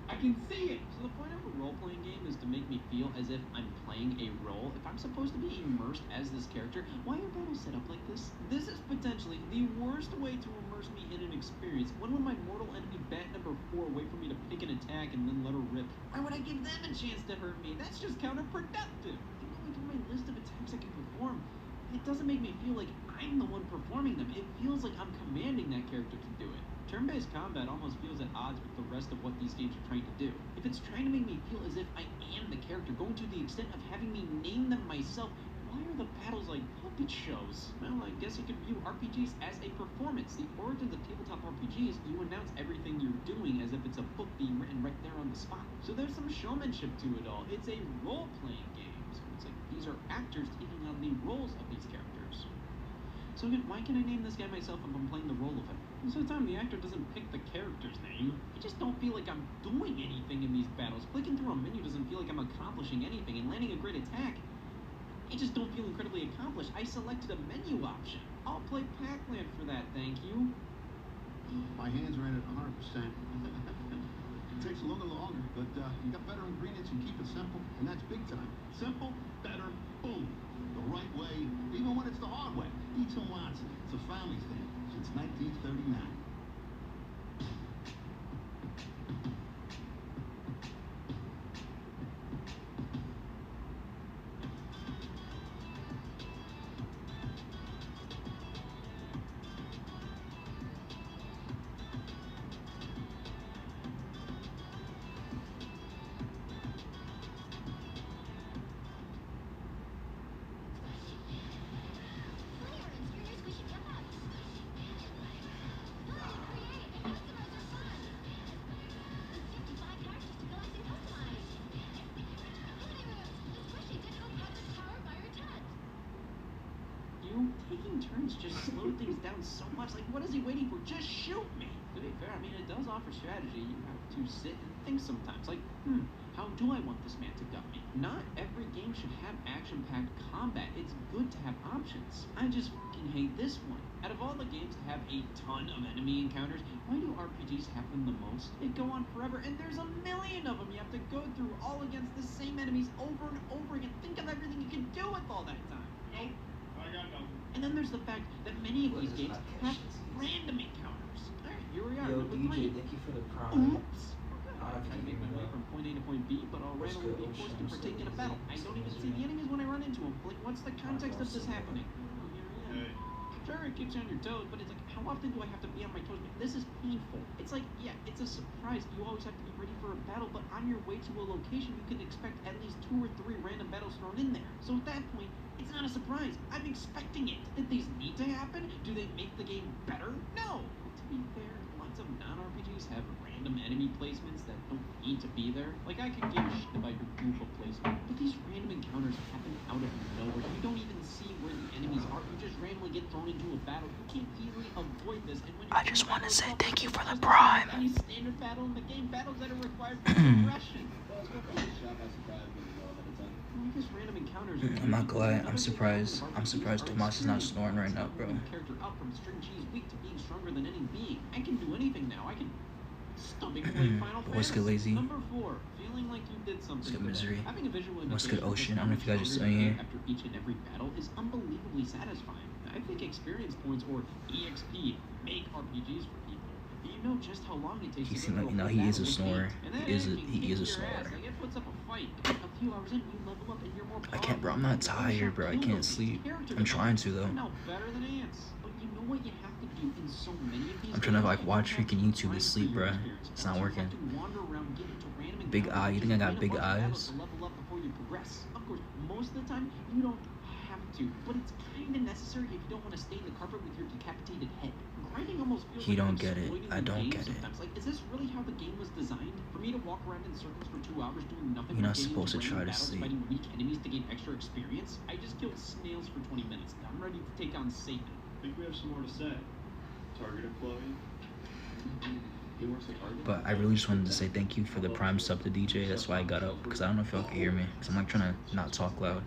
I can see it! So the point of a role-playing game is to make me feel as if I'm playing a role. If I'm supposed to be immersed as this character, why are battles set up like this? This is potentially the worst way to immerse me in an experience. When will my mortal enemy bat number 4 wait for me to pick an attack and then let her rip? Why would I give them a chance to hurt me? That's just counterproductive. I'm going through my list of attacks I can perform. It doesn't make me feel like I'm the one performing them. It feels like I'm commanding that character to do it. Turn-based combat almost feels at odds with the rest of what these games are trying to do. If it's trying to make me feel as if I am the character, going to the extent of having me name them myself, why are the battles like puppet shows? Well, I guess you could view RPGs as a performance. The origins of tabletop RPGs, you announce everything you're doing as if it's a book being written right there on the spot. So there's some showmanship to it all. It's a role-playing game. So it's like these are actors taking on the roles of these characters. So again, why can I name this guy myself if I'm playing the role of him? Most of the time, the actor doesn't pick the character's name. I just don't feel like I'm doing anything in these battles. Clicking through a menu doesn't feel like I'm accomplishing anything, and landing a great attack, I just don't feel incredibly accomplished. I selected a menu option. I'll play Pac-Land for that, thank you. My hands are in it 100%. It takes a little longer, but you got better ingredients and keep it simple, and that's big time. Simple, better, boom. The right way, even when it's the hard way. Eats and Watson. It's a family thing since 1939. Taking turns just slow things down so much. Like, what is he waiting for? Just shoot me! To be fair, I mean, it does offer strategy. You have to sit and think sometimes. Like, how do I want this man to gut me? Not every game should have action-packed combat. It's good to have options. I just fucking hate this one. Out of all the games that have a ton of enemy encounters, why do RPGs have them the most? They go on forever, and there's a million of them you have to go through, all against the same enemies over and over again. Think of everything you can do with all that time. Nope, I got nothing. And then there's the fact that many of these games have random encounters. Alright, here we are. Yo, number DJ, 3. thank you for the prime. Oops. I make my way from point A to point B, but I'll randomly be forced to partake in a battle. I don't even see the enemies when I run into them. Like, what's the context of this happening? Oh, here I am. Sure, it keeps you on your toes, but it's like, how often do I have to be on my toes? This is painful. It's like, yeah, it's a surprise. You always have to be ready for a battle, but on your way to a location, you can expect at least 2 or 3 random battles thrown in there. So at that point, it's not a surprise. I'm expecting it. Did these need to happen? Do they make the game better? No. To be fair, lots of non-RPGs have random enemy placements that don't need to be there. Like, I could give a shit about your Google placement, but these random encounters happen out of nowhere. You don't even see where the enemies are. You just randomly get thrown thrown into a battle, you can't easily avoid this. And when I just want to say thank you for the prime. any standard battle in the game, battles that are required for progression. Just random encounters. I'm not gonna lie, I'm surprised. Tomas is not snoring right now, bro. Character up from string cheese weak to being stronger than any being. I can do anything now. I can stomach play Final What's good, Lazy? Number 4, feeling like you did something. What's good, Misery? Having a visual What's good, indication Ocean? I don't know if you guys are still here. after each and every battle is unbelievably satisfying. I think experience points or EXP make RPGs for people. You know just how long it takes. He seemed like, you know, he is a snorer. He is a snorer. It puts up a fight. A few hours in, you level up and you're more I can't, bro. I'm not tired, bro. I can't sleep. I'm trying to though. No, better than ants. But you know what you have to do in so many of these I'm trying to like watch freaking YouTube to sleep, bro. It's not working. Big eye. You think I got big eyes? Of course, most of the time you don't have to, but it's kind of necessary if you don't want to stain the carpet with your decapitated head. Grinding almost feels He like don't get it. I don't get it. sometimes. Like, is this really how the game was designed? For me to walk around in circles for 2 hours doing nothing? You're not but getting supposed to into try to battles, sleep. Fighting weak enemies to gain extra experience? I just killed snails for 20 minutes. I'm ready to take on Satan. I think we have some more to say. Targeted Chloe. But I really just wanted to say thank you for the prime sub to DJ. That's why I got up, because I don't know if y'all can hear me, because I'm like trying to not talk loud.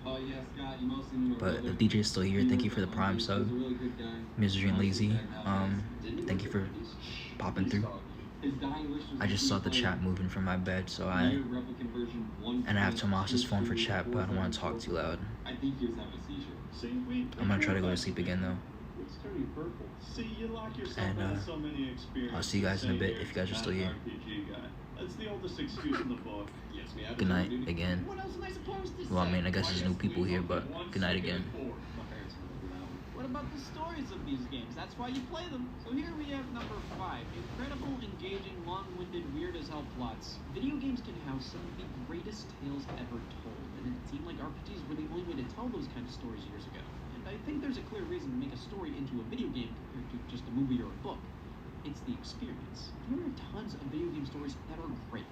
But the DJ is still here. Thank you for the prime sub. Misery and Lazy, thank you for popping through. I just saw the chat moving from my bed, so I have Tomas's phone for chat, but I don't want to talk too loud. I'm gonna try to go to sleep again though. And I'll see you guys in a bit if you guys are still here. That's the oldest excuse in the book. Good night again. Well, I mean, I guess there's new people here, but good night again. What about the stories of these games? That's why you play them. So here we have number 5. Incredible, engaging, long-winded, weird-as-hell plots. Video games can house some of the greatest tales ever told, and it seemed like RPGs were the only way to tell those kind of stories years ago. And I think there's a clear reason to make a story into a video game compared to just a movie or a book. It's the experience. There are tons of video game stories that are great.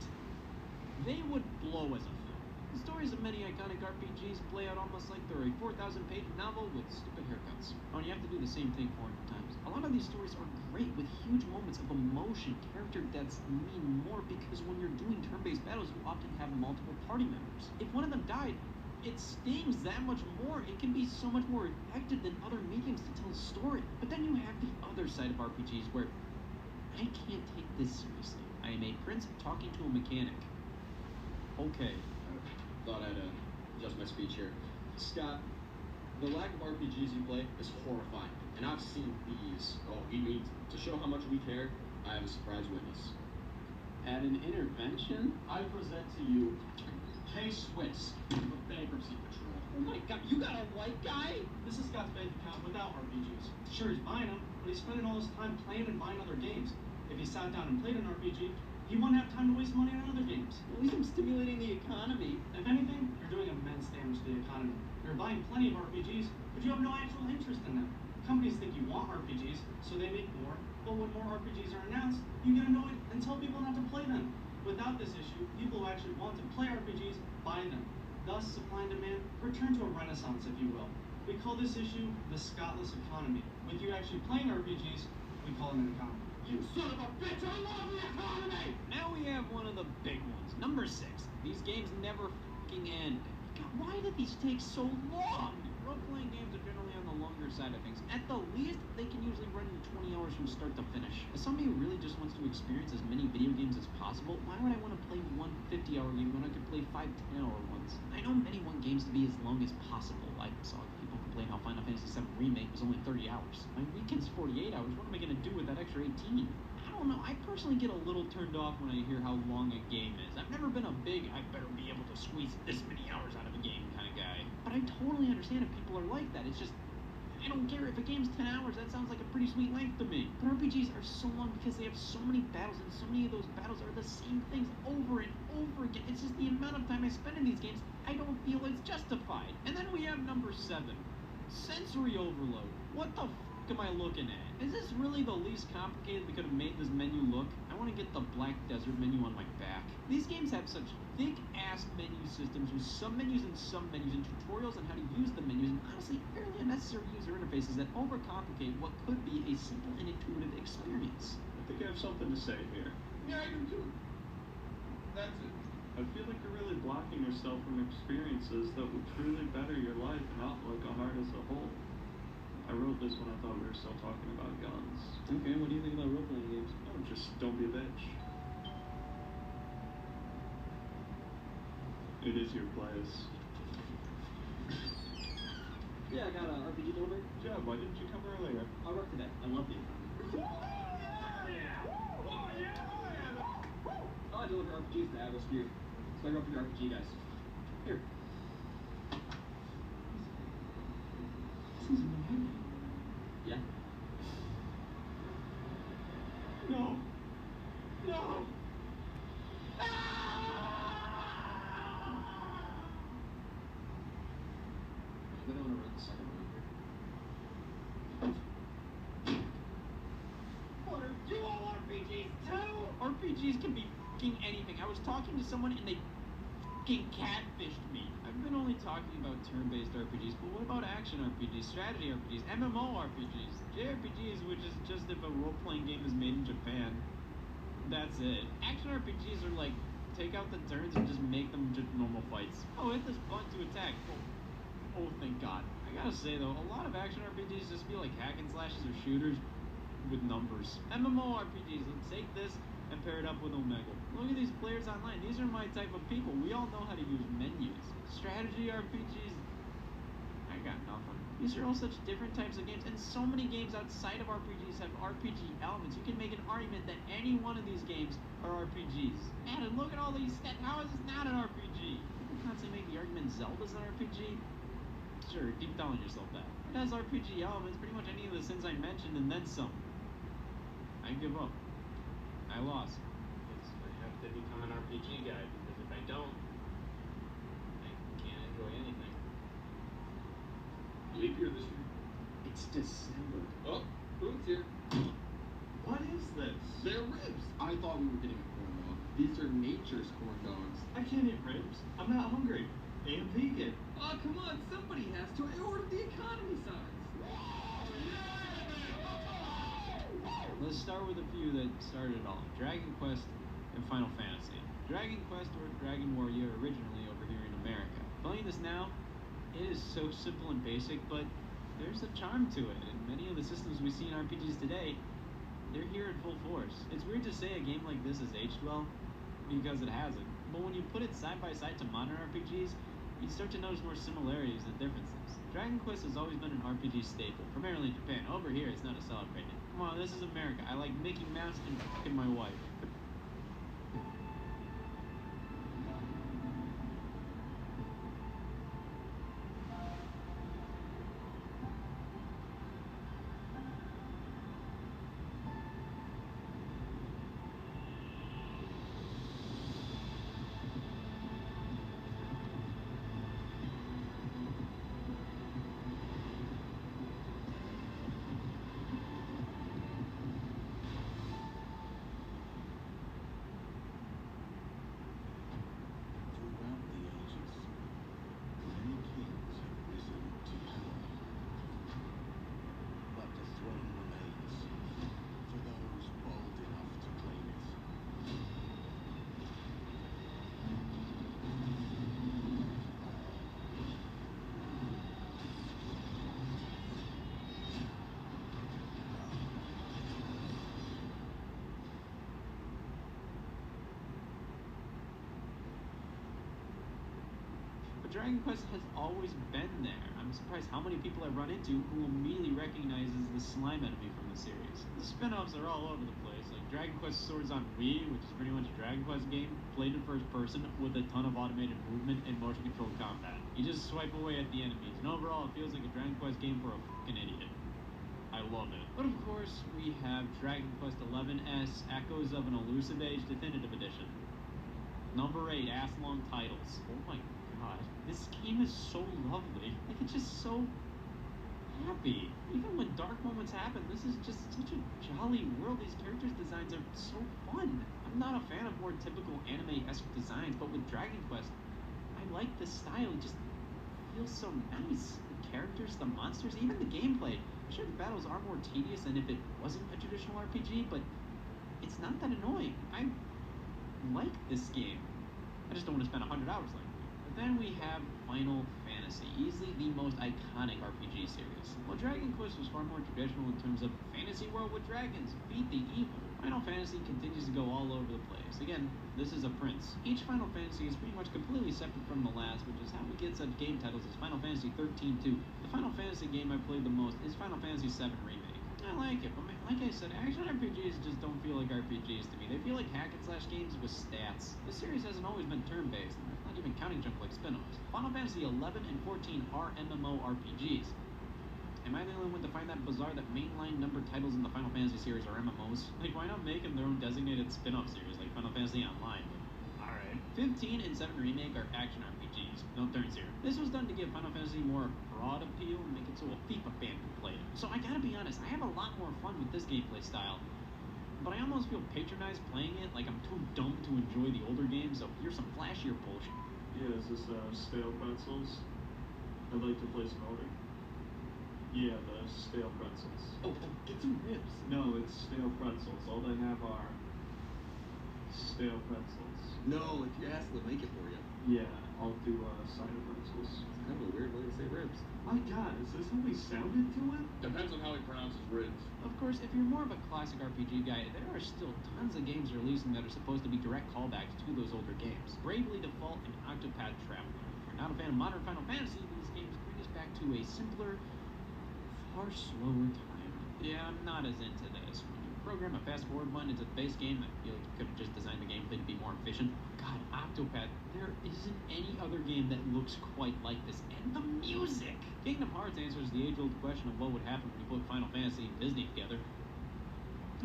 They would blow as a film. The stories of many iconic RPGs play out almost like they're a 4,000-page novel with stupid haircuts. Oh, and you have to do the same thing 400 times. A lot of these stories are great with huge moments of emotion, character deaths mean more because when you're doing turn-based battles, you often have multiple party members. If one of them died, it stings that much more. It can be so much more effective than other mediums to tell a story. But then you have the other side of RPGs where I can't take this seriously. I am a prince talking to a mechanic. Okay. Thought I'd adjust my speech here. Scott, the lack of RPGs you play is horrifying. And I've seen these. Oh, we need to show how much we care. I have a surprise witness. At an intervention, I present to you K-Swiss of Bankruptcy Patrol. Oh my god, you got a white guy? This is Scott's bank account without RPGs. Sure, he's buying them, but he's spending all his time playing and buying other games. If he sat down and played an RPG, he wouldn't have time to waste money on other games. At least I'm stimulating the economy. If anything, you're doing immense damage to the economy. You're buying plenty of RPGs, but you have no actual interest in them. Companies think you want RPGs, so they make more, but when more RPGs are announced, you get annoyed and tell people not to play them. Without this issue, people who actually want to play RPGs buy them. Thus, supply and demand return to a renaissance, if you will. We call this issue the Scottless economy. With you actually playing RPGs, we call it an economy. You son of a bitch, I love the economy! Now we have one of the big ones. Number 6. These games never f***ing end. God, why did these take so long? Role-playing games are generally on the longer side of things. At the least, they can usually run in 20 hours from start to finish. As somebody who really just wants to experience as many video games as possible, why would I want to play one 50-hour game when I could play 5 10-hour ones? I know many want games to be as long as possible. I saw people complain how Final Fantasy VII Remake was only 30 hours. My weekend's 48 hours. What am I going to do with that extra 18? I don't know. I personally get a little turned off when I hear how long a game is. I've never been a big, I better be able to squeeze this many hours out of a game kind of guy. But I totally understand if people are like that. It's just, I don't care. If a game's 10 hours, that sounds like a pretty sweet length to me. But RPGs are so long because they have so many battles, and so many of those battles are the same things over and over again. It's just the amount of time I spend in these games, I don't feel it's justified. And then we have number 7. Sensory overload. What the f*** am I looking at? Is this really the least complicated they could have made this menu look? I want to get the Black Desert menu on my back. These games have such thick-ass menu systems with some menus and tutorials on how to use the menus, and honestly, fairly unnecessary user interfaces that overcomplicate what could be a simple and intuitive experience. I think I have something to say here. Yeah, I do too. That's it. I feel like you're really blocking yourself from experiences that would truly better your life and outlook on art as a whole. I wrote this when I thought we were still talking about guns. Okay, what do you think about role-playing games? Oh, just don't be a bitch. It is your place. Yeah, I got an RPG delivery. Yeah, why didn't you come earlier? I'll work today. I love the economy. Oh, I deliver RPGs to Atlas Gear. So I go for your RPG guys. Here. This is Manhattan. Yeah. No. No. Then I want to run the second one here. What are you all RPGs too? RPGs can be fucking anything. I was talking to someone and they fucking catfished me. I've been only talking about turn-based RPGs, but what about action RPGs, strategy RPGs, MMO RPGs, JRPGs, which is just if a role-playing game is made in Japan. That's it. Action RPGs are like, take out the turns and just make them just normal fights. Oh, hit this button to attack. Oh, thank God. I gotta say though, a lot of action RPGs just feel like hack and slashes or shooters with numbers. MMO RPGs, let's take this and pair it up with Omega. Look at these players online. These are my type of people. We all know how to use menus. Strategy RPGs, I got nothing. These are all such different types of games, and so many games outside of RPGs have RPG elements. You can make an argument that any one of these games are RPGs. Adam, look at all these stats. How is this not an RPG? You can't say make the argument Zelda's an RPG. Sure, keep telling yourself that. It has RPG elements, pretty much any of the sins I mentioned, and then some. I give up. I lost. I have to become an RPG guy, because if I don't, I can't enjoy anything. Leap year this year. It's December. Oh, food's here. What is this? They're ribs. I thought we were getting a corn dog. These are nature's corn dogs. I can't eat ribs. I'm not hungry. I am vegan. Oh, come on, somebody has to. I ordered the economy size. Let's start with a few that started it all. Dragon Quest and Final Fantasy. Dragon Quest or Dragon Warrior originally over here in America. Playing this now, it is so simple and basic, but there's a charm to it, and many of the systems we see in RPGs today, they're here in full force. It's weird to say a game like this has aged well, because it hasn't, but when you put it side by side to modern RPGs, you start to notice more similarities than differences. Dragon Quest has always been an RPG staple, primarily in Japan. Over here, it's not as celebrated. Come on, this is America. I like Mickey Mouse and fucking my wife. Dragon Quest has always been there. I'm surprised how many people I've run into who immediately recognizes the slime enemy from the series. The spin-offs are all over the place, like Dragon Quest Swords on Wii, which is pretty much a Dragon Quest game, played in first person with a ton of automated movement and motion control combat. You just swipe away at the enemies, and overall it feels like a Dragon Quest game for a fucking idiot. I love it. But of course, we have Dragon Quest XI's Echoes of an Elusive Age Definitive Edition. Number 8, ass-long titles. Oh my God, this game is so lovely. Like, it's just so happy. Even when dark moments happen, this is just such a jolly world. These characters' designs are so fun. I'm not a fan of more typical anime-esque designs, but with Dragon Quest, I like the style. It just feels so nice. The characters, the monsters, even the gameplay. Sure, the battles are more tedious than if it wasn't a traditional RPG, but it's not that annoying. I like this game. I just don't want to spend 100 hours like it. But then we have Final Fantasy, easily the most iconic RPG series. While Dragon Quest was far more traditional in terms of fantasy world with dragons, beat the evil, Final Fantasy continues to go all over the place. Again, this is a prince. Each Final Fantasy is pretty much completely separate from the last, which is how we get such game titles as Final Fantasy 13-2. The Final Fantasy game I played the most is Final Fantasy 7 Remake. I like it, but like I said, action RPGs just don't feel like RPGs to me. They feel like hack and slash games with stats. The series hasn't always been turn-based, not even counting junk like spin-offs. Final Fantasy 11 and 14 are MMORPGs. Am I the only one to find that bizarre that mainline number titles in the Final Fantasy series are MMOs? Like, why not make them their own designated spin-off series like Final Fantasy Online? Alright. 15 and 7 Remake are action RPGs. No turns here. This was done to give Final Fantasy more broad appeal and make it so a FIFA fan could play it. So I gotta be honest, I have a lot more fun with this gameplay style. But I almost feel patronized playing it, like I'm too dumb to enjoy the older games, so here's some flashier bullshit. Yeah, is this stale pretzels? I'd like to place an order. Yeah, the stale pretzels. Oh, get some ribs. No, it's stale pretzels. All they have are stale pretzels. No, if you ask, they'll make it for you. Yeah, I'll do cider pretzels. It's kind of a weird way to say ribs. My God, is this how he sounded to it? Depends on how he pronounces ribs. Of course, if you're more of a classic RPG guy, there are still tons of games releasing that are supposed to be direct callbacks to those older games. Bravely Default and Octopath Traveler. If you're not a fan of modern Final Fantasy, these games bring us back to a simpler, far slower time. Yeah, I'm not as into this. When you program a fast forward button into the base game, I feel like you could have just designed the gameplay to be more efficient. God, Octopath, there isn't any other game that looks quite like this. And the music! Kingdom Hearts answers the age-old question of what would happen when you put Final Fantasy and Disney together.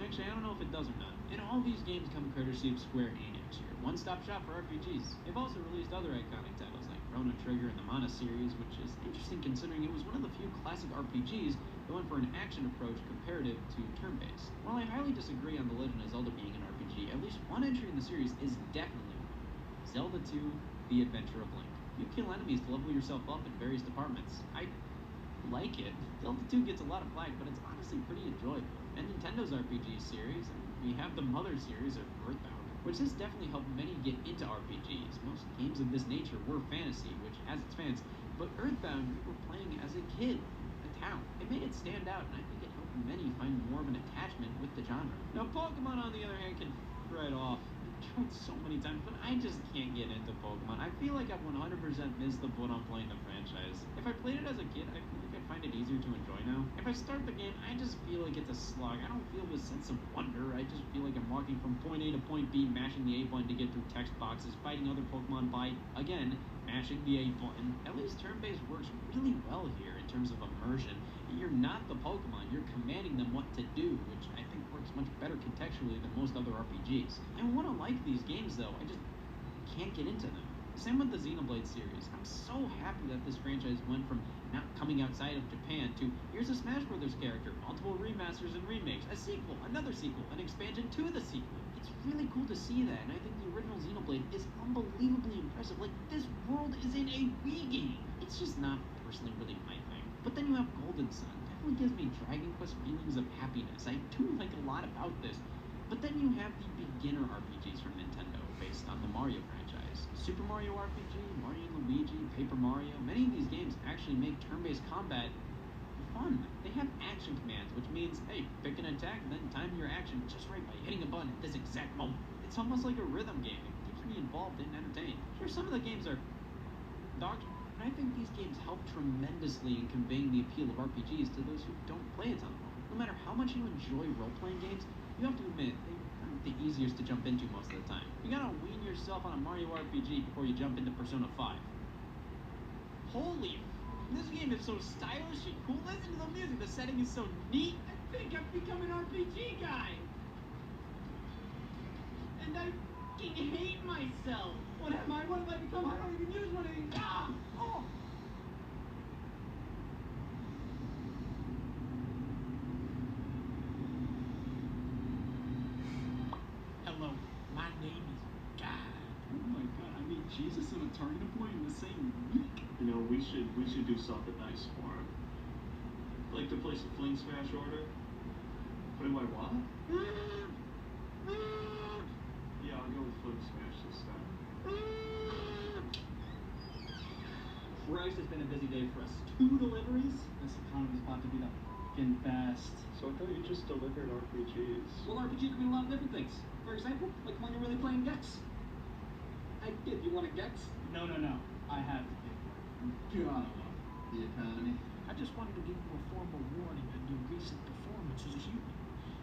Actually, I don't know if it does or not. And all these games come courtesy of Square Enix, your one-stop shop for RPGs. They've also released other iconic titles like Chrono Trigger and the Mana series, which is interesting considering it was one of the few classic RPGs that went for an action approach comparative to turn-based. While I highly disagree on The Legend of Zelda being an RPG, at least one entry in the series is definitely one. Zelda 2, The Adventure of Link. You kill enemies to level yourself up in various departments. I like it. Zelda 2 gets a lot of flack, but it's honestly pretty enjoyable. And Nintendo's RPG series, and we have the Mother series of Earthbound, which has definitely helped many get into RPGs. Most games of this nature were fantasy, which has its fans, but Earthbound we were playing as a kid, a town. It made it stand out, and I think it helped many find more of an attachment with the genre. Now, Pokemon, on the other hand, can right off. Tried so many times, but I just can't get into Pokemon. I feel like I've 100% missed the boat on playing the franchise. If I played it as a kid, I feel like I'd find it easier to enjoy now. If I start the game, I just feel like it's a slog. I don't feel this sense of wonder. I just feel like I'm walking from point A to point B, mashing the A button to get through text boxes, fighting other Pokemon by, again, mashing the A button. At least turn-based works really well here in terms of immersion. You're not the Pokemon, you're commanding them what to do, which I think works much better contextually than most other RPGs. I want to like these games though, I just can't get into them. Same with the Xenoblade series. I'm so happy that this franchise went from not coming outside of Japan to here's a Smash Brothers character, multiple remasters and remakes, a sequel, another sequel, an expansion to the sequel. It's really cool to see that, and I think the original Xenoblade is unbelievably impressive. Like, this world is in a Wii game. It's just not personally really my thing. But then you have Golden Sun. Definitely gives me Dragon Quest feelings of happiness. I do like a lot about this. But then you have the beginner RPGs from Nintendo based on the Mario franchise. Super Mario RPG, Mario and Luigi, Paper Mario. Many of these games actually make turn-based combat fun. They have action commands, which means, hey, pick an attack and then time your action just right by hitting a button at this exact moment. It's almost like a rhythm game. It keeps me involved and entertained. Sure, some of the games are docked, but I think these games help tremendously in conveying the appeal of RPGs to those who don't play a ton of them. No matter how much you enjoy role-playing games, you have to admit, they aren't the easiest to jump into most of the time. You gotta wean yourself on a Mario RPG before you jump into Persona 5. Holy, this game is so stylish and cool. Listen to the music, the setting is so neat. I think I've become an RPG guy. And I fucking hate myself. What am I? What have I become? I don't even use one of these. Ah! Oh! Jesus and a target point in the same week. You know, we should do something nice for him. Like to place a fling smash order. What do I want? Yeah, I'll go with fling smash this time. Christ, it's been a busy day for us. 2 deliveries? This economy's about to be the f***ing best. So I thought you just delivered RPGs. Well, RPG can mean a lot of different things. For example, like when you're really playing Gex. Hey, kid, you want a Gex? No. I have to pay for it. God, I love the economy. I just wanted to give you a formal warning on your recent performance as a human.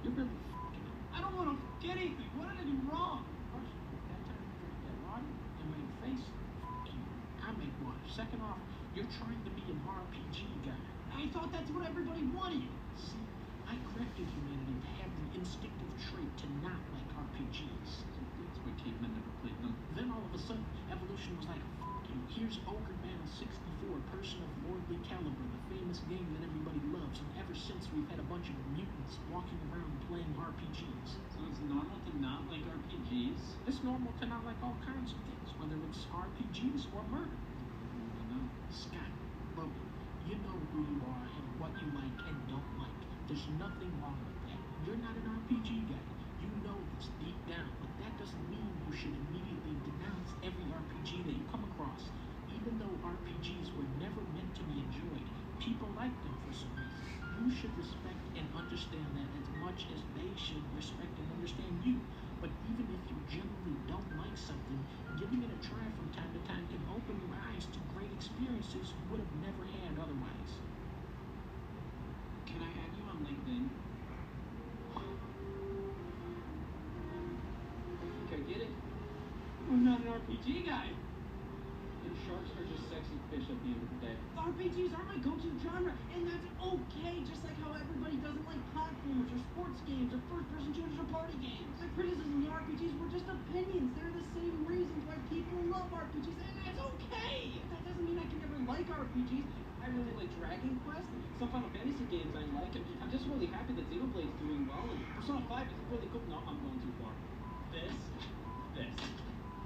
You're really f***ing up. I don't want to f*** anything. What did I do wrong? First, that time you drank that water and made a face. F*** you. I make water. Second off, you're trying to be an RPG guy. I thought that's what everybody wanted. See, I corrected humanity to have the instinctive trait to not like RPGs. That's why cavemen never played them. Then all of a sudden, evolution was like, f*** you. Here's Ogre Battle 64, person of lordly caliber, the famous game that everybody loves. And ever since, we've had a bunch of mutants walking around playing RPGs. So it's normal to not like RPGs? It's normal to not like all kinds of things, whether it's RPGs or murder. Scott, Logan, you know who you are and what you like and don't like. There's nothing wrong with that. You're not an RPG guy. You know this deep down, but that doesn't mean you should immediately denounce every RPG that you come across. Even though RPGs were never meant to be enjoyed, people like them for some reason. You should respect and understand that as much as they should respect and understand you. But even if you generally don't like something, giving it a try from time to time can open your eyes to great experiences you would have never had otherwise. Can I add you on LinkedIn? Okay, get it? I'm not an RPG guy. And sharks are just sexy fish at the end of the day. RPGs are my go-to genre, and that's okay, just like how everybody doesn't like platformers or sports games or first-person shooters or party games. My criticism of the RPGs were just opinions. They're the same reasons why people love RPGs, and that's okay! That doesn't mean I can never like RPGs. I really like Dragon Quest, some Final Fantasy games I like, and I'm just really happy that Xenoblade's doing well, and Persona 5 is really cool. No, I'm going too far. This, this,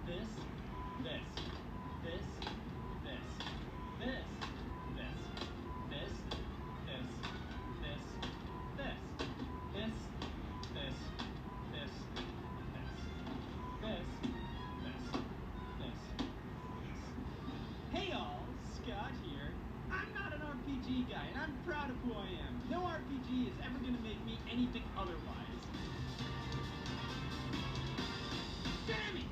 this, this. This, this, this, this, this, this, this, this, this, this, this, this, this, this. Hey all, Scott here. I'm not an RPG guy, and I'm proud of who I am. No RPG is ever gonna make me anything otherwise. Damn it!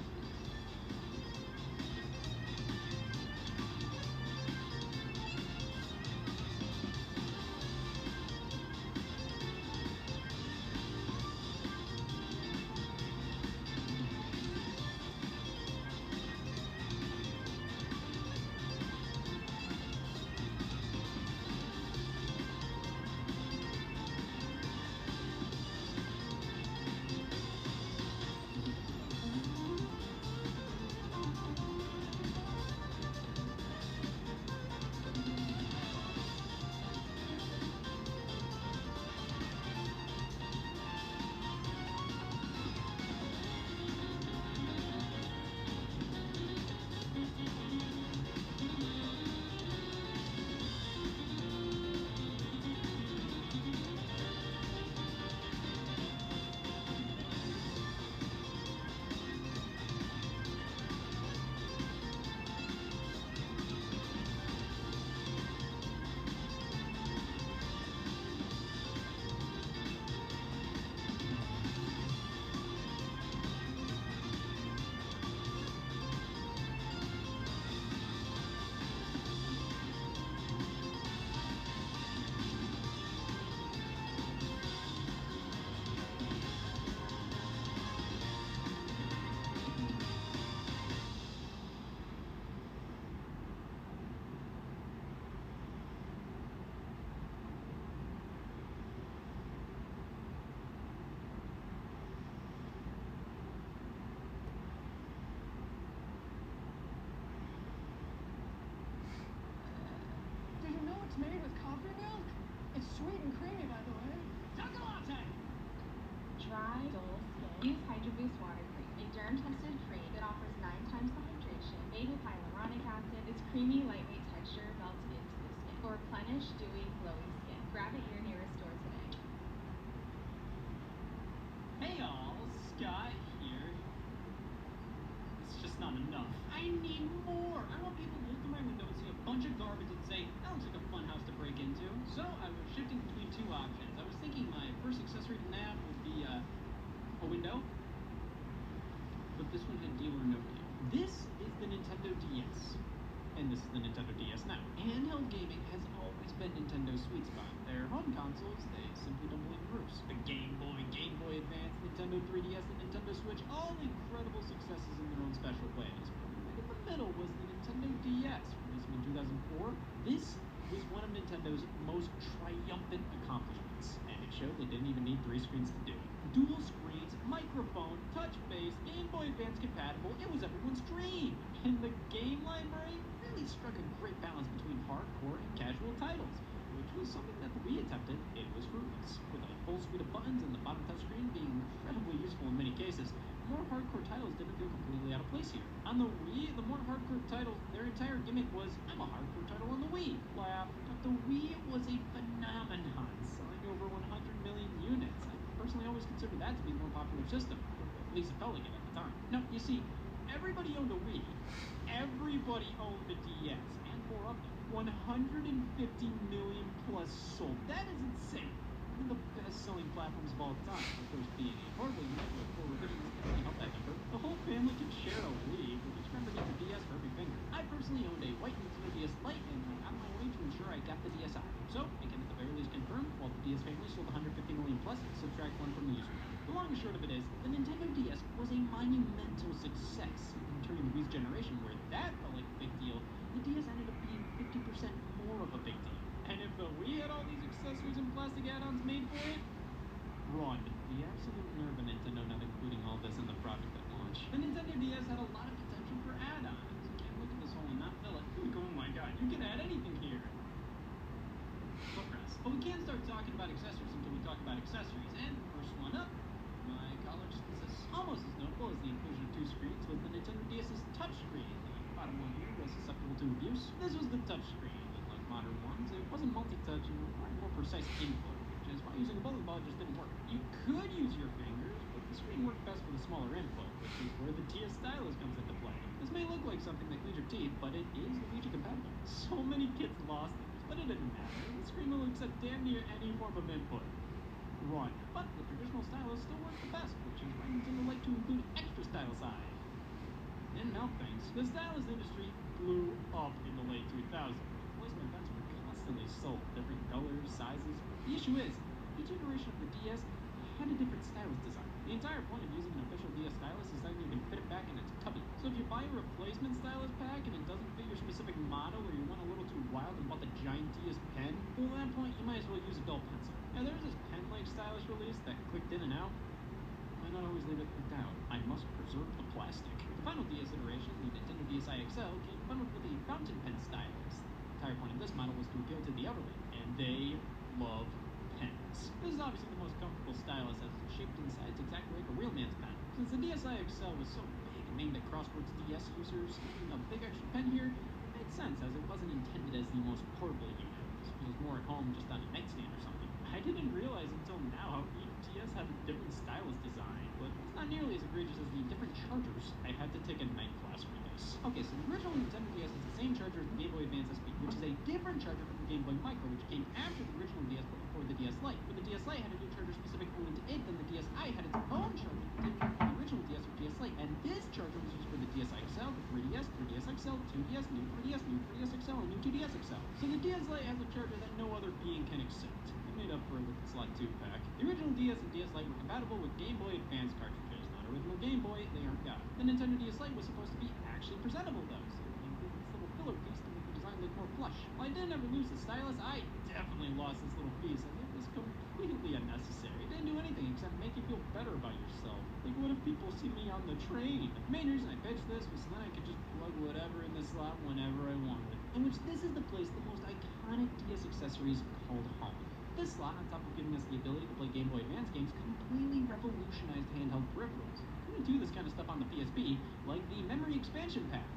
It's made with coffee milk. It's sweet and creamy, by the way. Chocolate! Dry, dull skin. Use Hydro Boost Water Cream, a derm-tested cream that offers 9 times the hydration edition. Made with hyaluronic acid, its creamy, lightweight texture melted into the skin. For replenish, dewy, glowy skin. Grab it at your nearest store today. Hey all, Scott here. It's just not enough. I need more. I want people to look through my window and see a bunch of garbage and say, that looks like a fun house to break into. So I was shifting between two options. I was thinking my first accessory to nab would be a window. But this one had deal or no deal. This is the Nintendo DS. And this is the Nintendo DS Now. Handheld gaming has always been Nintendo's sweet spot. Their home consoles, they simply don't believe in roofs. The Game Boy, Game Boy Advance, Nintendo 3DS, and Nintendo Switch, all incredible successes in their own special ways. Right in the middle was the Nintendo DS, released in 2004. This was one of Nintendo's most triumphant accomplishments, and it showed they didn't even need 3 screens to do it. Dual screens, microphone, touch base, Game Boy Advance compatible, it was everyone's dream. And the game library really struck a great balance between hardcore and casual titles, which was something that the Wii attempted. It was fruitless. With a full suite of buttons and the bottom touchscreen being incredibly useful in many cases, more hardcore titles didn't feel completely out of place here. On the Wii, the more hardcore titles, their entire gimmick was, I'm a hardcore title on the Wii. Laugh. But the Wii was a phenomenon, selling over 100 million units. I personally always considered that to be the more popular system. At least it felt like it at the time. No, you see, everybody owned a Wii. Everybody owned a DS, and 4 of them. 150 million plus sold. That is insane. One of the best-selling platforms of all time. Of course, being a portable unit with 4 revisions definitely helped that number. The whole family could share a Wii, but each member gets a DS for every finger. I personally owned a white Nintendo DS Lite, and went out of my way to ensure I got the DSi. So, I can at the very least confirm, while the DS family sold 150 million plus, subtract 1 from the user. The long and short of it is, the Nintendo DS was a monumental success. During the Wii's generation, where that felt like a big deal, the DS ended up being 50% more of a big deal. And if the Wii had all these accessories and plastic add-ons made for it, run. The absolute nerve of Nintendo not including all this in the product at launch. The Nintendo DS had a lot of potential for add-ons. You can't look at this hole and not fill it. Like, oh my god, you can add anything here. Footrest. But we can't start talking about accessories until we talk about accessories. And first one up, my college thesis. Almost as notable as the inclusion of 2 screens was the Nintendo DS's touchscreen. The bottom one here was susceptible to abuse. This was the touchscreen. Unlike modern ones, it wasn't multi-touch and required more precise input, which is why using a bowling ball just didn't work. You could use your fingers, but the screen worked best with a smaller input, which is where the DS stylus comes into play. This may look like something that cleans your teeth, but it is Luigi compatible. So many kids lost theirs, but it didn't matter. The screen will accept damn near any form of input. Run. But the traditional stylus still works the best, which is why Nintendo like to include extra stylus eye. Didn't help things. The stylus industry blew up in the late 2000s. Replacement events were constantly sold, different colors, sizes. The issue is, each iteration of the DS had a different stylus design. The entire point of using an official DS stylus is that you can fit it back in its cubby. So if you buy a replacement stylus pack and it doesn't fit your specific model, or you went a little too wild and bought the giant DS pen, well at that point you might as well use a dull pencil. Now there was this pen-like stylus release that clicked in and out. Why not always leave it clicked out? I must preserve the plastic. The final DS iteration, the Nintendo DSi XL, came bundled with a fountain pen stylus. The entire point of this model was to appeal to the elderly, and they love pens. This is obviously the most comfortable stylus as it's shaped and sized exactly like a real man's pen. Since the DSi XL was so big and aimed at crosswords DS users, having a big extra pen here made sense as it wasn't intended as the most portable unit. It was more at home just on a nightstand or something. I didn't realize until now how each DS had a different stylus design, but it's not nearly as egregious as the different chargers. I had to take a night class for this. Okay, so the original Nintendo DS is the same charger as the Game Boy Advance SP, which is a different charger from the Game Boy Micro, which came after the original DS but before the DS Lite. But the DS Lite had a new charger specific only to it, then the DSi had its own charger that didn't come from the original DS or DS Lite, and this charger was used for the DSi XL, the 3DS, 3DS XL, 2DS, new 3DS, new 3DS XL, and new 2DS XL. So the DS Lite has a charger that no other being can accept. It made up for it with the Slot 2 pack. The original DS and DS Lite were compatible with Game Boy Advance cartridges. Not original Game Boy, they aren't got. The Nintendo DS Lite was supposed to be actually presentable though, so it included this little filler piece to make the design look more plush. While I didn't ever lose the stylus, I definitely lost this little piece, and it was completely unnecessary. It didn't do anything except make you feel better about yourself. Like, what if people see me on the train? The main reason I pitched this was so that I could just plug whatever in the slot whenever I wanted. In which this is the place the most iconic DS accessories called home. This slot, on top of giving us the ability to play Game Boy Advance games, completely revolutionized handheld peripherals. You couldn't do this kind of stuff on the PSP, like the memory expansion pack.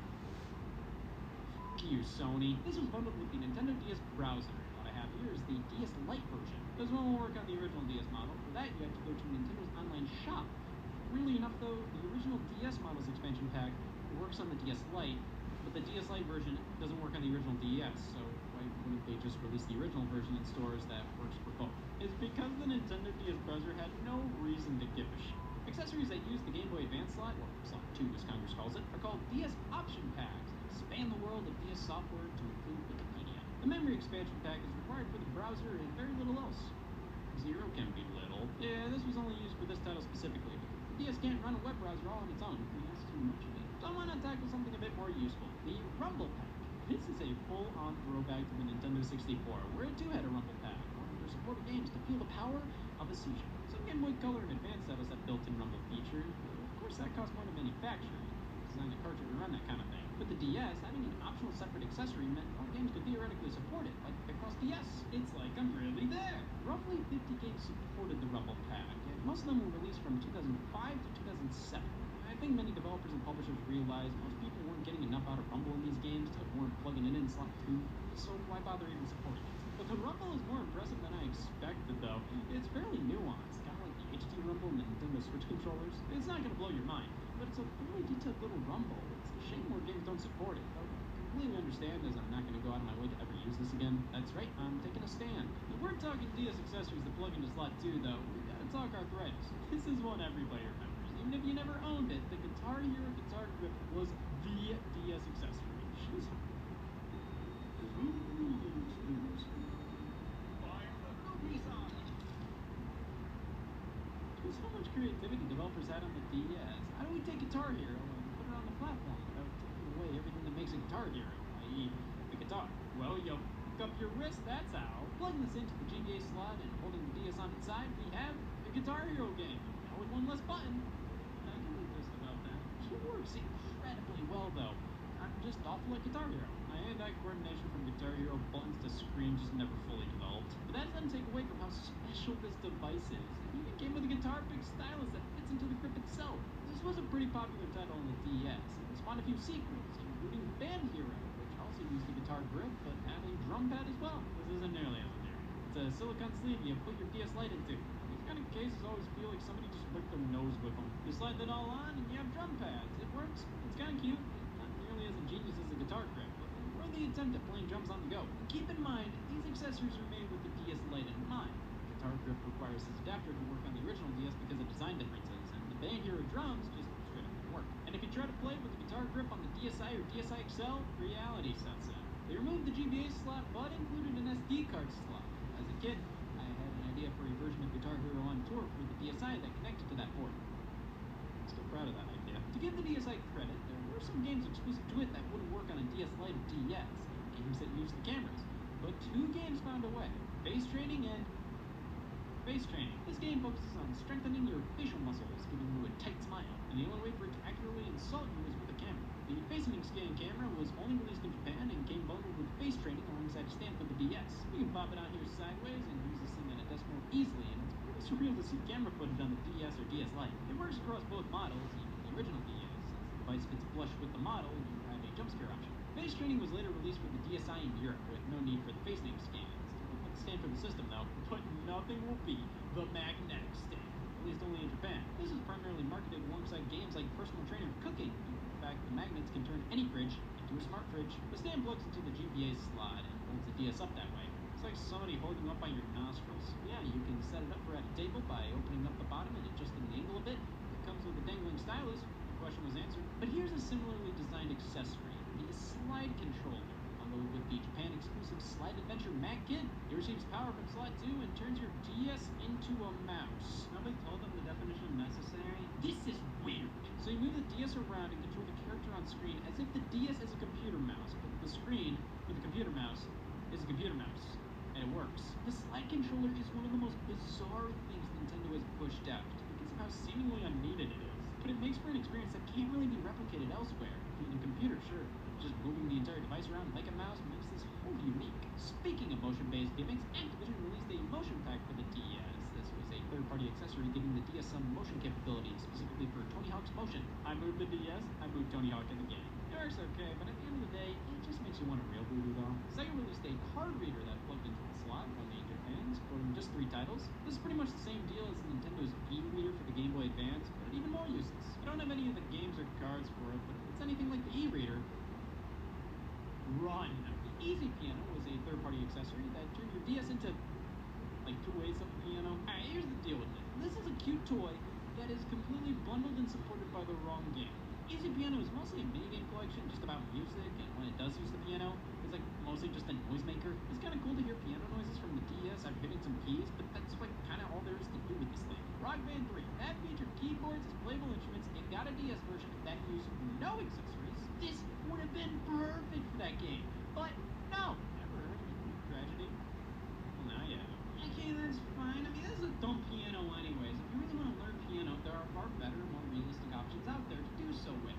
to you, Sony. This was bundled with the Nintendo DS browser. What I have here is the DS Lite version. This one will work on the original DS model. For that, you have to go to Nintendo's online shop. Weirdly enough, though, the original DS model's expansion pack works on the DS Lite, but the DS Lite version doesn't work on the original DS, so why wouldn't they just release the original version in stores that works for both? It's because the Nintendo DS browser had no reason to give a shit. Accessories that use the Game Boy Advance slot, or slot 2 as Congress calls it, are called DS Option Packs and expand the world of DS software to include Wikipedia. The memory expansion pack is required for the browser and very little else. Zero can be little. Yeah, this was only used for this title specifically, but the DS can't run a web browser all on its own. It has too much of it. So why not tackle something a bit more useful? The Rumble Pack. This is a full-on throwback to the Nintendo 64, where it too had a Rumble Pack, allowing for supported games to feel the power of a seizure. Some Game Boy Color and Advance titles have built-in Rumble feature. Of course, that costs more to manufacture. Design a cartridge to run that kind of thing. With the DS, having an optional separate accessory meant more games could theoretically support it, like Picross DS. It's like I'm really there! Roughly 50 games supported the Rumble Pack, and most of them were released from 2005 to 2007. I think many developers and publishers realized most people weren't getting enough out of Rumble in these games to warrant plugging it in slot 2, so why bother even supporting it? But the Rumble is more impressive than I expected, though. It's fairly nuanced, kind of like the HD Rumble and the Nintendo Switch controllers. It's not going to blow your mind, but it's a fairly detailed little Rumble. It's a shame more games don't support it, though I completely understand, as I'm not going to go out of my way to ever use this again. That's right, I'm taking a stand. If we're talking DS accessories that plug into slot 2, though, we gotta talk arthritis. This is one everybody remembers. Even if you never owned it, the Guitar Hero Guitar Grip was the DS accessory. She's There's so much creativity developers had on the DS. How do we take Guitar Hero and put it on the platform without taking away everything that makes a Guitar Hero, i.e. the guitar? Well, you hook up your wrist, that's how. Plugging this into the GBA slot and holding the DS on its side, we have the Guitar Hero game. Now with one less button. I can be pissed about that. It works incredibly well, though. I'm just awful at Guitar Hero. My hand-eye coordination from Guitar Hero buttons to screen just never fully developed. But that doesn't take away from how special this device is. It even came with a guitar pick stylus that fits into the grip itself. This was a pretty popular title on the DS, and it spawned a few sequels, including Band Hero, which also used the guitar grip, but had a drum pad as well. This isn't nearly as endearing. It's a silicone sleeve you put your DS Lite into. These kind of cases always feel like somebody just ripped their nose with them. You slide that all on, and you have drum pads. It works. It's kind of cute. Not nearly as ingenious as a guitar grip, but a worthy attempt at playing drums on the go. Keep in mind, these accessories are made with the DS Lite in mind. The guitar grip requires this adapter to work on the original DS because of design differences, and the Band Hero drums just straight up don't work. And if you try to play with the guitar grip on the DSi or DSi XL, reality sets in. They removed the GBA slot, but included an SD card slot. As a kid, I had an idea for a version of Guitar Hero on tour for the DSi that connected to that port. I'm still proud of that idea. To give the DSi credit, there were some games exclusive to it that wouldn't work on a DS Lite or DS, games that used the cameras. But two games found a way: Face Training and Face Training. This game focuses on strengthening your facial muscles, giving you a tight smile, and the only way for it to accurately insult you is with a camera. The Facing Scan camera was only released in Japan and came bundled with Face Training alongside a stand for the DS. You can pop it out here sideways and use this thing on a desk more easily, and it's pretty surreal to see camera footage on the DS or DS Lite. It works across both models, even the original DS. Since the device fits flush with the model, you have a jump scare option. Face Training was later released for the DSi in Europe, with no need for the face name scan. Still the stand for the system though, but nothing will beat the magnetic stand, at least only in Japan. This is primarily marketed alongside games like Personal Trainer Cooking. In fact, the magnets can turn any fridge into a smart fridge. The stand plugs into the GBA slot and holds the DS up that way. It's like somebody holding up by your nostrils. Yeah, you can set it up for at a table by opening up the bottom and adjusting the angle a bit. It comes with a dangling stylus. The question was answered. But here's a similarly designed accessory, the slide controller. Bundled with the Japan-exclusive Slide Adventure Mag Kit, it receives power from slot 2 and turns your DS into a mouse. Nobody told them the definition necessary. This is weird. So you move the DS around and control the character on screen as if the DS is a computer mouse, but the screen for the computer mouse is a computer mouse. And it works. The slide controller is one of the most bizarre things Nintendo has pushed out, because of how seemingly unneeded it is. But it makes for an experience that can't really be replicated elsewhere. In a computer, sure. Just moving the entire device around like a mouse makes this wholly unique. Speaking of motion-based gimmicks, Activision released a motion pack for the DS. This was a third-party accessory giving the DS some motion capabilities, specifically for Tony Hawk's motion. I moved the DS, I moved Tony Hawk in the game. And works okay, but at the end of the day, it just makes you want a real voodoo doll. Sega released a card reader that plugged into the slot only in Japan, supporting just 3 titles. This is pretty much the same deal as Nintendo's e-reader for the Game Boy Advance, but even more useless. I don't have any of the games or cards for it, but if it's anything like the e-reader, run. The Easy Piano was a third-party accessory that turned your DS into like 2 ways of a piano. Alright, here's the deal with it. This is a cute toy that is completely bundled and supported by the wrong game. Easy Piano is mostly a minigame collection just about music, and when it does use the piano, it's like mostly just a noisemaker. It's kind of cool to hear piano noises from the DS after hitting some keys, but that's like kind of all there is to do with this thing. Rock Band 3, that featured keyboards as playable instruments and got a DS version that used no accessories. This would have been perfect for that game, but no. Ever heard of a tragedy? Well, now you have. Okay, that's fine. I mean, this is a dumb piano anyways. If you really want to learn piano, there are far better, more realistic options out there to do so with.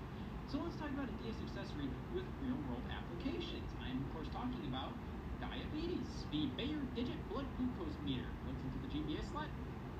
So let's talk about a DS accessory with real-world applications. I'm, of course, talking about diabetes. The Bayer Digit Blood Glucose Meter plugs into the GBA slot.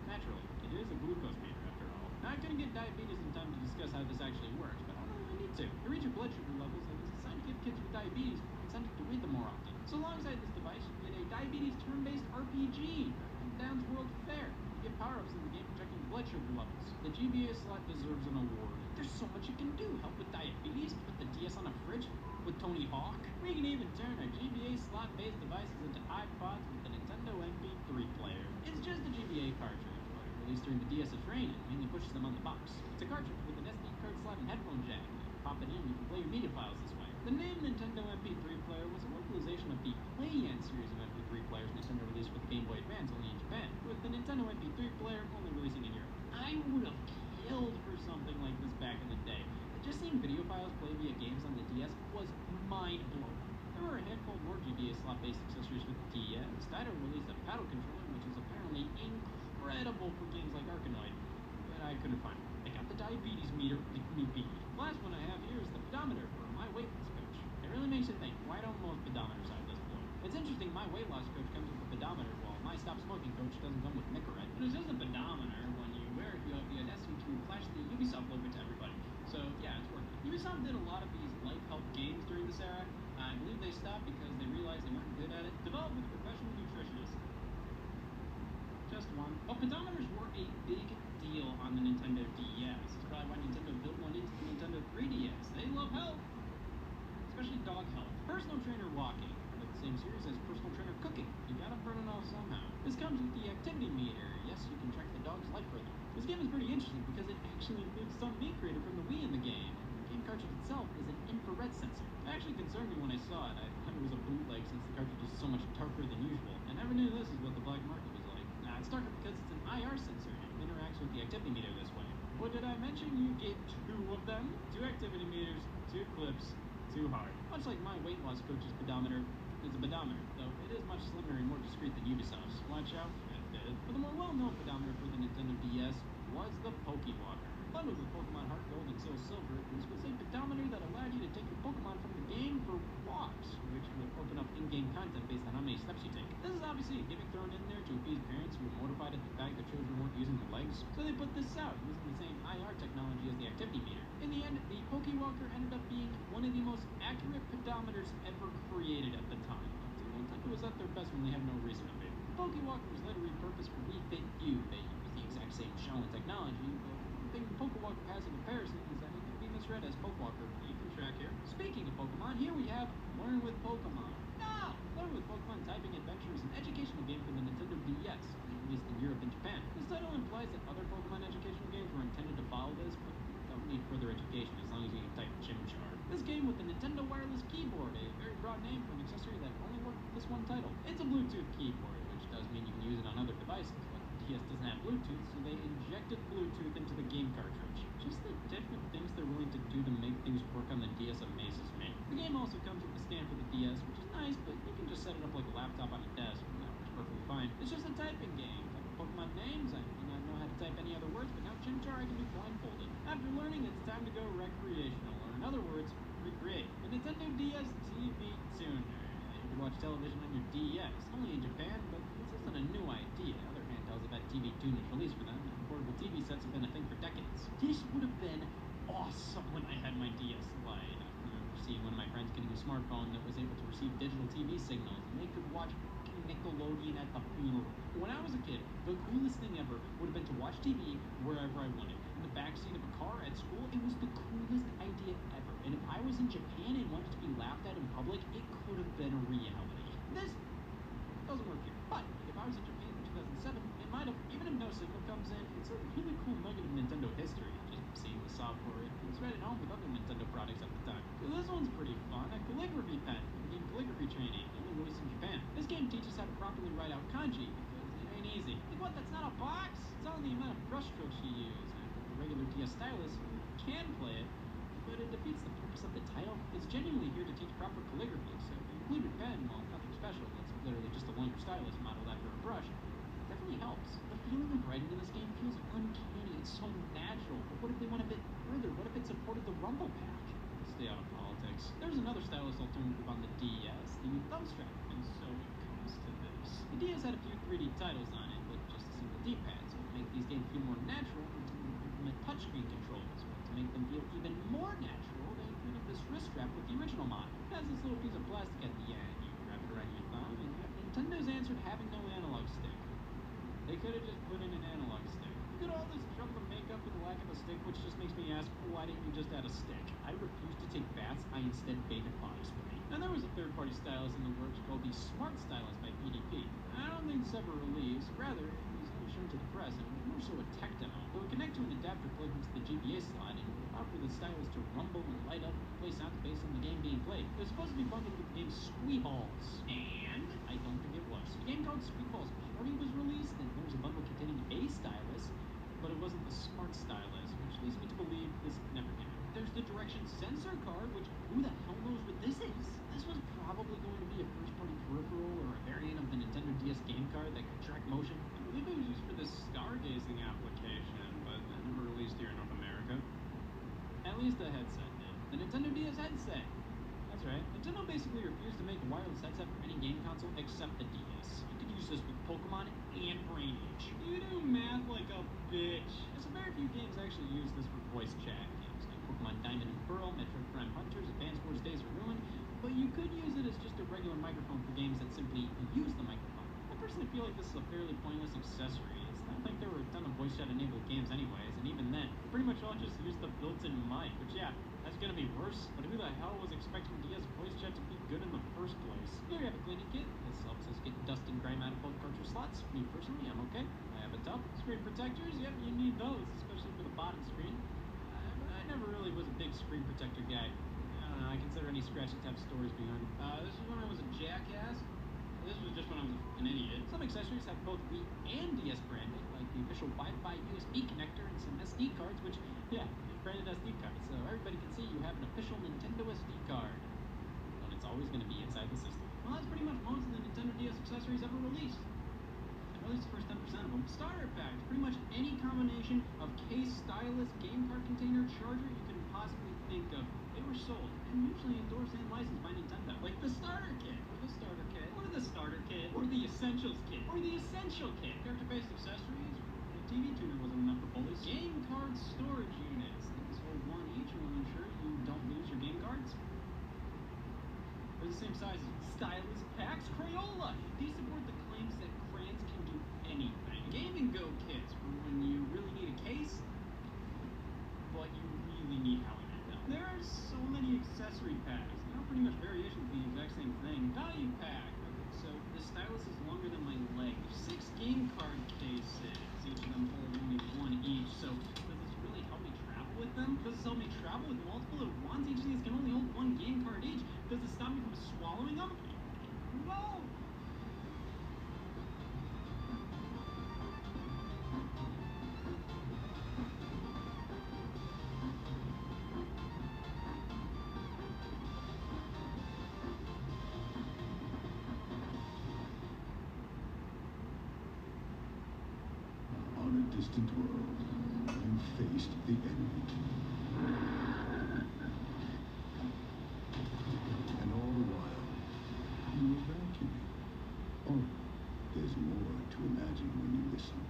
Naturally, it is a glucose meter after all. Not gonna get diabetes in time to discuss how this actually works, but I don't really need to. To read your blood sugar levels, it was designed to give kids with diabetes more incentive to read them more often. So alongside this device, you get a diabetes turn-based RPG, Down's World Fair. You get power-ups in the game protecting blood sugar levels. The GBA slot deserves an award. There's so much you can do. Help with diabetes, put the DS on a fridge with Tony Hawk. We can even turn our GBA slot-based devices into iPods with the Nintendo MP3 player. It's just a GBA cartridge, but released during the DS's reign and mainly pushes them on the box. It's a cartridge with an SD card slot and headphone jack. Pop it in, you can play your media files this way. The name Nintendo MP3 player was a localization of the Play-Yan series of MP3 players Nintendo released for the Game Boy Advance only in Japan, with the Nintendo MP3 player only releasing in Europe. I would have killed for something like this back in the day. Just seeing video files played via games on the DS was mind-blowing. There were a handful more GBA slot-based accessories for the DS. Dido released a paddle controller, which is apparently incredible for games like Arkanoid, but I couldn't find it. I got the diabetes meter, pick me be. The last one I have here is the pedometer for my weight loss coach. It really makes you think, why don't most pedometers have this boy? It's interesting, my weight loss coach comes with a pedometer, while my stop smoking coach doesn't come with Nicorette. But it's just a pedometer. When you wear it, you have the audacity to flash the Ubisoft logo to everybody. So yeah, it's working. Ubisoft did a lot of these life help games during this era. I believe they stopped because they realized they weren't good at it. Developed with a professional nutritionist. Just one. Well, pedometers were a big deal on the Nintendo DS. It's probably why Nintendo built one into the Nintendo 3DS. They love health, especially dog health. Personal trainer walking, under the same series as personal trainer cooking. You gotta burn it off somehow. This comes with the activity meter. Yes, you can track the dog's life rhythm. This game is pretty interesting because it actually includes some meat created from the Wii in the game. The game cartridge itself is an infrared sensor. It actually concerned me when I saw it. I thought it was a bootleg since the cartridge is so much darker than usual. I never knew this is what the black market was like. It's darker because it's an IR sensor and it interacts with the activity meter this way. What did I mention? You get 2 of them. 2 activity meters, 2 clips, 2 hard. Much like my weight loss coach's pedometer is a pedometer, though it is much slimmer and more discreet than Ubisoft's. Watch out, it did. But the more well-known pedometer for the Nintendo DS was the Pokewalker. Bundled with Pokemon Heart Gold and Soul Silver, this was a pedometer that allowed you to take your Pokemon from the game for walks, which would open up in-game content based on how many steps you take. This is obviously a gimmick thrown in there to appease parents who were mortified at the fact that children weren't using their legs, so they put this out using the same IR technology as the activity meter. In the end, the Pokewalker ended up being one of the most accurate pedometers ever created at the time. So Nintendo was at their best when they had no reason to be. The Pokewalker was later repurposed for Wii Fit U. They used the exact same shell and technology, but one thing the Pokewalker has in comparison is that it can be misread as Pokewalker. You can track here. Speaking of Pokemon, here we have Learn with Pokemon. No! Learn with Pokemon Typing Adventure is an educational game for the Nintendo DS, released in Europe and Japan. This title implies that other Pokemon educational games were intended to follow this, but don't need further education as long as you can type Chimchar. This game with the Nintendo Wireless Keyboard, a very broad name for an accessory that only worked with this one title. It's a Bluetooth keyboard, which does mean you can use it on other devices, but the DS doesn't have Bluetooth, so they injected Bluetooth into the game cartridge. Just the different things they're willing to do to make things work on the DS amazes me. The game also comes with a stand for the DS, which is nice, but you can just set it up like a laptop on a desk, and that works perfectly fine. It's just a typing game. Like Pokemon names, I do not know how to type any other words, but now Chimchar I can do blindfolded. After learning, it's time to go recreational, or in other words, recreate. The Nintendo DS TV Tuner. You can watch television on your DS, only in Japan, but this isn't a new idea. Other handhelds have had TV tuners released for them, and portable TV sets have been a thing for decades. This would have been awesome when I had my DS Lite. seeing one of my friends getting a smartphone that was able to receive digital TV signals, and they could watch Nickelodeon at the funeral. When I was a kid, the coolest thing ever would have been to watch TV wherever I wanted. In the backseat of a car at school, it was the coolest idea ever. And if I was in Japan and wanted to be laughed at in public, it could have been a reality. This doesn't work here. But if I was in Japan in 2007, it might have, even if no signal comes in, it's a really cool nugget of Nintendo history. Just seeing the software, it was right at home with other Nintendo products at the time. So this one's pretty fun. A calligraphy pen for the game Calligraphy Training, only released in Japan. This game teaches how to properly write out kanji, because it ain't easy. Like, what, that's not a box? It's only the amount of brush strokes you use. And the regular DS stylus can play it, but it defeats the purpose of the title. It's genuinely here to teach proper calligraphy, so the included pen, well, nothing special. It's literally just a longer stylus modeled after a brush. It definitely helps. The feeling of writing in this game feels uncanny. It's so natural. But what if they went a bit further? What if it supported the Rumble Pack? Stay out of politics. There's another stylus alternative on the DS, the thumbstrap, and so it comes to this. The DS had a few 3D titles on it, but just a single D-pad, so to make these games feel more natural, and to implement touchscreen controls. But to make them feel even more natural, they included this wrist strap with the original model. It has this little piece of plastic at the end. You wrap it around your thumb, and Nintendo's answered having no analog stick. They could have just put in an analog stick. Look at all this trouble to make up for the lack of a stick, which just makes me ask, why didn't you just add a stick? I refuse to take baths, I instead bathe in body spray. And there was a third-party stylus in the works called the Smart Stylus by PDP. I don't think it's ever released, rather, it was only shown to the press, and it was more so a tech demo. It would connect to an adapter plugged into the GBA slot, and allow for the stylus to rumble and light up and play sounds based on the game being played. It was supposed to be bundled with the game Squeeballs, and I don't think it was. A game called Squeeballs Party was released, and there was a bundle containing a stylus, but it wasn't the Smart Stylus, which leads me to believe this never came out. There's the direction sensor card, which who the hell knows what this is? This was probably going to be a first-party peripheral or a variant of the Nintendo DS game card that could track motion. I believe it was used for the stargazing application, but it never released here in North America. At least the headset did. The Nintendo DS headset. That's right. Nintendo basically refused to make a wireless headset for any game console except the DS. You could use this with Pokemon and Brain Age. You do math like a bitch. There's a very few games actually use this for voice chat. Games like Pokemon Diamond and Pearl, Metroid Prime Hunters, Advance Wars Days of Ruin, but you could use it as just a regular microphone for games that simply use the microphone. I personally feel like this is a fairly pointless accessory. It's not like there were a ton of voice chat enabled games anyways, and even then, pretty much all just use the built-in mic, which yeah, that's gonna be worse, but who the hell was expecting DS voice chat to be good in the first place? Here you have a cleaning kit. This helps us get dust and grime out of both cartridge slots. Me personally, I'm okay. I have a tub. Screen protectors, yep, you need those, especially for the bottom screen. I never really was a big screen protector guy. I don't know, I consider any scratch and tap stories behind it. This is when I was a jackass. This was just when I was an idiot. Some accessories have both Wii and DS branding, like the official Wi-Fi USB connector and some SD cards, which, yeah, branded SD cards, so everybody can see you have an official Nintendo SD card. But it's always going to be inside the system. Well, that's pretty much most of the Nintendo DS accessories ever released. At least the first 10% of them. Starter packs, pretty much any combination of case, stylus, game card container, charger you can possibly think of. They were sold, and usually endorsed and licensed by Nintendo. Like the starter kit, or the starter kit, or the starter kit, or the essentials kit, or the essential kit. Character-based accessories, the TV tuner wasn't enough for bullies. Game card storage units. These hold one each and will ensure you don't lose your game cards. They're the same size as stylus packs. Crayola! These support the claims that crayons can do anything. Game & Go kits for when you really need a case, but you really need Howie Mandel. There are so many accessory packs. They're all pretty much variations of the exact same thing. Value pack. So the stylus is longer than my leg. 6 game card cases. Each of them hold only one each. So does this really help me travel with them? Does this help me travel with multiple at once? Each of these can only hold one game card each. Does this stop me from swallowing them? No! On a distant world, you faced the enemy. And all the while, you were vacuuming. Oh, there's more to imagine when you listen.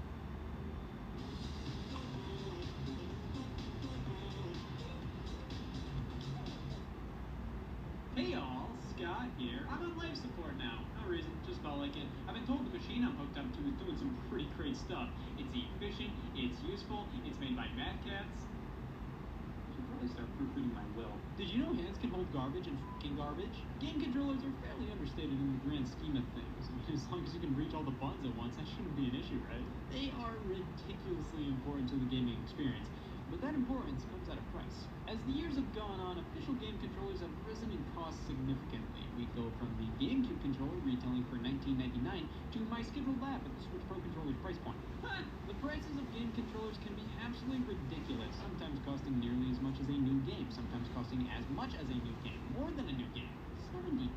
Pierre. I'm on life support now. No reason, just felt like it. I've been told the machine I'm hooked up to is doing some pretty great stuff. It's efficient, it's useful, it's made by mad cats. I should probably start proofreading my will. Did you know hands can hold garbage and f***ing garbage? Game controllers are fairly understated in the grand scheme of things. I mean, as long as you can reach all the buttons at once, that shouldn't be an issue, right? They are ridiculously important to the gaming experience. But that importance comes at a price. As the years have gone on, official game controllers have risen in cost significantly. We go from the GameCube controller retailing for $19.99 to my scheduled lap at the Switch Pro controller's price point. The prices of game controllers can be absolutely ridiculous, sometimes costing nearly as much as a new game, sometimes costing as much as a new game, more than a new game. $70,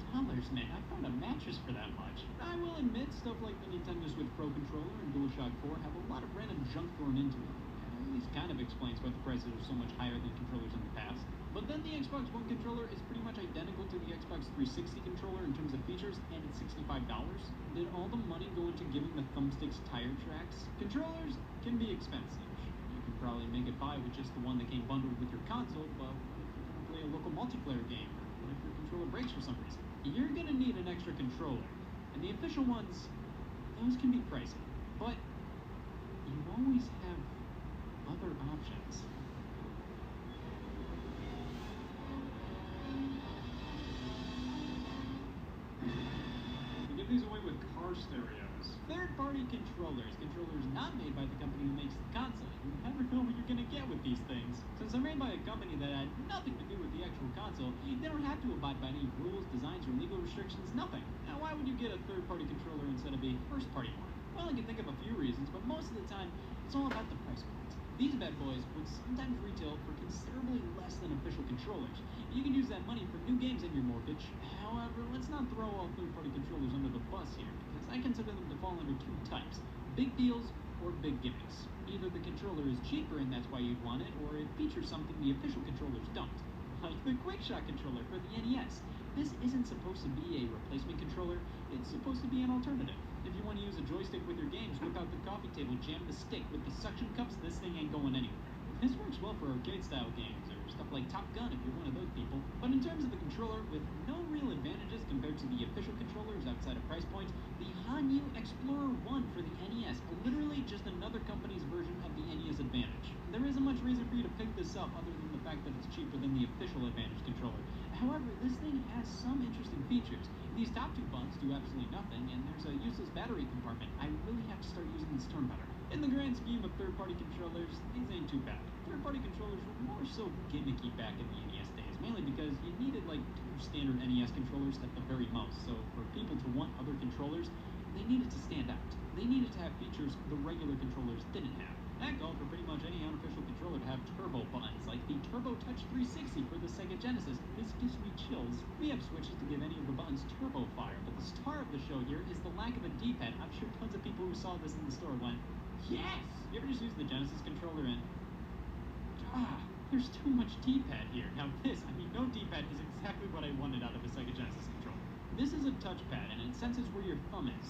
man. I found a mattress for that much. I will admit, stuff like the Nintendo Switch Pro controller and DualShock 4 have a lot of random junk thrown into them. At least kind of explains why the prices are so much higher than controllers in the past. But then the Xbox One controller is pretty much identical to the Xbox 360 controller in terms of features, and it's $65. Did all the money go into giving the thumbsticks tire tracks? Controllers can be expensive. You can probably make it buy with just the one that came bundled with your console, but what if you're going to play a local multiplayer game? Or what if your controller breaks for some reason? You're going to need an extra controller. And the official ones, those can be pricey. But you always have other options. We give these away with car stereos. Third-party controllers. Controllers not made by the company who makes the console. You never know what you're going to get with these things. Since they're made by a company that had nothing to do with the actual console, they don't have to abide by any rules, designs, or legal restrictions, nothing. Now, why would you get a third-party controller instead of a first-party one? Well, I can think of a few reasons, but most of the time, it's all about the price point. These bad boys would sometimes retail for considerably less than official controllers. You can use that money for new games in your mortgage. However, let's not throw all third-party controllers under the bus here, because I consider them to fall under two types: big deals or big gimmicks. Either the controller is cheaper and that's why you'd want it, or it features something the official controllers don't. Like the QuickShot controller for the NES. This isn't supposed to be a replacement controller, it's supposed to be an alternative. If you want to use a joystick with your games, whip out the coffee table, jam the stick with the suction cups, this thing ain't going anywhere. This works well for arcade-style games, or stuff like Top Gun if you're one of those people. But in terms of the controller, with no real advantages compared to the official controllers outside of price points, the Hanyu Explorer 1 for the NES, literally just another company's version of the NES Advantage. There isn't much reason for you to pick this up other than the fact that it's cheaper than the official Advantage controller. However, this thing has some interesting features. These top two buttons do absolutely nothing, and there's a useless battery compartment. I really have to start using this term better. In the grand scheme of third-party controllers, these ain't too bad. Third-party controllers were more so gimmicky back in the NES days, mainly because you needed like two standard NES controllers at the very most. So for people to want other controllers, they needed to stand out. They needed to have features the regular controllers didn't have. That called for pretty much any unofficial controller to have turbo buttons, like the Turbo Touch 360 for the Sega Genesis. This gives me chills. We have switches to give any of the buttons turbo fire, but the star of the show here is the lack of a D-pad. I'm sure tons of people who saw this in the store went, yes! You ever just use the Genesis controller and there's too much D-pad here. Now this, no D-pad is exactly what I wanted out of a Sega Genesis controller. This is a touchpad, and it senses where your thumb is.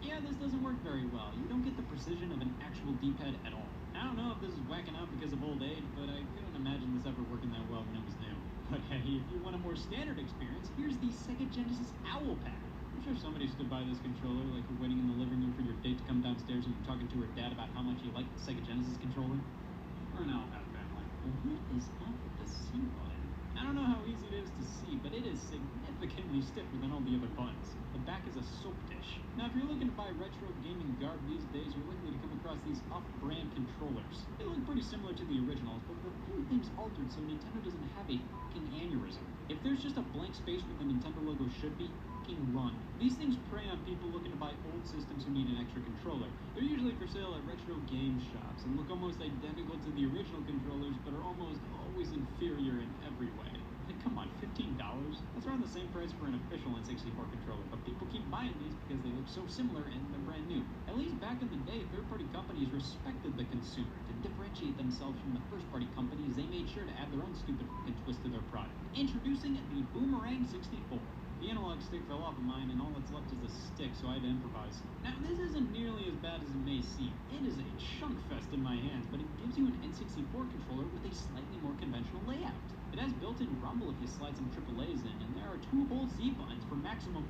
Yeah, this doesn't work very well. You don't get the precision of an actual D-pad at all. I don't know if this is whacking out because of old age, but I couldn't imagine this ever working that well when it was new. But hey, if you want a more standard experience, here's the Sega Genesis Owl Pad. I'm sure somebody stood by this controller like you're waiting in the living room for your date to come downstairs and you're talking to her dad about how much you like the Sega Genesis controller. Or an Owl Pad family. What is up with the C button? I don't know how easy it is to see, but it is significantly stiffer than all the other buttons. The back is a soap dish. Now, if you're looking to buy retro gaming garb these days, you're likely to come across these off-brand controllers. They look pretty similar to the originals, but the few things altered so Nintendo doesn't have a fucking aneurysm. If there's just a blank space where the Nintendo logo should be, fucking run. These things prey on people looking to buy old systems who need an extra controller. They're usually for sale at retro game shops and look almost identical to the original controllers, but are almost always inferior in every way. Like, come on, $15? That's around the same price for an official N64 controller, but people keep buying these because they look so similar and they're brand new. At least back in the day, third-party companies respected the consumer. To differentiate themselves from the first-party companies, they made sure to add their own stupid fucking twist to their product. Introducing the Boomerang 64. The analog stick fell off of mine, and all that's left is a stick, so I had to improvise. Now, this isn't nearly as bad as it may seem. It is a chunk fest in my hands, but it gives you an N64 controller with a slightly more conventional layout. It has built-in rumble if you slide some AAAs in, and there are 2 whole Z buttons for maximum.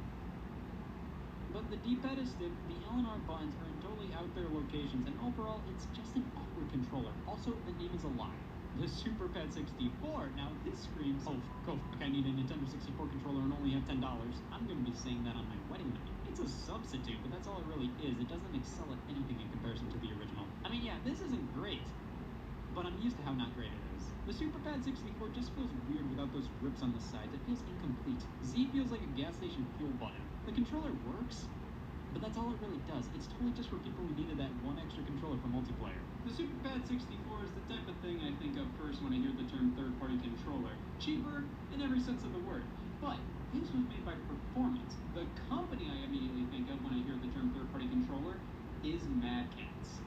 But the D-pad is stiff, the L and R buttons are in totally out there locations, and overall, it's just an awkward controller. Also, the name is a lie. The Super Pad 64. Now this screams, oh, go fuck, I need a Nintendo 64 controller and only have $10. I'm gonna be saying that on my wedding night. It's a substitute, but that's all it really is. It doesn't excel at anything in comparison to the original. I mean, yeah, this isn't great, but I'm used to how not great it is. The Super Pad 64 just feels weird without those rips on the sides. It feels incomplete. Z feels like a gas station fuel button. The controller works, but that's all it really does. It's totally just for people who needed that one extra controller for multiplayer. The Super Pad 64 is the type of thing I think of first when I hear the term third-party controller. Cheaper in every sense of the word. But this was made by Performance. The company I immediately think of when I hear the term third-party controller is Mad Catz.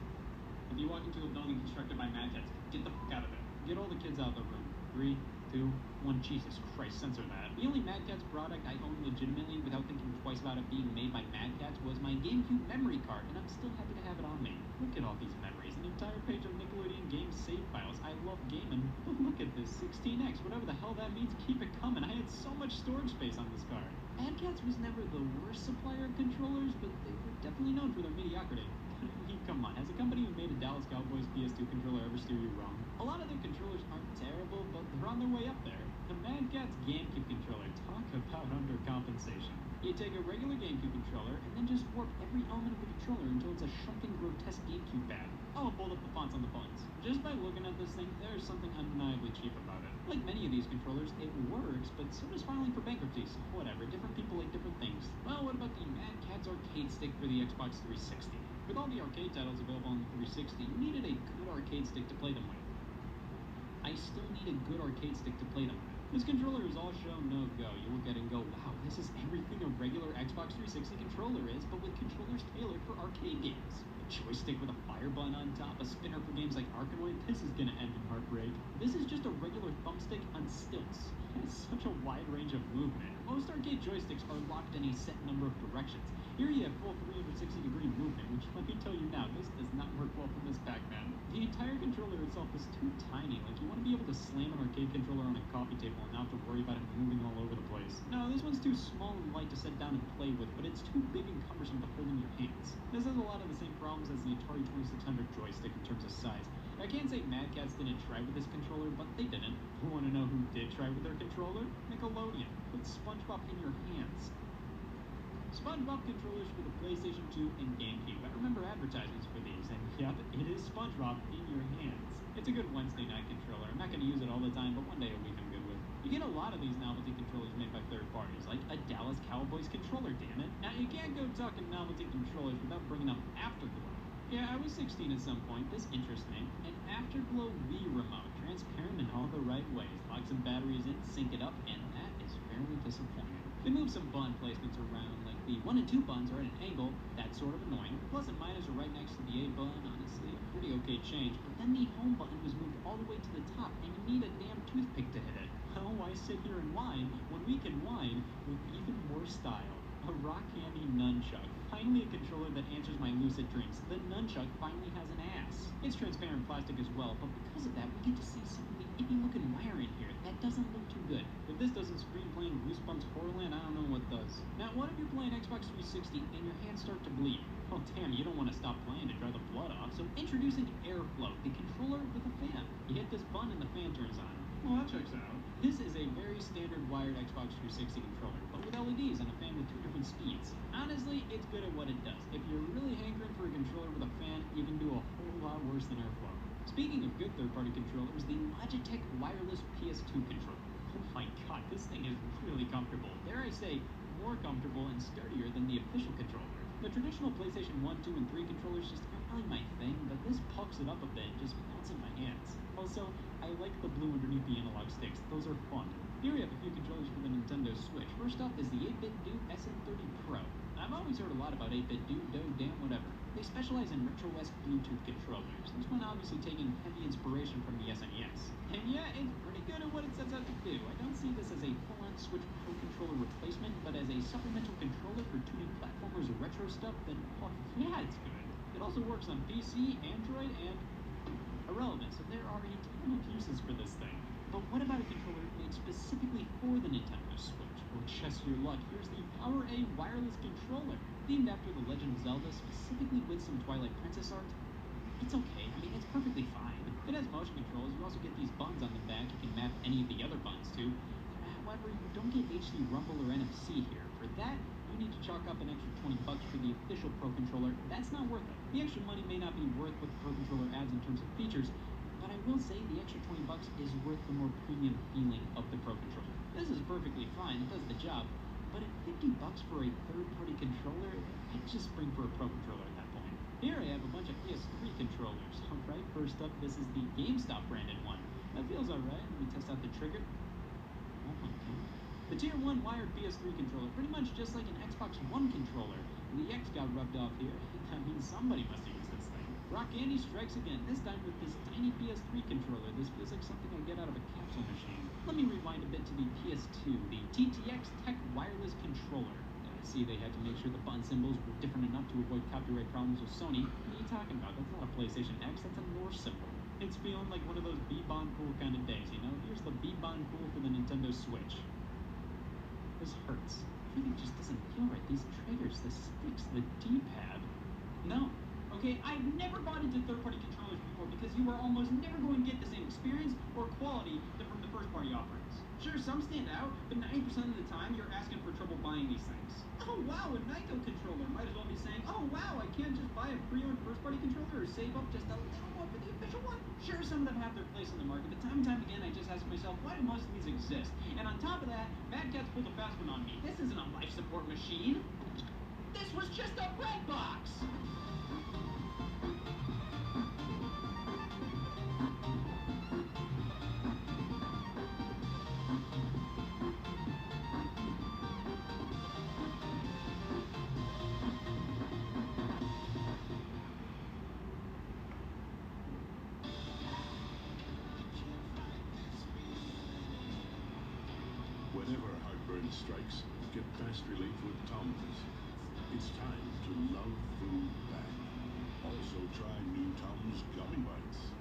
If you walk into a building constructed by Mad Catz, get the fuck out of it. Get all the kids out of the room. 3, 2, 1. Jesus Christ, censor that. The only Mad Catz product I own legitimately without thinking twice about it being made by Mad Catz was my GameCube memory card, and I'm still happy to have it on me. Look at all these memories, an entire page of Nickelodeon game save files. I love gaming. Look at this, 16X, whatever the hell that means, keep it coming. I had so much storage space on this card. Mad Catz was never the worst supplier of controllers, but they were definitely known for their mediocrity. I mean, come on, has a company who made a Dallas Cowboys PS2 controller ever steer you wrong? A lot of their controllers aren't terrible, but they're on their way up there. The Mad Catz GameCube controller, talk about undercompensation. You take a regular GameCube controller and then just warp every element of the controller until it's a shrunken, grotesque GameCube pad. I'll bold up the fonts on the buttons. Just by looking at this thing, there's something undeniably cheap about it. Like many of these controllers, it works, but so does filing for bankruptcy, so whatever, different people like different things. Well, what about the Mad Catz arcade stick for the Xbox 360? With all the arcade titles available on the 360, you needed a good arcade stick to play them with. I still need a good arcade stick to play them with. This controller is all show, no go. You look at it and go, wow, this is everything a regular Xbox 360 controller is, but with controllers tailored for arcade games. A joystick with a fire button on top, a spinner for games like Arkanoid, this is gonna end in heartbreak. This is just a regular thumbstick on stilts. It has such a wide range of movement. Most arcade joysticks are locked in a set number of directions. Here you have full 360-degree movement, which let me tell you now, this does not work well from this Pac-Man. The entire controller itself is too tiny, like you want to be able to slam an arcade controller on a coffee table and not have to worry about it moving all over the place. No, this one's too small and light to set down and play with, but it's too big and cumbersome to hold in your hands. This has a lot of the same problems as the Atari 2600 joystick in terms of size. I can't say Mad Catz didn't try with this controller, but they didn't. You want to know who did try with their controller? Nickelodeon. Put SpongeBob in your hands. SpongeBob controllers for the PlayStation 2 and GameCube. I remember advertisements for these, and yep, it is SpongeBob in your hands. It's a good Wednesday night controller. I'm not going to use it all the time, but one day a week I'm good with. You get a lot of these novelty controllers made by third parties, like a Dallas Cowboys controller, damn it. Now, you can't go talking novelty controllers without bringing up Afterglow. Yeah, I was 16 at some point. This interests me. An Afterglow Wii remote, transparent in all the right ways. Lock some batteries in, sync it up, and that is fairly disappointing. They move some button placements around, like the 1 and 2 buttons are at an angle. That's sort of annoying. Plus and minus are right next to the A button. Honestly, a pretty okay change. But then the home button was moved all the way to the top, and you need a damn toothpick to hit it. Well, why sit here and whine when we can whine with even more style? A rock-handy nunchuck. Finally a controller that answers my lucid dreams. The nunchuck finally has an ass. It's transparent plastic as well, but because of that, we get to see some of the icky-looking wire in here. That doesn't look too good. If this doesn't scream playing Goosebumps Horrorland, I don't know what does. Now, what if you're playing Xbox 360 and your hands start to bleed? Oh, damn, you don't want to stop playing to dry the blood off. So introducing Airflow, the controller with a fan. You hit this button and the fan turns on. Well, that checks out. This is a very standard wired Xbox 360 controller, but with LEDs and a fan with 2 different speeds. Honestly, it's good at what it does. If you're really hankering for a controller with a fan, you can do a whole lot worse than Airflow. Speaking of good third-party controllers, the Logitech wireless PS2 controller. Oh my god, this thing is really comfortable. Dare I say, more comfortable and sturdier than the official controller. The traditional PlayStation 1, 2, and 3 controllers just aren't really my thing, but this pucks it up a bit and just melts in my hands. Also, I like the blue underneath the analog sticks. Those are fun. Here we have a few controllers for the Nintendo Switch. First up is the 8-bit Do SM30 Pro. I've always heard a lot about 8-bit Do, damn whatever. They specialize in retro-esque Bluetooth controllers. This one obviously taking heavy inspiration from the SNES. And yeah, it's pretty good at what it sets out to do. I don't see this as a full-on Switch Pro Controller replacement, but as a supplemental controller for 2D platformers or retro stuff, then oh, yeah, it's good. It also works on PC, Android, and irrelevant, so there are a ton of uses for this thing. But what about a controller made specifically for the Nintendo Switch? Or just your luck, here's the PowerA wireless controller, themed after The Legend of Zelda, specifically with some Twilight Princess art. It's okay, I mean, it's perfectly fine. It has motion controls, you also get these buttons on the back you can map any of the other buttons to. However, you don't get HD Rumble or NFC here. For that, you need to chalk up an extra $20 for the official Pro Controller. That's not worth it. The extra money may not be worth what the Pro Controller adds in terms of features, but I will say the extra $20 is worth the more premium feeling of the Pro Controller. This is perfectly fine, it does the job, but at $50 for a third-party controller, I'd just spring for a Pro Controller at that point. Here I have a bunch of PS3 controllers. Alright, first up, this is the GameStop branded one. That feels alright. Let me test out the trigger. Oh my god. The Tier 1 wired PS3 controller, pretty much just like an Xbox One controller. The X got rubbed off here. That means somebody must have used this thing. Rock Candy strikes again, this time with this tiny PS3 controller. This feels like something I get out of a capsule machine. Let me rewind a bit to the PS2, the TTX Tech wireless controller. See, they had to make sure the button symbols were different enough to avoid copyright problems with Sony. What are you talking about? That's not a PlayStation X, that's a Norse symbol. It's feeling like one of those B-Bon Cool kind of days, you know? Here's the B-Bon Cool for the Nintendo Switch. This hurts. Everything just doesn't feel right. These triggers, the sticks, the D-pad. No. Okay, I've never bought into third-party controllers before because you are almost never going to get the same experience or quality from the first-party offerings. Sure, some stand out, but 90% of the time, you're asking for trouble buying these things. Oh wow, a Nyko controller. Might as well be saying, oh wow, I can't just buy a pre-owned first-party controller or save up just a little more for the official one. Sure, some of them have their place in the market, but time and time again, I just ask myself, why do most of these exist? And on top of that, Mad Catz pulled a fast one on me. This isn't a life support machine. This was just a bread box. Whenever heartburn strikes, get fast relief with Tums. It's time to love food back. Also try new Tums Gummy Bites.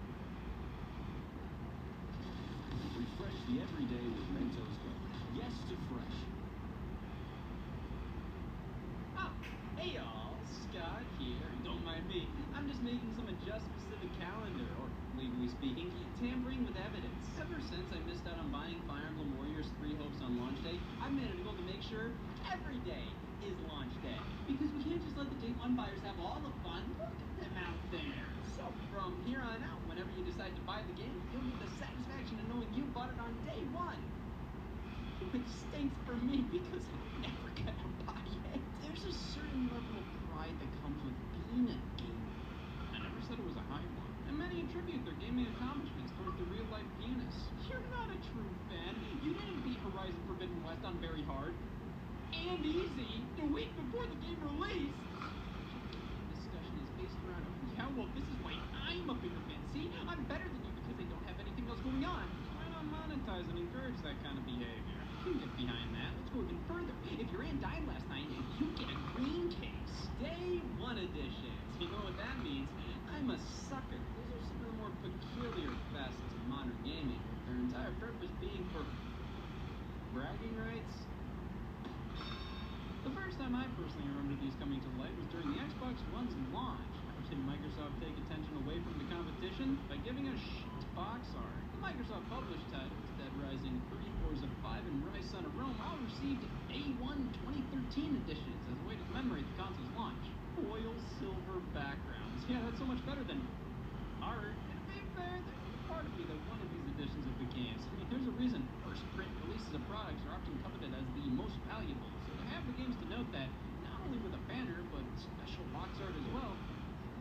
Refresh the everyday with Mentos Gummy. Yes to fresh. Oh, hey y'all, Scott here. Don't mind me. I'm just making some adjustments to the calendar, or legally speaking, tampering with evidence. Ever since I missed out on buying Fire Emblem Warriors 3 Hopes on launch day, I've made it a goal to make sure every day is launch day. Because we can't just let the day one buyers have all the fun. Look at them out there. So from here on out, whenever you decide to buy the game, you'll get the satisfaction of knowing you bought it on day one. Which stinks for me because I'm never gonna buy it. There's a certain level of pride that comes with being a gamer. I never said it was a high one. And many attribute their gaming accomplishments towards the real-life pianist. You're not a true fan. You didn't beat Horizon Forbidden West on very hard and easy the week before the game release. This discussion is based around, yeah, well, this is why I'm a bigger fan. See, I'm better than you because they don't have anything else going on. Why not monetize and encourage that kind of behavior? You can get behind that. Let's go even further. If your aunt died last night, you get a green case. Day 1 editions. You know what that means? I'm a sucker. Those are some of the more peculiar facets of modern gaming, with their entire purpose being for bragging rights. The first time I personally remember these coming to light was during the Xbox One's launch. Did Microsoft take attention away from the competition by giving a shit box art? The Microsoft published titles, Dead Rising 3, Forza 5, and Rise Son of Rome, all received A1 2013 editions as a way to commemorate the console's launch. Oil silver backgrounds. Yeah, that's so much better than art. And to be fair, there's a part of me that wanted these editions of the games. I mean, there's a reason first print releases of products are often coveted as the most valuable. So to have the games to note that, not only with a banner, but special box art as well,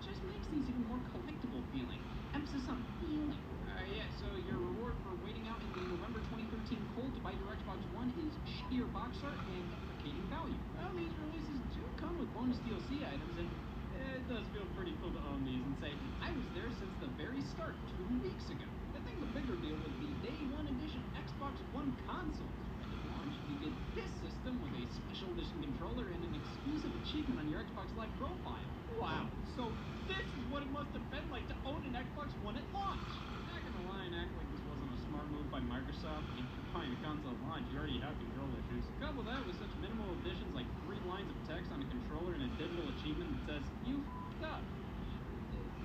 just makes these even more collectible feeling. Emphasis on feeling. Yeah, so your reward for waiting out in the November 2013 cold to buy your Xbox One is sheer box art and deprecating value. Well, these releases do come with bonus DLC items, and it does feel pretty cool to own these and say, I was there since the very start 2 weeks ago. I think the bigger deal was the Day 1 edition Xbox One console. At launch, the you get this system with a special edition controller and an exclusive achievement on your Xbox Live profile. Wow, so this is what it must have been like to own an Xbox One at launch. I'm not gonna lie and act like this wasn't a smart move by Microsoft. If you're buying a console at launch, you already have control issues. Couple that with such minimal additions like 3 lines of text on a controller and a digital achievement that says, you f***ed up.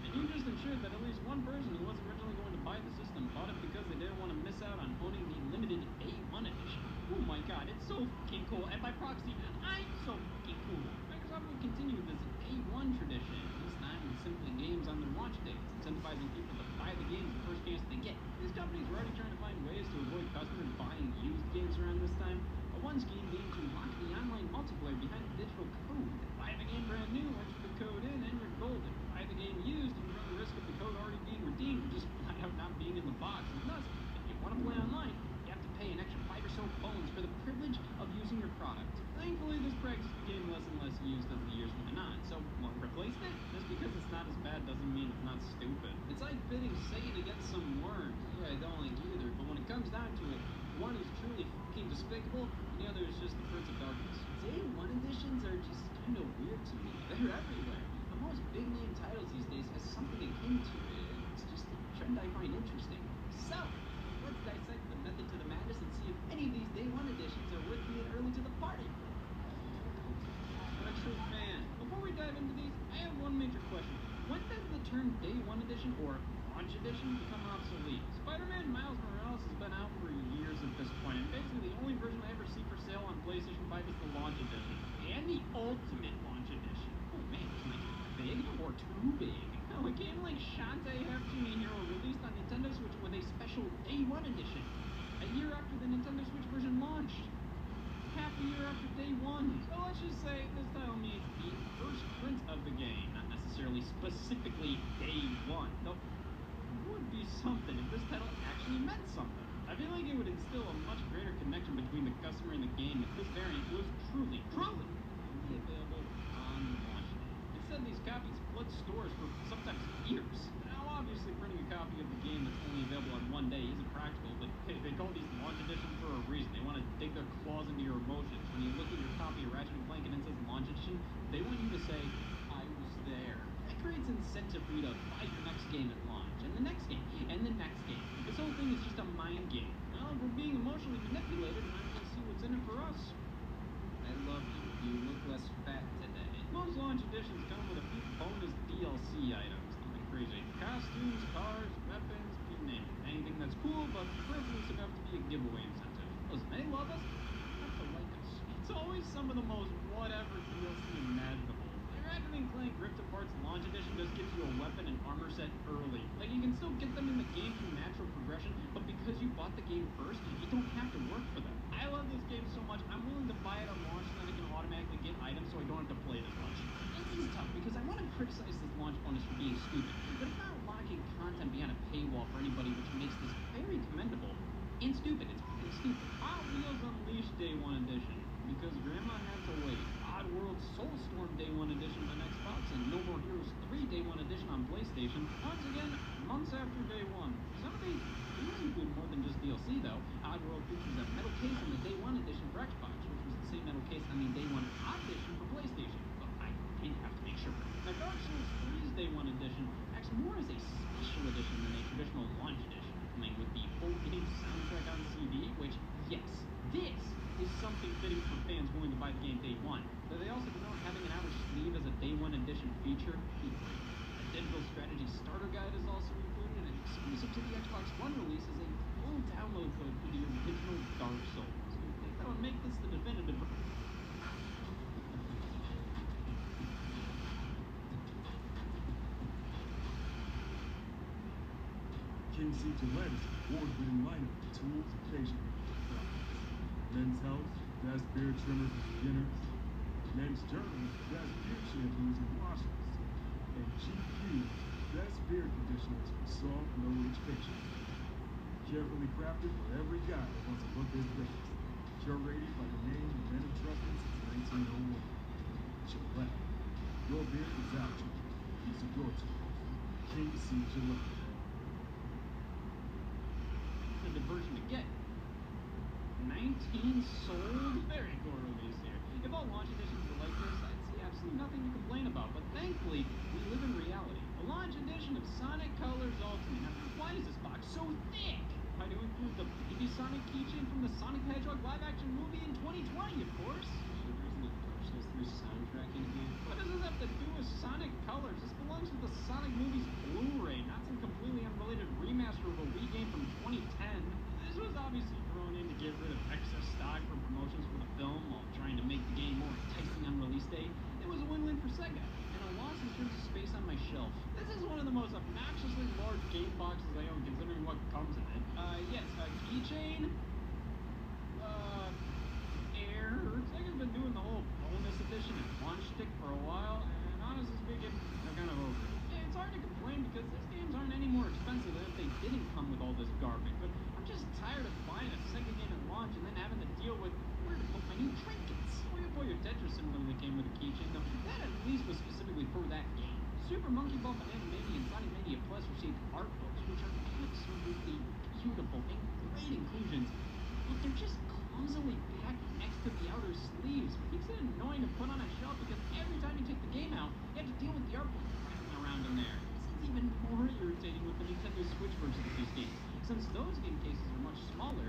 And you just ensured that at least one person who wasn't originally going to buy the system bought it because they didn't want to miss out on owning the limited A1 edition. Oh my god, it's so fucking cool. And by proxy, I'm so fucking cool. Microsoft will continue this A1 tradition, this time with simply games on their launch dates, incentivizing people to buy the games the first chance they get. These companies are already trying to find ways to avoid customers buying used games around this time. But one scheme being to lock the online multiplayer behind digital code. Buy the game brand new, enter the code in, and you're golden. Buy the game used, and you run the risk of the code already being redeemed, or just flat out not being in the box. And thus, if you want to play online, you have to pay an extra 5 or so bones for the privilege of using your product. Thankfully, this practice became less and less used as the years went on, so won't replace it? Just because it's not as bad doesn't mean it's not stupid. It's like pitting Satan against some worms. Yeah, I don't like either, but when it comes down to it, one is truly fucking despicable, and the other is just the Prince of Darkness. Day 1 editions are just kind of weird to me. They're everywhere. But most big name titles these days has something akin to it. It's just a trend I find interesting. So, let's dissect the method to the madness and see if any of these Day 1 editions are worth being early to the party. Retro fan. Before we dive into these, I have one major question. When does the term Day 1 edition or Launch Edition become obsolete? Spider-Man Miles Morales has been out for years at this point, and basically the only version I ever see for sale on PlayStation 5 is the Launch Edition. And the Ultimate Launch Edition. Oh man, it's like big or too big. Now, a game like Shantae Half-Genie Hero released on Nintendo Switch with a special Day 1 edition, a year after the Nintendo Switch version launched. Half a year after Day 1. So let's just say this title means the first print of the game, not necessarily specifically Day 1. Though it would be something if this title actually meant something. I feel like it would instill a much greater connection between the customer and the game if this variant was truly only available on launch day. Instead, these copies flood stores for sometimes years. Now, obviously, printing a copy of the game that's only available on one day isn't practical, but hey, they call these launch editions for a reason. They want to dig their claws into your emotions. When you look at your copy of Ratchet & Clank and it says launch edition, they want you to say, I was there. That creates incentive for you to buy your next game at launch, and the next game, and the next game. This whole thing is just a mind game. Well, if we're being emotionally manipulated, might as well see what's in it for us. I love you. You look less fat today. Most launch editions come with a few bonus DLC items. Nothing crazy. Costumes, cars, weapons, you name it. Anything that's cool, but frivolous enough to be a giveaway incentive. Listen, they love us. They have to like us. It's always some of the most whatever DLC imaginable. Ratchet & Clank Rift Apart's launch edition just gives you a weapon and armor set early. Like, you can still get them in the game through natural progression, but because you bought the game first, you don't have to work for them. I love this game so much, I'm willing to buy it on launch so that I can automatically get items so I don't have to play it as much. This is tough because I want to criticize this launch bonus for being stupid, but it's not locking content behind a paywall for anybody, which makes this very commendable and stupid. It's fucking stupid. Hot Wheels Unleashed Day 1 edition, because Grandma had to wait. Oddworld Soulstorm Day 1 edition on Xbox, and No More Heroes 3 Day 1 edition on PlayStation. Once again, months after Day 1. Some of these do include more than just DLC though. Oddworld features a metal case on the Day 1 edition for Xbox, which was the same metal case on the Day 1 edition for PlayStation. But I did have to make sure. Now, Dark Souls 3's Day 1 edition acts more as a special edition than a traditional launch edition, playing with the full game soundtrack on CD, which, yes, this is something fitting for fans willing to buy the game Day 1. Though they also denote having an outer sleeve as a Day 1 edition feature. A digital strategy starter guide is also included, and exclusive to the Xbox One release is a full download code for the original Dark Souls. So I think that would make this the definitive Kinsey Gillette's award-winning lineup of tools and facial products. Men's Health, best beard trimmers for beginners. Men's Journal, best beard shampoos and washes. And GQ, best beard conditioners for soft, no-age facial. Carefully crafted for every guy that wants to look his best. Curated by the name the men have trusted since 1901. Gillette. Your beard is our choice. These are your tools. King C. Gillette. the diversion to get. 19 sold. Very poor release here. If all launch editions were like this, I'd see absolutely nothing to complain about. But thankfully, we live in reality. A launch edition of Sonic Colors Ultimate. Now, why is this box so thick? I do include the baby Sonic keychain from the Sonic the Hedgehog live-action movie in 2020, of course. There isn't a Dark Souls 3 soundtrack in here. What does this have to do with Sonic Colors? This belongs with the Sonic movies Blu-ray, not some completely unrelated remaster of a Wii game from 2010. This was obviously thrown in to get rid of excess stock from promotions for the film while trying to make the game more enticing on release day. It was a win-win for Sega, and a loss in terms of space on my shelf. This is one of the most obnoxiously large game boxes I own, considering what comes in it. Yes, a keychain, air. Sega's been doing the whole bonus edition and launch stick for a while, and honestly speaking, I'm kind of over it. Yeah, it's hard to complain because these games aren't any more expensive than if they didn't come with all this garbage, but I'm just tired of buying a Sega game at launch and then having to deal with where to put my new trinkets. Boy, your Tetris similarly came with a keychain, though that at least was specifically for that game. Super Monkey Ball Banana Mania and Sonic Mania Plus received art books, which are absolutely beautiful and great inclusions, but they're just clumsily packed next to the outer sleeves, which makes it annoying to put on a shelf because every time you take the game out, you have to deal with the art book rattling around in there. This is even more irritating with the Nintendo Switch version of these games. Since those game cases are much smaller,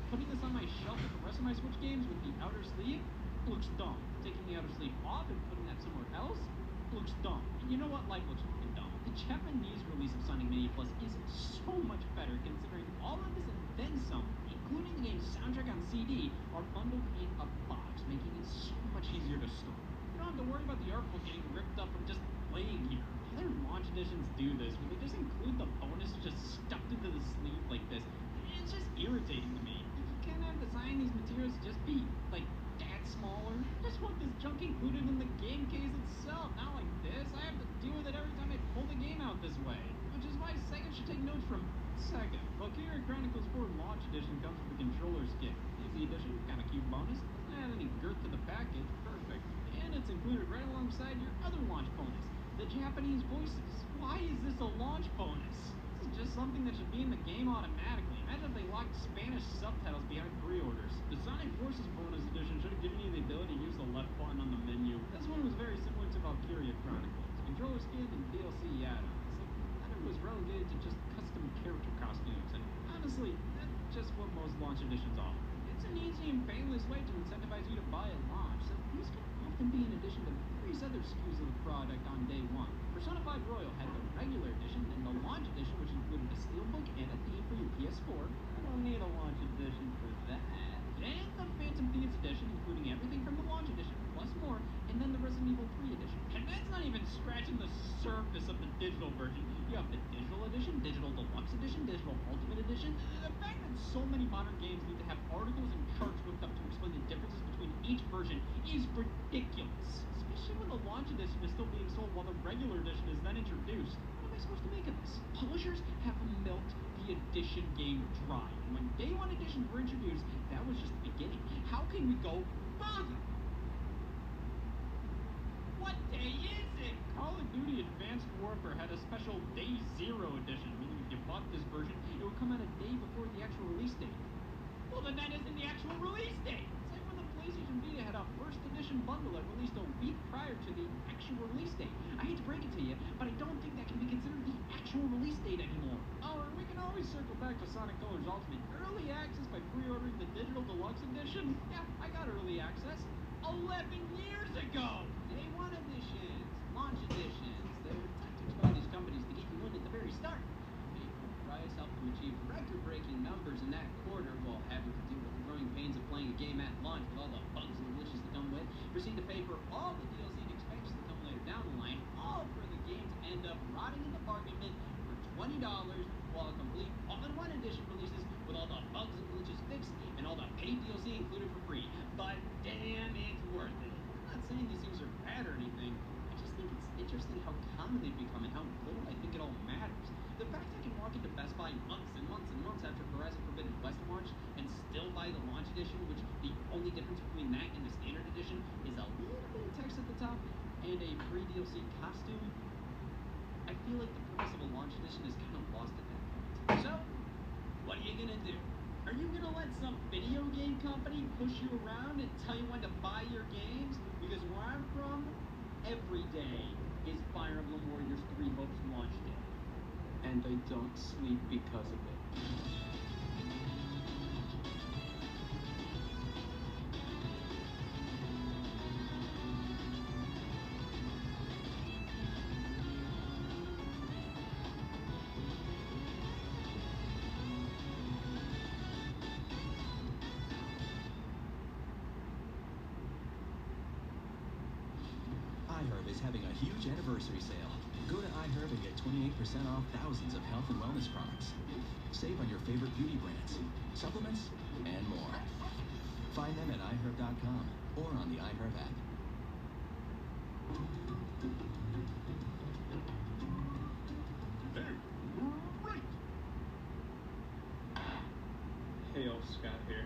putting this on my shelf with the rest of my Switch games with the outer sleeve looks dumb. Taking the outer sleeve off and putting that somewhere else looks dumb. And you know what? Life looks fucking dumb. The Japanese release of Sonic Mania Plus is so much better considering all of this and then some, including the game's soundtrack on CD, are bundled in a box, making it so much easier to store. You don't have to worry about the art book getting ripped up and just laying here. Other launch editions do this, where they just include the bonus just stuffed into the sleeve like this. It's just irritating to me. You can't have design these materials just be, like, that smaller. I just want this junk included in the game case itself, not like this. I have to deal with it every time I pull the game out this way. Which is why Sega should take notes from Sega. Valkyria Chronicles 4 Launch Edition comes with a controller stick. Easy edition, kind of cute bonus. Doesn't add any girth to the package. Perfect. And it's included right alongside your other launch bonus, the Japanese voices. Why is this a launch bonus? This is just something that should be in the game automatically. Imagine if they locked Spanish subtitles behind pre-orders. The Sonic Forces bonus edition should have given you the ability to use the left button on the menu. This one was very similar to Valkyria Chronicles. Controller skin and DLC add-ons. Then it was relegated to just custom character costumes, and honestly, that's just what most launch editions offer. It's an easy and painless way to incentivize you to buy at launch, so these can often be in addition to various other SKUs of the product on day one. Persona 5 Royal had the regular edition and the launch edition, which included a steelbook and a theme for your PS4. I don't need a launch edition for that. And the Phantom Thieves edition, including everything from the launch edition, plus more, and then the Resident Evil 3 edition. And that's not even scratching the surface of the digital version. You have the digital edition, digital deluxe edition, digital ultimate edition. The fact that so many modern games need to have articles and charts whipped up to explain the differences between each version is ridiculous. Especially when the launch edition is still being sold while the regular edition is then introduced. What am I supposed to make of this? Publishers have milked the edition game dry. And when Day 1 editions were introduced, that was just the beginning. How can we go further? What day is it? Call of Duty Advanced Warfare had a special Day 0 edition, meaning if you bought this version, it would come out a day before the actual release date. Well, then that isn't the actual release date. Same when the PlayStation Vita had a first edition bundle that released a week prior to the actual release date. I hate to break it to you, but I don't think that can be considered the actual release date anymore. Oh, and we can always circle back to Sonic Colors Ultimate. Early access by pre-ordering the Digital Deluxe Edition? Yeah, I got early access 11 years ago! Day 1 editions, launch editions, they're tactics by these companies to get you in at the very start. The price helped them achieve record-breaking numbers in that quarter while having to deal with the growing pains of playing a game at launch with all the bugs and glitches that come with. Proceed to pay for all the DLC and expansions that come later down the line, all for the game to end up rotting in the bargain bin for $20 while a complete all-in-one edition releases with all the bugs and glitches fixed and all the paid DLC included for free. But damn, it's worth it. I'm not saying these things are bad or anything. I just think it's interesting how common they've become and how little I think it all matters. The fact I can walk into Best Buy months and months and months after Horizon Forbidden West launch and still buy the launch edition, which the only difference between that and the standard edition is a little bit of text at the top and a free DLC costume, I feel like the purpose of a launch edition is kind of lost at that point. So, what are you gonna do? Are you gonna let some video game company push you around and tell you when to buy your games? Because where I'm from, every day is Fire Emblem Warriors 3 Hopes launch day. And I don't sleep because of it. iHerb is having a huge anniversary sale. Go to iHerb and get 28% off thousands of health and wellness products. Save on your favorite beauty brands, supplements, and more. Find them at iHerb.com or on the iHerb app. Hey, all, Scott here.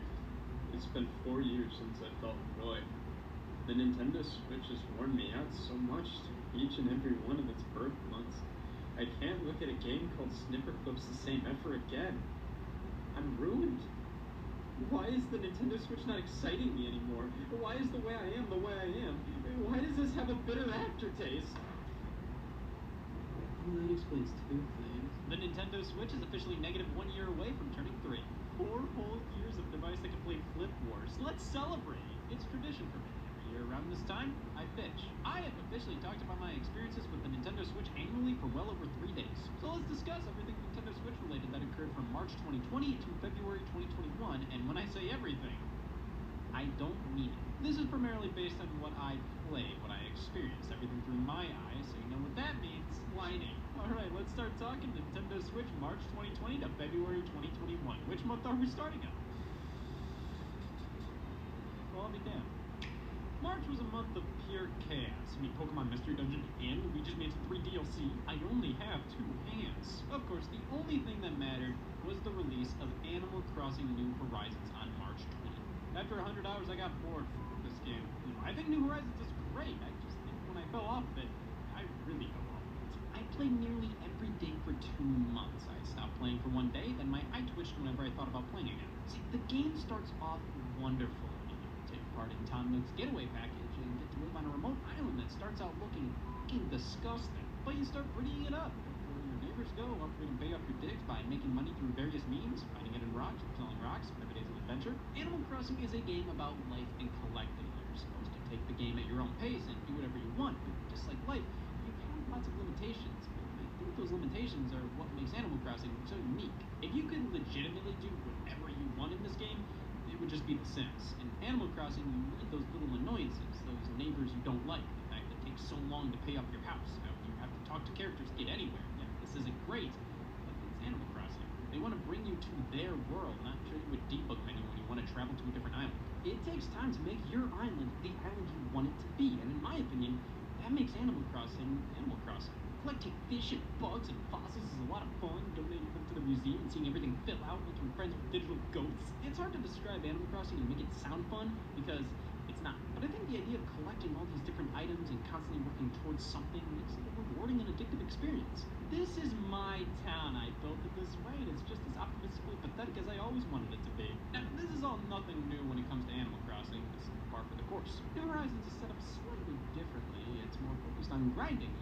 It's been 4 years since I felt annoyed. The Nintendo Switch has worn me out so much each and every one of its birth months. I can't look at a game called Snipper Clips the same ever again. I'm ruined. Why is the Nintendo Switch not exciting me anymore? Why is the way I am the way I am? Why does this have a bitter aftertaste? Well, that explains two things. The Nintendo Switch is officially negative 1 year away from turning 3. 4 whole years of a device that can play Flip Wars. Let's celebrate! It's tradition for me. Every year around this time, I bitch. I have officially talked about my experiences with the Nintendo Switch annually for well over 3 days. So let's discuss everything Nintendo Switch related that occurred from March 2020 to February 2021, and when I say everything, I don't mean it. This is primarily based on what I play, what I experience, everything through my eyes, so you know what that means. Whining. Alright, let's start talking Nintendo Switch March 2020 to February 2021. Which month are we starting at? Well, I'll be damned. March was a month of pure chaos. I mean, Pokemon Mystery Dungeon and Luigi's Mansion 3 DLC. I only have 2 hands. Of course, the only thing that mattered was the release of Animal Crossing New Horizons on March 20th. After 100 hours, I got bored with this game. You know, I think New Horizons is great. I just think when I fell off of it, I really fell off of it. I played nearly every day for 2 months. I stopped playing for 1 day, then my eye twitched whenever I thought about playing again. See, the game starts off wonderful. Take part in Tom Nook's getaway package and get to live on a remote island that starts out looking fucking disgusting. But you start prettying it up before your neighbors go upgrade and pay off your digs by making money through various means, finding hidden rocks, selling rocks, every day's an adventure. Animal Crossing is a game about life and collecting. You're supposed to take the game at your own pace and do whatever you want, but just like life, you have lots of limitations. But I think those limitations are what makes Animal Crossing so unique. If you could legitimately do whatever you want in this game, it would just be The Sims. In Animal Crossing, you need those little annoyances, those neighbors you don't like, the fact that it takes so long to pay off your house, how you have to talk to characters to get anywhere. Yeah, this isn't great, but it's Animal Crossing. They want to bring you to their world, not show you a debug menu when you want to travel to a different island. It takes time to make your island the island you want it to be, and in my opinion, that makes Animal Crossing Animal Crossing. Collecting fish and bugs and fossils is a lot of fun. Donating them to the museum and seeing everything fill out, making friends with digital goats. It's hard to describe Animal Crossing and make it sound fun because it's not. But I think the idea of collecting all these different items and constantly working towards something makes it a rewarding and addictive experience. This is my town. I built it this way, and it's just as optimistically pathetic as I always wanted it to be. Now, this is all nothing new when it comes to Animal Crossing. This is par for the course. New Horizons is set up slightly differently. It's more focused on grinding.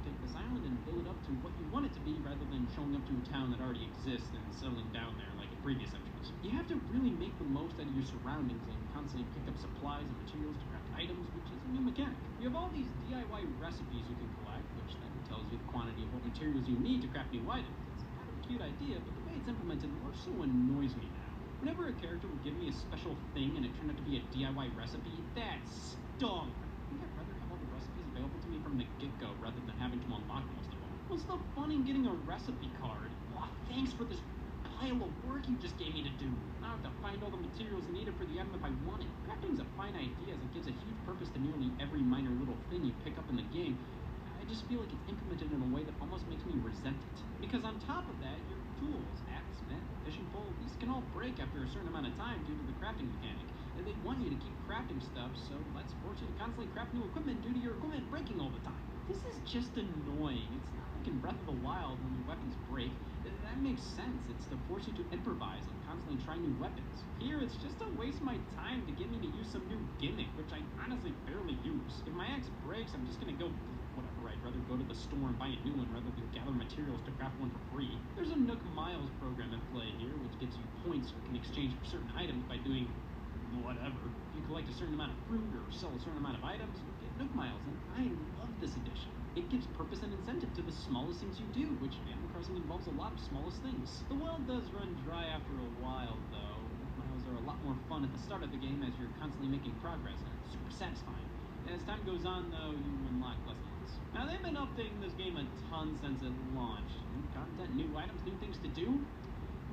Take this island and build it up to what you want it to be rather than showing up to a town that already exists and settling down there like in previous entries. You have to really make the most out of your surroundings and constantly pick up supplies and materials to craft items, which is a new mechanic. You have all these DIY recipes you can collect, which then tells you the quantity of what materials you need to craft new items. It's kind of a cute idea, but the way it's implemented more so annoys me now. Whenever a character would give me a special thing and it turned out to be a DIY recipe, that stunk! I think I'd rather have all the recipes available to me from the get-go rather than having to unlock most of them. What's the fun in getting a recipe card? Aw, thanks for this pile of work you just gave me to do. Now I have to find all the materials needed for the item if I want it. Crafting's a fine idea as it gives a huge purpose to nearly every minor little thing you pick up in the game. I just feel like it's implemented in a way that almost makes me resent it. Because on top of that, your tools, axe, net, fishing pole, these can all break after a certain amount of time due to the crafting mechanic. And they want you to keep crafting stuff, so let's force you to constantly craft new equipment due to your equipment breaking all the time. This is just annoying. It's not like in Breath of the Wild when your weapons break, That makes sense. It's to force you to improvise and constantly try new weapons. Here, it's just to waste my time to get me to use some new gimmick, which I honestly barely use. If my axe breaks, I'm just gonna go whatever. I'd rather go to the store and buy a new one rather than gather materials to craft one for free. There's a Nook Miles program at play here, which gives you points you can exchange for certain items by doing whatever. If you collect a certain amount of fruit or sell a certain amount of items, you get Nook Miles, and I love this edition. It gives purpose and incentive to the smallest things you do, which Animal Crossing involves a lot of smallest things. The well does run dry after a while, though. Nook Miles are a lot more fun at the start of the game as you're constantly making progress, and it's super satisfying. As time goes on, though, you unlock less ones. Now, they've been updating this game a ton since it launched. New content, new items, new things to do.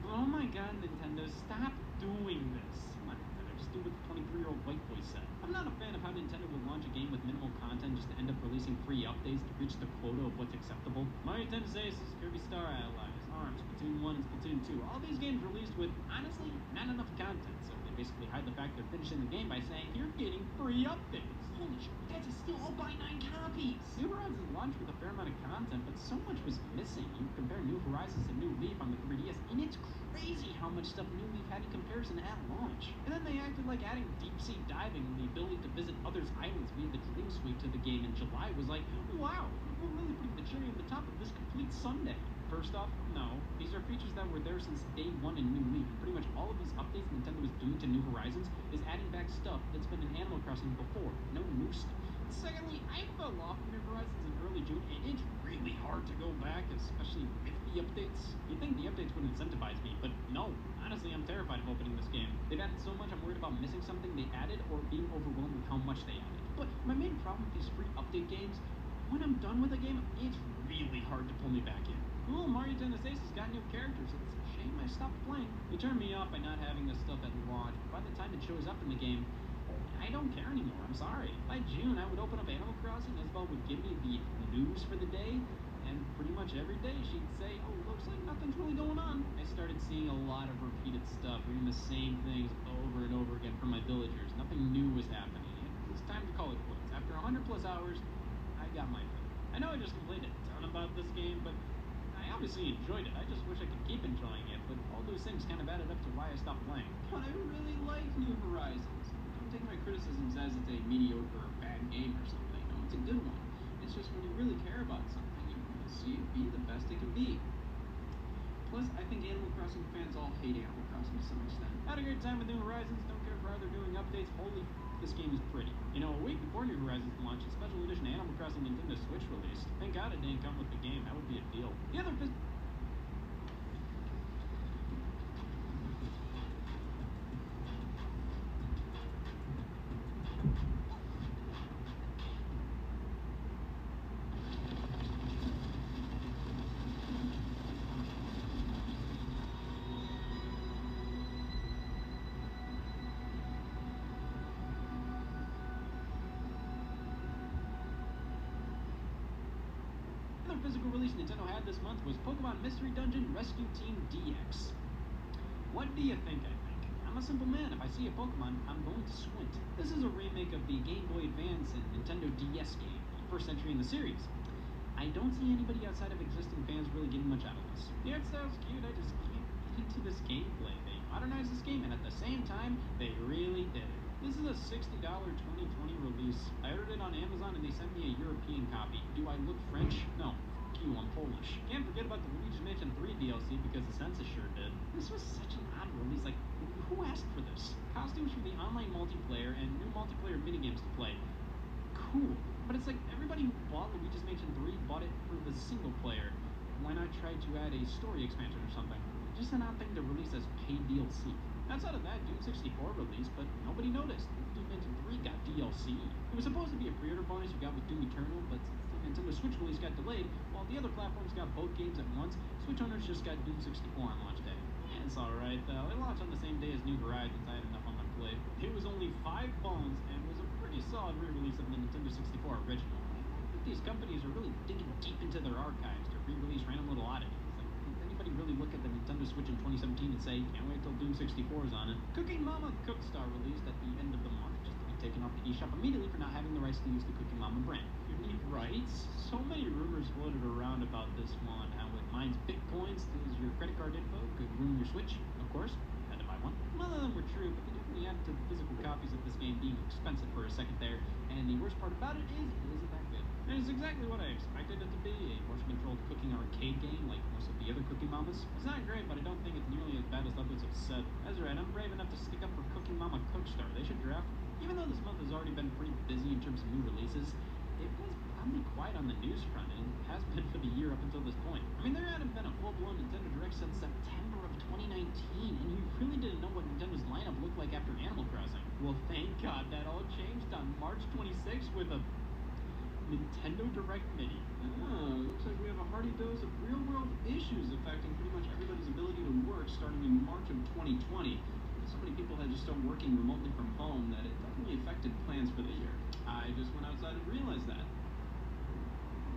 But oh my god, Nintendo, stop doing this. Come on, Nintendo, just do what the 23-year-old white boy said. I'm not a fan of how Nintendo will launch a game with minimal content just to end up releasing free updates to reach the quota of what's acceptable. Mario Tennis Aces, Kirby Star Allies, ARMS, Splatoon 1 and Splatoon 2. All these games released with, honestly, not enough content, so they basically hide the fact they're finishing the game by saying, you're getting free updates. Holy shit, you guys are still all buy 9 copies! New Horizons launched with a fair amount of content, but so much was missing. You compare New Horizons to New Leaf on the 3DS, and it's crazy how much stuff New Leaf had in comparison at launch. And then they acted like adding deep sea diving and the ability to visit others' islands via the Dream Suite to the game in July was like, wow, we're really putting the cherry on the top of this complete sundae. First off, no. These are features that were there since day one in New Leaf. Pretty much all of these updates Nintendo is doing to New Horizons is adding back stuff that's been in Animal Crossing before. No new stuff. Secondly, I fell off of New Horizons in early June, and it's really hard to go back, especially with the updates. You'd think the updates would incentivize me, but no. Honestly, I'm terrified of opening this game. They've added so much, I'm worried about missing something they added or being overwhelmed with how much they added. But my main problem with these free update games, when I'm done with a game, it's really hard to pull me back in. Cool, Mario Tennis Aces got new characters. It's a shame I stopped playing. They turned me off by not having this stuff at launch, but by the time it shows up in the game, I don't care anymore. I'm sorry. By June, I would open up Animal Crossing, Isabel would give me the news for the day, and pretty much every day she'd say, oh, looks like nothing's really going on. I started seeing a lot of repeated stuff, reading the same things over and over again from my villagers. Nothing new was happening. It was time to call it quits. After 100 plus hours, I got my fill. I know I just complained a ton about this game, but I obviously enjoyed it. I just wish I could keep enjoying it, but all those things kind of added up to why I stopped playing. But I really like New Horizons. Don't take my criticisms as it's a mediocre or bad game or something. No, it's a good one. It's just when you really care about something, you want to see it be the best it can be. Plus, I think Animal Crossing fans all hate Animal Crossing to some extent. Had a great time with New Horizons, don't care for how they're doing updates. Holy this game is pretty. You know, a week before New Horizons launched, a special edition Animal Crossing Nintendo Switch released. Thank God it didn't come with the game, that would be a deal. The other physical release Nintendo had this month was Pokemon Mystery Dungeon Rescue Team DX. What do you think I think? I'm a simple man. If I see a Pokemon, I'm going to squint. This is a remake of the Game Boy Advance and Nintendo DS game, the first entry in the series. I don't see anybody outside of existing fans really getting much out of this. The art style's cute, I just can't get into this gameplay. They modernized this game, and at the same time, they really did it. This is a $60 2020 release. I ordered it on Amazon and they sent me a European copy. Do I look French? No. I'm Polish. Can't forget about the Luigi's Mansion 3 DLC because the census sure did. This was such an odd release. Like, who asked for this? Costumes for the online multiplayer and new multiplayer minigames to play. Cool. But it's like everybody who bought Luigi's Mansion 3 bought it for the single player. Why not try to add a story expansion or something? Just an odd thing to release as paid DLC. Outside of that, Doom 64 released, but nobody noticed. Luigi's Mansion 3 got DLC. It was supposed to be a pre-order bonus you got with Doom Eternal, but Nintendo Switch release got delayed, while the other platforms got both games at once. Switch owners just got Doom 64 on launch day. It's alright though, it launched on the same day as New Horizons. I had enough on my plate. It was only 5 bones and was a pretty solid re-release of the Nintendo 64 original. I think these companies are really digging deep into their archives to re-release random little oddities. Like, anybody really look at the Nintendo Switch in 2017 and say, can't wait till Doom 64 is on it? Cooking Mama Cookstar released at the end of the month, just to be taken off the eShop immediately for not having the rights to use the Cooking Mama brand. If you're Right? So many rumors floated around about this one. How it mines bitcoins, steals your credit card info, could ruin your Switch, of course. Had to buy one. None of them were true, but they definitely added to the physical copies of this game being expensive for a second there. And the worst part about it is, it isn't that good. And it's exactly what I expected it to be, a motion-controlled cooking arcade game like most of the other Cookie Mamas. It's not great, but I don't think it's nearly as bad as others have said. That's right, I'm brave enough to stick up for Cookie Mama Cookstar. They should draft me. Even though this month has already been pretty busy in terms of new releases, it was oddly quiet on the news front, and it has been for the year up until this point. I mean, there hadn't been a full-blown Nintendo Direct since September of 2019, and you really didn't know what Nintendo's lineup looked like after Animal Crossing. Well, thank God that all changed on March 26th with a Nintendo Direct Mini. Looks like we have a hearty dose of real-world issues affecting pretty much everybody's ability to work starting in March of 2020. So many people had to start working remotely from home that it definitely affected plans for the year. I just went outside and realized that.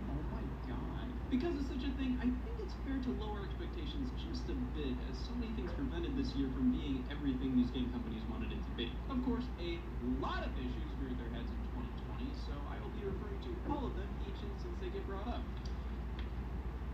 Oh my god. Because of such a thing, I think it's fair to lower expectations just a bit, as so many things prevented this year from being everything these game companies wanted it to be. Of course, a lot of issues reared their heads in 2020, so I will be referring to all of them each instance they get brought up.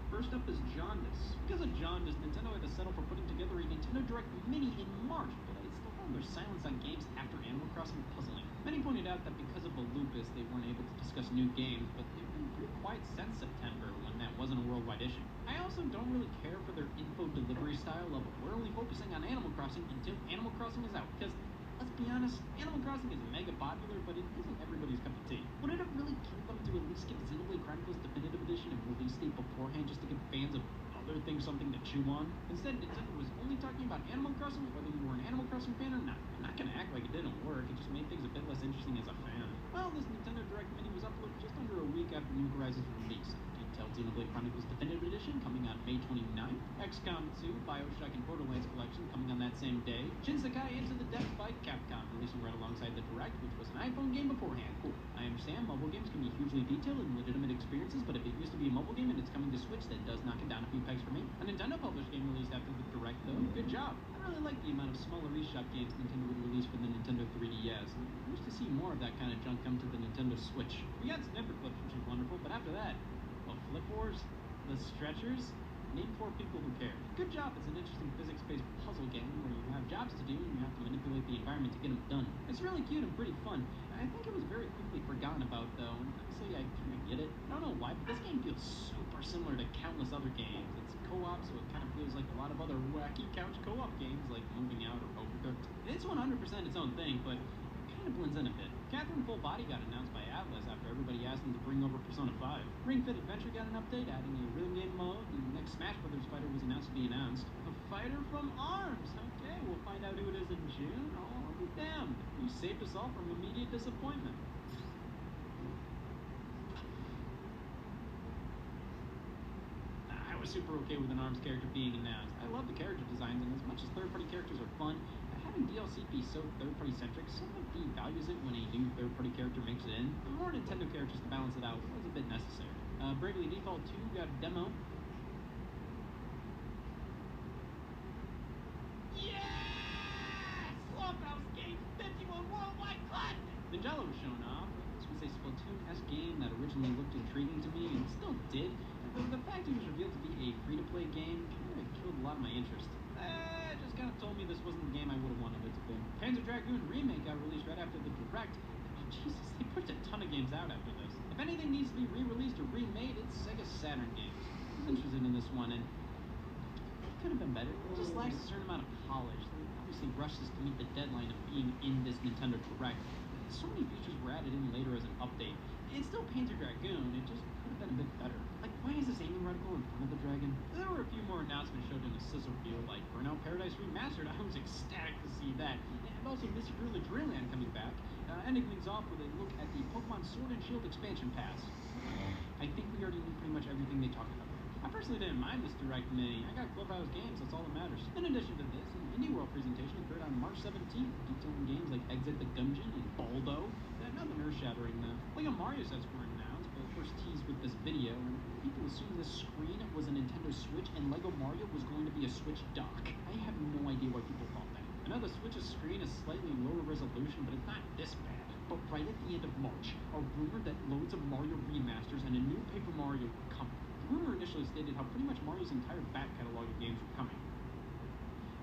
First up is jaundice. Because of jaundice, Nintendo had to settle for putting together a Nintendo Direct Mini in March, but I still found their silence on games after Animal Crossing puzzling. Many pointed out that because of the lupus, they weren't able to discuss new games, but they've been pretty quiet since September, when that wasn't a worldwide issue. I also don't really care for their info delivery style of we're only focusing on Animal Crossing until Animal Crossing is out, because let's be honest, Animal Crossing is mega popular, but it isn't everybody's cup of tea. Would it have really killed them to at least give Xenoblade Chronicles Definitive Edition and release date beforehand just to give fans of other things something to chew on? Instead, Nintendo was only talking about Animal Crossing, whether you were an Animal Crossing fan or not. I'm not gonna act like it didn't work, it just made things a bit less interesting as a fan. Well, this Nintendo Direct Mini was uploaded just under a week after New Horizons release. Detailed Xenoblade Chronicles Definitive Edition coming on May 29th, XCOM 2, Bioshock and Borderlands Collection coming on that same day, Shinsekai Into the Depths by Capcom releasing right alongside the Direct, which was an iPhone game beforehand. Cool. I understand mobile games can be hugely detailed and legitimate experiences, but if it used to be a mobile game and it's coming to Switch, that does knock it down a few pegs for me. A Nintendo published game released after the Direct though, good job. I really like the amount of smaller eShop games Nintendo would release for the Nintendo 3DS. I wish to see more of that kind of junk come to the Nintendo Switch. We got Snipper Clips, which is wonderful, but after that, well, Flip Wars, the Stretchers, name 4 people who care. Good job, it's an interesting physics-based puzzle game where you have jobs to do and you have to manipulate the environment to get them done. It's really cute and pretty fun. I think it was very quickly forgotten about though, and honestly I kind of get it. I don't know why, but this game feels super similar to countless other games. It's co-op, so it kind of feels like a lot of other wacky couch co-op games like Moving Out or Overcooked. It's 100% its own thing, but it kind of blends in a bit. Catherine Full Body got announced by Atlas after everybody asked them to bring over Persona 5. Ring Fit Adventure got an update, adding a rhythm game mode, and the next Smash Brothers fighter was announced to be announced. A fighter from ARMS! Okay, we'll find out who it is in June. Oh, I'll be damned. You saved us all from immediate disappointment. I was super okay with an ARMS character being announced. I love the character designs, and as much as third-party characters are fun, having DLC be so third-party centric somewhat devalues it when a new third-party character makes it in. More Nintendo characters to balance it out was a bit necessary. Bravely Default 2 got a demo. Yes! Flophouse Game 51 Worldwide Classic! Ninjala was shown off. This was a Splatoon-esque game that originally looked intriguing to me, and still did. But the fact it was revealed to be a free-to-play game kind of killed a lot of my interest. It just kind of told me this wasn't the game I would have wanted it to be. Panzer Dragoon Remake got released right after the Direct. Jesus, they pushed a ton of games out after this. If anything needs to be re-released or remade, it's Sega Saturn games. I was interested in this one, and it could have been better. It just lacks a certain amount of polish. They obviously rushed this to meet the deadline of being in this Nintendo Direct. So many features were added in later as an update. It's still Panzer Dragoon, it just could have been a bit better. Like, why is this aiming reticle in front of the dragon? There were a few more announcements showed in a sizzle reel, like Burnout Paradise Remastered. I was ecstatic to see that. And also Mr. Driller Drillland coming back. Ending things off with a look at the Pokemon Sword and Shield expansion pass. I think we already knew pretty much everything they talked about. I personally didn't mind this Direct Mini. I got Clubhouse games, that's all that matters. In addition to this, an Indie World presentation occurred on March 17th, detailing games like Exit the Gungeon and Baldo. Nothing earth-shattering though. Lego Mario sets were announced, but first teased with this video, and people assumed this screen was a Nintendo Switch and Lego Mario was going to be a Switch dock. I have no idea why people thought that. I know the Switch's screen is slightly lower resolution, but it's not this bad. But right at the end of March, a rumor that loads of Mario remasters Paper Mario were coming. The rumor initially stated how pretty much Mario's entire back catalog of games were coming.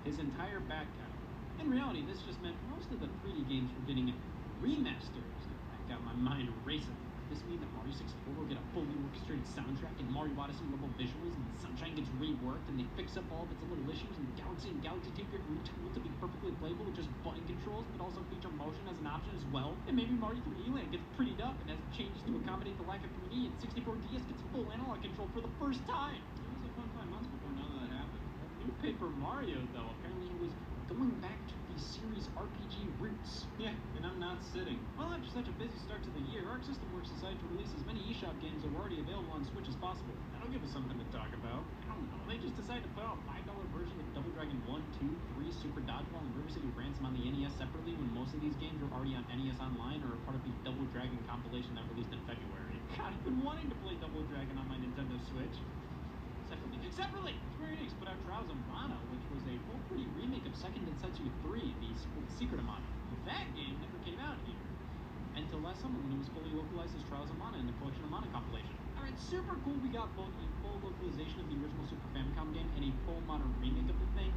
His entire back catalog. In reality, this just meant most of the 3D games were getting remasters. That got my mind racing. This means that Mario 64 will get a fully orchestrated soundtrack and Mario Odyssey level visuals, and Sunshine gets reworked and they fix up all of its little issues, and Galaxy and Galaxy 2 get retooled to be perfectly playable with just button controls, but also feature motion as an option as well. And maybe Mario 3D Land gets prettied up and has changes to accommodate the lack of 3D, and 64DS gets full analog control for the first time. It was a fun 5 months before none of that happened. New Paper Mario, though, apparently it was going back to the series RPG roots. Yeah, and I'm not sitting. Well, after such a busy start to the year, Arc System Works decided to release as many eShop games that were already available on Switch as possible. That'll give us something to talk about. I don't know, they just decided to put out a $5 version of Double Dragon 1, 2, 3, Super Dodgeball, and River City Ransom on the NES separately when most of these games were already on NES Online or are part of the Double Dragon compilation that released in February. God, I've been wanting to play Double Dragon on my Nintendo Switch. Separately, Square Enix put out Trials of Mana, which was a full 3D remake of Second Densetsu 3, the Secret of Mana. That game never came out here until last summer when it was fully localized as Trials of Mana in the Collection of Mana compilation. Alright, super cool, we got both a full localization of the original Super Famicom game and a full modern remake of the thing.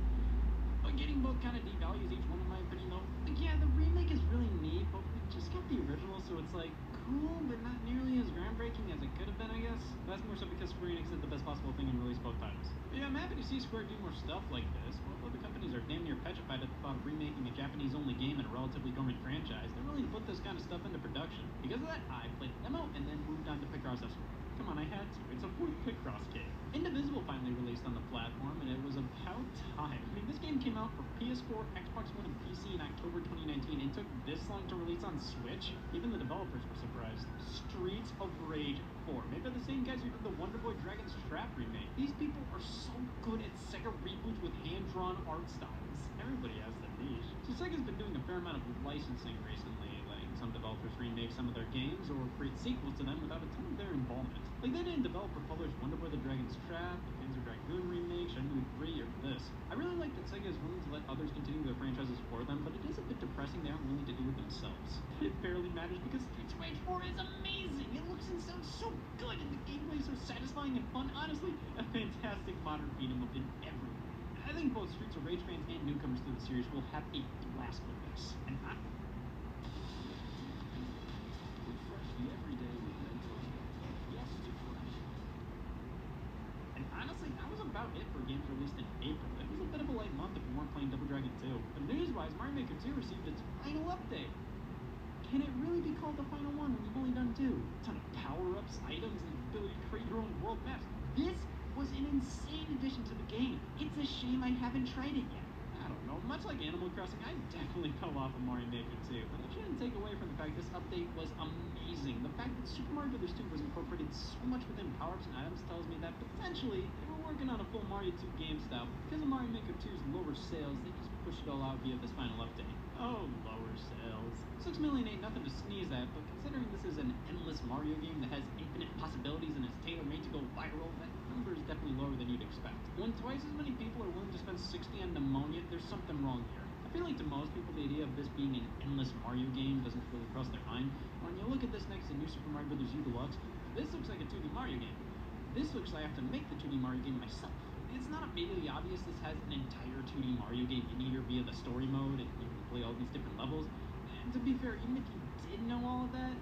But getting both kind of devalues each one in my opinion though. Like, yeah, the remake is really neat, but we just got the original, so it's like cool, but not nearly as groundbreaking as it could have been, I guess. That's more so because Square Enix did the best possible thing and released both titles. But yeah, I'm happy to see Square do more stuff like this. Both other companies are damn near petrified at the thought of remaking a Japanese-only game in a relatively dormant franchise. They're willing to put this kind of stuff into production. Because of that, I played the demo and then moved on to Picross S4. Come on, I had to. It's a 4th Picross game. Indivisible finally released on the platform, and it was about time. I mean, this game came out for PS4, Xbox One, and PC in October 2019, and took this long to release on Switch. Even the developers were surprised. Streets of Rage 4, made by the same guys who did the Wonder Boy Dragon's Trap remake. These people are so good at Sega reboots with hand-drawn art styles. Everybody has their niche. So Sega's been doing a fair amount of licensing recently, like some developers remake some of their games or create sequels to them without a ton of their involvement. Like, they didn't develop or publish Wonder Boy the Dragon's Trap, the Panzer Dragoon remake, Shenmue 3, or this. I really like that Sega is willing to let others continue their franchises for them, but it is a bit depressing they aren't willing to do it themselves. But it barely matters because Streets of Rage 4 is amazing! It looks and sounds so good, and the gameplay is so satisfying and fun. Honestly, a fantastic modern beat-em up in every way. I think both Streets of Rage fans and newcomers to the series will have a blast with this. And honestly, that was about it for games released in April. It was a bit of a light month if we weren't playing Double Dragon 2. But news-wise, Mario Maker 2 received its final update. Can it really be called the final one when we've only done 2? A ton of power-ups, items, and the ability to create your own world maps. This was an insane addition to the game. It's a shame I haven't tried it yet. I don't know, much like Animal Crossing, I definitely fell off of Mario Maker 2. But that shouldn't take away from the fact this update was amazing. The fact that Super Mario Bros. 2 was incorporated so much within power-ups and items tells me that potentially they were working on a full Mario 2 game style. Because of Mario Maker 2's lower sales, they just pushed it all out via this final update. Oh, lower sales. 6 million ain't nothing to sneeze at, but considering this is an endless Mario game that has infinite possibilities and is tailor-made to go viral, that number is definitely lower than you'd expect. When twice as many people are willing to spend 60 on pneumonia, there's something wrong here. I feel like to most people, the idea of this being an endless Mario game doesn't really cross their mind. When you look at this next to New Super Mario Bros. U Deluxe, this looks like a 2D Mario game. This looks like I have to make the 2D Mario game myself. It's not immediately obvious this has an entire 2D Mario game in here via the story mode, and you can play all these different levels. And to be fair, even if you did know all of that,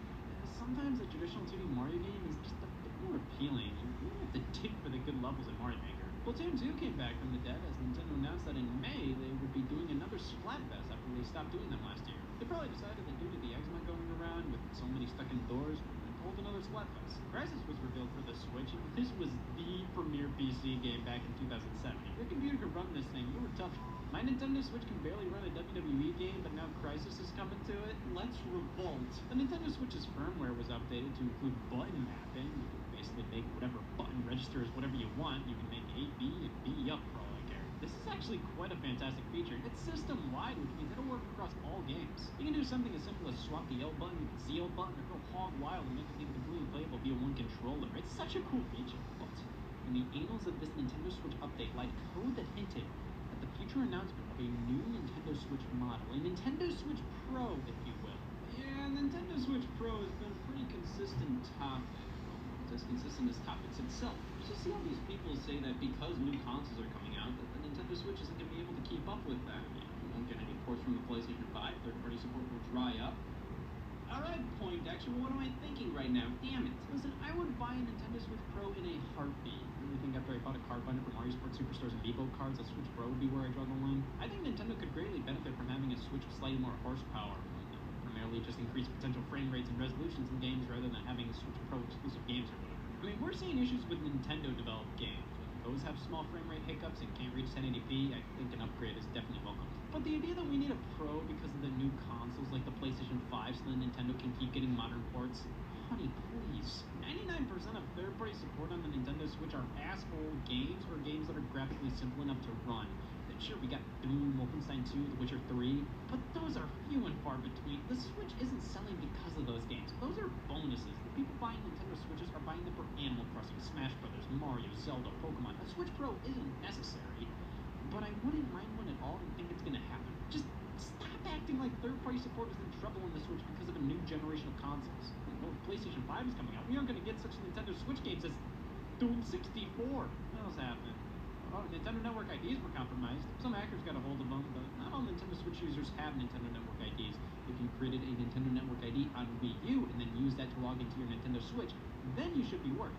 sometimes a traditional 2D Mario game is just a bit more appealing. You really have to dig for the good levels in Mario Maker. Splatoon 2 came back from the dead as Nintendo announced that in May they would be doing another Splatfest after they stopped doing them last year. They probably decided that due to the eczema going around with so many stuck indoors, hold another Splatfest. Crisis was revealed for the Switch, and this was the premier PC game back in 2007. If your computer could run this thing, you were tough. My Nintendo Switch can barely run a WWE game, but now Crisis is coming to it. Let's revolt. The Nintendo Switch's firmware was updated to include button mapping. You can basically make whatever button registers whatever you want. You can make A, B, and B up for all I care. This is actually quite a fantastic feature. It's system-wide, which means it'll work across all games. You can do something as simple as swap the L button with the C button, or go hog wild and make the thing completely playable via one controller. It's such a cool feature. But in the annals of this Nintendo Switch update lied code that hinted at the future announcement of a new Nintendo Switch model, a Nintendo Switch Pro, if you will. Yeah, Nintendo Switch Pro has been a pretty consistent topic. as consistent as topics itself. So see how these people say that because new consoles are coming out, that the Nintendo Switch isn't going to be able to keep up with that. You won't get any ports from the PlayStation 5, third-party support will dry up. Alright, point, actually, what am I thinking right now? Damn it. Listen, I would buy a Nintendo Switch Pro in a heartbeat. I really think after I bought a card binder for Mario Sports Superstars and Vivo cards, a Switch Pro would be where I draw the line. I think Nintendo could greatly benefit from having a Switch with slightly more horsepower. Primarily just increase potential frame rates and resolutions in games rather than having a Switch Pro exclusive games or whatever. I mean, we're seeing issues with Nintendo-developed games. When those have small frame rate hiccups and can't reach 1080p, I think an upgrade is definitely welcome. But the idea that we need a Pro because of the new consoles like the PlayStation 5 so that Nintendo can keep getting modern ports, honey, please. 99% of third-party support on the Nintendo Switch are asshole games or games that are graphically simple enough to run. Sure, we got Doom, Wolfenstein 2, The Witcher 3, but those are few and far between. The Switch isn't selling because of those games. Those are bonuses. The people buying Nintendo Switches are buying them for Animal Crossing, Smash Brothers, Mario, Zelda, Pokemon. A Switch Pro isn't necessary, but I wouldn't mind one at all and think it's gonna happen. Just stop acting like third-party support is in trouble on the Switch because of a new generation of consoles. Well, PlayStation 5 is coming out. We aren't gonna get such Nintendo Switch games as Doom 64. What else happened? Oh, Nintendo Network IDs were compromised. Some hackers got a hold of them, but not all Nintendo Switch users have Nintendo Network IDs. If you created a Nintendo Network ID on Wii U and then used that to log into your Nintendo Switch, then you should be worried.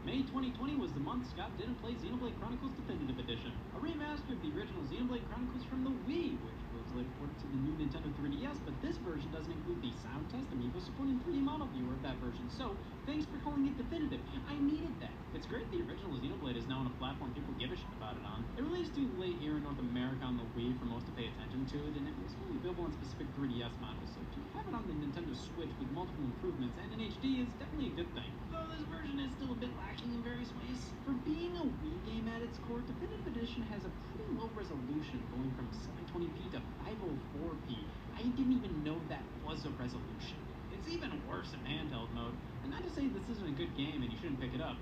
May 2020 was the month Scott didn't play Xenoblade Chronicles Definitive Edition, a remaster of the original Xenoblade Chronicles from the Wii, which was later ported to the new Nintendo 3DS, but this version doesn't include the sound test amiibo supporting 3D model viewer of that version, so thanks for calling it definitive. I needed that. It's great the original Xenoblade is now on a platform people give a shit about it on. It released too late here in North America on the Wii for most to pay attention to it, and it was only available on specific 3DS models, so to have it on the Nintendo Switch with multiple improvements and in HD is definitely a good thing. Though this version is still a bit lacking in various ways. For being a Wii game at its core, Definitive Edition has a pretty low resolution, going from 720p to 504p. I didn't even know that was a resolution. It's even worse in handheld mode, and not to say this isn't a good game and you shouldn't pick it up.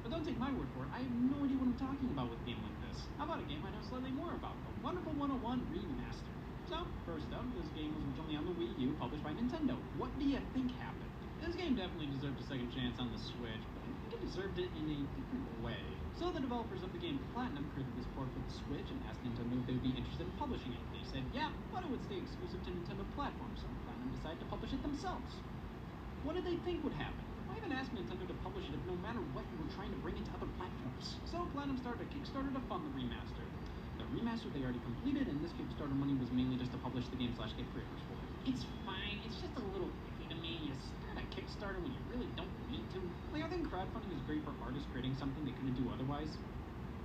But don't take my word for it, I have no idea what I'm talking about with a game like this. How about a game I know slightly more about, the Wonderful 101 Remastered. So, first up, this game was originally on the Wii U, published by Nintendo. What do you think happened? This game definitely deserved a second chance on the Switch, but I think it deserved it in a different way. So the developers of the game Platinum created this port for the Switch and asked Nintendo if they would be interested in publishing it. They said, yeah, but it would stay exclusive to Nintendo platforms, so Platinum decided to publish it themselves. What did they think would happen? Why even ask Nintendo to publish it if no matter what you were trying to bring it to other platforms? So Platinum started a Kickstarter to fund the remaster. The remaster they already completed, and this Kickstarter money was mainly just to publish the game / get pre-orders for it. It's fine, it's just a little iffy to me. You start a Kickstarter when you really don't need to. Like, I think crowdfunding is great for artists creating something they couldn't do otherwise.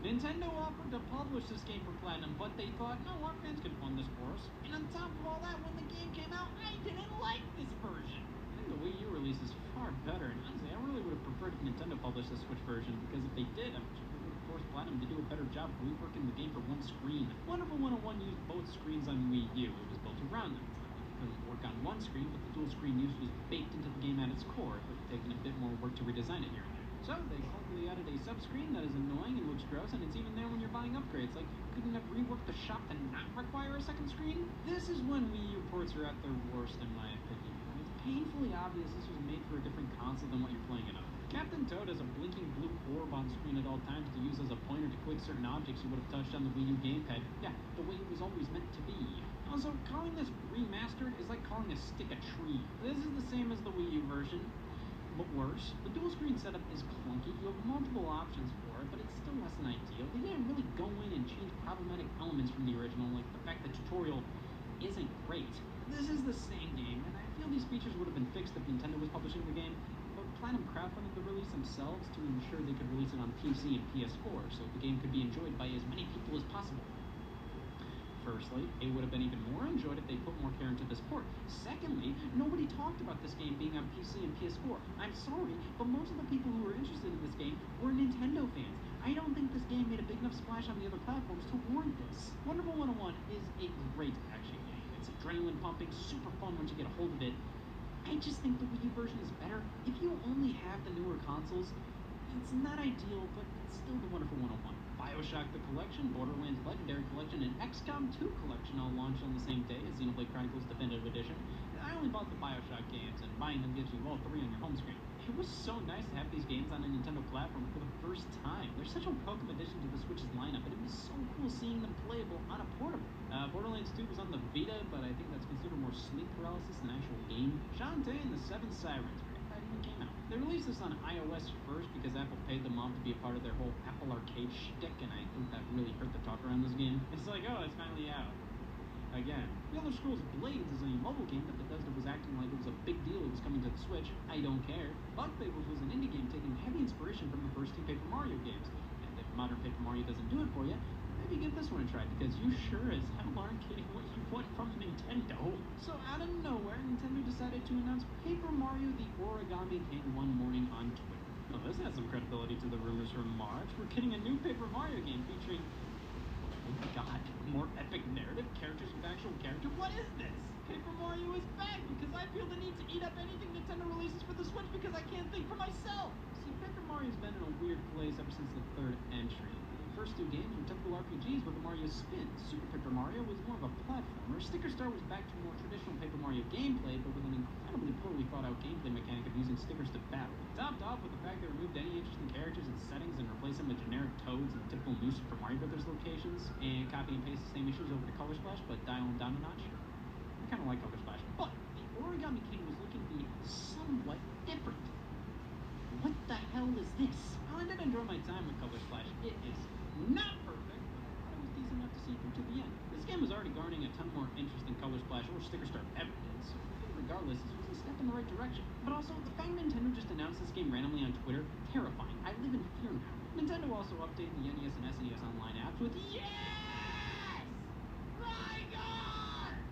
Nintendo offered to publish this game for Platinum, but they thought, no, our fans can fund this for us. And on top of all that, when the game came out, I didn't like this version. I think the Wii U release is far better, and honestly, I really would have preferred if Nintendo published the Switch version, because if they did, I'm sure they would have forced Platinum to do a better job of reworking the game for one screen. Wonderful 101 used both screens on Wii U. It was built around them. It couldn't work on one screen, but the dual screen use was baked into the game at its core. It would have taken a bit more work to redesign it here and there. So they cleverly added a sub-screen that is annoying and looks gross, and it's even there when you're buying upgrades. Like, you couldn't have reworked the shop to not require a second screen? This is when Wii U ports are at their worst, in my opinion. It's painfully obvious this was made for a different console than what you're playing it on. Captain Toad has a blinking blue orb on screen at all times to use as a pointer to click certain objects you would have touched on the Wii U gamepad. Yeah, the way it was always meant to be. Also, calling this remastered is like calling a stick a tree. This is the same as the Wii U version, but worse. The dual screen setup is clunky. You have multiple options for it, but it's still less than ideal. They didn't really go in and change problematic elements from the original, like the fact that tutorial isn't great. This is the same game, and I feel these features would have been fixed if Nintendo was publishing the game, but Platinum crowdfunded the release themselves to ensure they could release it on PC and PS4, so the game could be enjoyed by as many people as possible. Firstly, it would have been even more enjoyed if they put more care into this port. Secondly, nobody talked about this game being on PC and PS4. I'm sorry, but most of the people who were interested in this game were Nintendo fans. I don't think this game made a big enough splash on the other platforms to warrant this. Wonderful 101 is a great action game. It's adrenaline pumping, super fun once you get a hold of it. I just think the Wii U version is better. If you only have the newer consoles, it's not ideal, but it's still the Wonderful 101. BioShock the Collection, Borderlands Legendary Collection, and XCOM 2 Collection all launched on the same day as Xenoblade Chronicles Definitive Edition. I only bought the BioShock games, and buying them gives you all three on your home screen. It was so nice to have these games on a Nintendo platform for the first time. They're such a welcome addition to the Switch's lineup, and it was so cool seeing them playable on a portable. Borderlands 2 was on the Vita, but I think that's considered more sleep paralysis than actual game. Shantae and the Seven Sirens that even came out. They released this on iOS first because Apple paid them off to be a part of their whole Apple Arcade shtick, and I think that really hurt the talk around this game. It's like, oh, it's finally out. Again, The Elder Scrolls Blades is a mobile game that Bethesda was acting like it was a big deal it was coming to the Switch. I don't care. Bug Fables was an indie game taking heavy inspiration from the first two Paper Mario games. And if modern Paper Mario doesn't do it for you, maybe give this one a try, because you sure as hell aren't getting what you want from Nintendo. So out of nowhere, Nintendo decided to announce Paper Mario the Origami King one morning on Twitter. Oh, this has some credibility to the rumors from March. We're getting a new Paper Mario game featuring, oh my god, more epic narrative, characters with actual character. What is this? Paper Mario is back because I feel the need to eat up anything Nintendo releases for the Switch because I can't think for myself. See, Paper Mario's been in a weird place ever since the third entry. The first two games were typical RPGs with the Mario spin. Super Paper Mario was more of a platformer. Sticker Star was back to more traditional Paper Mario gameplay, but with an incredibly poorly thought out gameplay mechanic of using stickers to battle. Topped off with the fact they removed any interesting characters and settings and replaced them with generic toads and typical new Super Mario Brothers locations, and copy and paste the same issues over to Color Splash, but dial them down a notch. I kind of like Color Splash, but the Origami King was looking to be somewhat different. What the hell is this? Well, I did enjoy my time with Color Splash. It is not perfect, but I thought it was decent enough to see through to the end. This game was already garnering a ton more interest than Color Splash or Sticker Star ever did, so I think regardless, this was a step in the right direction. But also, the fact Nintendo just announced this game randomly on Twitter, terrifying. I live in fear now. Nintendo also updated the NES and SNES online apps with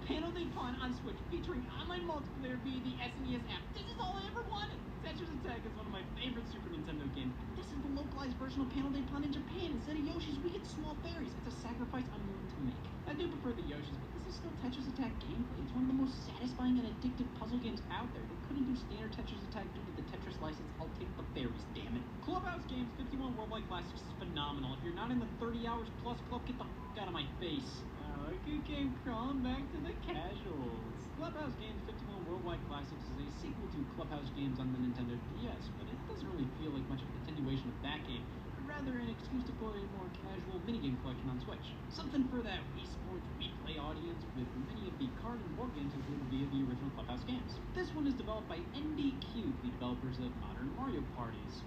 Panel Day Pawn on Switch, featuring online multiplayer via the SNES app. This is all I ever wanted! Tetris Attack is one of my favorite Super Nintendo games. This is the localized version of Panel Day Pawn in Japan. Instead of Yoshi's, we get small fairies. It's a sacrifice I'm willing to make. I do prefer the Yoshis, but this is still Tetris Attack gameplay. It's one of the most satisfying and addictive puzzle games out there. They couldn't do standard Tetris Attack due to the Tetris license. I'll take the fairies, damn it. Clubhouse Games 51 Worldwide Classics is phenomenal. If you're not in the 30 hours plus club, get the f*** out of my face. A good game crawling back to the casuals. Clubhouse Games 51 Worldwide Classics is a sequel to Clubhouse Games on the Nintendo DS, but it doesn't really feel like much of a continuation of that game, but rather an excuse to play a more casual minigame collection on Switch. Something for that Wii Sports replay audience, with many of the card and board games included via the original Clubhouse Games. This one is developed by NDQ, the developers of modern Mario Parties.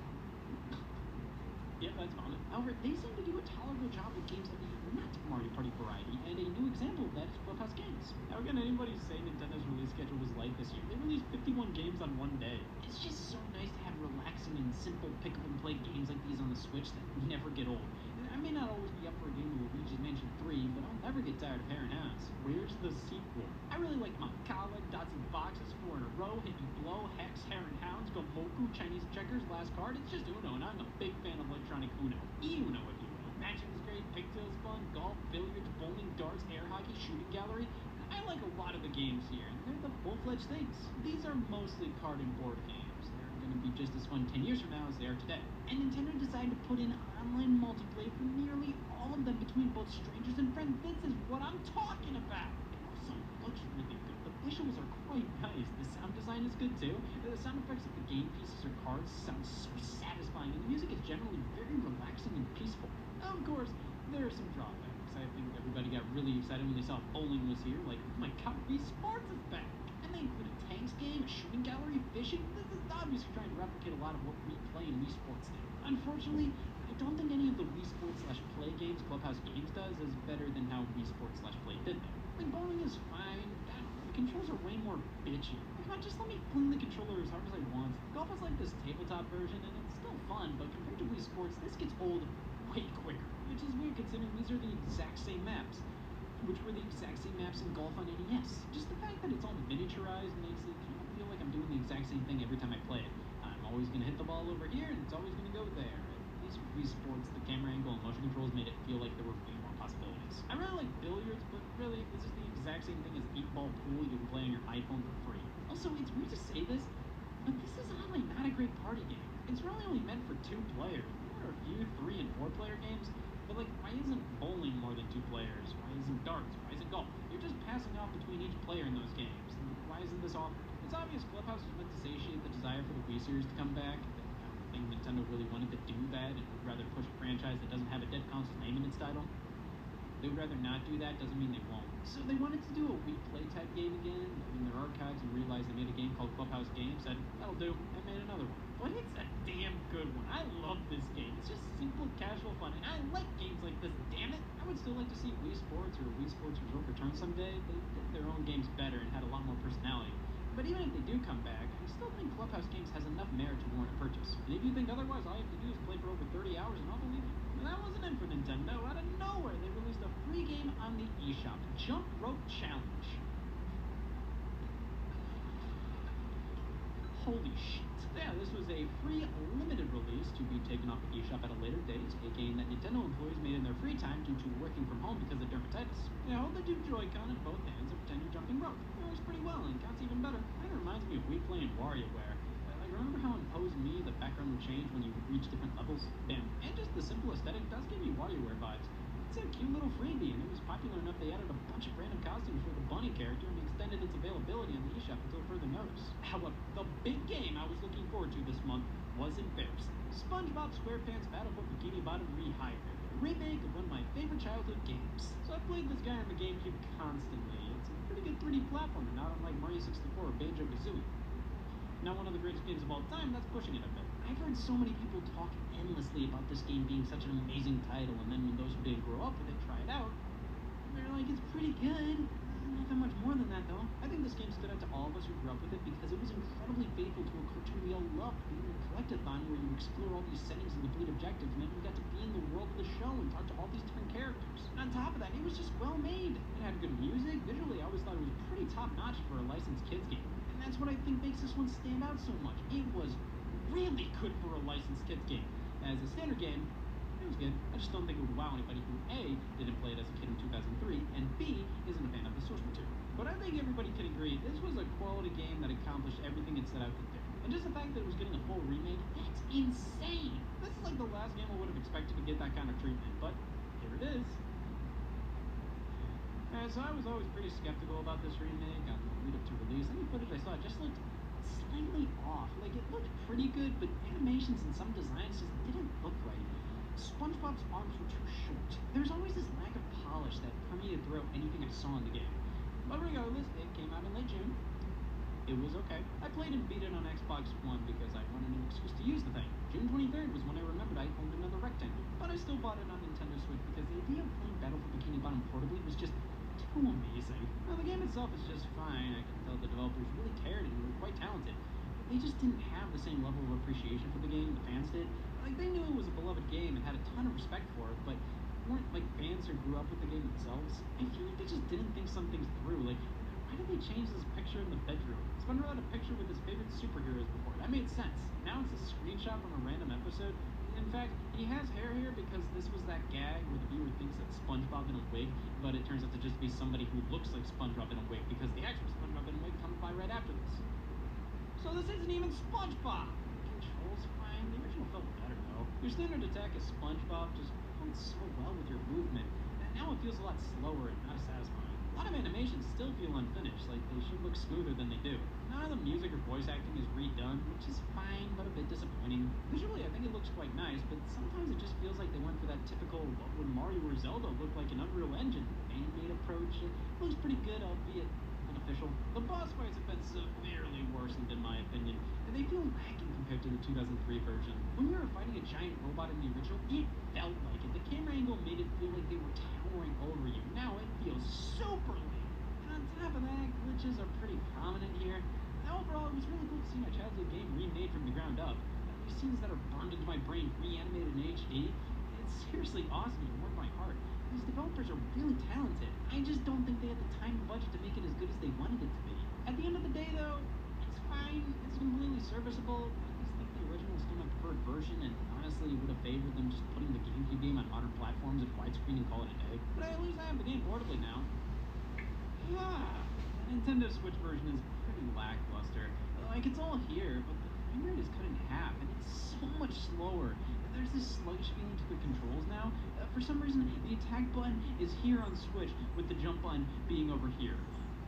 Yep, that's vomit. However, they seem to do a tolerable job with games of the not Mario Party variety, and a new example of that is Clubhouse Games. How can anybody say Nintendo's release schedule was light this year? They released 51 games on one day. It's just so nice to have relaxing and simple pick-up-and-play games like these on the Switch that never get old. I may not always be up for a game of Luigi's Mansion 3, but I'll never get tired of Parent House. Where's the sequel? I really like Makala, Dots and Boxes, 4 in a Row, Hit and Blow, Hex, Hare and Hounds, Gomoku, Chinese Checkers, Last Card. It's just Uno, and I'm a big fan of electronic Uno. E-Uno, if you will. Matching is great, Pigtails fun, golf, billiards, bowling, darts, air hockey, shooting gallery. I like a lot of the games here, and they're the full-fledged things. These are mostly card and board games. They're going to be just as fun 10 years from now as they are today. And Nintendo decided to put in online multiplayer for nearly all of them between both strangers and friends. This is what I'm talking about. It also looks really good. The visuals are quite nice. The sound design is good too. The sound effects of the game pieces or cards sound so satisfying, and the music is generally very relaxing and peaceful. Of course, there are some drawbacks. I think everybody got really excited when they saw bowling was here. Like, oh my god, Wii Sports is back! And they include a tanks game, a shooting gallery, fishing. This is obviously trying to replicate a lot of what we play in Wii Sports did. Unfortunately, I don't think any of the Wii Sports/Play games Clubhouse Games does is better than how Wii Sports/Play did though. Like, bowling is fine. The controls are way more bitchy. Come on, just let me fling the controller as hard as I want. Golf is like this tabletop version, and it's still fun, but compared to Wii Sports, this gets old way quicker. Which is weird considering these are the exact same maps, which were the exact same maps in Golf on NES. Just the fact that it's all miniaturized makes it kind of feel like I'm doing the exact same thing every time I play it. I'm always going to hit the ball over here, and it's always going to go there. At least with Wii Sports, the camera angle and motion controls made it feel like there were way more possibilities. I really like billiards, but really, this is the exact same thing as 8-ball pool you can play on your iPhone for free. Also, it's weird to say this, but this is oddly not a great party game. It's really only meant for 2 players. There are a few 3- and 4-player games, but like, why isn't bowling more than 2 players? Why isn't darts? Why isn't golf? You're just passing off between each player in those games. Why isn't this offered? It's obvious Clubhouse was meant to satiate the desire for the Wii series to come back. I don't think Nintendo really wanted to do that and would rather push a franchise that doesn't have a dead console's name in its title. They would rather not do that, doesn't mean they won't. So they wanted to do a Wii Play type game again, in their archives, and realized they made a game called Clubhouse Games, said, that'll do, and made another one. But it's a damn good one. I love this game. It's just simple, casual fun, and I like games like this, damn it. I would still like to see Wii Sports or Wii Sports Resort return someday. They did their own games better and had a lot more personality. But even if they do come back, I still think Clubhouse Games has enough merit to warrant a purchase. And if you think otherwise, all you have to do is play for over 30 hours and I'll believe you. And that wasn't it for Nintendo. Out of nowhere, they released a free game on the eShop, Jump Rope Challenge. Holy shit. Yeah, this was a free, limited release to be taken off the eShop at a later date, a game that Nintendo employees made in their free time due to working from home because of dermatitis. You know, they do Joy-Con in both hands and pretend you're jumping rope. It works pretty well and counts even better. Kind of reminds me of Wii playing WarioWare. Like, remember how in Pose Me the background would change when you reach different levels? Damn, and just the simple aesthetic does give me WarioWare vibes. It's a cute little freebie, and it was popular enough they added a bunch of random costumes for the bunny character and extended its availability on the eShop until further notice. However, the big game I was looking forward to this month was embarrassing. SpongeBob SquarePants Battle for Bikini Bottom Rehydrated, a remake of one of my favorite childhood games. So I played this guy on the GameCube constantly. It's a pretty good 3D platformer, not unlike Mario 64 or Banjo-Kazooie. Not one of the greatest games of all time, that's pushing it a bit. I've heard so many people talk endlessly about this game being such an amazing title, and then when those who didn't grow up with it try it out, they're like, it's pretty good. Not that much more than that, though. I think this game stood out to all of us who grew up with it because it was incredibly faithful to a cartoon we all loved, being a collectathon where you explore all these settings and complete objectives, and then you got to be in the world of the show and talk to all these different characters. And on top of that, it was just well made. It had good music. Visually, I always thought it was pretty top-notch for a licensed kids game. And that's what I think makes this one stand out so much. It was really good for a licensed kids game. As a standard game, it was good. I just don't think it would wow anybody who A, didn't play it as a kid in 2003, and B, isn't a fan of the source material. But I think everybody can agree this was a quality game that accomplished everything it set out to do. And just the fact that it was getting a full remake, that's insane! This is like the last game I would have expected to get that kind of treatment, but here it is. So I was always pretty skeptical about this remake on the lead up to release. Any footage I saw just looked slightly off. Like, it looked pretty good, but animations and some designs just didn't look right. SpongeBob's arms were too short. There's always this lack of polish that permeated throughout anything I saw in the game. But regardless, it came out in late June. It was okay. I played and beat it on Xbox One because I wanted an excuse to use the thing. June 23rd was when I remembered I owned another rectangle. But I still bought it on Nintendo Switch because the idea of playing Battle for Bikini Bottom portably was just too amazing. Now, the game itself is just fine. I can tell the developers really cared and were quite talented. They just didn't have the same level of appreciation for the game the fans did. Like, they knew it was a beloved game and had a ton of respect for it, but weren't like fans who grew up with the game themselves. I feel like they just didn't think some things through. Like, why did they change this picture in the bedroom? SpongeBob had a picture with his favorite superheroes before. That made sense. Now it's a screenshot from a random episode. In fact, he has hair here because this was that gag where the viewer thinks it's SpongeBob in a wig, but it turns out to just be somebody who looks like SpongeBob in a wig because the actual SpongeBob in a wig comes by right after this. So this isn't even SpongeBob! Controls fine. The original felt better though. Your standard attack as SpongeBob just went so well with your movement, and now it feels a lot slower and not as satisfying. A lot of animations still feel unfinished, like they should look smoother than they do. None of the music or voice acting is redone, which is fine, but a bit disappointing. Visually, I think it looks quite nice, but sometimes it just feels like they went for that typical, what would Mario or Zelda look like in Unreal Engine fan-made approach. It looks pretty good, albeit unofficial. The boss fights have been severely worsened in my opinion, and they feel lacking compared to the 2003 version. When you were fighting a giant robot in the original, it felt like it. The camera angle made it feel like they were towering over you. Now it feels super lame. And on top of that, glitches are pretty prominent here. And overall, it was really cool to see my childhood game remade from the ground up. These scenes that are burned into my brain, reanimated in HD, it's seriously awesome and warmed my heart. These developers are really talented. I just don't think they had the time and budget to make it as good as they wanted it to be. At the end of the day, though, it's fine. It's completely serviceable. I just think the original is still my preferred version, and honestly, it would have favored them just putting the GameCube game on modern platforms and widescreen and call it a day. But at least I have the game portably now. The Nintendo Switch version is pretty lackluster. Like, it's all here, but the frame rate is cut in half, and it's so much slower. There's this sluggish feeling to the controls now. For some reason, the attack button is here on Switch, with the jump button being over here.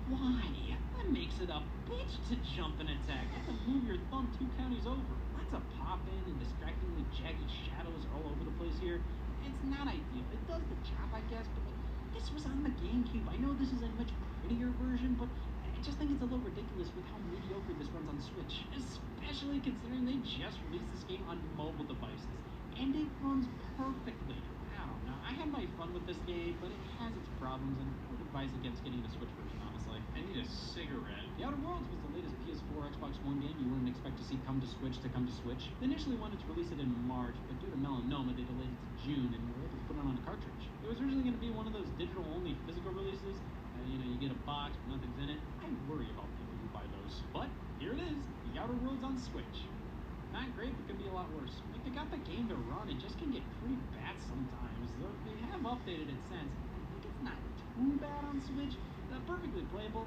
Why? That makes it a bitch to jump and attack. You have to move your thumb 2 counties over. Lots of pop-in and distractingly jaggy shadows are all over the place here. It's not ideal. It does the job, I guess, but like, this was on the GameCube. I know this is a much prettier version, but I just think it's a little ridiculous with how mediocre this runs on Switch, especially considering they just released this game on mobile devices, and it runs perfectly. I don't know. I had my fun with this game, but it has its problems, and I would advise against getting a Switch version, honestly. I need a cigarette. The Outer Worlds was the latest PS4, Xbox One game you wouldn't expect to see come to Switch. They initially wanted to release it in March, but due to melanoma, they delayed it to June, and were able to put it on a cartridge. It was originally going to be one of those digital-only physical releases. You get a box, but nothing's in it. I worry about people who buy those. But here it is, The Outer Worlds on Switch. Not great, but could be a lot worse. Like, they got the game to run, it just can get pretty bad sometimes. Though they have updated it since. I think it's not too bad on Switch. Perfectly playable,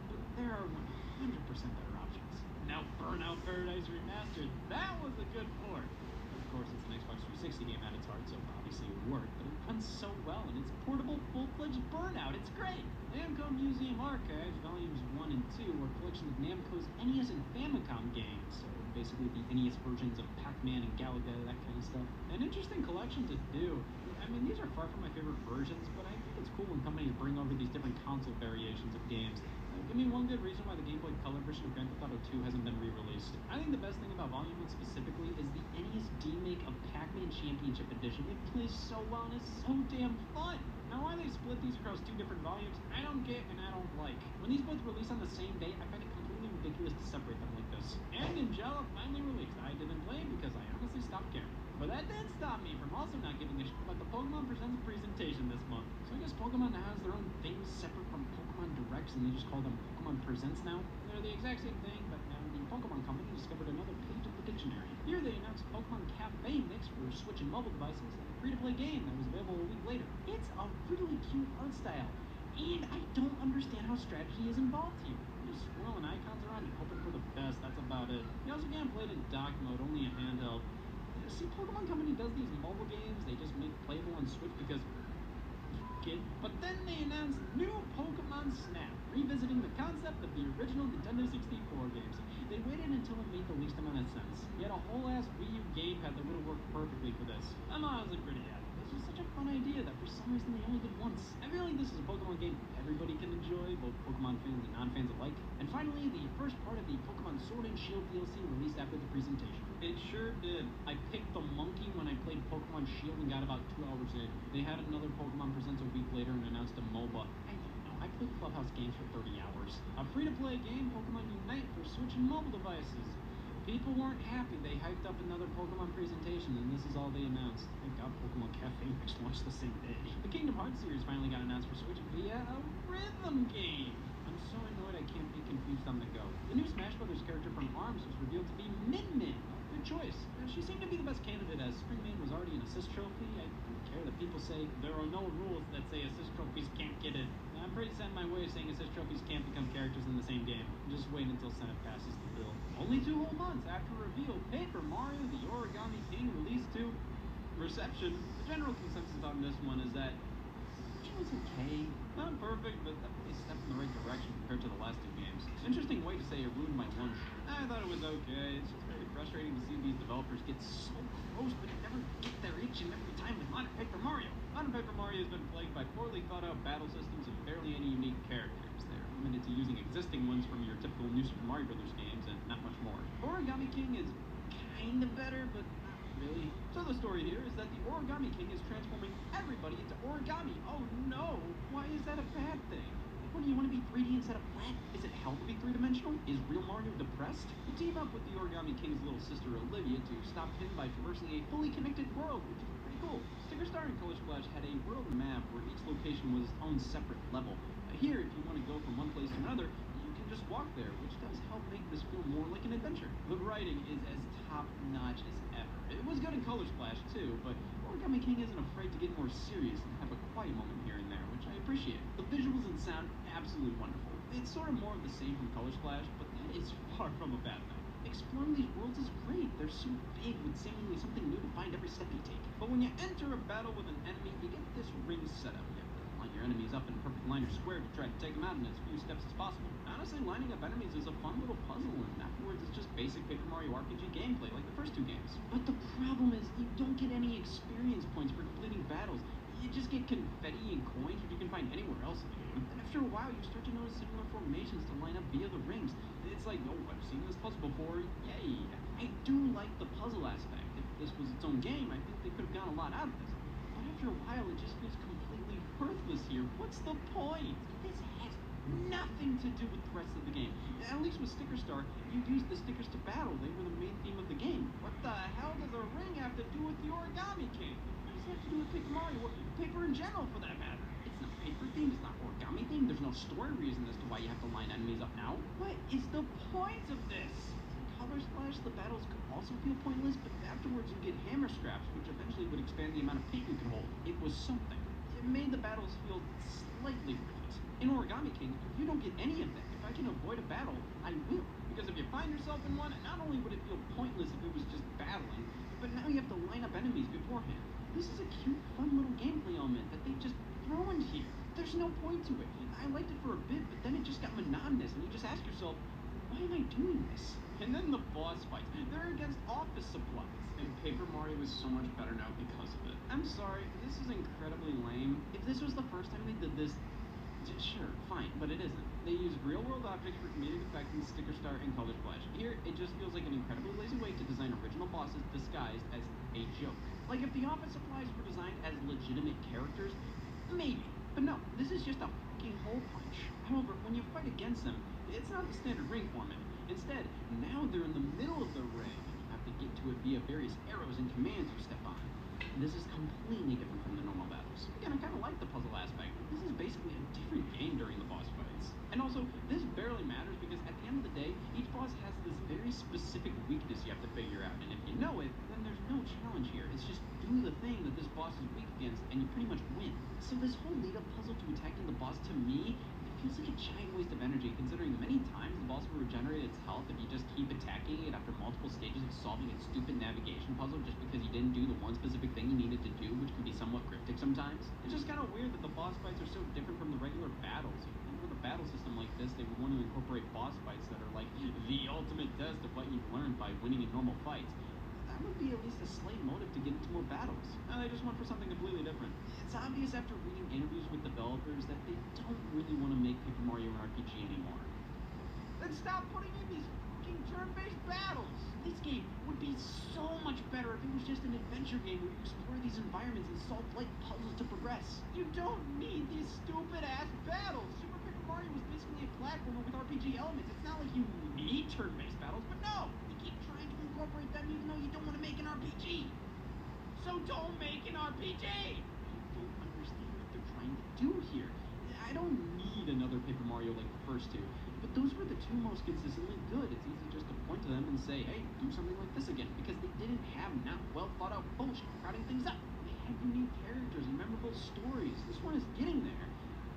but there are 100% better options. Now, Burnout Paradise Remastered, that was a good port. Of course, it's an Xbox 360 game at its heart, so obviously it would work, but it runs so well, and it's portable, full-fledged Burnout. It's great! Namco Museum Archives, Volumes 1 and 2, are a collection of Namco's NES and Famicom games, so basically the NES versions of Pac-Man and Galaga, that kind of stuff. An interesting collection to do. I mean, these are far from my favorite versions, but I think it's cool when companies bring over these different console variations of games. Give me one good reason why the Game Boy Color version of Grand Theft Auto 2 hasn't been re-released. I think the best thing about Volume 1 specifically is the NES remake of Pac-Man Championship Edition. It plays so well and is so damn fun. Now, why they split these across 2 different volumes, I don't get and I don't like. When these both release on the same day, I find it completely ridiculous to separate them like this. And Angela finally released. I didn't play it because I honestly stopped caring. But that did stop me from also not giving a shit about the Pokemon Presents presentation this month. So I guess Pokemon now has their own things separate from Pokemon Directs, and they just call them Pokemon Presents now. They're the exact same thing, but now the Pokemon Company discovered another page of the dictionary. Here they announced Pokemon Cafe Mix for Switch and mobile devices, and a free-to-play game that was available a week later. It's a really cute art style, and I don't understand how strategy is involved here. Just swirling icons around and hoping for the best, that's about it. You also can't play it in dock mode, only a handheld. See, Pokemon Company does these mobile games, they just make playable on Switch because kid. But then they announced new Pokemon Snap, revisiting the concept of the original Nintendo 64 games. They waited until it made the least amount of sense. Yet a whole ass Wii U gamepad that would have worked perfectly for this. I'm honestly pretty happy. This was such a fun idea that for some reason they only did once. I feel like this is a Pokemon game everybody can enjoy, both Pokemon fans and non-fans alike. And finally, the first part of the Pokemon Sword and Shield DLC released after the presentation. It sure did. I picked the monkey when I played Pokemon Shield and got about 2 hours in. They had another Pokemon Presents a week later and announced a MOBA. I don't know. I played Clubhouse games for 30 hours. A free-to-play game, Pokemon Unite for Switch and mobile devices. People weren't happy. They hyped up another Pokemon presentation, and this is all they announced. Thank God Pokemon Cafe Mix launched the same day. The Kingdom Hearts series finally got announced for Switch via a rhythm game. I'm so annoyed I can't be confused on the go. The new Smash Brothers character from ARMS was revealed to be Min-Min. Good choice. She seemed to be the best candidate, as Springman was already an assist trophy. I don't care that people say there are no rules that say assist trophies can't get it. I'm pretty set in my way of saying assist trophies can't become characters in the same game. Just wait until Senate passes the bill. Only 2 whole months after reveal, Paper Mario The Origami King released to reception. The general consensus on this one is that it was okay. Not perfect, but definitely a step in the right direction compared to the last 2 games. Interesting way to say it ruined my lunch. I thought it was okay. It's just very frustrating to see these developers get so close, but never get there each and every time with Modern Paper Mario. Modern Paper Mario has been plagued by poorly thought out battle systems and barely any unique characters. They're limited to using existing ones from your typical New Super Mario Brothers games and not much more. Origami King is kinda better, but not really. So the story here is that the Origami King is transforming everybody into origami. Oh no! Why is that a bad thing? What, do you want to be 3D instead of flat? Is it hell to be 3-dimensional? Is real Mario depressed? You team up with the Origami King's little sister Olivia to stop him by traversing a fully connected world, which is pretty cool. Sticker Star and Color Splash had a world map where each location was its own separate level. Here, if you want to go from one place to another, you can just walk there, which does help make this feel more like an adventure. The writing is as top-notch as ever. It was good in Color Splash too, but Origami King isn't afraid to get more serious and have a quiet moment here and there, which I appreciate. The visuals and sound, absolutely wonderful. It's sort of more of the same from Color Splash, but that is far from a bad thing. Exploring these worlds is great. They're so big with seemingly something new to find every step you take. But when you enter a battle with an enemy, you get this ring setup. You have to line your enemies up in a perfect line or square to try to take them out in as few steps as possible. Not honestly, lining up enemies is a fun little puzzle, and afterwards it's just basic Paper Mario RPG gameplay like the first two games. But the problem is you don't get any experience points for completing battles. You just get confetti and coins, which you can find anywhere else in the game. And after a while, you start to notice similar formations to line up via the rings. It's like, oh, I've seen this puzzle before, yay. I do like the puzzle aspect. If this was its own game, I think they could have gotten a lot out of this. But after a while, it just feels completely worthless here. What's the point? This has nothing to do with the rest of the game. At least with Sticker Star, you use the stickers to battle. They were the main theme of the game. What the hell does a ring have to do with the Origami King? What does it have to do with Paper Mario, or paper in general for that matter? It's not paper themed, it's not origami themed, there's no story reason as to why you have to line enemies up now. What is the point of this? Color Splash, the battles could also feel pointless, but afterwards you get hammer scraps, which eventually would expand the amount of paint you can hold. It was something. It made the battles feel slightly worth it. In Origami King, you don't get any of that. If I can avoid a battle, I will. Because if you find yourself in one, not only would it feel pointless if it was just battling, but now you have to line up enemies beforehand. This is a cute, fun little gameplay element that they just throw in here. There's no point to it. I liked it for a bit, but then it just got monotonous, and you just ask yourself, why am I doing this? And then the boss fights. They're against office supplies. And Paper Mario is so much better now because of it. I'm sorry, this is incredibly lame. If this was the first time they did this, sure, fine, but it isn't. They use real-world objects for comedic effect in Sticker Star and Color Splash. Here, it just feels like an incredibly lazy way to design original bosses disguised as a joke. Like if the office supplies were designed as legitimate characters, maybe. But no, this is just a fucking hole punch. However, when you fight against them, it's not the standard ring format. Instead, now they're in the middle of the ring, and you have to get to it via various arrows and commands you step on. This is completely different from the normal battles. Again, I kind of like the puzzle aspect, but this is basically a different game during the boss fights. And also, this barely matters because at the end of the day, each boss has this very specific weakness you have to figure out. And if you know it, then there's no challenge here. It's just do the thing that this boss is weak against, and you pretty much win. So this whole lead-up puzzle to attacking the boss, to me, it feels like a giant waste of energy, considering the many times the boss will regenerate its health if you just keep attacking it after multiple stages of solving its stupid navigation puzzle just because you didn't do the one specific thing you needed to do, which can be somewhat cryptic sometimes. It's just kind of weird that the boss fights are so different from the regular battles. With a battle system like this, they would want to incorporate boss fights that are like the ultimate test of what you've learned by winning in normal fights. That would be at least a slight motive to get into more battles. Now they just went for something completely different. It's obvious after reading interviews with developers that they don't really want to make Paper Mario an RPG anymore. Then stop putting in these fucking turn-based battles! This game would be so much better if it was just an adventure game where you explore these environments and solve like puzzles to progress. You don't need these stupid-ass battles! Super Paper Mario was basically a platformer with RPG elements. It's not like you need turn-based battles, but no! You keep trying to incorporate them even though you don't want to make an RPG. So don't make an RPG! I don't understand what they're trying to do here. I don't need another Paper Mario like the first two, but those were the two most consistently good. It's easy just to point to them and say, hey, do something like this again, because they didn't have not well thought out bullshit crowding things up. They had unique characters and memorable stories. This one is getting there,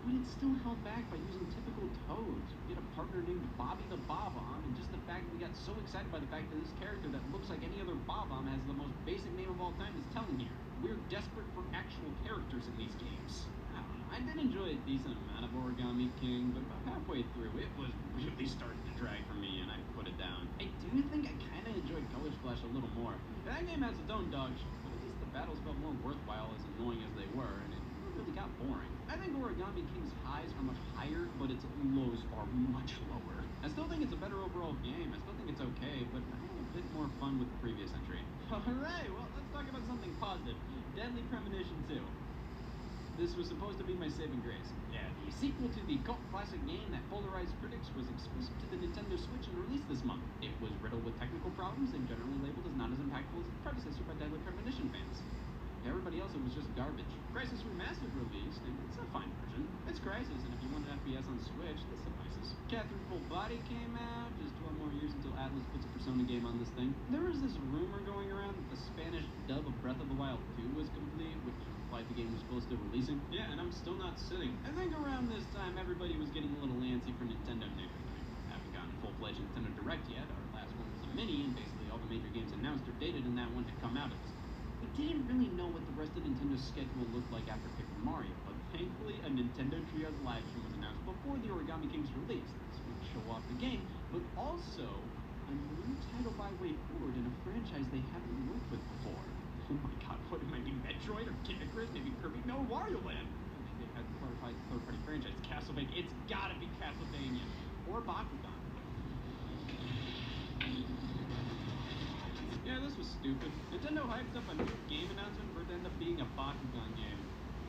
but it's still held back by using typical Toads. We get a partner named Bobby the Bob-omb, and just the fact that we got so excited by the fact that this character that looks like any other Bob-omb has the most basic name of all time is telling here. We're desperate for actual characters in these games. I did enjoy a decent amount of Origami King, but about halfway through, it was really starting to drag for me, and I put it down. I do think I kind of enjoyed Color Splash a little more. That game has its own dog shit, but at least the battles felt more worthwhile, as annoying as they were, and it really got boring. I think Origami King's highs are much higher, but its lows are much lower. I still think it's a better overall game. I still think it's okay, but I had a bit more fun with the previous entry. Alright, well, let's talk about something positive. Deadly Premonition 2. This was supposed to be my saving grace. Yeah, the sequel to the cult classic game that polarized critics was exclusive to the Nintendo Switch and released this month. It was riddled with technical problems and generally labeled as not as impactful as its predecessor by Deadly Premonition fans. Everybody else, it was just garbage. Crisis Remastered released, and it's a fine version. It's Crisis, and if you want an FPS on Switch, this suffices. Catherine Full Body came out, just 12 more years until Atlas puts a Persona game on this thing. There was this rumor going around that the Spanish dub of Breath of the Wild 2 was complete, which implied the game was close to releasing. Yeah, and I'm still not sitting. I think around this time, everybody was getting a little antsy for Nintendo news. I haven't gotten a full-fledged Nintendo Direct yet. Our last one was a mini, and basically all the major games announced or dated in that one had come out at this point. We didn't really know what the rest of Nintendo's schedule looked like after Paper Mario, but thankfully a Nintendo Treehouse live stream was announced before the Origami King's release, which show off the game, but also a new title by way forward in a franchise they haven't worked with before. Oh my god, what it might be Metroid or Kid Icarus, maybe Kirby, no, Wario Land. They had third-party franchise, Castlevania. It's gotta be Castlevania or Bakugan. Yeah, this was stupid. Nintendo hyped up a new game announcement for it to end up being a Bakugan game.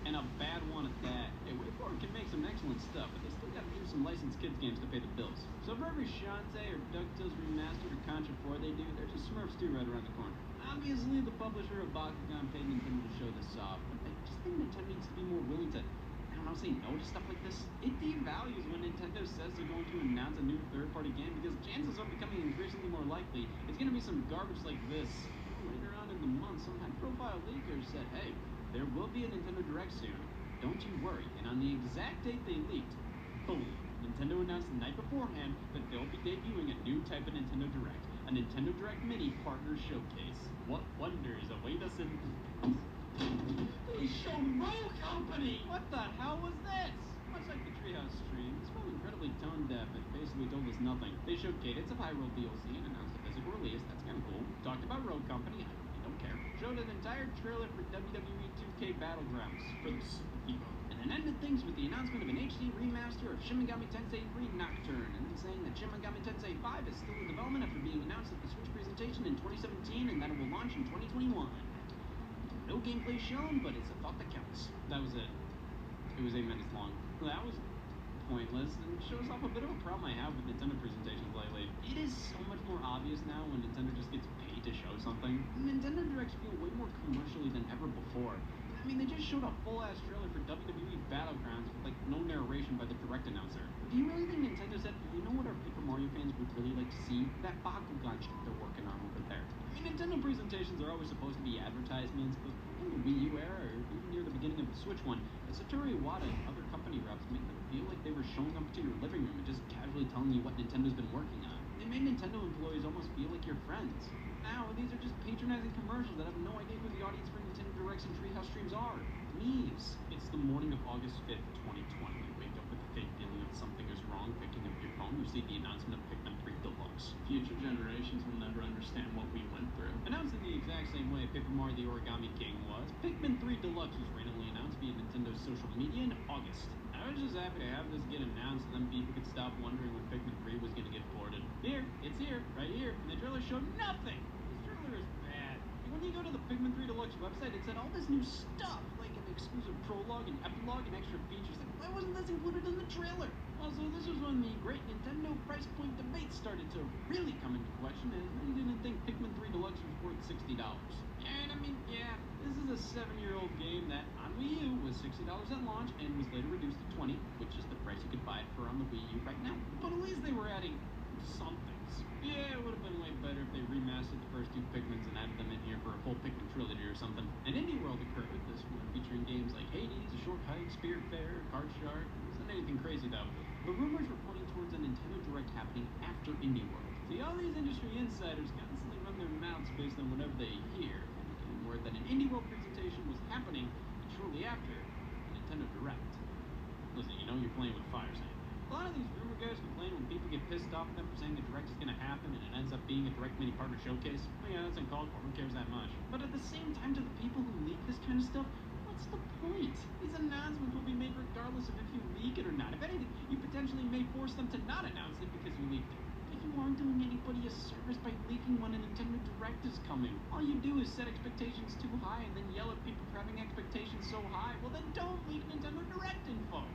And a bad one at that. Hey, WayForward can make some excellent stuff, but they still gotta do some licensed kids games to pay the bills. So for every Shantae or DuckTales Remastered or Contra 4 they do, there's a Smurfs 2 right around the corner. Obviously, the publisher of Bakugan paid Nintendo to show this off, but I just think Nintendo needs to be more willing to, I don't know, say no to stuff like this. It devalues when Nintendo says they're going to announce a new third-party game, because chances are becoming increasingly more likely it's gonna be some garbage like this. Later on in the month, some high-profile leakers said, hey, there will be a Nintendo Direct soon. Don't you worry. And on the exact date they leaked, boom, Nintendo announced the night beforehand that they'll be debuting a new type of Nintendo Direct, a Nintendo Direct Mini Partner Showcase. What wonders await us in... They showed Roll Company! What the hell was this? Much like the Treehouse stream, this felt incredibly tone-deaf and basically told us nothing. They showed cadence of Hyrule DLC and announced a physical release. That's kind of cool. Talked about Road Company. I don't care. Showed an entire trailer for WWE 2K Battlegrounds for the Super People. And then ended things with the announcement of an HD remaster of Shin Megami Tensei 3 Nocturne, and then saying that Shin Megami Tensei 5 is still in development after being announced at the Switch presentation in 2017 and that it will launch in 2021. No gameplay shown, but it's a thought that counts. That was it. It was 8 minutes long. That was pointless and shows off a bit of a problem I have with Nintendo presentations lately. It is so much more obvious now when Nintendo just gets paid to show something. Nintendo Directs feel way more commercially than ever before. I mean, they just showed a full-ass trailer for WWE Battlegrounds with, like, no narration by the direct announcer. Do you really think Nintendo said, you know what our Paper Mario fans would really like to see? That Bakugan shit they're working on over there. I mean, Nintendo presentations are always supposed to be advertisements, but in the Wii U era, or even near the beginning of the Switch one, Satoru Iwata and other company reps made them feel like they were showing up to your living room and just casually telling you what Nintendo's been working on. They made Nintendo employees almost feel like your friends. Now, these are just patronizing commercials that have no idea who the audience for Nintendo Directs and Treehouse streams are. Please. It's the morning of August 5th, 2020. You wake up with the fake feeling that something is wrong. Picking up your phone, you see the announcement of Pikmin 3 Deluxe. Future generations will never understand what we went through. Announced in the exact same way Paper Mario the Origami King was, Pikmin 3 Deluxe was randomly announced via Nintendo's social media in August. I was just happy to have this get announced, and then people could stop wondering when Pikmin 3 was going to get ported. Here, it's here, right here, and the trailer showed nothing! This trailer is bad. When you go to the Pikmin 3 Deluxe website, it said all this new stuff, like an exclusive prologue and epilogue and extra features. Like, why wasn't this included in the trailer? Also, this was when the great Nintendo price point debate started to really come into question, and I didn't think Pikmin 3 Deluxe was worth $60. And I mean, yeah, this is a 7-year-old game that on Wii U was $60 at launch and was later reduced to $20, which is the price you could buy it for on the Wii U right now. But at least they were adding some things. Yeah, it would have been way better if they remastered the first 2 Pikmins and added them in here for a full Pikmin trilogy or something. An indie world occurred with this one, featuring games like Hades, A Short Hike, Spirit Fair, Card Shark. It wasn't anything crazy though. The rumors were pointing towards a Nintendo Direct happening after Indie World. See, all these industry insiders constantly run their mouths based on whatever they hear, indicating word that an Indie World presentation was happening, and shortly after, a Nintendo Direct. Listen, you know you're playing with fire, Sam. A lot of these rumor guys complain when people get pissed off at them for saying the Direct is going to happen and it ends up being a Direct Mini Partner Showcase. Well, yeah, that's uncalled for. Who cares that much? But at the same time, to the people who leak this kind of stuff, what's the point? These announcements will be made regardless of if you leak it or not. If anything, you potentially may force them to not announce it because you leaked it. But you aren't doing anybody a service by leaking when a Nintendo Direct is coming. All you do is set expectations too high and then yell at people for having expectations so high. Well, then don't leak Nintendo Direct info.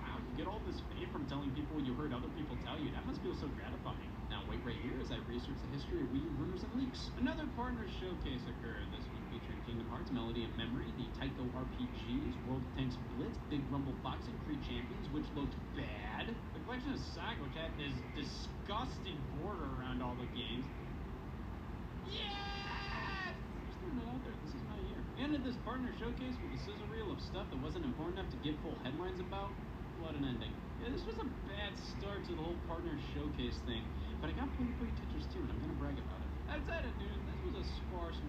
Wow, you get all this fame from telling people you heard other people tell you. That must feel so gratifying. Now wait right here as I research the history of Wii U rumors and leaks. Another partner showcase occurred, this one featuring Kingdom Hearts, Melody of Memory, the Taiko RPGs, World of Tanks Blitz, Big Rumble Boxing, Creed Champions, which looked bad. The collection of Saga, which had this disgusting border around all the games. Yes! Just throwing that out there. This is my year. We ended this partner showcase with a sizzle reel of stuff that wasn't important enough to give full headlines about. What an ending. Yeah, this was a bad start to the whole partner showcase thing, but I got pretty Tetris too, and I'm gonna brag about it. Outside of news, this was a sparse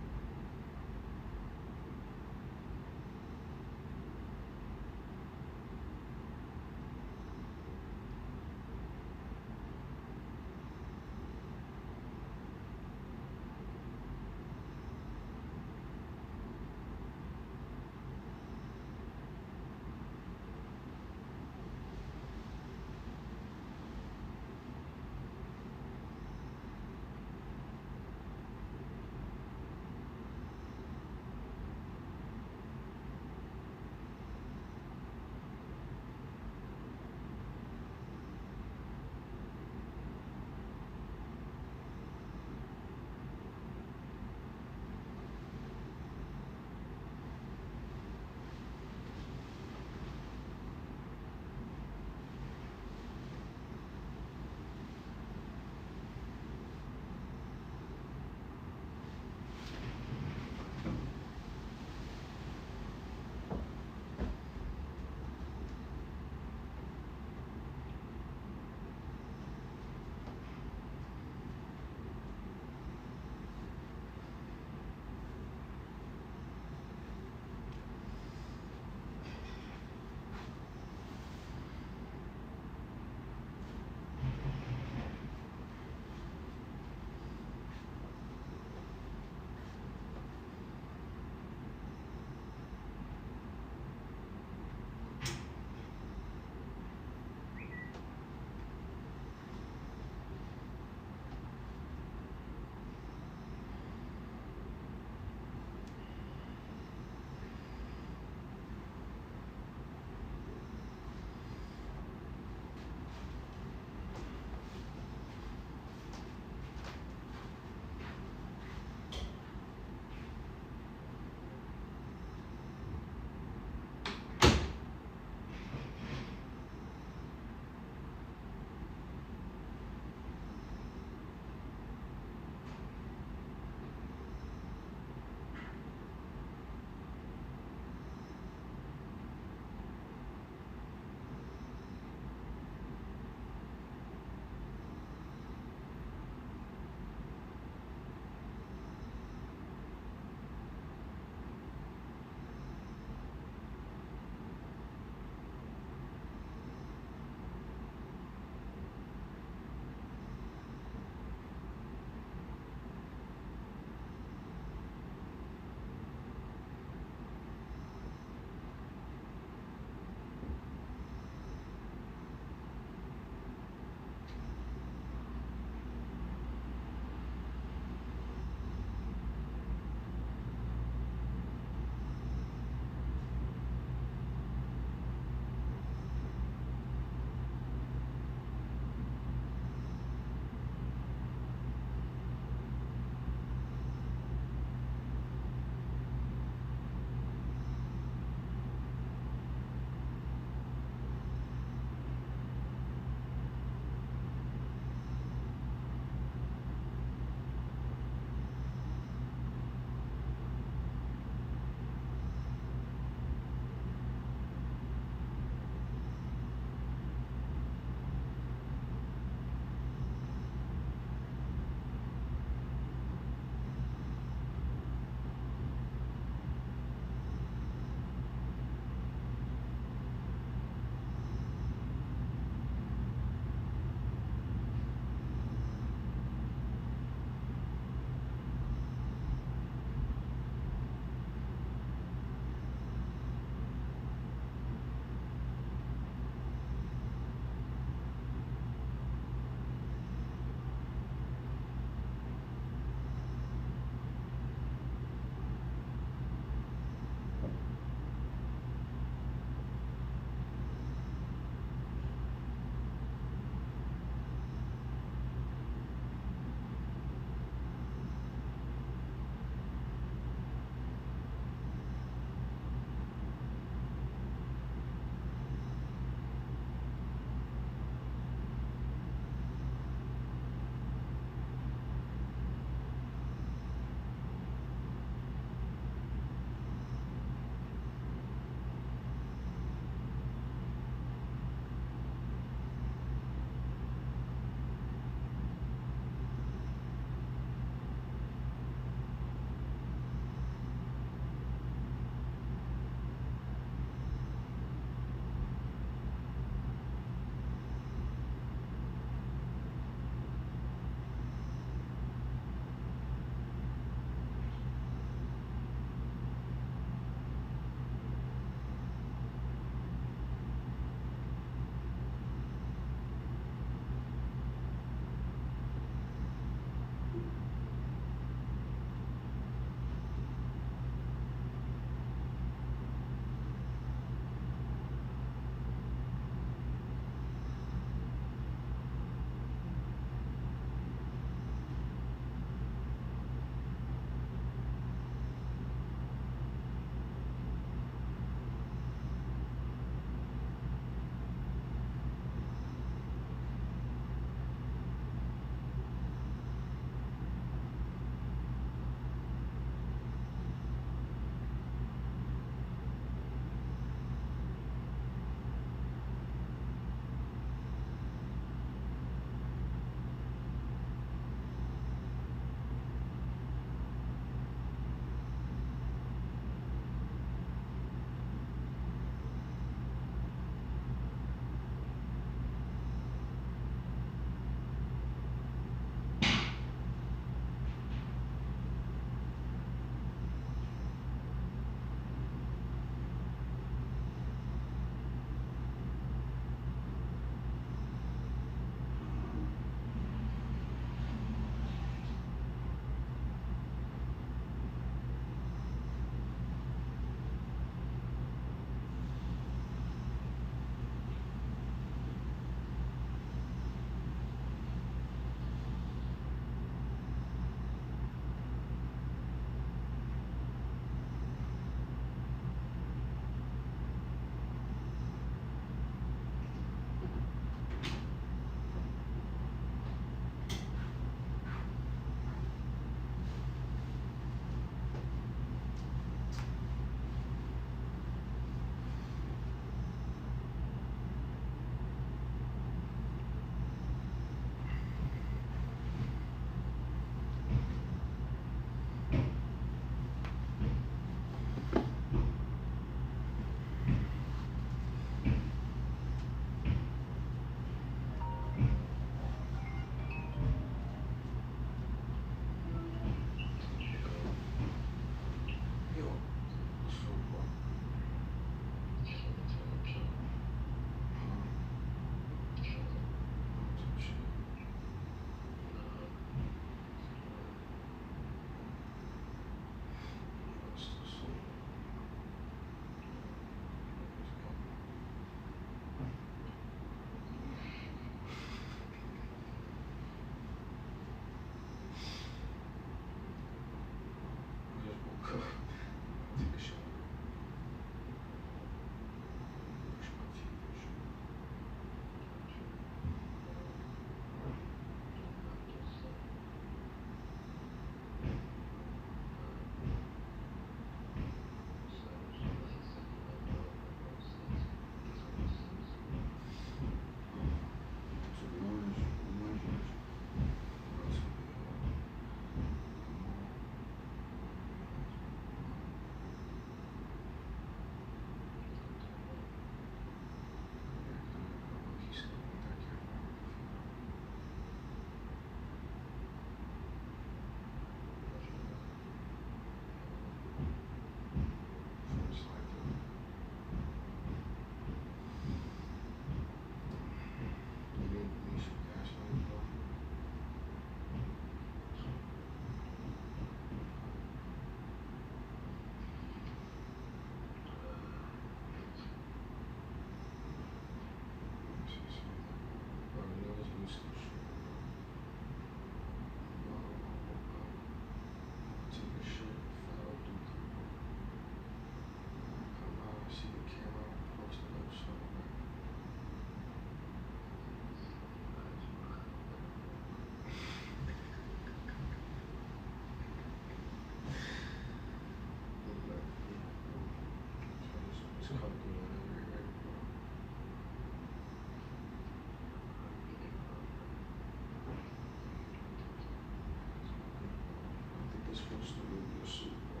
This nigga will be a Super Bowl.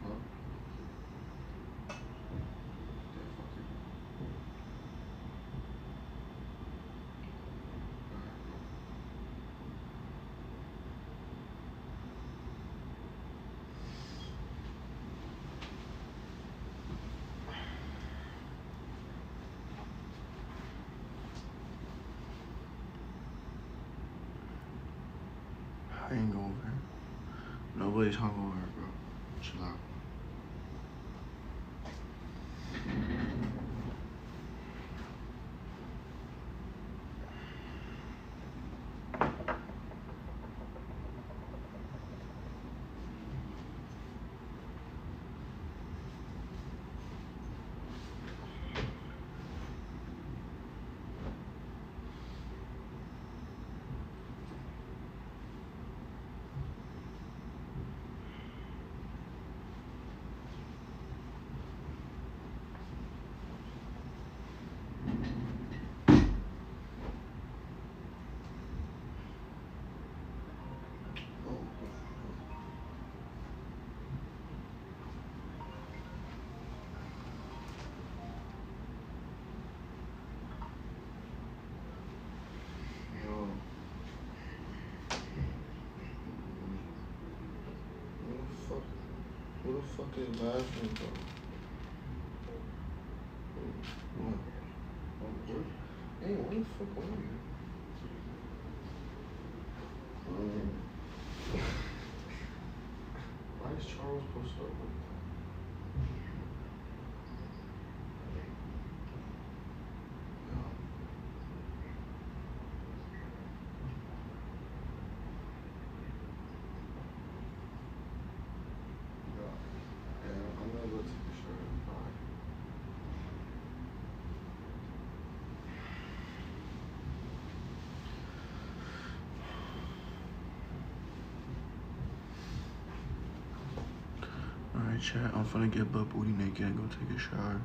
Huh? I ain't going over here. Nobody's hungover, bro. Chill out. Who the fuck is bathroom, bro? What? Hey, where the fuck are you? Why is Charles posted up like that? I'm gonna go take a shower. Bye. Alright, chat. I'm finna get butt booty naked and go take a shower.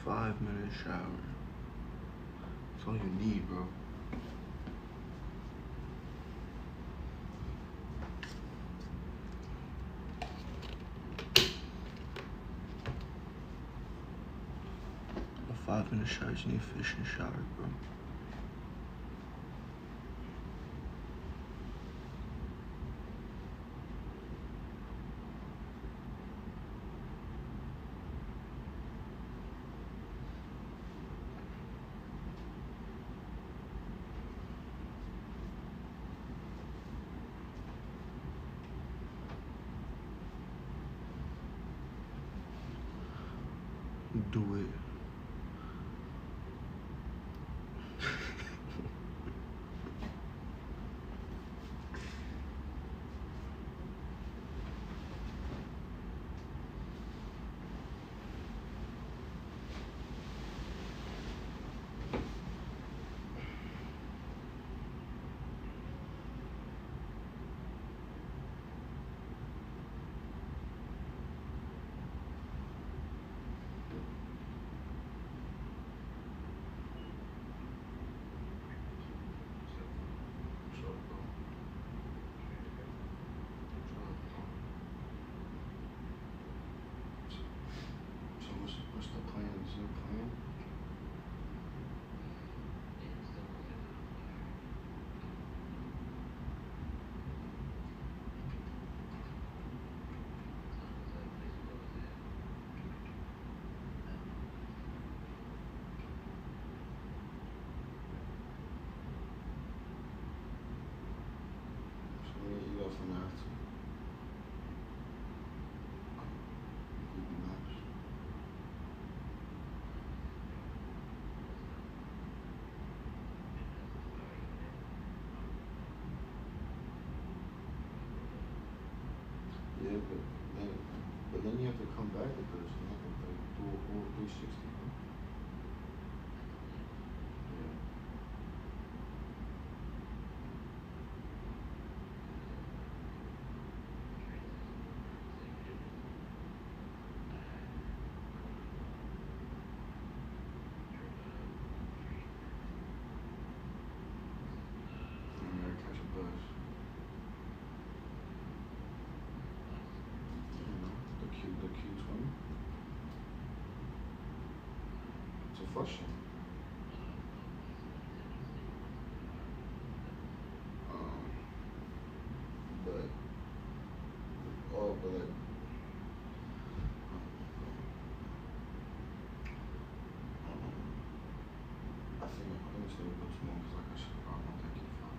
5-minute shower. That's all you need, bro. A 5-minute shower, you need a efficient shower, bro. Do it. What's the plan? Is there a plan? So where you go from after? Google Maps. Yeah, but then you have to come back because you have to like, do a whole 360. Huh? Yeah. You gotta catch a bus. You know, the Q20. It's a function. But like, I think it's a little bit too long because like I should probably want that key fob.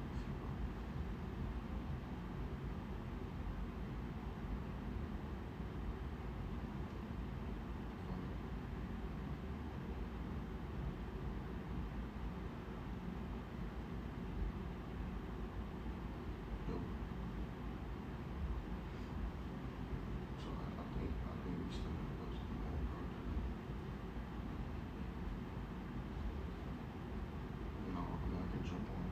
So I think we still have those in the whole project. No, I mean I can jump on.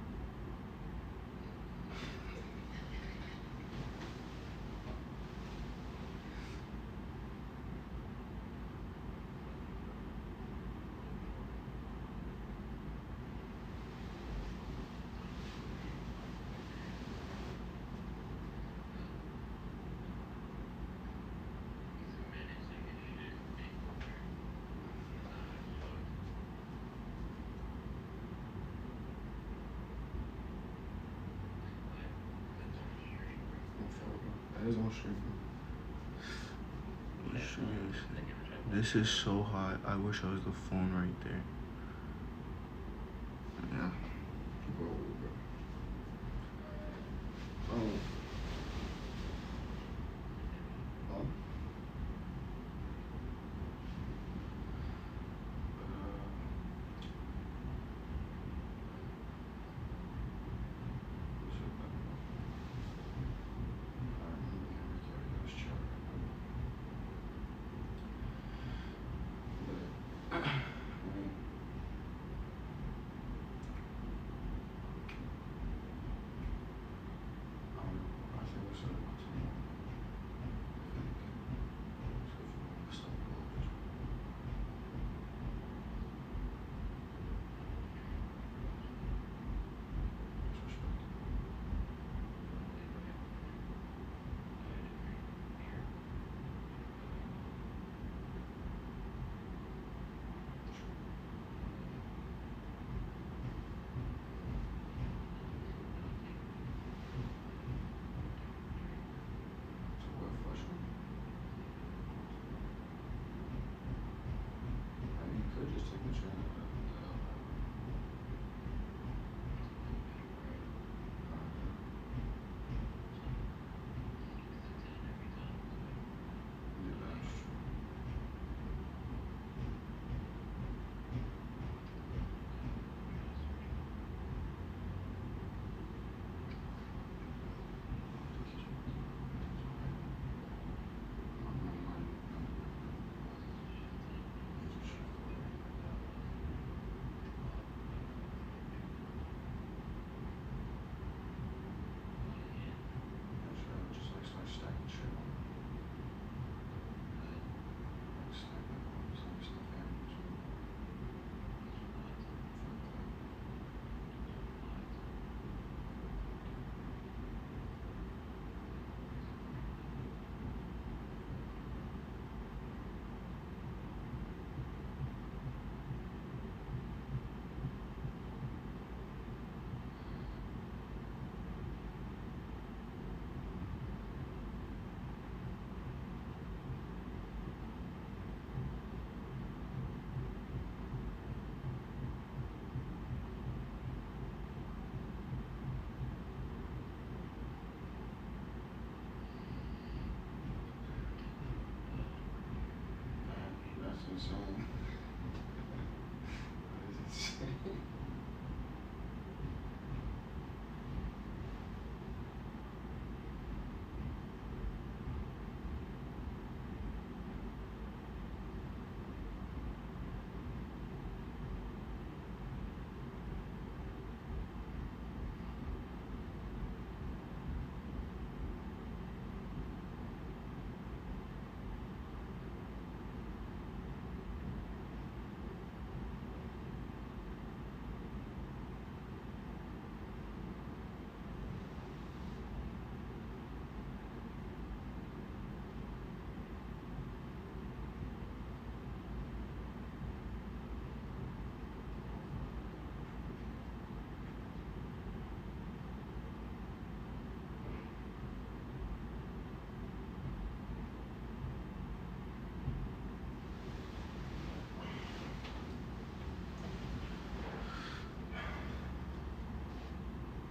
That is on stream. This is so hot. I wish I was the phone right there. Yeah. Bro.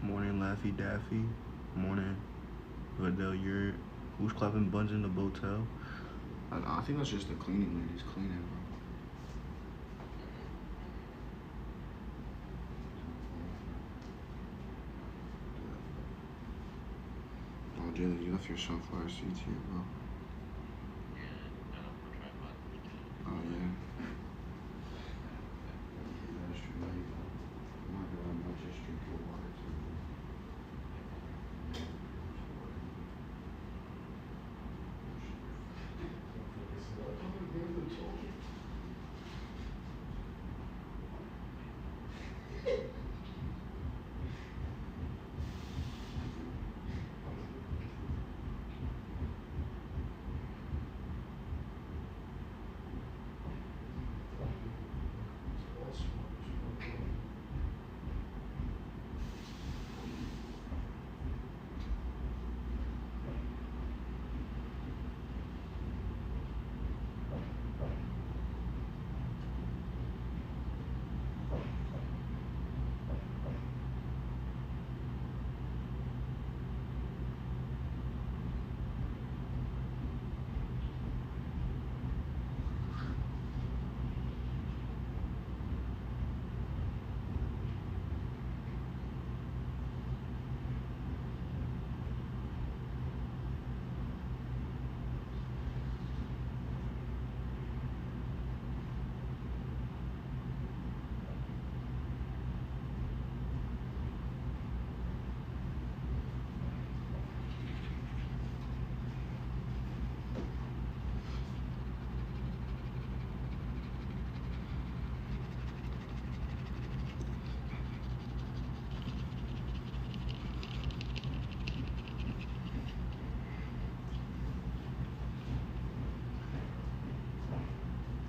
Morning, Laffy Daffy. Morning, Vidal. Who's clapping buns in the botel? I think that's just the cleaning ladies cleaning, bro. Oh, Jalen, you left your sunflower seeds here, bro. Oh, yeah. That's true. There you go. I'm not gonna let much just drink your water, too.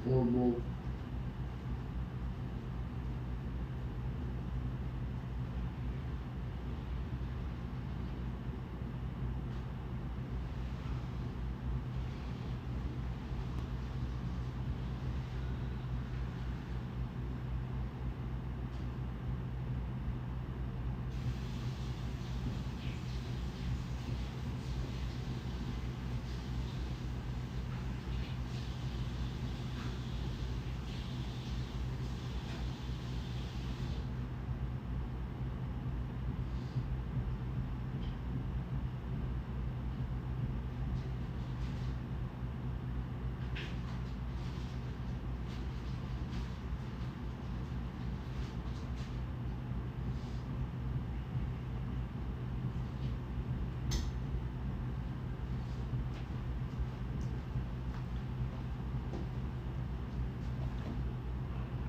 Horrible.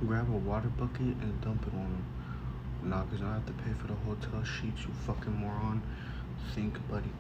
Grab a water bucket and dump it on him. Nah, cause I have to pay for the hotel sheets, you fucking moron. Think, buddy.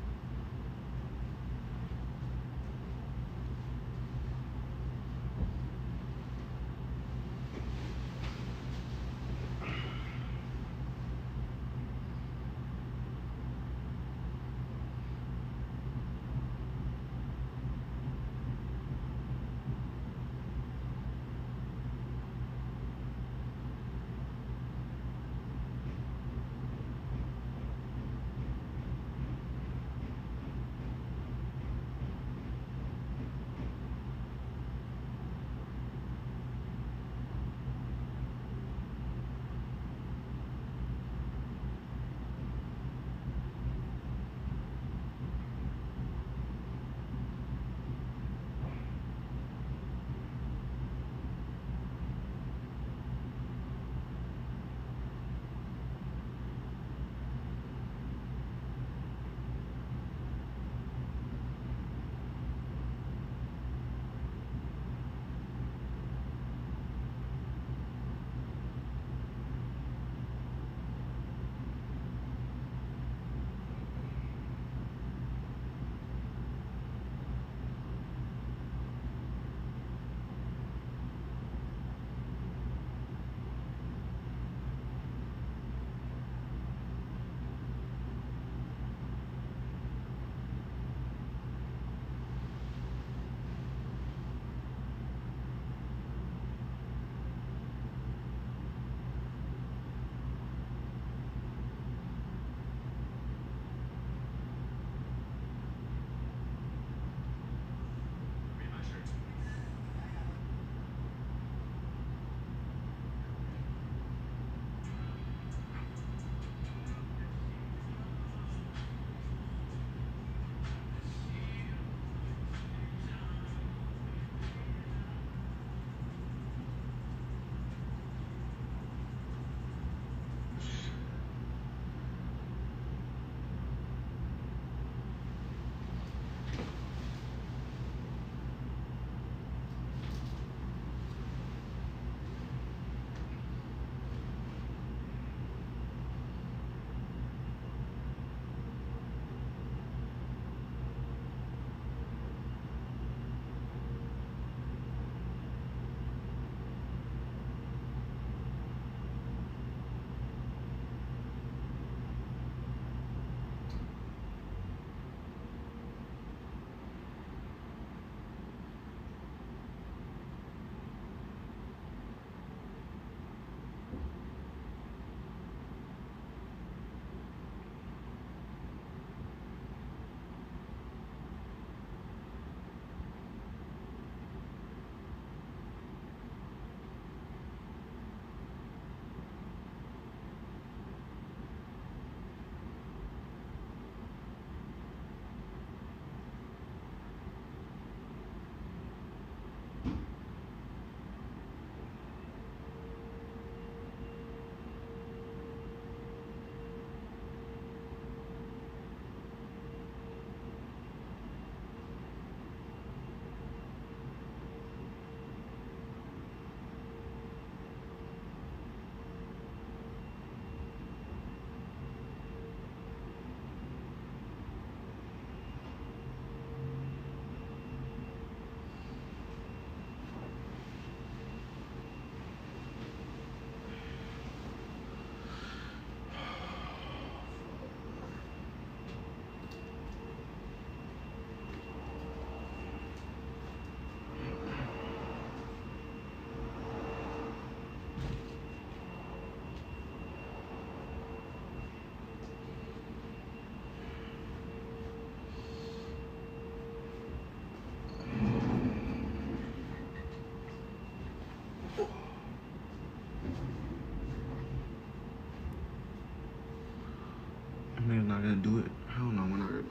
not gonna do it. Hell no, I'm not gonna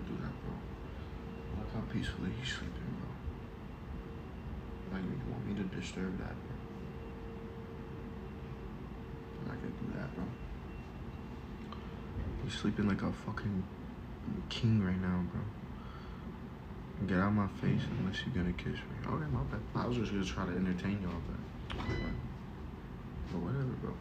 do that, bro. Look how peacefully he's sleeping, bro. Like, you want me to disturb that, bro? I'm not gonna do that, bro. He's sleeping like a fucking king right now, bro. Get out of my face unless you're gonna kiss me. Okay, my bad. I was just gonna try to entertain y'all, but whatever, bro.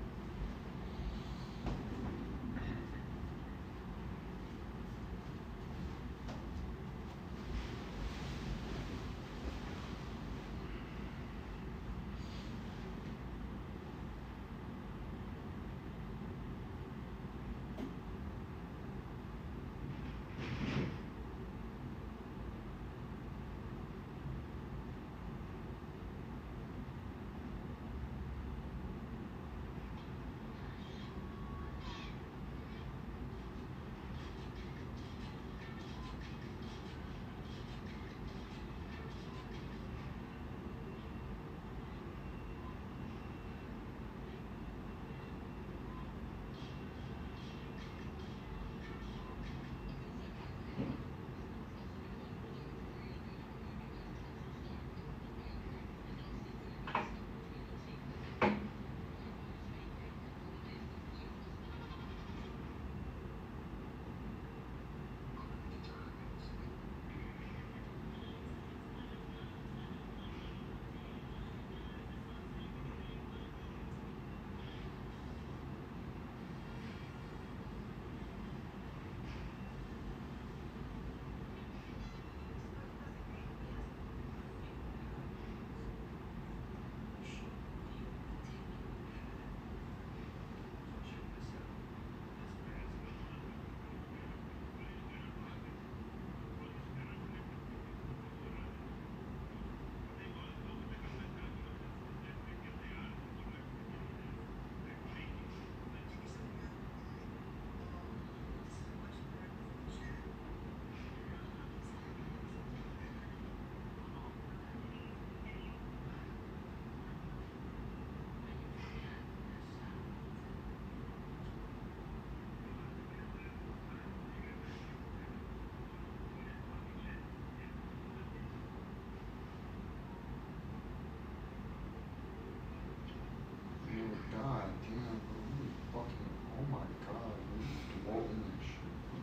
God damn, bro. You fucking, oh my God, bro. You dwelling that shit, bro.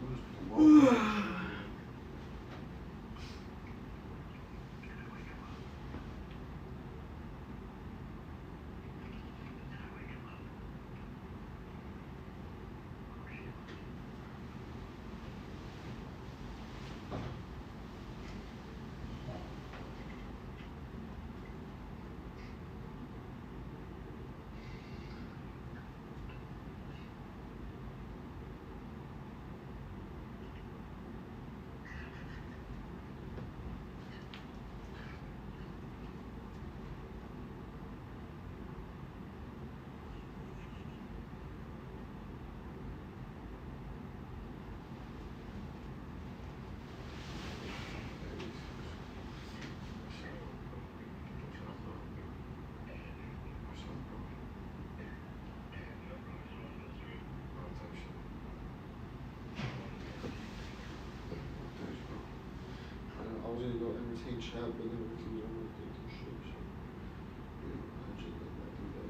You just dwelling that shit, bro. I was gonna go entertain chat, but then everything was over with shit, so yeah, I just let that do that.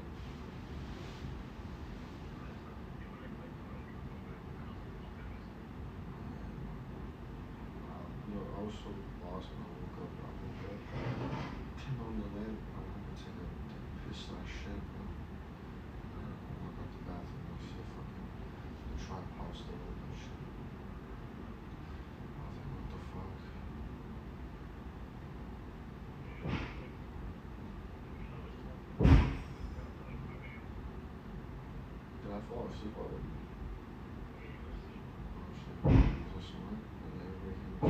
Yo, I was so lost when I woke up. I woke up, turned on the lamp, I went to take a piss like shit, bro. I walk out the bathroom, I see the tripod still open shit. I was like, what the fuck? Did I fall asleep already? Oh shit. Was I snoring? Did everybody hear me?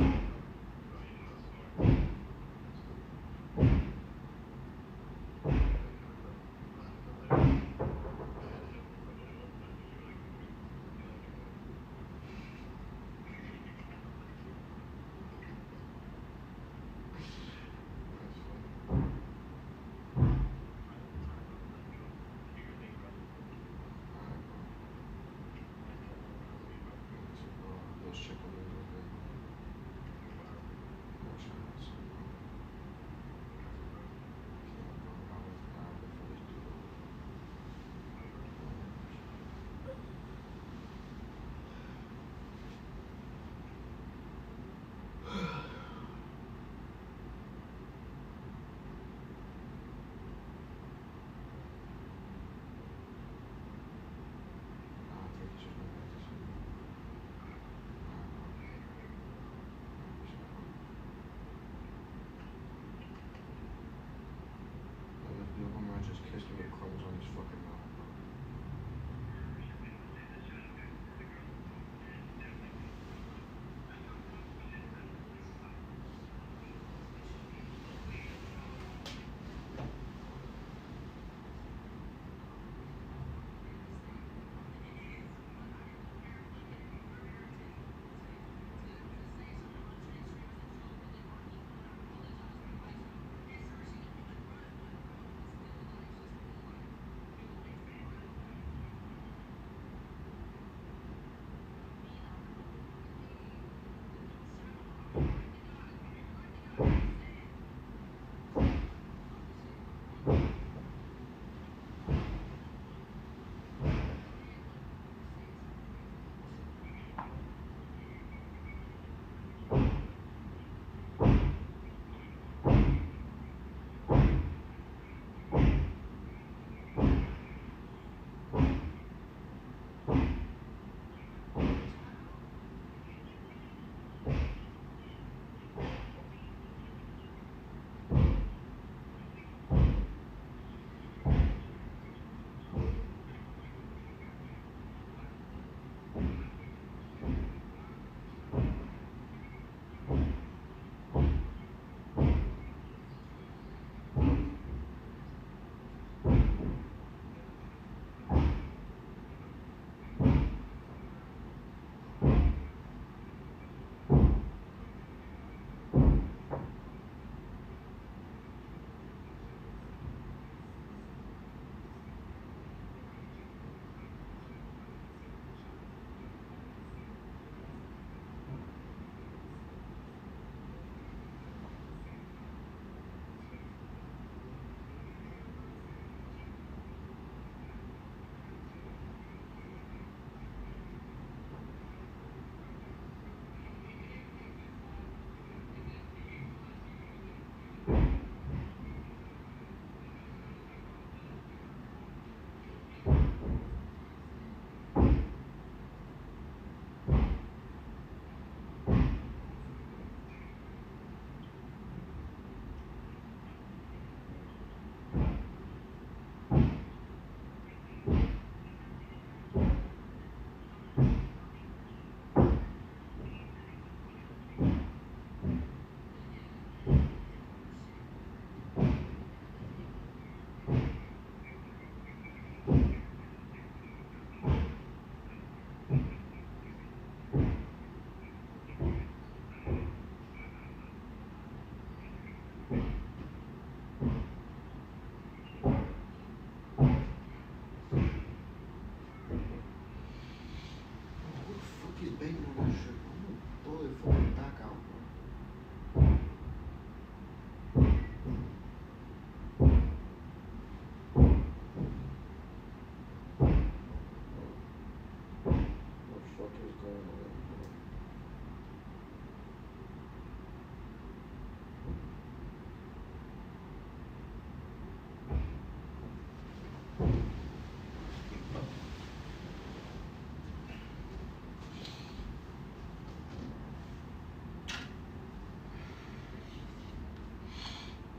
going on, bro.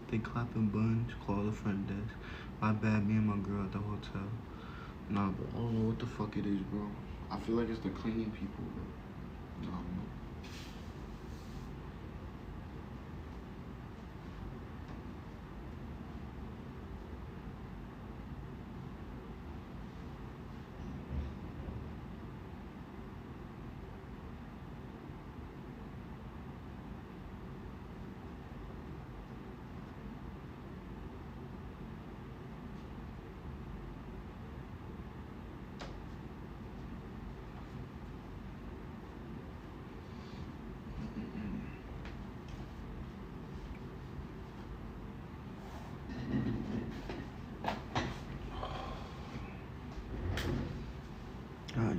They clapping buns, call the front desk. My bad, me and my girl at the hotel. Nah, bro, I don't know what the fuck it is, bro. I feel like it's the cleaning people, bro. Nah, man.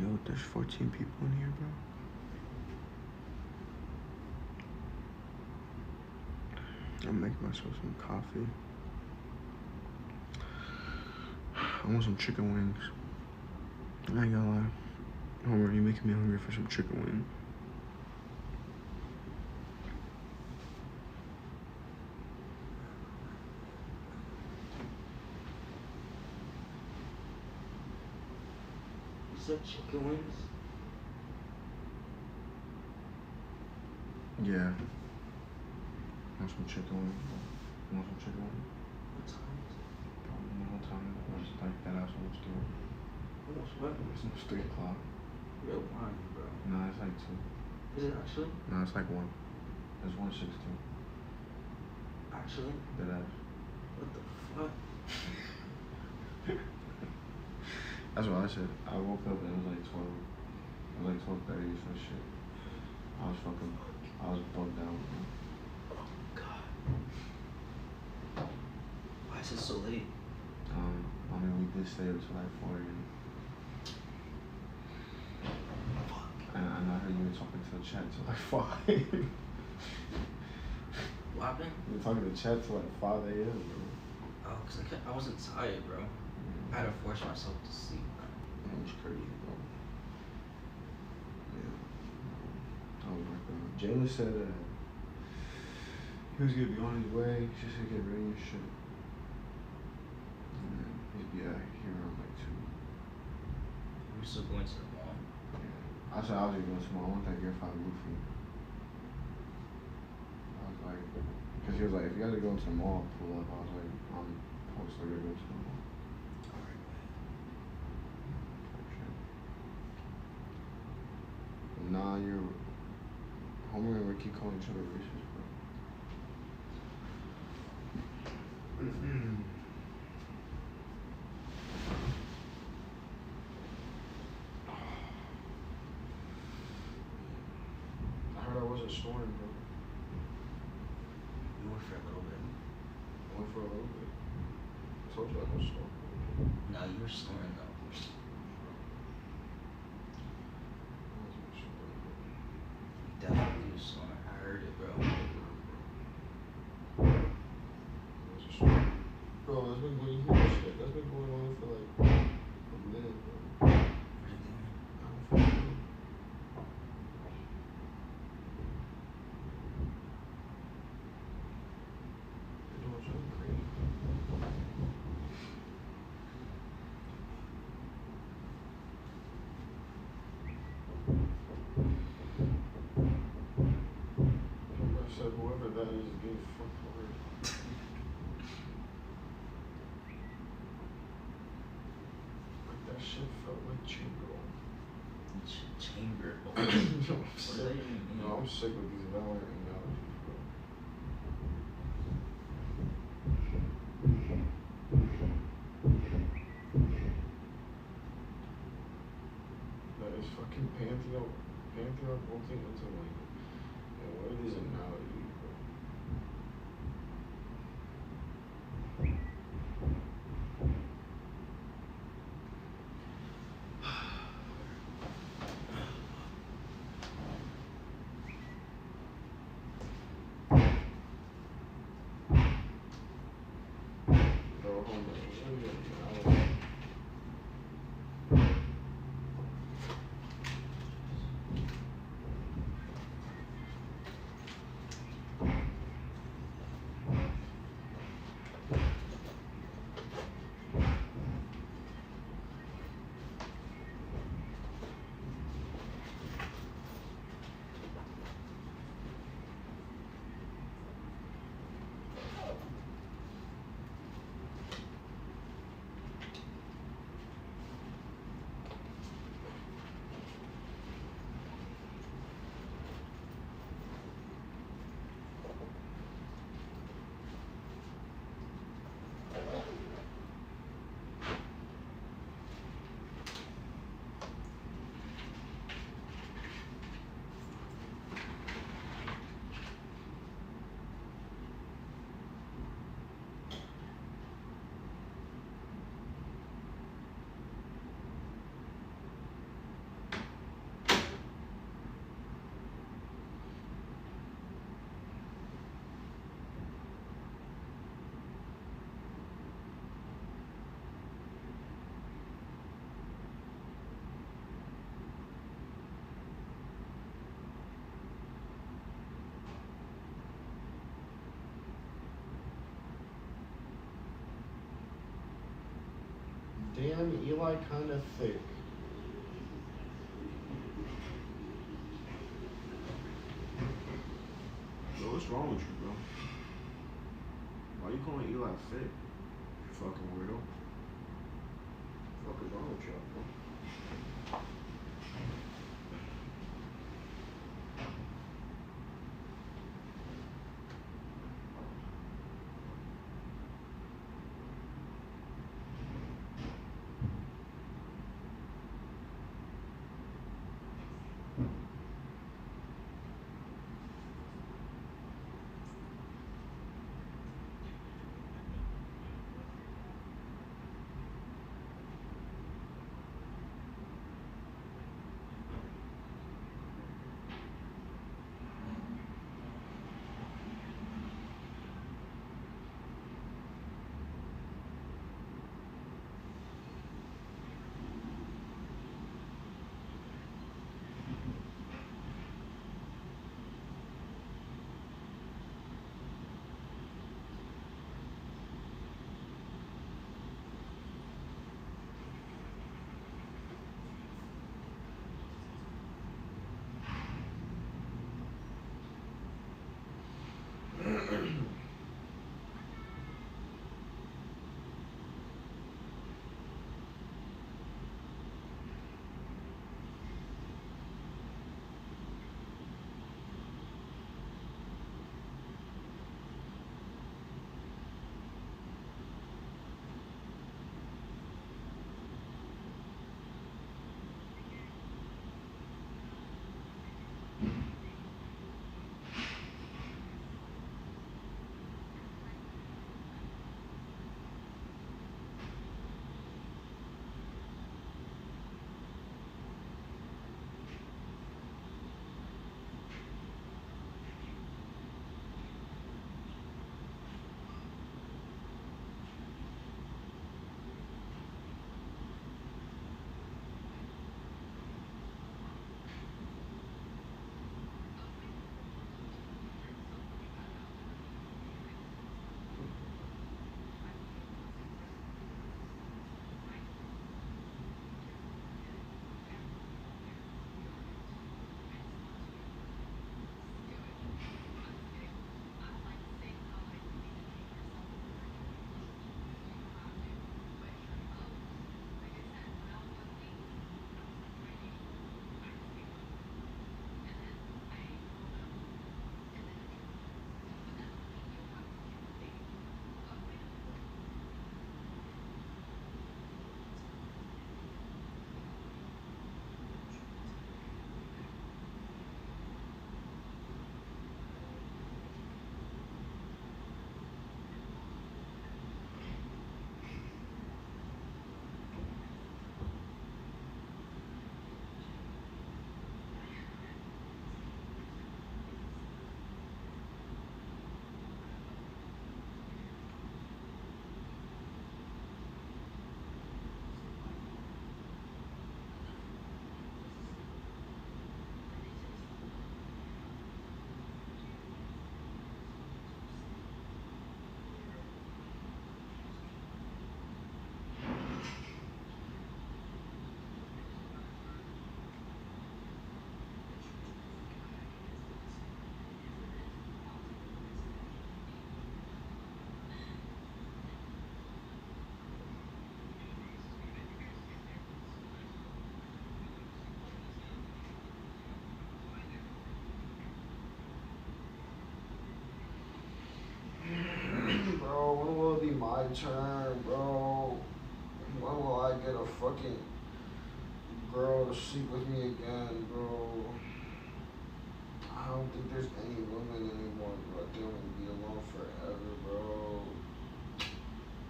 Yo, there's 14 people in here, bro. I'm making myself some coffee. I want some chicken wings. I ain't gonna lie. Homer, you're making me hungry for some chicken wings. You said chicken wings? Yeah. Want some chicken wings? Want some chicken wings? What time is it? Probably no time. It's like that. I was almost doing. Almost what? It's almost 3 o'clock. You're lying, bro. No, it's like 2. Is it actually? No, it's like 1. It's 1:16. Actually? Dead ass. What the fuck? That's what I said. I woke up and it was like 12. It was like 12:30 or some shit. I was bugged out, bro. Oh god. Why is it so late? I mean, we did stay up till like 4 a.m. And I heard you were talking to the chat till like 5. What happened? You were talking to the chat till like 5 a.m., bro. Oh, cause I wasn't tired, bro. I had to force myself to sleep, bro. That was crazy, bro. Yeah. Oh my god. Jalen said that he was gonna be on his way. He just to get ready and shit. And then he'd be out here around like 2. We're still going to the mall. Yeah. I said I was just going to small. I want that Gear 5 Luffy. I was like, because he was like, if you guys are going to the mall, pull up. I was like, I'm still gonna go to the mall. Alright, man. Nah, you're Homer and Ricky calling each other racist, bro. I heard I wasn't snoring, bro. You went for a little bit. I went for a little bit. I told you I was snoring. No, you were snoring though. You definitely was snoring. I heard it, bro. Bro, that's been going on shit. That's been going on for like a minute, bro. What are you doing? I don't fucking know. They're doing something crazy. I said whoever that is getting fucked hard. Like that shit felt like chamber. Chamber. No, I'm What sick. does that even mean? No, I'm sick with these Valorant analogies, bro. That is fucking Pantheon bolting into like, and what are these analogies, bro? Damn, Eli kinda thick. Yo, what's wrong with you, bro? Why you calling Eli thick? You fucking weirdo. What the fuck is wrong with you, bro? turn, bro? When will I get a fucking girl to sleep with me again, bro? I don't think there's any women anymore, bro. I think I'm gonna be alone forever, bro.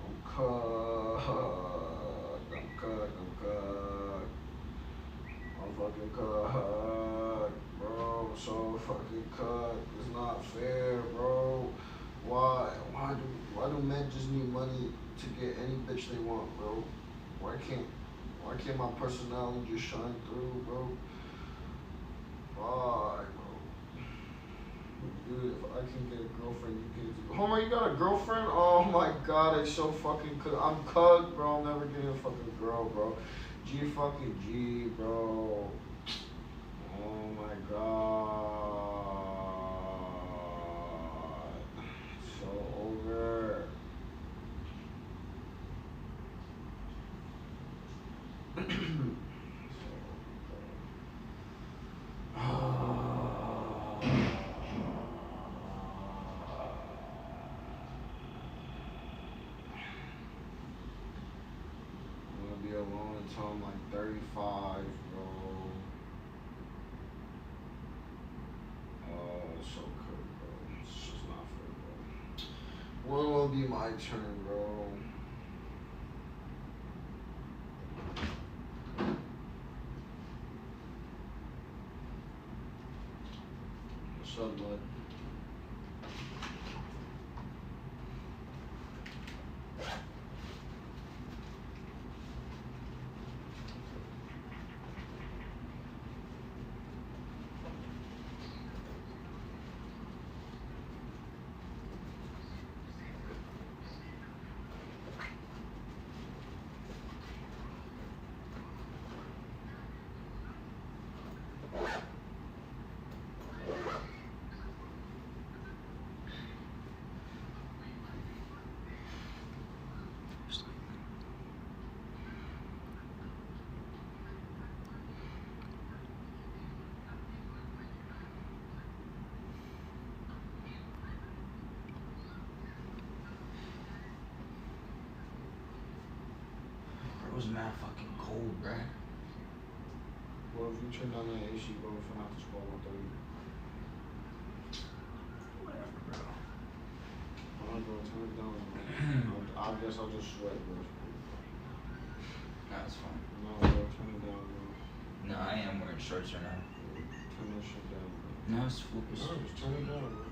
I'm cooked. I'm cooked. I'm cooked. I'm fucking cooked, bro. I'm so fucking cooked. It's not fair, bro. Why do men just need money to get any bitch they want, bro? Why can't my personality just shine through, bro? Why, bro? Dude, if I can get a girlfriend, you can too. Homer, you got a girlfriend? Oh my god, it's so fucking cooked. I'm cooked, bro. I'm never getting a fucking girl, bro. G fucking G, bro. Oh my god. So over. I'm gonna be alone until I'm like 35, bro. So good, bro. It's just not fair, bro. When will be my turn, bro? What's up, bud? It was mad fucking cold, bruh. Well, if you turn down the AC, bro, from after school, 1:30. Whatever, bro. Alright, bro, turn it down, bro. I guess I'll just sweat, bro. Nah, it's fine. No, bro, turn it down, bro. No, I am wearing shorts right now. Turn that shit down, bro. No, it's cool. No, just turn it down, bro.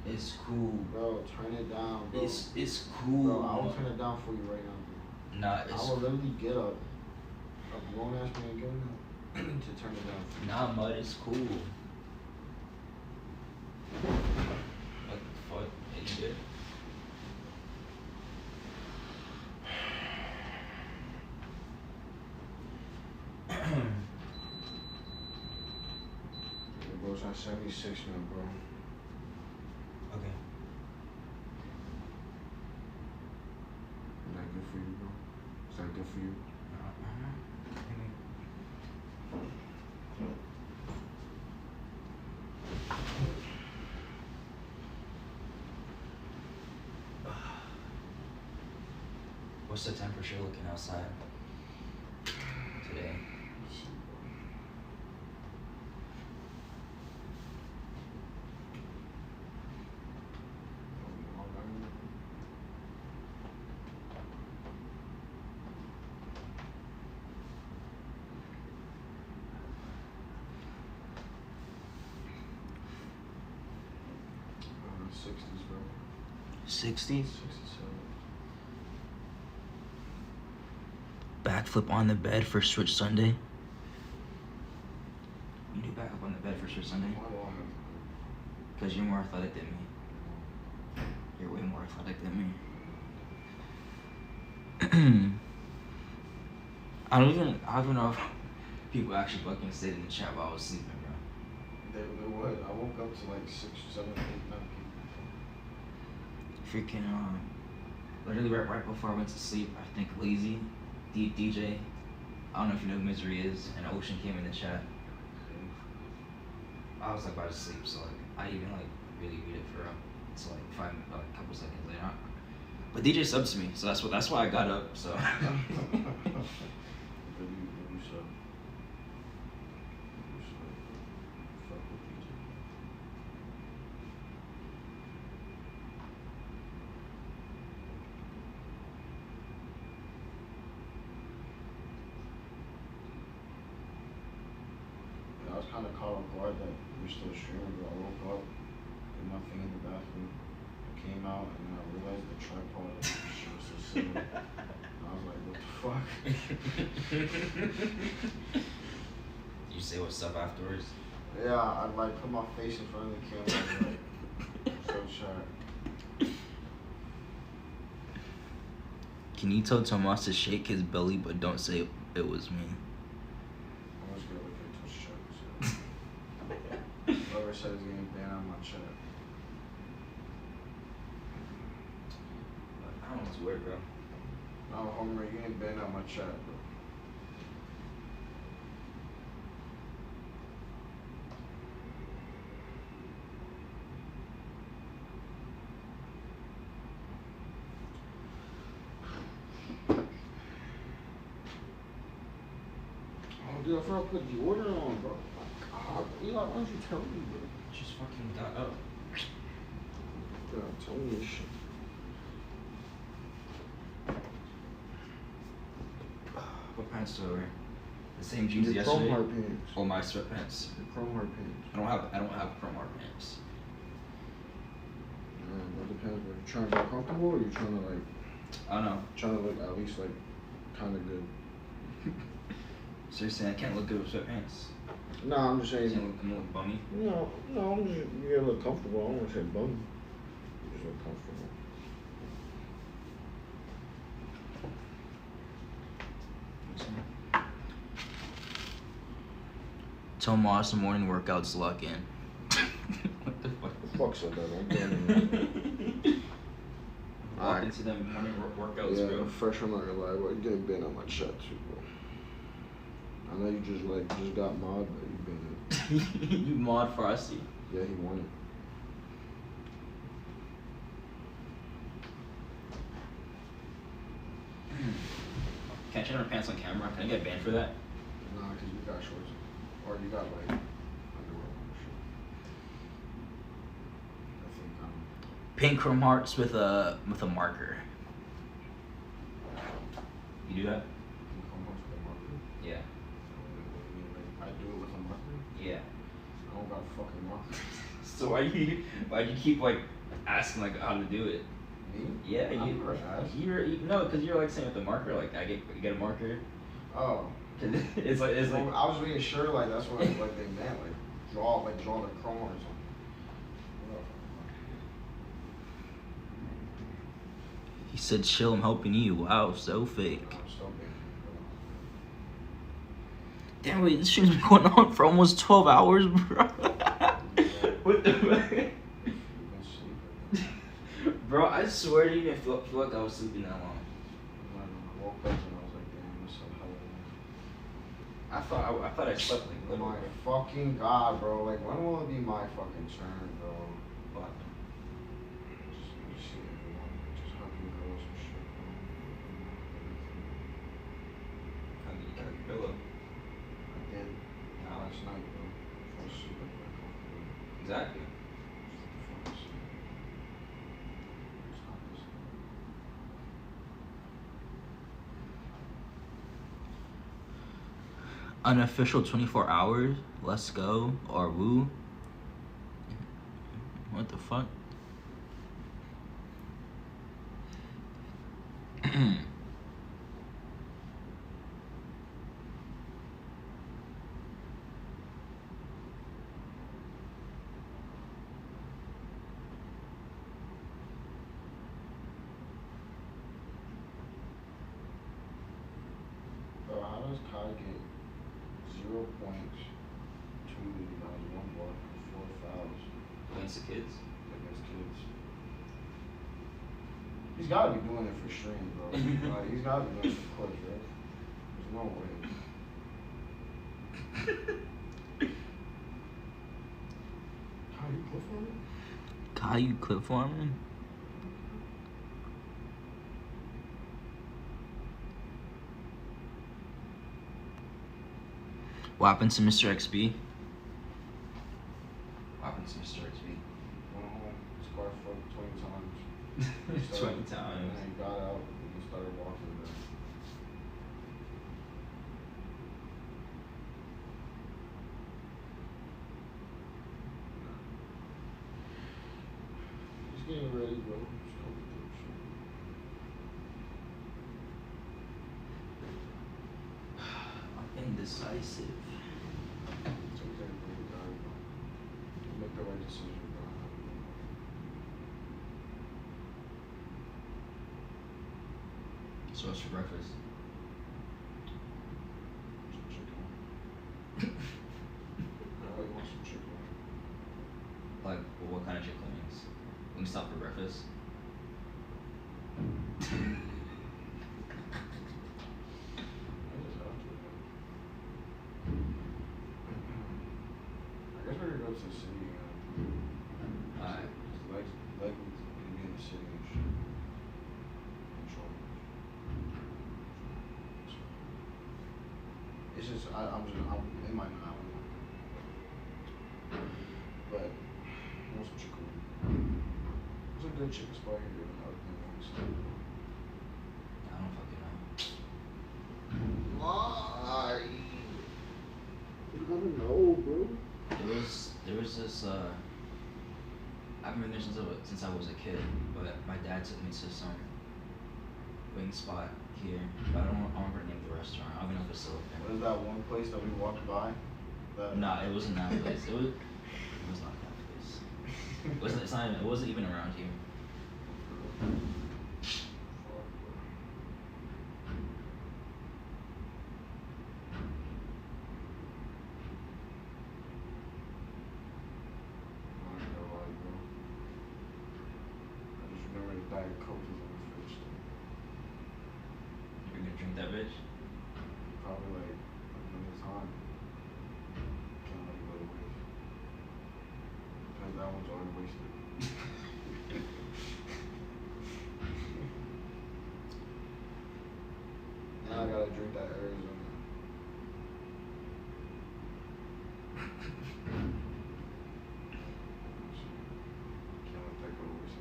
It's cool. Bro, turn it down, bro. It's cool. Bro, I will turn it down for you right now, bro. Nah, it's I will literally get up. A grown ass man get up to turn it down for you. Nah, mud, it's cool. What the fuck? Are you good? Yeah, bro, it's at 76 now, bro. Okay. Is that good for you, bro? Is that good for you? What's the temperature looking outside today? '60s, bro. 60s? 67. Backflip on the bed for Switch Sunday. You do backflip on the bed for Switch Sunday? Because you're more athletic than me. You're way more athletic than me. I don't even know if people actually fucking stayed in the chat while I was sleeping, bro. They would. I woke up to like 6, 7, 8, 9 people. Freaking literally right before I went to sleep, I think Lazy, DJ, I don't know if you know who Misery is, and Ocean came in the chat. I was like about to sleep, so like I even like really read it for a couple seconds later. But DJ subs to me, so that's why I got up. So. I was kind of caught off guard that we're still streaming, but I woke up, did my thing in the bathroom, I came out, and then I realized the tripod of the shit was still sitting. And I was like, what the fuck? Did you say what's up afterwards? Yeah, I like put my face in front of the camera and like, so sharp. Can you tell Tomas to shake his belly, but don't say it was me? I'm just gonna look at Twitch chat. Whoever said it's getting banned on my chat. I don't know what's weird, bro. No, Homer, you're getting banned on my chat, bro. Oh, dude, I forgot to put the order on, bro. God, Eli, why don't you tell me, bro? Just fucking got up. God, tell me this shit. What pants do I wear? The same jeans The yesterday. chrome heart pants. Oh, my sweatpants. The chrome heart pants. I don't have chrome heart pants. That depends. Are you trying to be comfortable or are you trying to like? I don't know. Trying to look at least like kind of good. So you're saying I can't look good with sweatpants? No, I'm just saying. I'm gonna look bummy. No, I'm just, you gotta look comfortable. I don't want to say bum. You just look comfortable. Tomas, the morning workouts luck in. What the fuck? The fuck said that? I'm getting Walk into them morning workouts, yeah, bro. fresh. I'm not gonna lie, bro. You're getting banned on my chat too, bro. I know you just got mod, but you've been. You mod Frosty. Yeah, he won it. Can't change my pants on camera. Can I get banned for that? Nah, cause you got shorts, or you got like underwear on or shit. I think Pink chrome hearts with a marker. You do that? Yeah. I do it with a marker. Yeah. I don't got a fucking marker. So why you keep like asking like how to do it? Me? Yeah, I never asked. No, because you're like saying with the marker, like you get a marker. Oh. it's like I was being sure like that's what like they meant, like draw the chrome or something. He said, chill, I'm helping you. Wow, so fake. I'm still being Damn, wait, this shit's been going on for almost 12 hours, bro. What the fuck? Bro, I swear to you, I feel like I was sleeping that long. I woke up and I was like, damn, this is so hell. I thought I slept like Oh my fucking god, bro. Like, when will it be my fucking turn, bro? What? Just see everyone. Just hugging girls and shit, bro. I mean, you got a pillow. I did last night, bro. Fell asleep like that comfortably. Exactly. Unofficial 24 hours. Let's go. Or woo. What the fuck? Bro, how does Kai get 0 points, 2 rebounds, 1 block, and 4 fouls Against the kids? against kids? He's gotta be doing it for stream, bro. Like, he's gotta be doing it for clips, right? There's no way. Kai, you clip farming? Kai, you clip farming? What happened to Mr. XB? What happened to Mr. XB? Went home, scarf fucked 20 times. 20 times. And then he got out and he started walking there. Just getting ready, bro. Just going through shit. I'm indecisive. It's okay, bro. You got it, bro. You make the right decision, bro. So what's for breakfast? Some chicken. I really want some chicken. Like, what kind of chicken wings? Wingstop for breakfast? I guess we're gonna go to the city again. Alright. Like we be in the city and shit. And show them. It's just I'm in my mind. But I want some chicken. There's a good chicken spot here in Wingstop. I don't fucking know. Why? You gotta know, bro. There was this I've been there since I was a kid, but my dad took me to some wing spot here, but I don't remember the name of the restaurant. I don't even know if it's still open. What is that one place that we walked by? Nah, it wasn't that place. It was not that place. It wasn't even around here. Diet Coke is in the fridge. You're gonna drink that bitch? Probably like when it's hot. Can't let it go to waste. Because that one's already wasted. Now I gotta drink that Arizona. Can't let that go to waste.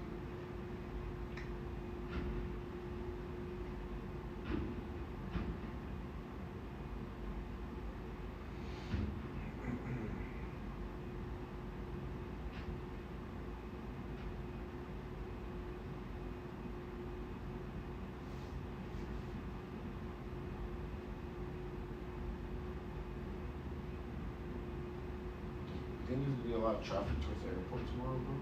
You think there's gonna be a lot of traffic towards the airport tomorrow, bro?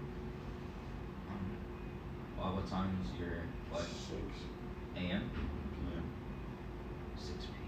What time is your flight? 6 a.m.? p.m. 6 p.m.